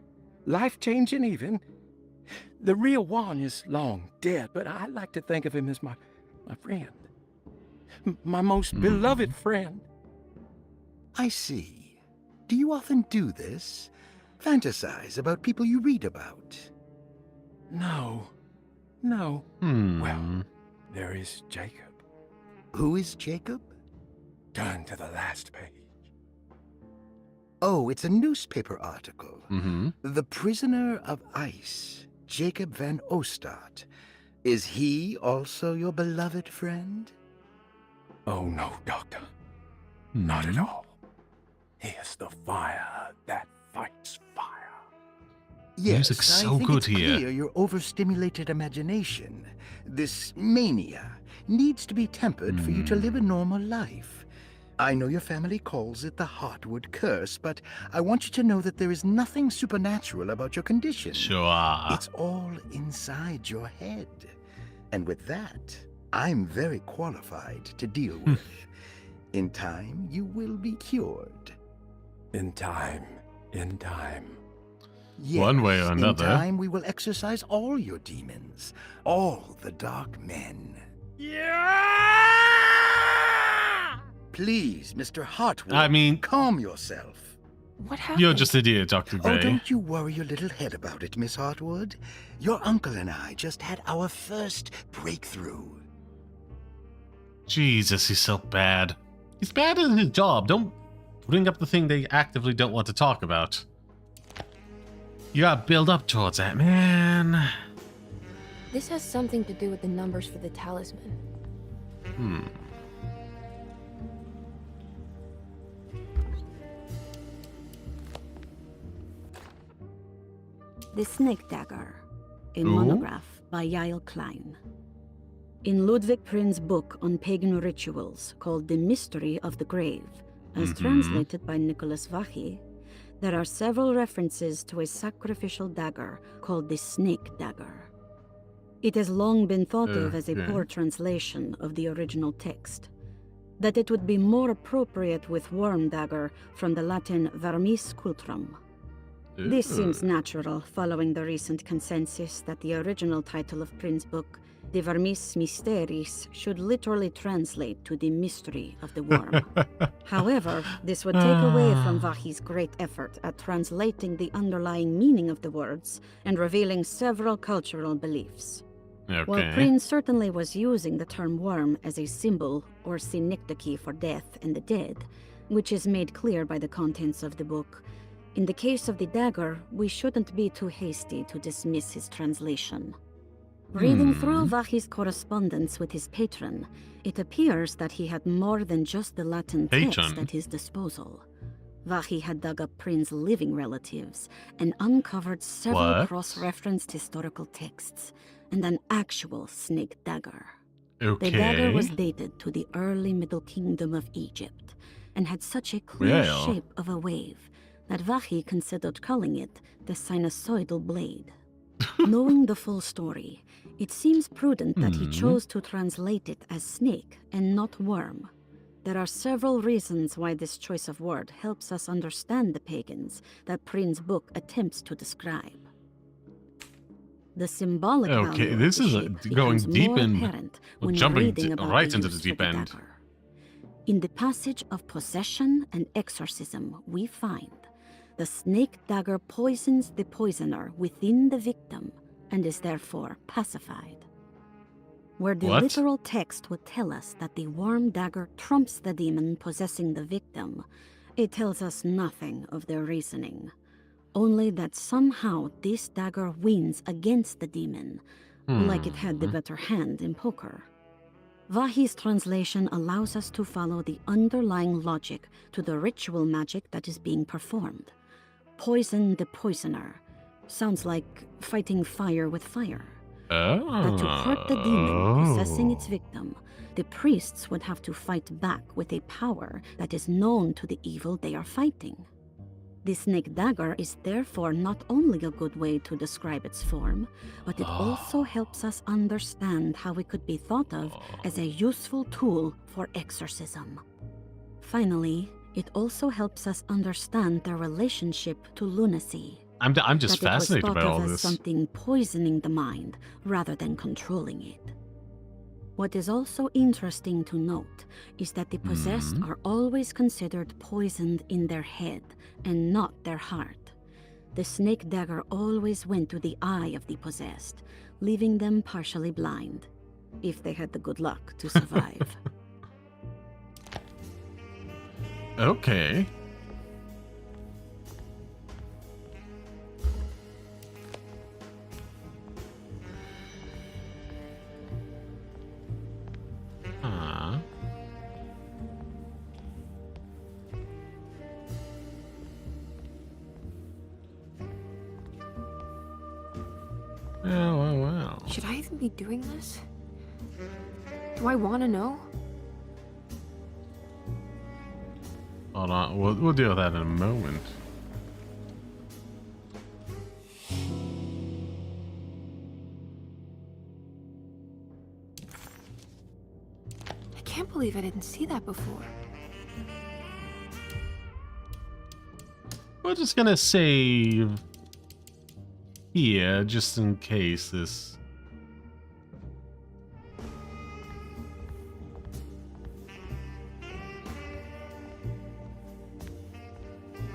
Life-changing even. The real Juan is long dead, but I like to think of him as my friend. My most beloved friend. I see. Do you often do this? Fantasize about people you read about? No. Well, there is Jacob. Who is Jacob? Turn to the last page. Oh, it's a newspaper article. The Prisoner of Ice, Jacob van Ostad. Is he also your beloved friend? Oh, no, Doctor. Not at all. He is the fire that fights fire. Yes, Music's I so think good it's here. clear your overstimulated imagination, this mania, needs to be tempered for you to live a normal life. I know your family calls it the Heartwood Curse, but I want you to know that there is nothing supernatural about your condition. Sure. It's all inside your head. And with that, I'm very qualified to deal with. In time, you will be cured. In time. Yes, One way or another. In time, we will exorcise all your demons, all the dark men. Please, Mr. Hartwood, I mean, calm yourself. What happened? You're just an idiot, Dr. Gray. Oh, don't you worry your little head about it, Miss Hartwood. Your uncle and I just had our first breakthrough. Jesus, he's so bad. He's bad at his job. Don't bring up the thing they actively don't want to talk about. You gotta build up towards that, man. This has something to do with the numbers for the talisman. The Snake Dagger, a monograph by Yael Klein. In Ludwig Prin's book on pagan rituals called The Mystery of the Grave, as translated by Nicholas Vachy, there are several references to a sacrificial dagger called the Snake Dagger. It has long been thought of as a poor translation of the original text, that it would be more appropriate with worm dagger from the Latin vermis cultrum. This seems natural following the recent consensus that the original title of Prin's book, De Vermis Mysteris, should literally translate to the mystery of the worm. However, this would take away from Vachy's great effort at translating the underlying meaning of the words and revealing several cultural beliefs. While Prin certainly was using the term worm as a symbol or synecdoche for death and the dead, which is made clear by the contents of the book, in the case of the dagger, we shouldn't be too hasty to dismiss his translation. Reading through Vachy's correspondence with his patron, it appears that he had more than just the Latin text at his disposal. Vachy had dug up Prin's living relatives and uncovered several cross-referenced historical texts and an actual snake dagger. The dagger was dated to the early Middle Kingdom of Egypt and had such a clear shape of a wave that Vachy considered calling it the sinusoidal blade. Knowing the full story, it seems prudent that he chose to translate it as snake and not worm. There are several reasons why this choice of word helps us understand the pagans that Prin's book attempts to describe. The symbolic value this of is the shape going becomes deep more in, apparent when jumping reading about right into the use deep for end. dagger. In the passage of possession and exorcism, we find the snake dagger poisons the poisoner within the victim and is therefore pacified. Where the literal text would tell us that the worm dagger trumps the demon possessing the victim, it tells us nothing of their reasoning. only that somehow this dagger wins against the demon, like it had the better hand in poker. Vahi's translation allows us to follow the underlying logic to the ritual magic that is being performed. Poison the poisoner. Sounds like fighting fire with fire. That to hurt the demon possessing its victim, the priests would have to fight back with a power that is known to the evil they are fighting. The snake dagger is therefore not only a good way to describe its form, but it also helps us understand how it could be thought of as a useful tool for exorcism. Finally, it also helps us understand their relationship to lunacy. I'm just fascinated by all That it was thought of as this. something poisoning the mind rather than controlling it. What is also interesting to note is that the possessed are always considered poisoned in their head and not their heart. The snake dagger always went to the eye of the possessed, leaving them partially blind, if they had the good luck to survive. Okay. Well. Should I even be doing this? Do I want to know? Hold on, we'll deal with that in a moment. I can't believe I didn't see that before. We're just gonna save here, just in case this...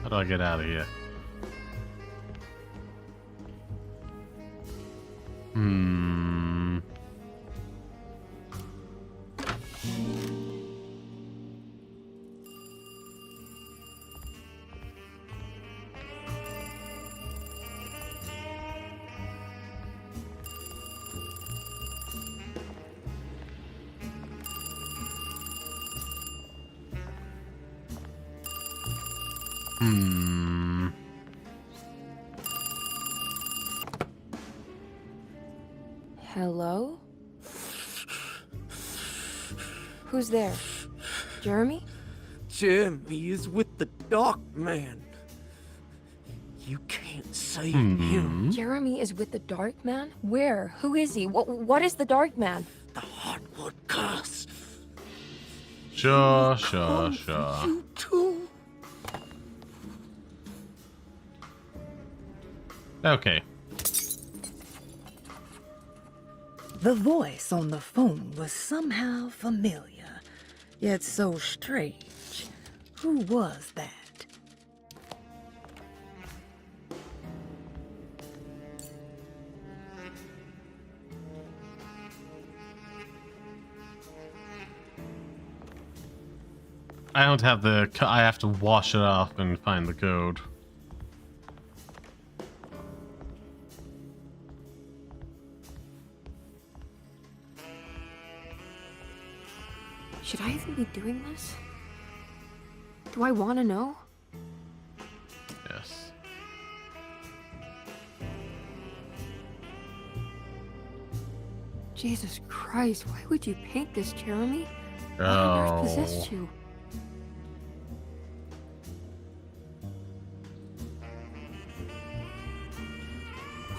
How do I get out of here? Hello? Who's there? Jeremy? Jeremy is with the Dark Man. You can't save him. Jeremy is with the Dark Man? Where? Who is he? What is the Dark Man? The Hardwood Curse. Sure. You too. Okay. The voice on the phone was somehow familiar, yet so strange. Who was that? I don't have the... I have to wash it off and find the code. Should I even be doing this? Do I want to know? Yes. Jesus Christ, why would you paint this, Jeremy? What Oh. on earth possessed you?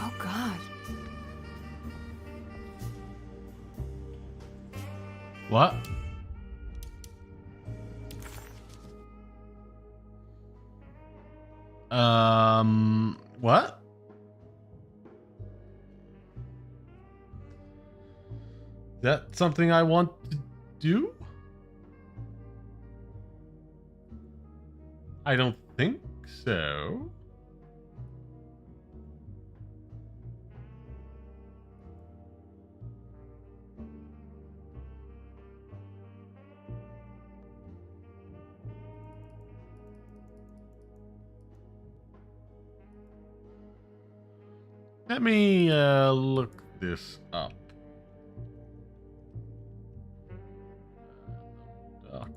Oh God. What? What? Is that something I want to do? I don't think so. Let me look this up. Duck.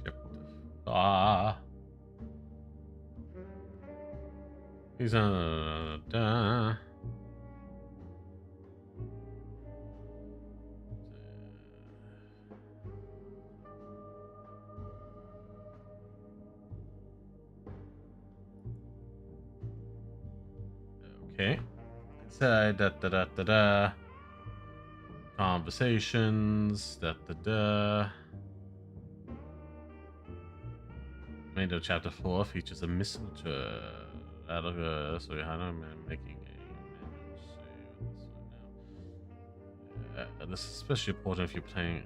Ship. He's okay. Inside conversations Mando chapter 4 features a mistletoe out of sorry, harem making a this is especially important if you're playing.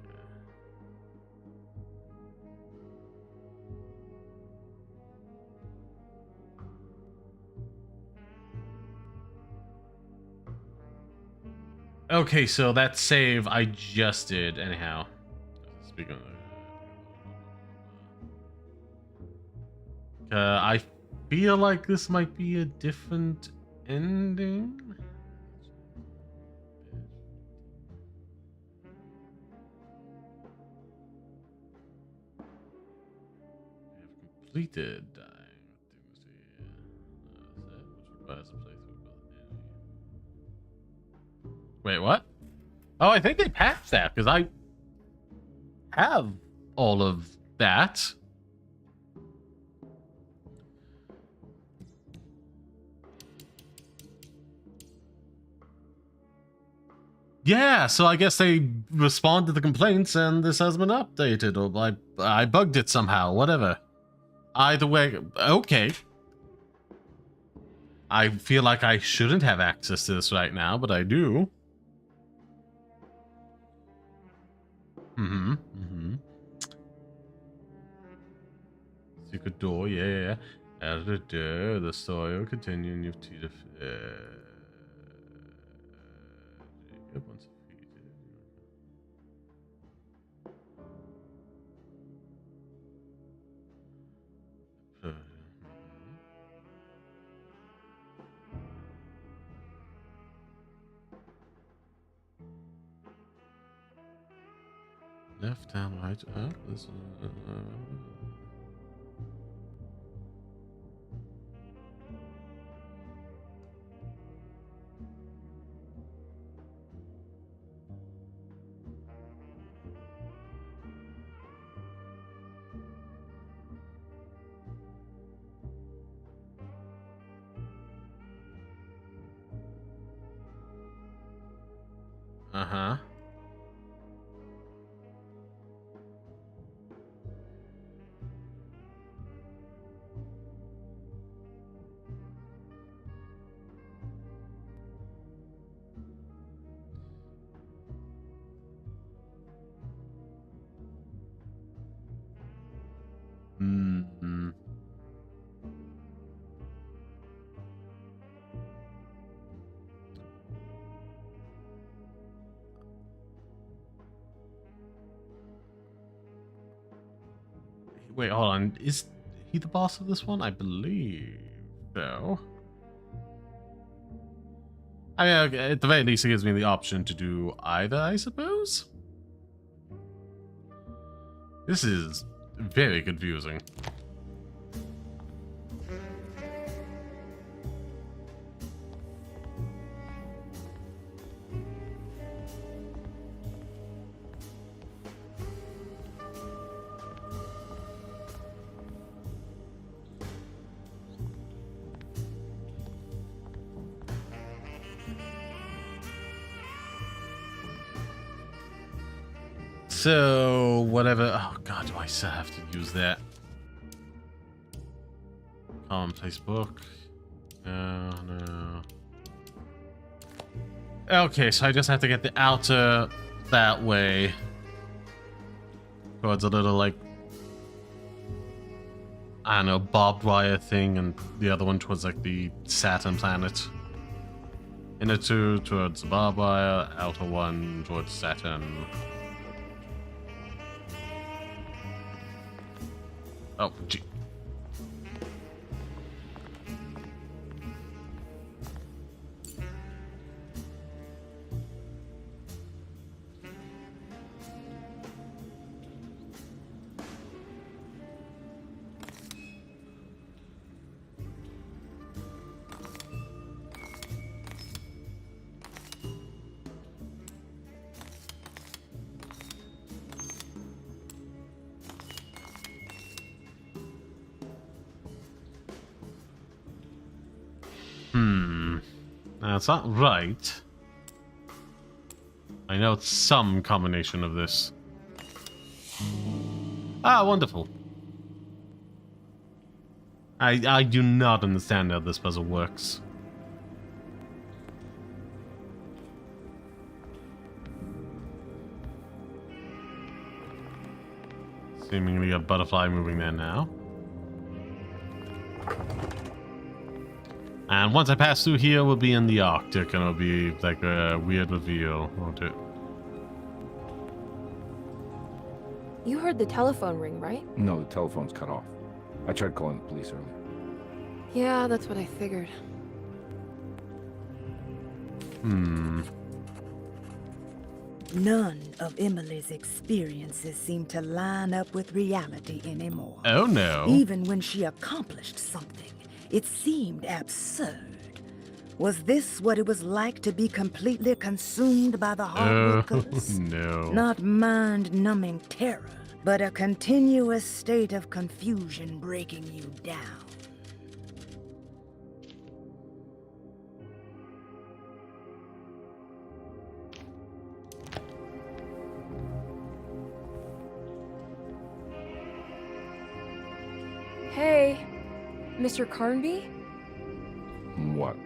Okay, so that save I just did anyhow. Speaking of I feel like this might be a different ending. We have completed dying which requires a playthrough. Wait, what? Oh, I think they patched that because I have all of that. Yeah, so I guess they responded to the complaints and this has been updated, or I bugged it somehow, whatever. Either way, okay. I feel like I shouldn't have access to this right now, but I do. Secret door, yeah. Out of the door, the story will continue and you've to once defeated. Left, down, right, up. This is. Uh-huh. Mm-hmm. Wait, hold on. Is he the boss of this one? I believe so. I mean, okay, at the very least, it gives me the option to do either, I suppose. This is very confusing. So, whatever. Oh god, do I still have to use that? Commonplace book. No. Okay, so I just have to get the outer that way. Towards a little, like, I don't know, barbed wire thing, and the other one towards, like, the Saturn planet. Inner two towards the barbed wire, outer one towards Saturn. Oh, gee. That's not right. I know it's some combination of this. Ah, wonderful. I do not understand how this puzzle works. Seemingly a butterfly moving there now. And once I pass through here, we'll be in the Arctic, and it'll be like a weird reveal, won't it? You heard the telephone ring, right? No, the telephone's cut off. I tried calling the police earlier. Yeah, that's what I figured. None of Emily's experiences seem to line up with reality anymore. Oh no. Even when she accomplished something, it seemed absurd. Was this what it was like to be completely consumed by the hard workers? No. Not mind-numbing terror, but a continuous state of confusion breaking you down. Hey, Mr. Carnby? What?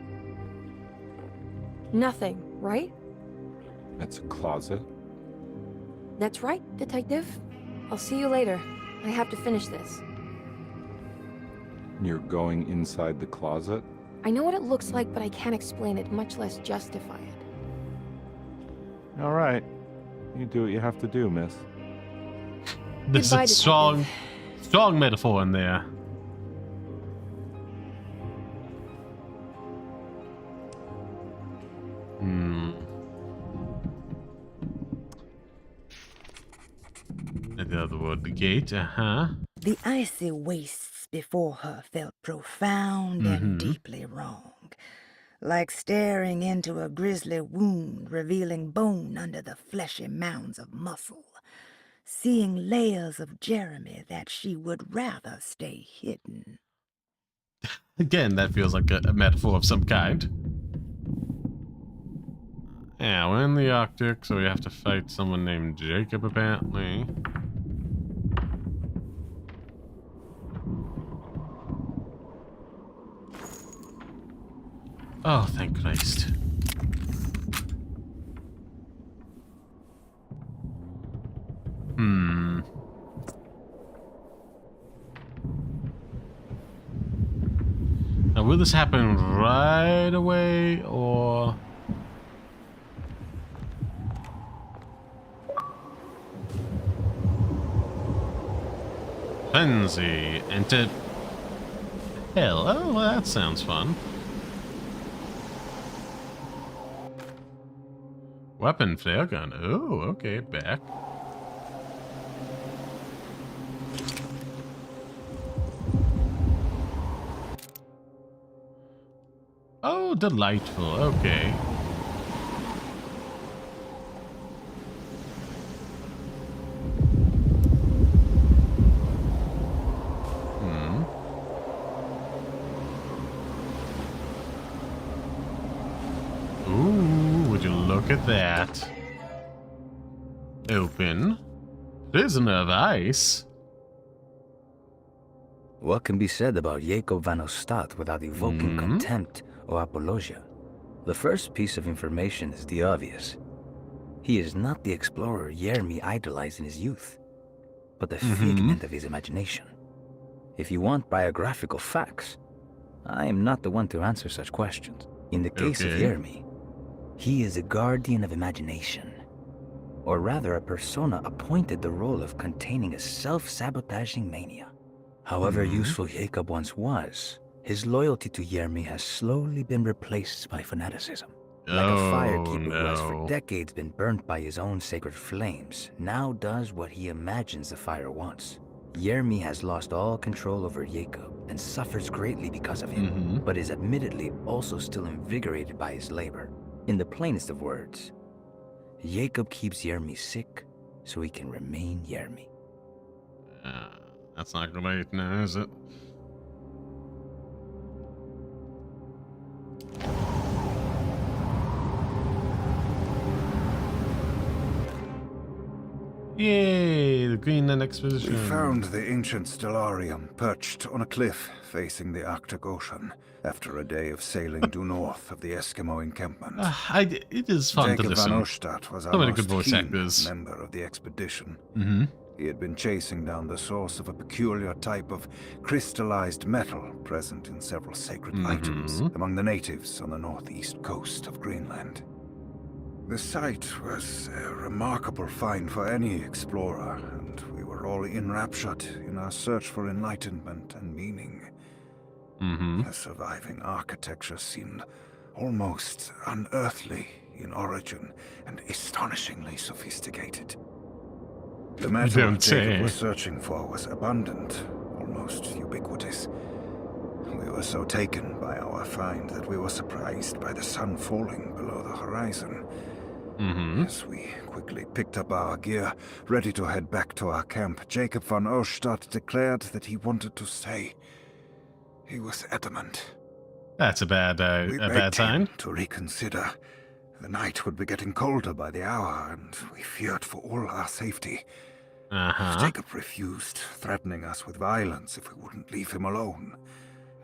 Nothing, right? That's a closet? That's right, Detective. I'll see you later. I have to finish this. You're going inside the closet? I know what it looks like, but I can't explain it, much less justify it. All right. You do what you have to do, miss. There's a strong metaphor in there. The other word, the gate, The icy wastes before her felt profound and deeply wrong. Like staring into a grisly wound, revealing bone under the fleshy mounds of muscle. Seeing layers of Jeremy that she would rather stay hidden. Again, that feels like a metaphor of some kind. Yeah, we're in the Arctic, so we have to fight someone named Jacob, apparently. Oh, thank Christ. Now, will this happen right away, or... Frenzy, enter hell. Oh, well, that sounds fun. Weapon, flare gun. Oh, okay, back. Oh, delightful. Okay. Look at that. Open. Prisoner of ice. What can be said about Jacob van Ostad without evoking contempt or apologia? The first piece of information is the obvious. He is not the explorer Jeremy idolized in his youth, but the figment of his imagination. If you want biographical facts, I am not the one to answer such questions. In the case of Jeremy, he is a guardian of imagination, or rather a persona appointed the role of containing a self-sabotaging mania. However useful Jacob once was, his loyalty to Yermi has slowly been replaced by fanaticism. Like a firekeeper who has for decades been burnt by his own sacred flames, now does what he imagines the fire wants. Yermi has lost all control over Jacob and suffers greatly because of him, but is admittedly also still invigorated by his labor. In the plainest of words, Jacob keeps Yermi sick so he can remain Yermi. That's not great now, is it? Yay, the Greenland expedition. We found the ancient stellarium perched on a cliff facing the Arctic Ocean after a day of sailing due north of the Eskimo encampment. It is fun Jacob to listen. Van Oostad was So our many most good voice keen actors. member of the expedition. Mhm. He had been chasing down the source of a peculiar type of crystallized metal present in several sacred items among the natives on the northeast coast of Greenland. The site was a remarkable find for any explorer, and we were all enraptured in our search for enlightenment and meaning. The surviving architecture seemed almost unearthly in origin and astonishingly sophisticated. The metal Jacob was searching for was abundant, almost ubiquitous. We were so taken by our find that we were surprised by the sun falling below the horizon. As we quickly picked up our gear, ready to head back to our camp, Jacob Van Oostad declared that he wanted to stay. He was adamant. That's a bad sign. To reconsider. The night would be getting colder by the hour, and we feared for all our safety. Jacob refused, threatening us with violence if we wouldn't leave him alone.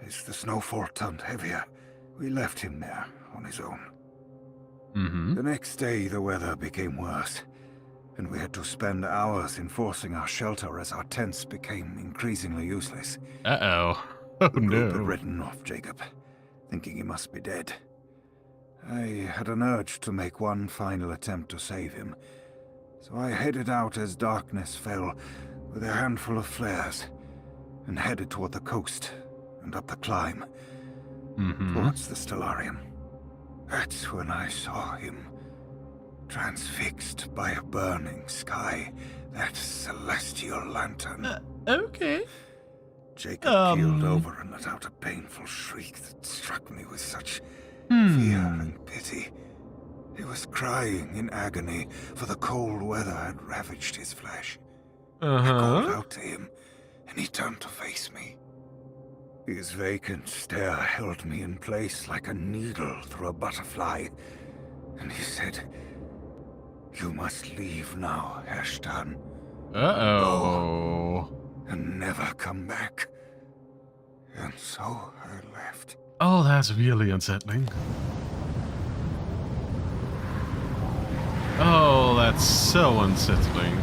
As the snowfall turned heavier, we left him there on his own. The next day, the weather became worse, and we had to spend hours enforcing our shelter as our tents became increasingly useless. Oh The group no. had ridden off Jacob, thinking he must be dead. I had an urge to make one final attempt to save him, so I headed out as darkness fell with a handful of flares and headed toward the coast and up the climb towards the stellarium. That's when I saw him, transfixed by a burning sky, that celestial lantern. Okay. Jacob keeled over and let out a painful shriek that struck me with such fear and pity. He was crying in agony, for the cold weather had ravaged his flesh. I called out to him, and he turned to face me. His vacant stare held me in place like a needle through a butterfly, and he said, "You must leave now, Ashton. Go, and never come back." And so I left. Oh, that's really unsettling. Oh, that's so unsettling.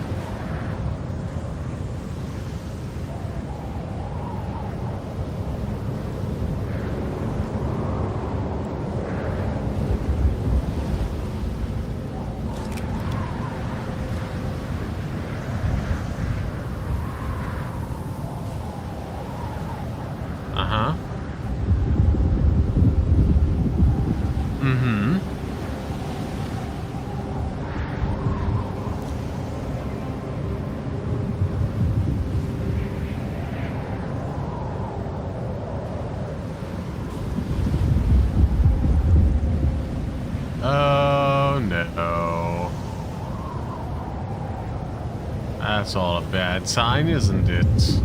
Oh no. That's all a bad sign, isn't it?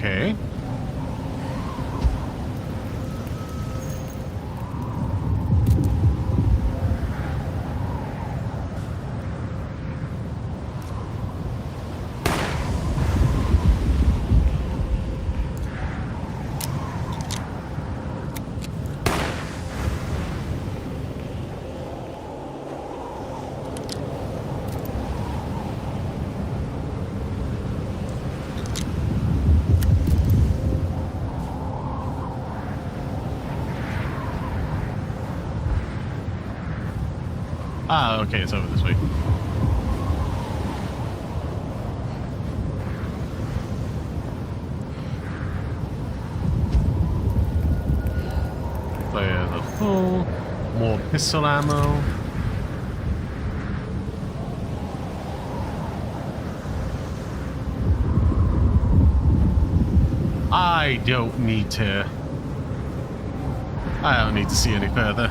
Okay. Ah, okay, it's over this way. Fire the full. More pistol ammo. I don't need to see any further.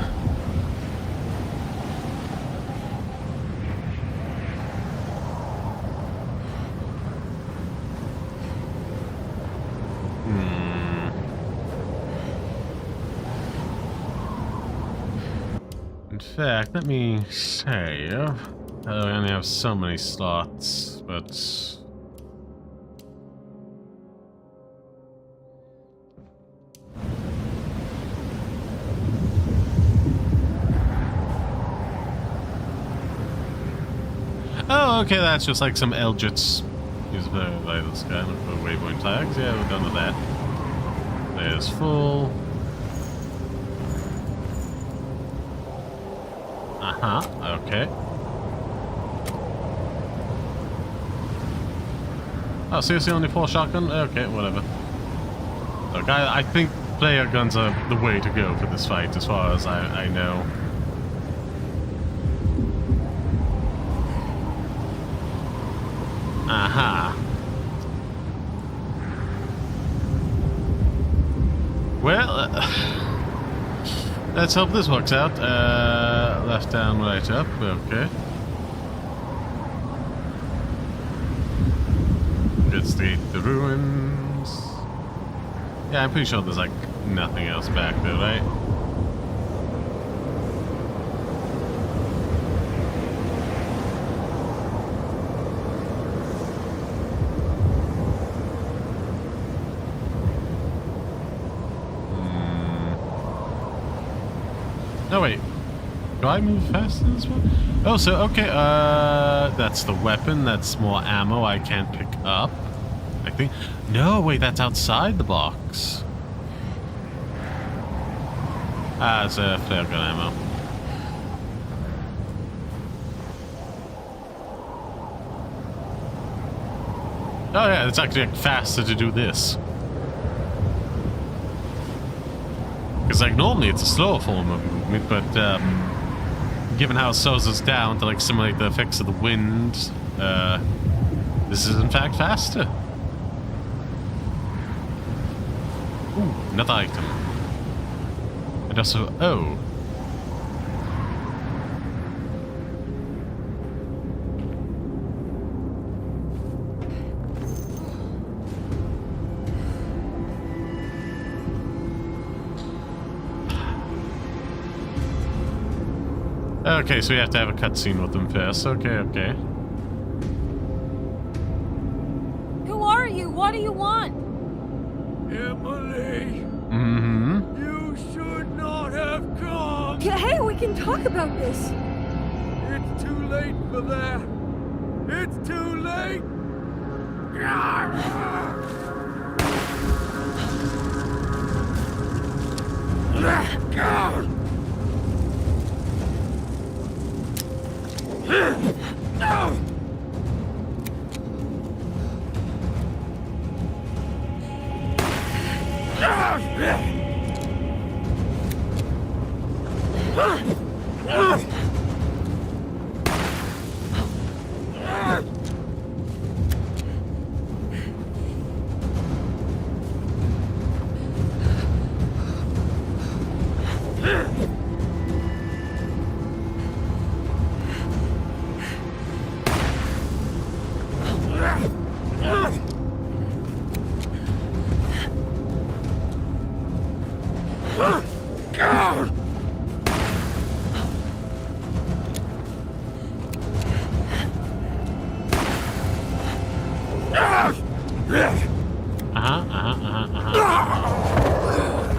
In fact, let me save. I only have so many slots, but oh, okay, that's just like some Eldritch. Use the vital scan for waypoint tags. Yeah, we're done with that. There's full. Okay. Oh, seriously, only 4 shotgun? Okay, whatever. Look, I think player guns are the way to go for this fight, as far as I know. Well, let's hope this works out. Left down, right up. Okay. Investigate the ruins. Yeah, I'm pretty sure there's like nothing else back there, right? No, wait. Do I move faster this one? Oh, so, okay, that's the weapon. That's more ammo I can't pick up, I think. No, wait, that's outside the box. Ah, it's a flare gun ammo. Oh, yeah, it's actually like, faster to do this. Because, like, normally it's a slower form of movement, but, given how it slows us down to, like, simulate the effects of the wind, this is, in fact, faster. Ooh, another item. And also, oh. Okay, so we have to have a cutscene with them first. Okay, okay. Who are you? What do you want? Emily! Mm-hmm. You should not have come! Hey, we can talk about this! It's too late for that! It's too late!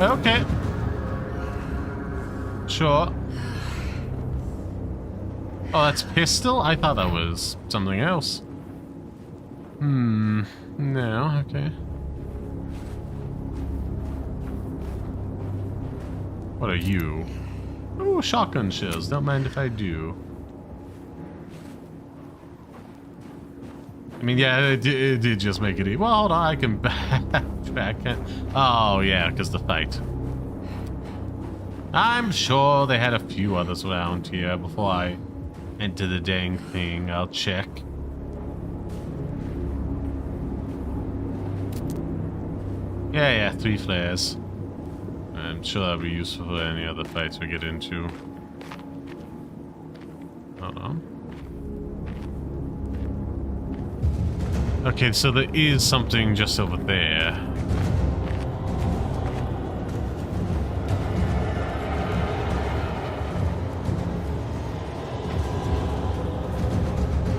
Okay. Sure. Oh, that's pistol? I thought that was something else. No, okay. What are you? Oh, shotgun shells. Don't mind if I do. I mean, yeah, it did just make it easy. Well, hold on, I can backtrack. Oh, yeah, because the fight. I'm sure they had a few others around here before I enter the dang thing. I'll check. Yeah, 3 flares. I'm sure that'll be useful for any other fights we get into. Hold on. Okay, so there is something just over there.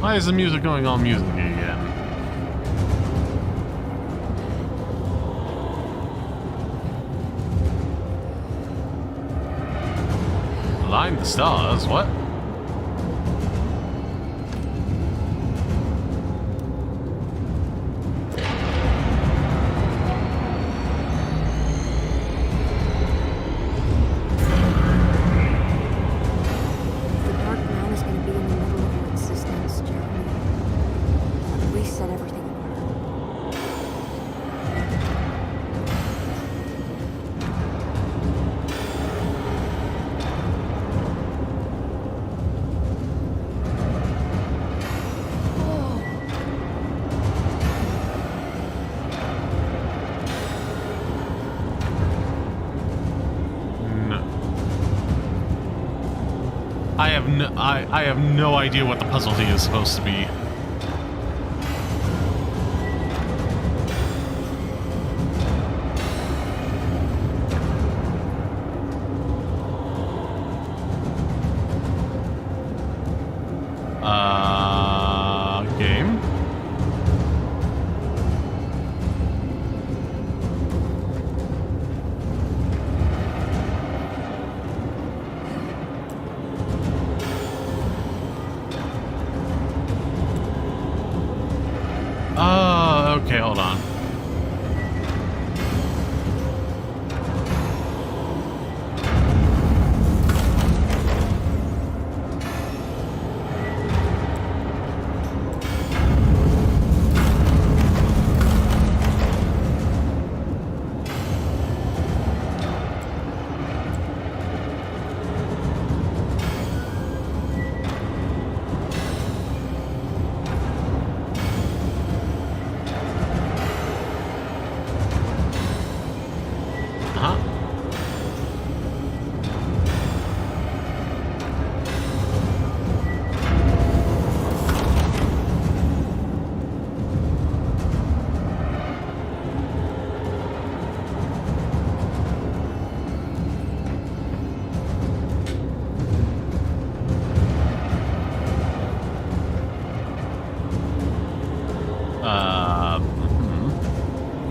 Why is the music going all music again? Align the stars, what? I have no idea what the puzzle thing is supposed to be. Game? Okay, hold on.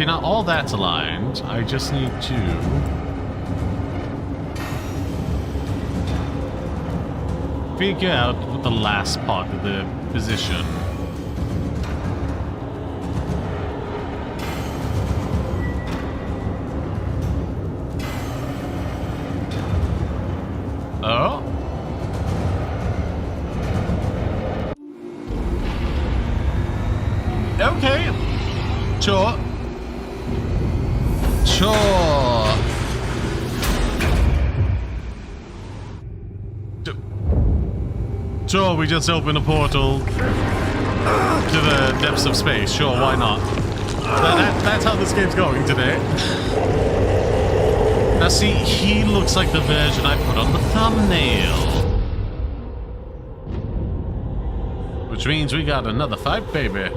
Okay, now all that's aligned. I just need to... figure out the last part of the position. Oh? Okay. Sure. Sure. Sure, we just opened a portal to the depths of space. Sure, why not? That's how this game's going today. Now see, he looks like the version I put on the thumbnail. Which means we got another fight, baby.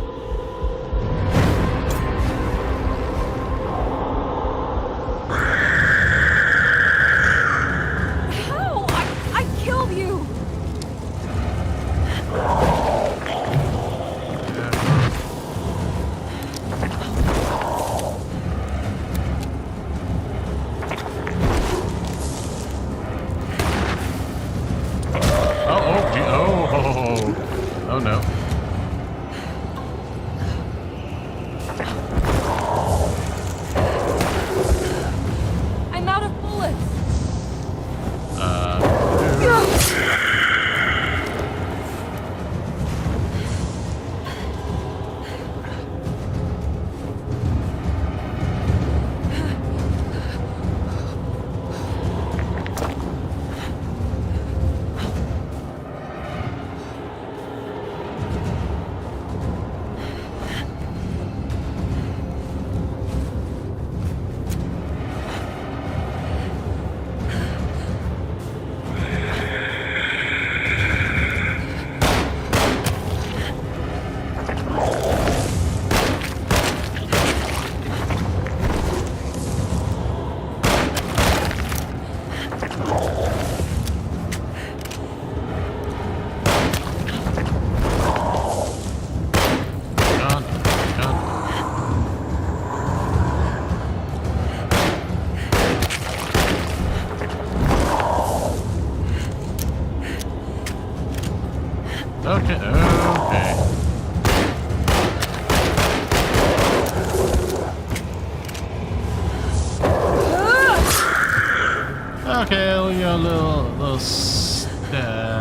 Okay, we got a little stab.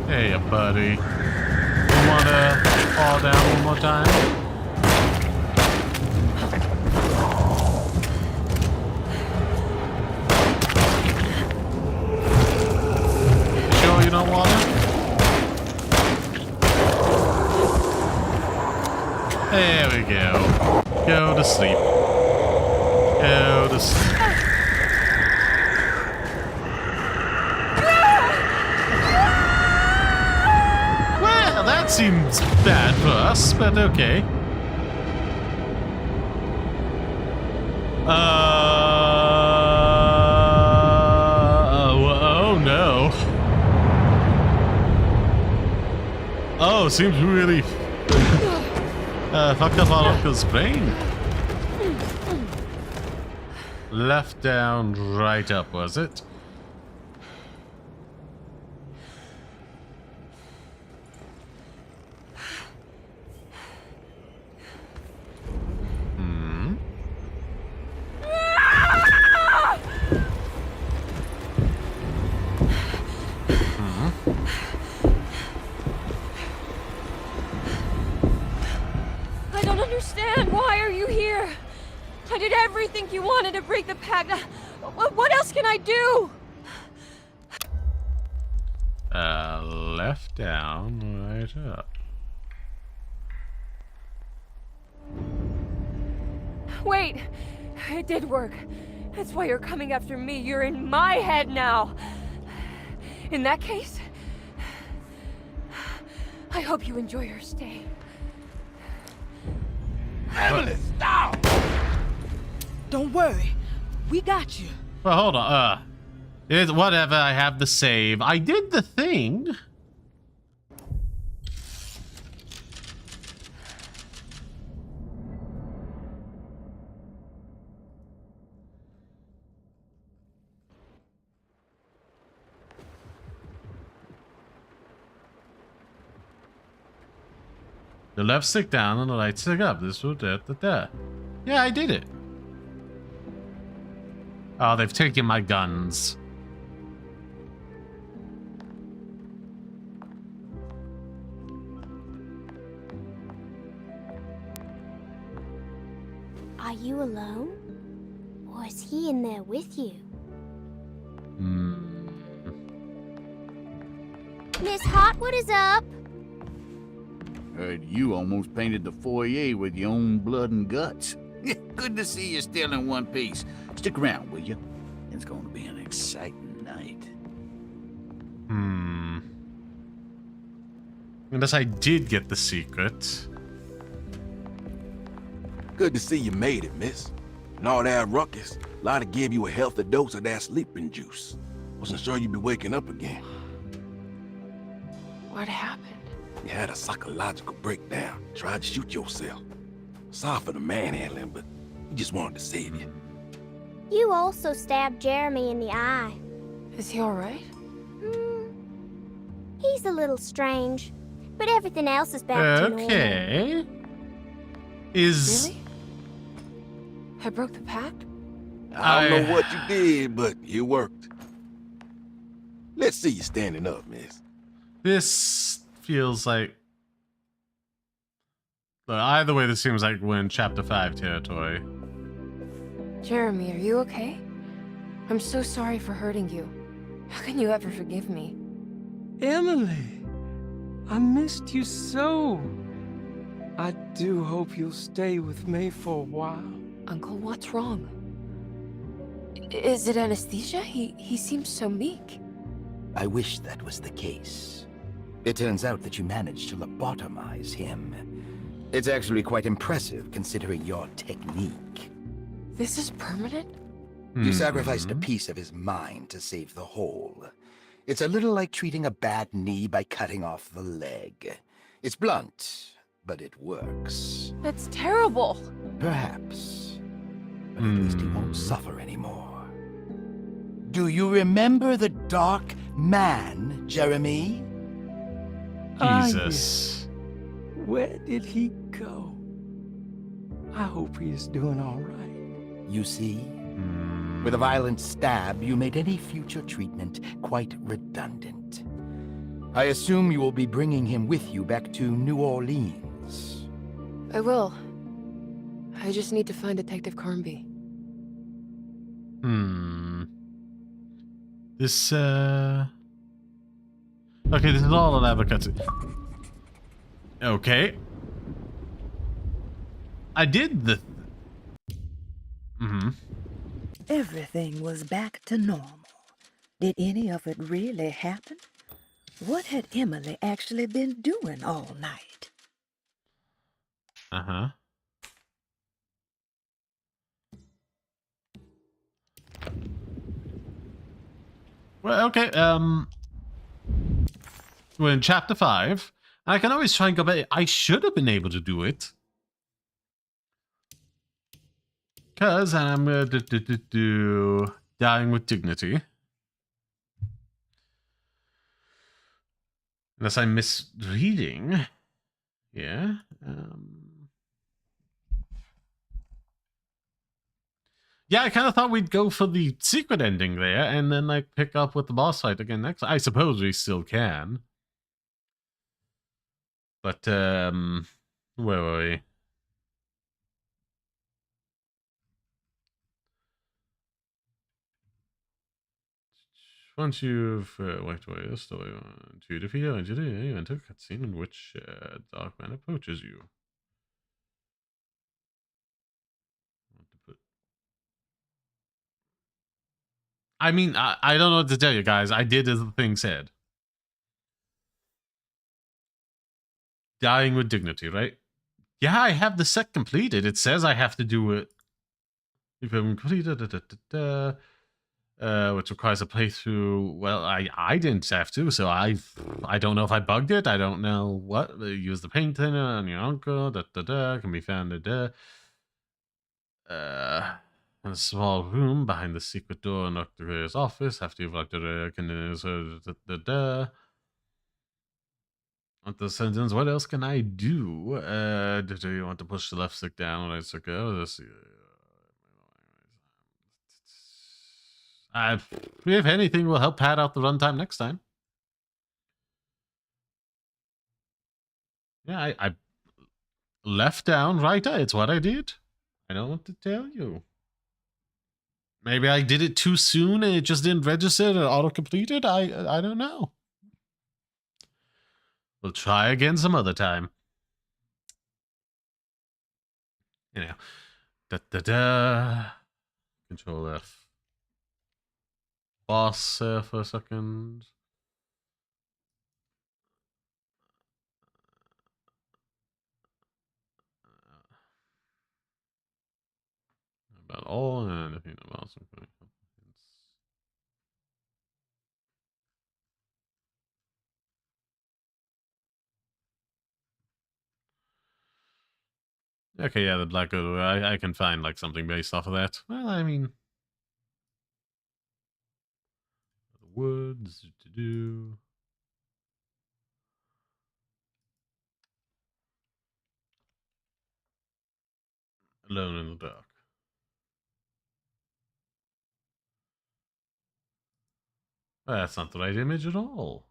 Hey, buddy. You wanna fall down one more time? Sure you don't want it? There we go. Go to sleep. Go to sleep. That seems bad for us, but okay. Oh no. Oh, seems really fucked up our uncle's brain. Left down, right up, was it? I don't understand. Why are you here? I did everything you wanted to break the pact. What else can I do? Left down, right up. Wait, it did work. That's why you're coming after me. You're in my head now. In that case, I hope you enjoy your stay. Emily, stop! Don't worry, we got you. Well, hold on. It's whatever. I have the save. I did the thing. The left stick down and the right stick up. This will da. Yeah, I did it. Oh, they've taken my guns. Are you alone? Or is he in there with you? Miss Hot, what is up? Heard you almost painted the foyer with your own blood and guts. Good to see you still in one piece. Stick around, will you? It's going to be an exciting night. Unless I did get the secret. Good to see you made it, miss. And all that ruckus, Lotta gave you a healthy dose of that sleeping juice. Wasn't sure you'd be waking up again. What happened? You had a psychological breakdown. Tried to shoot yourself. Sorry for the manhandling, but we just wanted to save you. You also stabbed Jeremy in the eye. Is he alright? He's a little strange, but everything else is back to normal. Okay. Is... Really? I broke the pact? I don't know what you did, but it worked. Let's see you standing up, miss. This feels like... But either way, this seems like we're in Chapter 5 territory. Jeremy, are you okay? I'm so sorry for hurting you. How can you ever forgive me? Emily, I missed you so. I do hope you'll stay with me for a while. Uncle, what's wrong? Is it anesthesia? He seems so meek. I wish that was the case. It turns out that you managed to lobotomize him. It's actually quite impressive considering your technique. This is permanent? You sacrificed a piece of his mind to save the whole. It's a little like treating a bad knee by cutting off the leg. It's blunt, but it works. That's terrible. Perhaps. But at least he won't suffer anymore. Do you remember the Dark Man, Jeremy? Jesus. Where did he go? I hope he is doing all right. You see? With a violent stab, you made any future treatment quite redundant. I assume you will be bringing him with you back to New Orleans. I will. I just need to find Detective Carnby. This, Okay, this is all an advocacy. Okay. I did the... Everything was back to normal. Did any of it really happen? What had Emily actually been doing all night? Well, okay, we're in chapter 5. I can always try and go back. I should have been able to do it. Because I'm going to do Dying with Dignity. Unless I'm misreading. Yeah. Yeah, I kind of thought we'd go for the secret ending there and then like pick up with the boss fight again next. I suppose we still can. But where were we? Once you've worked away the story to defeat your injury, you enter a cutscene in which Dark Man approaches you. I mean, I don't know what to tell you guys. I did as the thing said. Dying with Dignity, right? Yeah, I have the set completed. It says I have to do it. If I'm completed, which requires a playthrough. Well, I didn't have to, so I don't know if I bugged it. I don't know what. Use the paint thinner on your uncle. Can be found in a small room behind the secret door in Dr. Gray's office. After you've locked the What the sentence? What else can I do? Do you want to push the left stick down when I stick out? If anything, will help pad out the runtime next time. Yeah, I left down, right? It's what I did. I don't know what to tell you. Maybe I did it too soon and it just didn't register and auto-completed? I don't know. We'll try again some other time. You know. Control F. Boss for a second. About all and anything about something. Okay, yeah, the Black Widow. I can find like something based off of that. Well, I mean, the woods to do. Alone in the dark. Well, that's not the right image at all.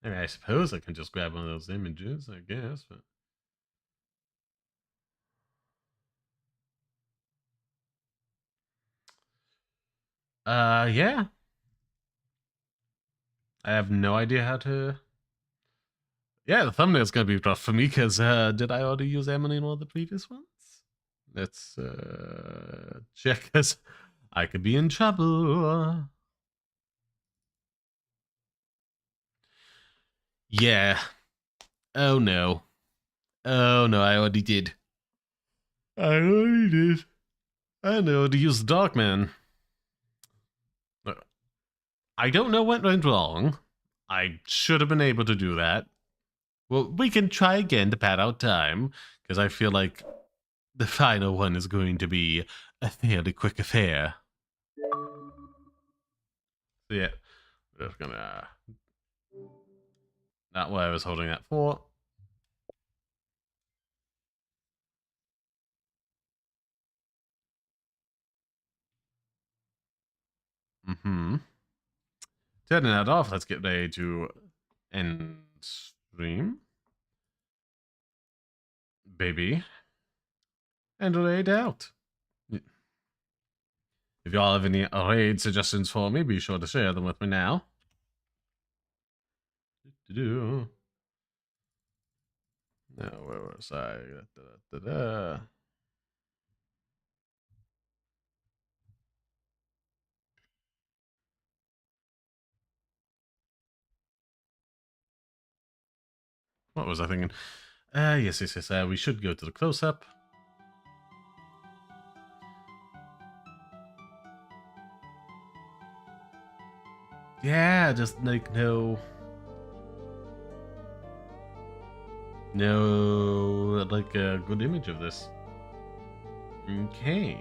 I mean, I suppose I can just grab one of those images, I guess, but... yeah. I have no idea how to... Yeah, the thumbnail's gonna be rough for me, because, did I already use Emily in one of the previous ones? Let's, check, because I could be in trouble. Yeah. Oh no. Oh no, I already did. I know to use the Darkman. I don't know what went wrong. I should have been able to do that. Well, we can try again to pad out time, because I feel like the final one is going to be a fairly quick affair. So yeah, we're just gonna... Not what I was holding that for. Turning that off, let's get ready to end stream. Baby. And raid out. If y'all have any raid suggestions for me, be sure to share them with me now. Now, where was I? What was I thinking? Yes. We should go to the close-up. Yeah, just like no, like a good image of this. Okay.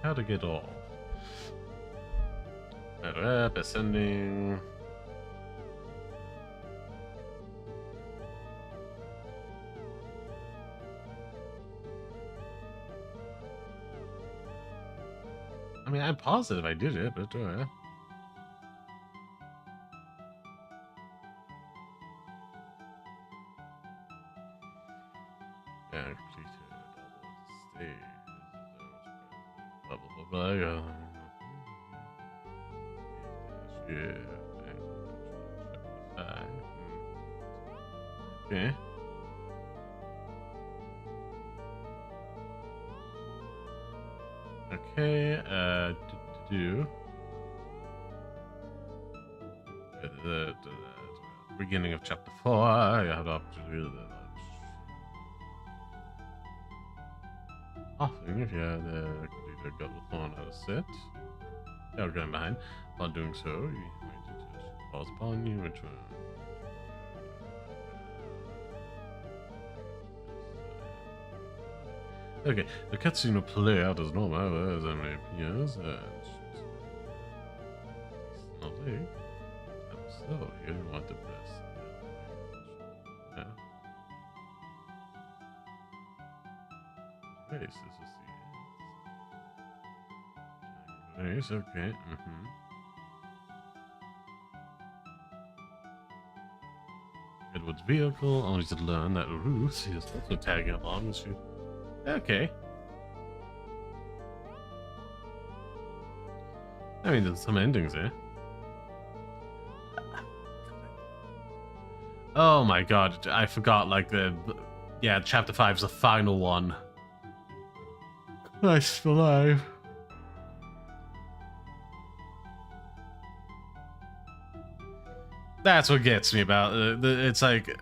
How to get off? Up, ascending. I mean, I'm positive I did it, but yeah, completed all the stage. Blah blah blah blah. Yeah. Okay. Okay, the beginning of chapter 4, I have the opportunity to often if you have the completed got the phone how to sit. You're going behind. While doing so, you might just pause upon you and try. Okay, the cutscene will play out as normal as Emily appears. Nothing. So, you want the best. Yeah. Race, this is the race, okay. Edward's vehicle, only to learn that Ruth is also tagging along as you. Okay. I mean, there's some endings there. Oh my god, I forgot, like, yeah, chapter 5's the final one. Christ alive. That's what gets me about it. It's like,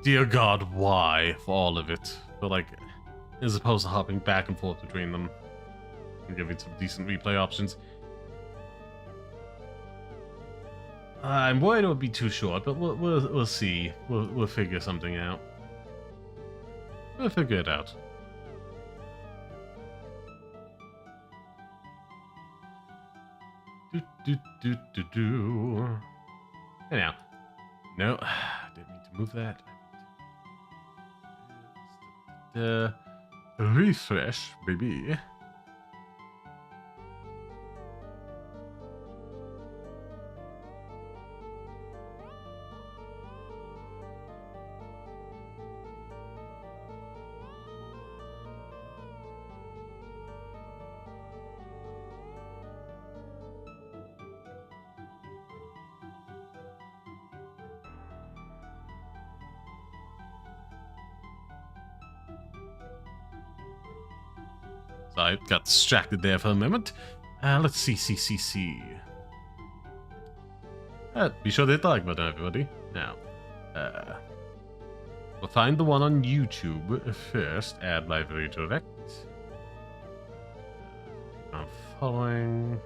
dear god, why for all of it? But like, as opposed to hopping back and forth between them and giving some decent replay options. I'm worried it would be too short, but we'll see. We'll figure something out. We'll figure it out. Do. Anyhow, no, didn't mean to move that. Refresh, baby. I got distracted there for a moment. Let's see. Be sure to hit the like button, everybody. Now, we'll find the one on YouTube first. Add live redirect. I'm following.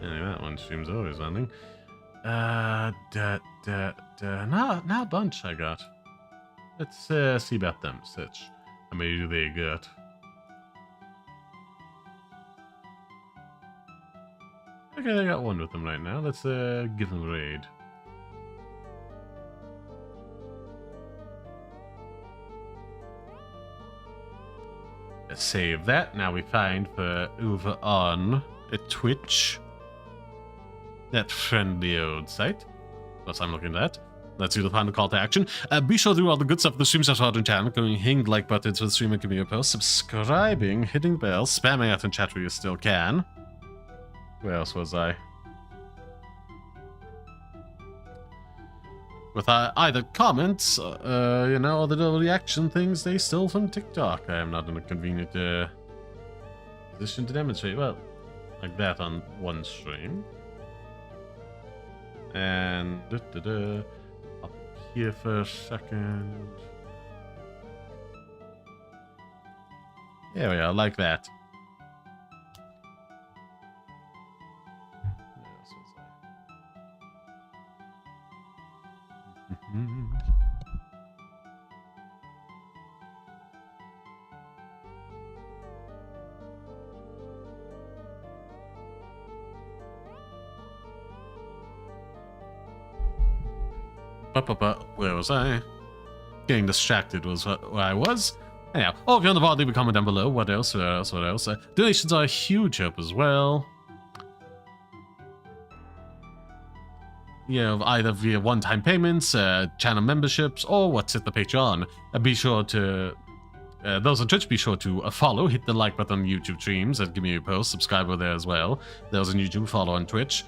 Anyway, that one stream's always running. Not a bunch I got. Let's see about them. Search. How many do they got? Okay, I got one with them right now. Let's give them a raid. Let's save that. Now we find for over on Twitch. That friendly old site. Plus I'm looking at that. Let's do the final call to action. Be sure to do all the good stuff for the stream stuff on channel, going hitting like buttons for the stream and giving me a post, subscribing, hitting the bell, spamming out in chat where you still can. Where else was I? With either comments, or the little reaction things they stole from TikTok. I am not in a convenient position to demonstrate. Well, like that on one stream. And up here for a second. There we are, like that. Where was I? Getting distracted was where I was. Anyhow, if you're on the VOD, leave a comment down below. What else? Donations are a huge help as well. Either via one-time payments, channel memberships, or the Patreon. Be sure to, those on Twitch, be sure to follow, hit the like button on YouTube streams, and give me a post, subscribe over there as well. Those on YouTube, follow on Twitch.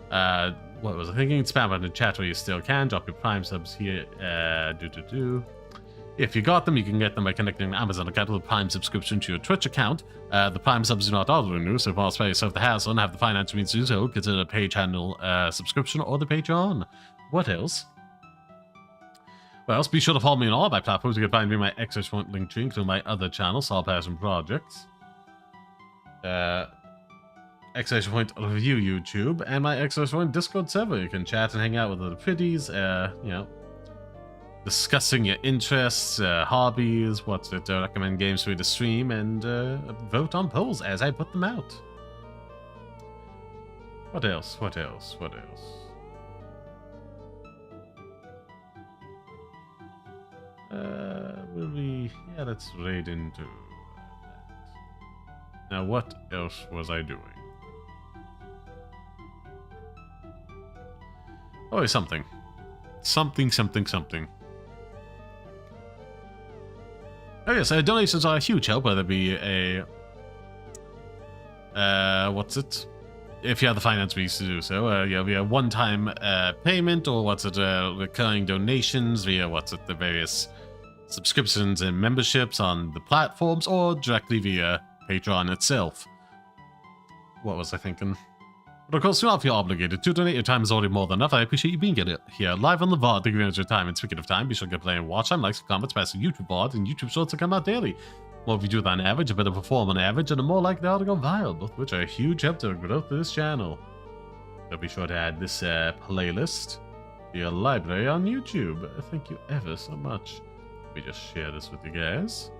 What was I thinking? Spam in the chat where you still can. Drop your Prime subs here. If you got them, you can get them by connecting an Amazon account with a Prime subscription to your Twitch account. The Prime subs do not auto-renew, so if you want to spare yourself the hassle and have the finance means to do so, consider a pay channel subscription or the Patreon. What else? Well, be sure to follow me on all my platforms. You can find me my !point link tree to my other channels, All Passion Projects. !point review YouTube, and my !point Discord server. You can chat and hang out with other pretties, discussing your interests, hobbies, recommend games for you to stream, and vote on polls as I put them out. What else? Let's raid into that. Now, what else was I doing? Oh, something. Oh yes, donations are a huge help, whether it be a... if you have the finance means to do so, via one-time payment, or recurring donations via the various subscriptions and memberships on the platforms, or directly via Patreon itself. What was I thinking? But of course, you don't feel obligated to donate. Your time is already more than enough. I appreciate you being here live on the VOD. Thank you very much for your time. And speaking of time, be sure to get playing watch time, likes, comments, pass the YouTube VOD, and YouTube shorts that come out daily. More if you do that on average, a better perform on average, and the more likely they are to go viral, both of which are a huge help to the growth of this channel. So be sure to add this playlist to your library on YouTube. Thank you ever so much. Let me just share this with you guys.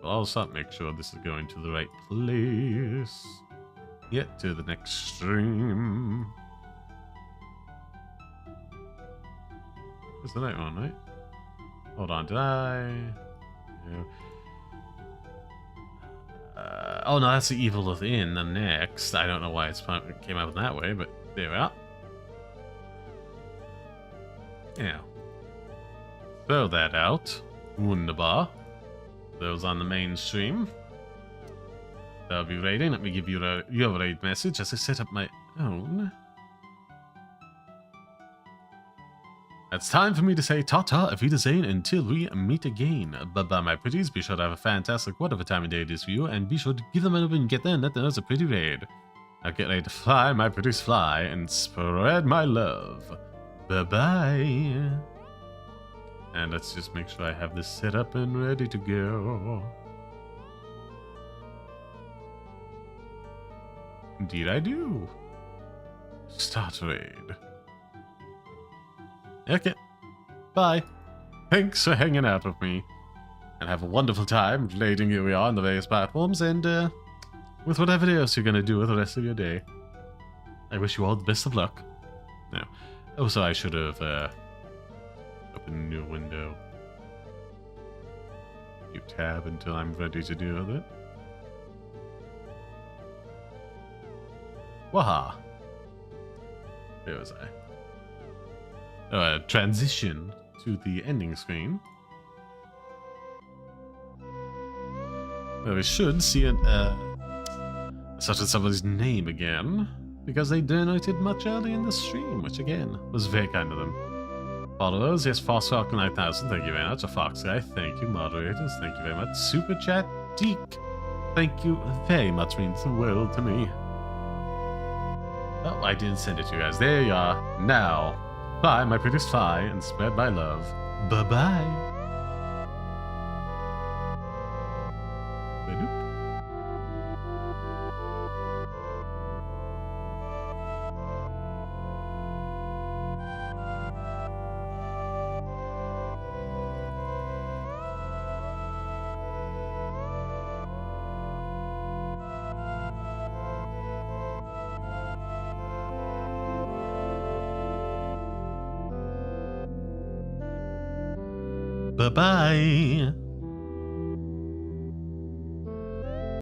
We'll also make sure this is going to the right place. Get to the next stream. It's the next one, right? Hold on, did I? Yeah. Oh no, that's the Evil Within, the next. I don't know why it came out that way, but there we are. Yeah. Throw that out. Wunderbar. Those on the main stream. I'll be raiding. Let me give you your raid message as I set up my own. It's time for me to say ta-ta, auf Wiedersehen, until we meet again. Bye-bye, my pretties. Be sure to have a fantastic whatever time of day it is for you, and be sure to give them a and get there and let them know it's a pretty raid. Now get ready to fly, my pretties, fly, and spread my love. Bye-bye. And let's just make sure I have this set up and ready to go. Indeed I do. Start raid. Okay. Bye. Thanks for hanging out with me. And have a wonderful time raiding here we are on the various platforms and with whatever else you're gonna do with the rest of your day. I wish you all the best of luck. No. Also, I should have opened a new window. You tab until I'm ready to deal with it. Waha! Where was I? Transition to the ending screen. Well, we should see such as somebody's name again, because they donated much early in the stream, which again was very kind of them. Followers, yes, Foxrock 9000, thank you very much. A Fox Guy, thank you. Moderators, thank you very much. Super Chat Deek, thank you very much, means the world to me. Oh, I didn't send it to you guys. There you are. Now, fly, my prettiest fly, and spread my love. Bye-bye. Bye-bye.